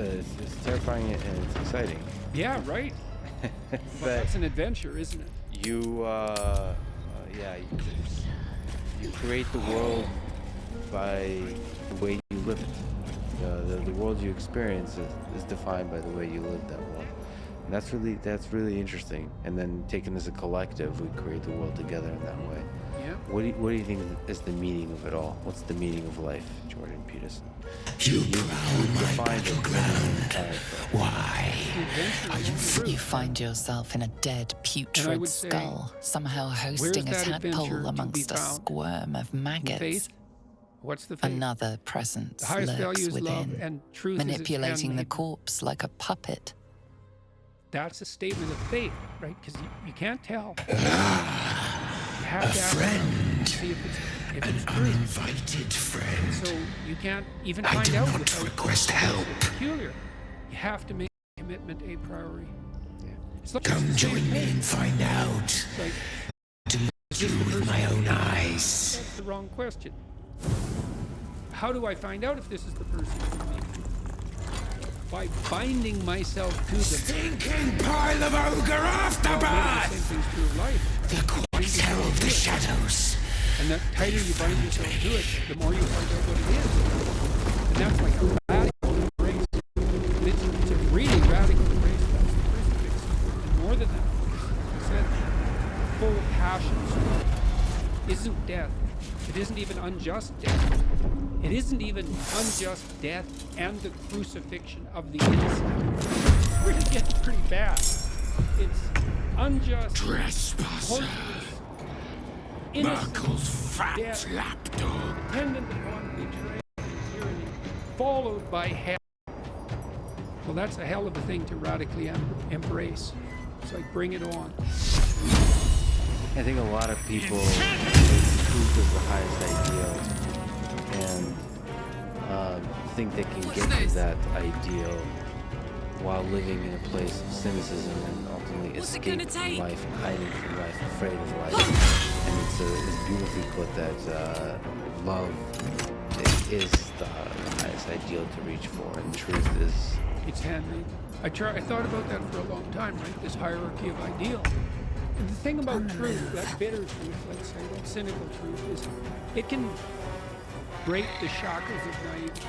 terrifying and it's exciting. Yeah, right. But that's an adventure, isn't it? You create the world by the way you live it. The world you experience is defined by the way you live that world. And that's really interesting. And then taken as a collective, we create the world together in that way. Yeah. What do you think is the meaning of it all? What's the meaning of life, Jordan Peterson? You defined it. Why are you find yourself in a dead, putrid skull, somehow hosting a tadpole amongst a squirm of maggots. Faith? What's the faith? Another presence the highest value lurks is love, within, and truth manipulating is the corpse like a puppet. That's a statement of faith, right? Because you can't tell. You have a friend, see if it's an uninvited friend. So you can't even I find do out not without request help. It's peculiar. You have to make commitment a priority. It's like Come join me and find out. It's like, to look you with my own eyes. That's the wrong question. How do I find out if this is the person for me? By binding myself to the stinking pile of ogre aftermath. The same thing's true of life. The quartz herald the shadows. And the tighter you bind yourself to it, the more you find out what it is. And that's like a radical embrace. It's a really radical embrace. That's the crucifix. And more than that, I said, full passion isn't death. It isn't even unjust death. It isn't even unjust death and the crucifixion of the innocent. It really gets pretty bad. It's unjust. Trespasser. Merkel's fat death, lapdog. dependent upon betrayal and tyranny, followed by hell. Well, that's a hell of a thing to radically embrace. It's like, bring it on. I think a lot of people take truth as the highest ideal and think they can get to that ideal while living in a place of cynicism and ultimately escaping from life, hiding from life, afraid of life. And it's beautifully put that love is the highest ideal to reach for, and truth is... It's handmade. I thought about that for a long time, right? This hierarchy of ideal. And the thing about truth, that bitter truth, let's say, that cynical truth, is it can break the shackles of naivety.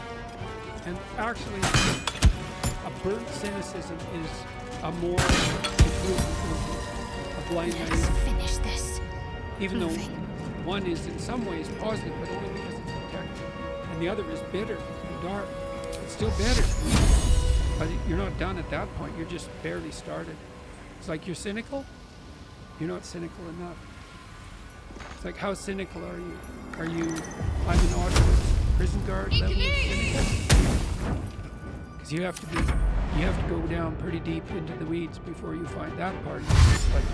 And actually, a burnt cynicism is a more a blind naivety. Finish this. Even though one is in some ways positive, but only because it's protected, and the other is bitter and dark. It's still bitter. But you're not done at that point. You're just barely started. It's like you're cynical. You're not cynical enough. It's like, how cynical are you? Are you, I'm an Auschwitz prison guard level of cynical? Because you have to go down pretty deep into the weeds before you find that part of it. It's like,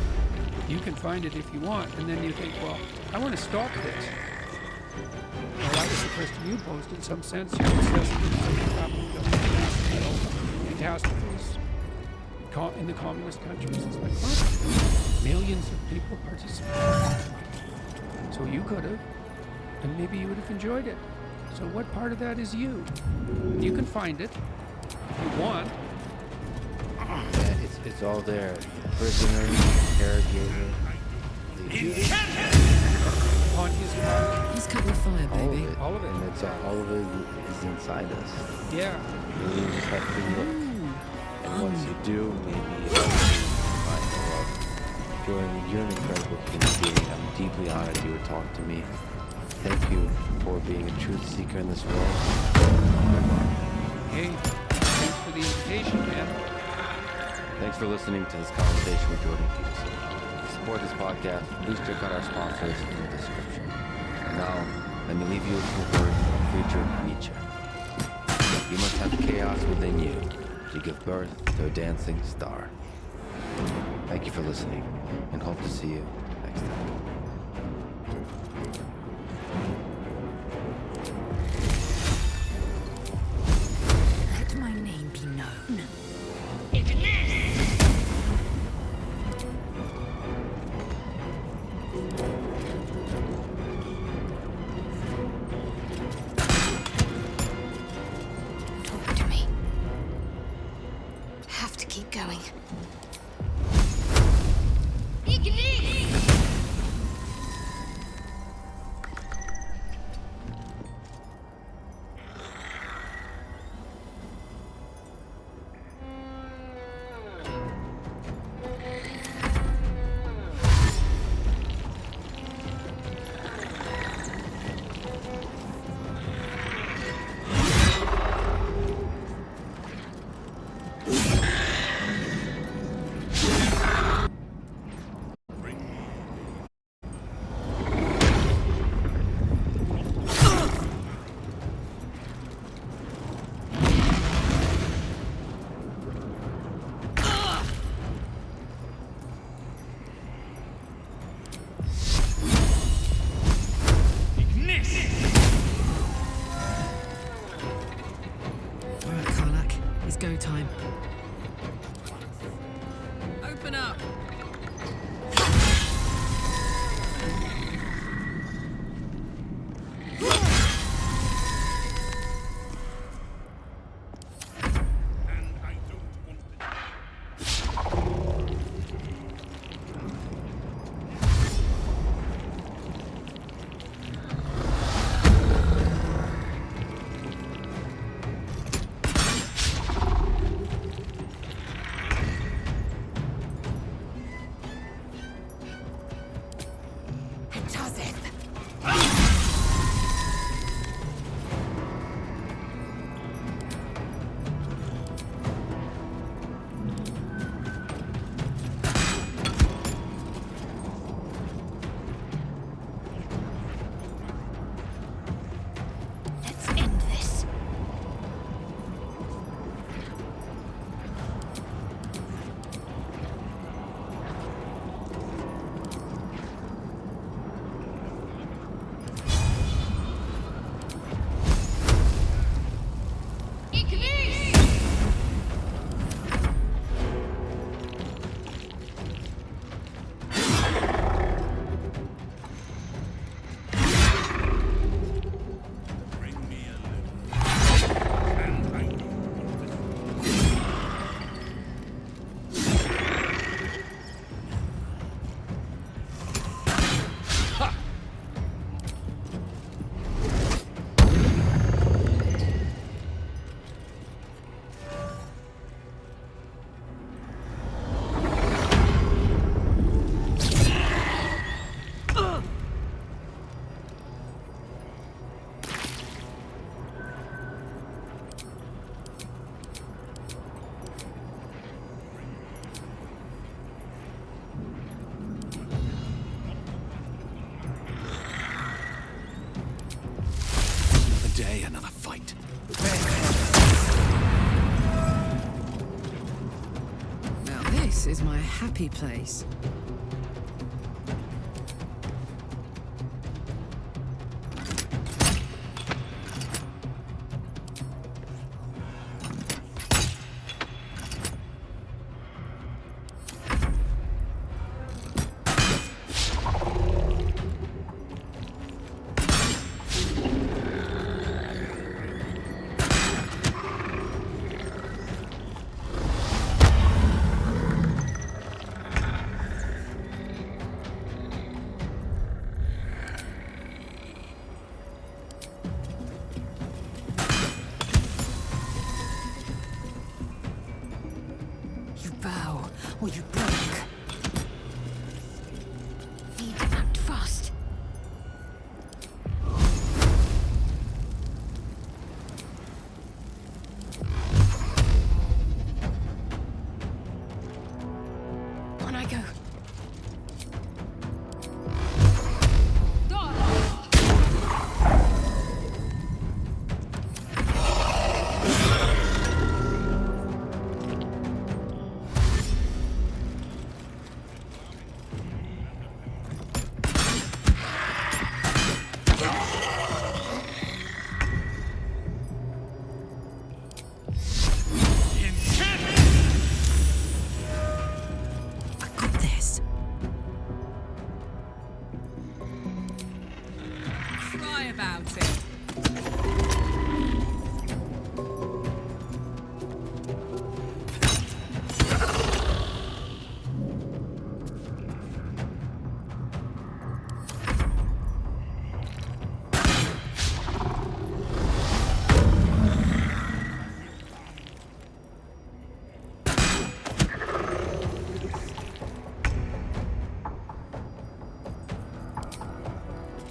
you can find it if you want, and then you think, well, I want to stop this. Well, that was the question you posed. In some sense, you're obsessed with what happened to catastrophes in the communist countries. It's like, what? Millions of people participate. So you could have, and maybe you would have enjoyed it. So what part of that is you? You can find it if you want. Yeah, it's all there. Prisoner, interrogator. He's covering fire, baby. All of it. And it's all of it is inside us. Yeah. You just have to look. And once you do, maybe you'll find the love. You're an incredible human being. I'm deeply honored you would talk to me. Thank you for being a truth seeker in this world. Hey, thanks for the invitation, man. Thanks for listening to this conversation with Jordan Peterson. To support this podcast, please check out our sponsors in the description. And now, let me leave you with the word from Friedrich Nietzsche. You must have chaos within you to give birth to a dancing star. Thank you for listening, and hope to see you next time. Let my name be known. Talk to me. Have to keep going. Go time. Open up. This is my happy place. Or you break. Need to act fast. On I go. Cry about it.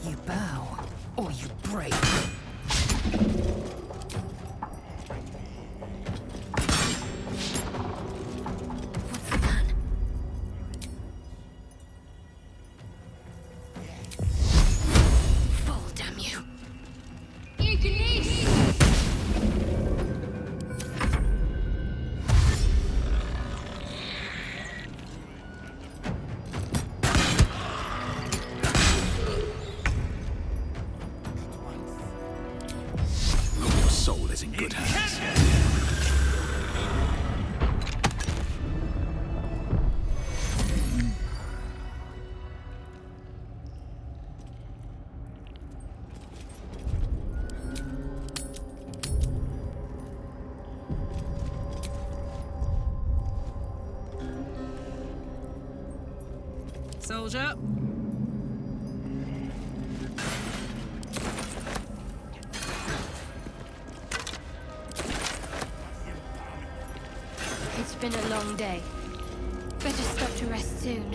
You bow, or you break. What's the plan? Fall, damn you. Your soul is in good hands. Soldier. It's been a long day. Better stop to rest soon.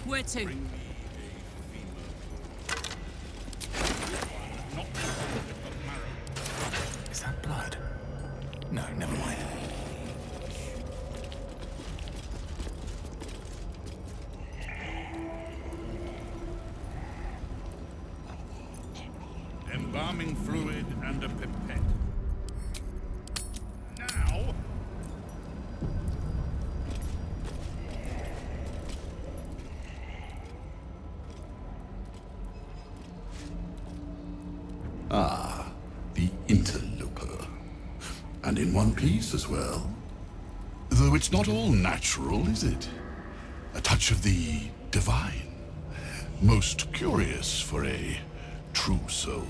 Where to? Is that blood? No, never mind. Embalming fluid and a pipette. Now. Ah, the interloper. And in one piece as well. Though it's not all natural, is it? A touch of the divine. Most curious for a true soul.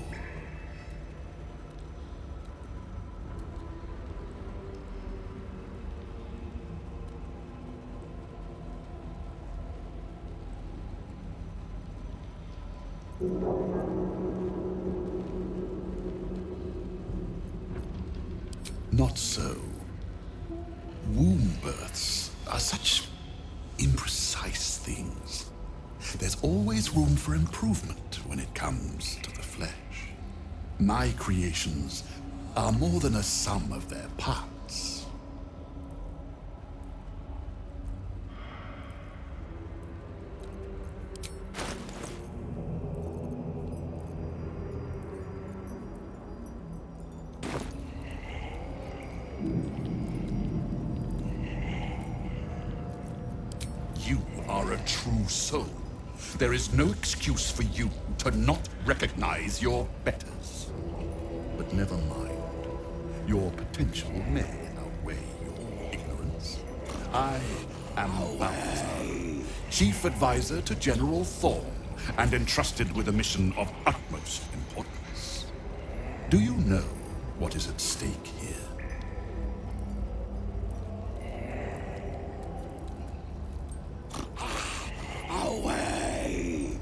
Not so. Womb births are such imprecise things. There's always room for improvement when it comes to the flesh. My creations are more than a sum of their parts. are a true soul, there is no excuse for you to not recognize your betters. But never mind. Your potential may outweigh your ignorance. I am Baldurs, Chief Advisor to General Thorm, and entrusted with a mission of utmost importance. Do you know what is at stake here? Away!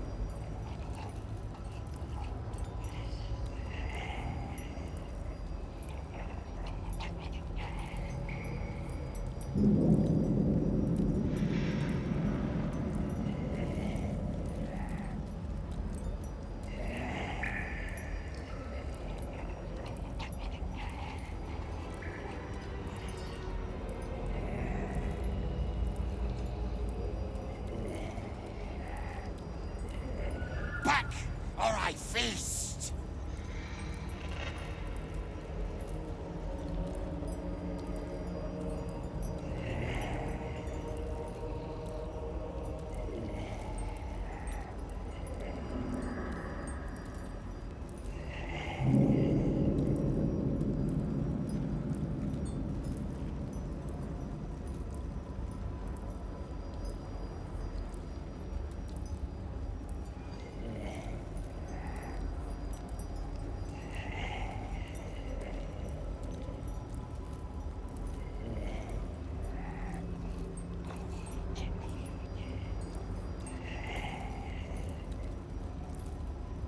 Back, or I feast!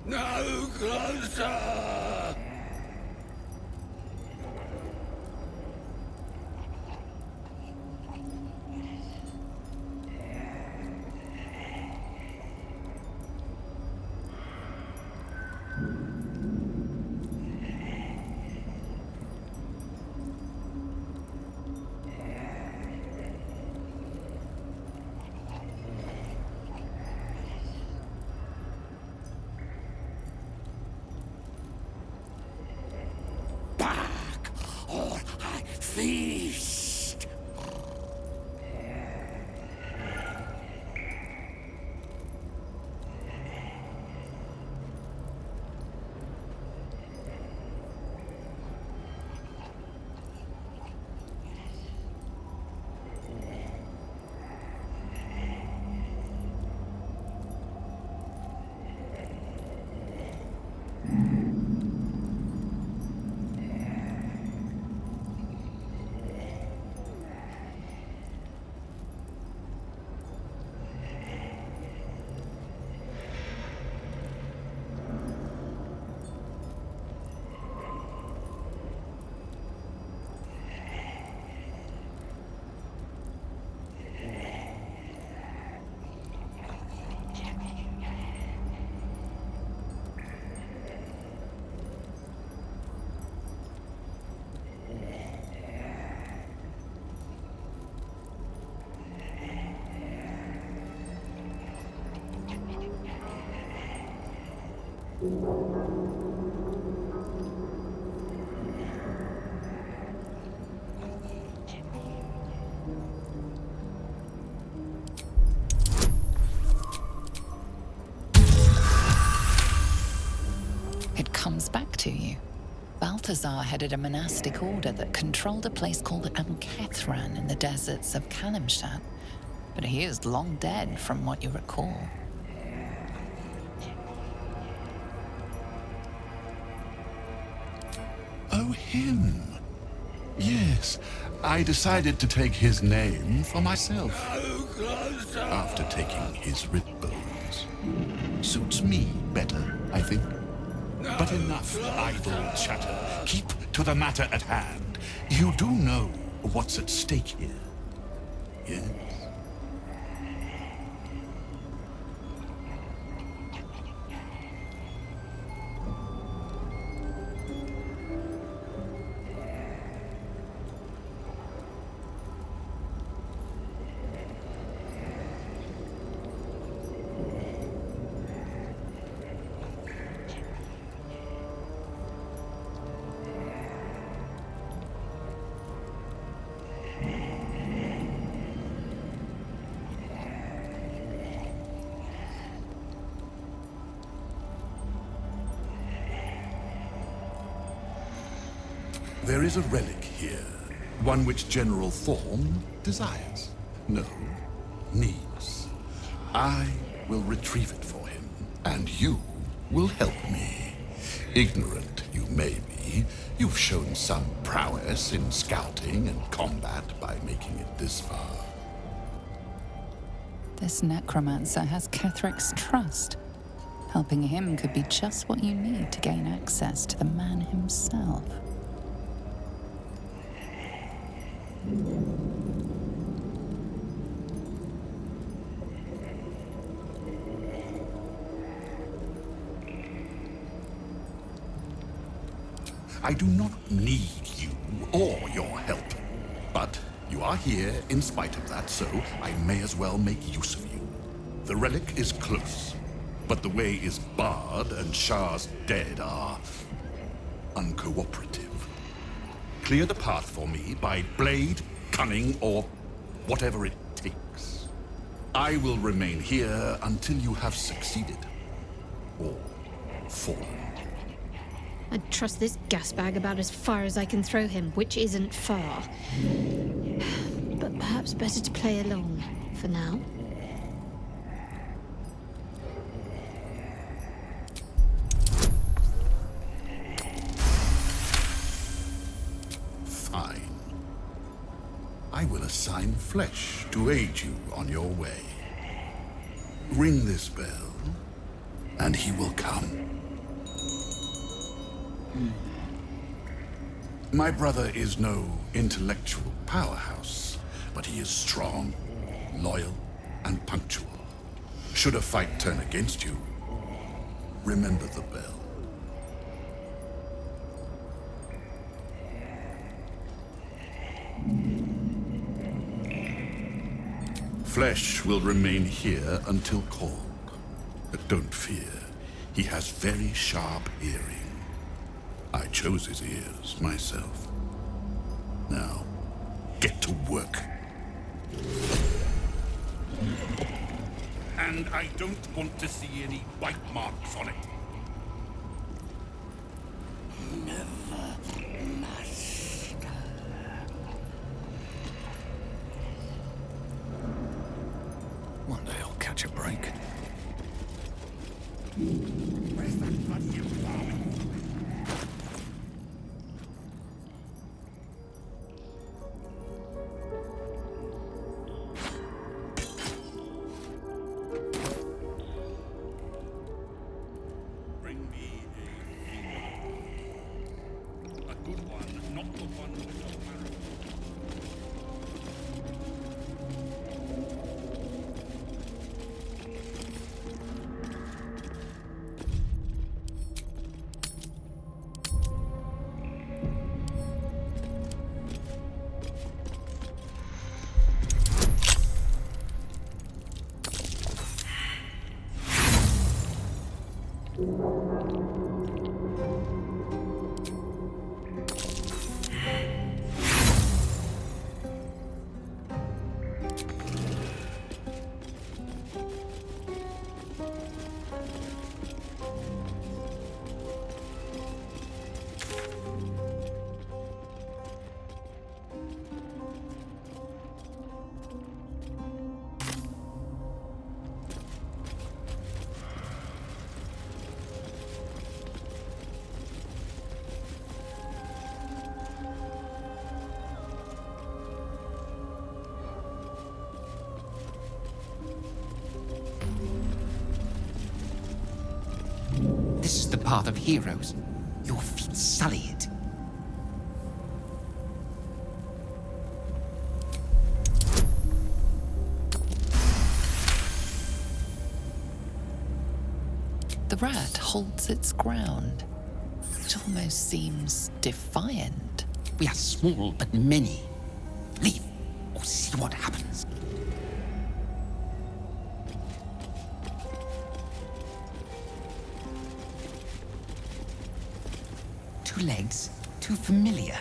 No closer! Or I feast! It comes back to you. Balthazar headed a monastic order that controlled a place called Ankethran in the deserts of Kalimshan, but he is long dead from what you recall. Oh, him. Yes, I decided to take his name for myself. After taking his rib bones. Suits me better, I think. But enough idle chatter. Keep to the matter at hand. You do know what's at stake here. Yes? There is a relic here, one which General Thorn desires. No, needs. I will retrieve it for him, and you will help me. Ignorant you may be, you've shown some prowess in scouting and combat by making it this far. This necromancer has Kethric's trust. Helping him could be just what you need to gain access to the man himself. I do not need you or your help. But you are here in spite of that, so I may as well make use of you. The relic is close, but the way is barred and Shah's dead are uncooperative. Clear the path for me by blade, cunning, or whatever it takes. I will remain here until you have succeeded. Or fallen. I'd trust this gas bag about as far as I can throw him, which isn't far. But perhaps better to play along for now. Fine. I will assign Flesh to aid you on your way. Ring this bell, and he will come. My brother is no intellectual powerhouse, but he is strong, loyal, and punctual. Should a fight turn against you, remember the bell. Flesh will remain here until called. But don't fear, he has very sharp hearing. I chose his ears myself. Now, get to work. And I don't want to see any bite marks on it. Never, master. One day I'll catch a break. Where's that bloody farming? This is the path of heroes. Your feet sully it. The rat holds its ground. It almost seems defiant. We are small but many. Leave, or see what happens. 2 legs, too familiar.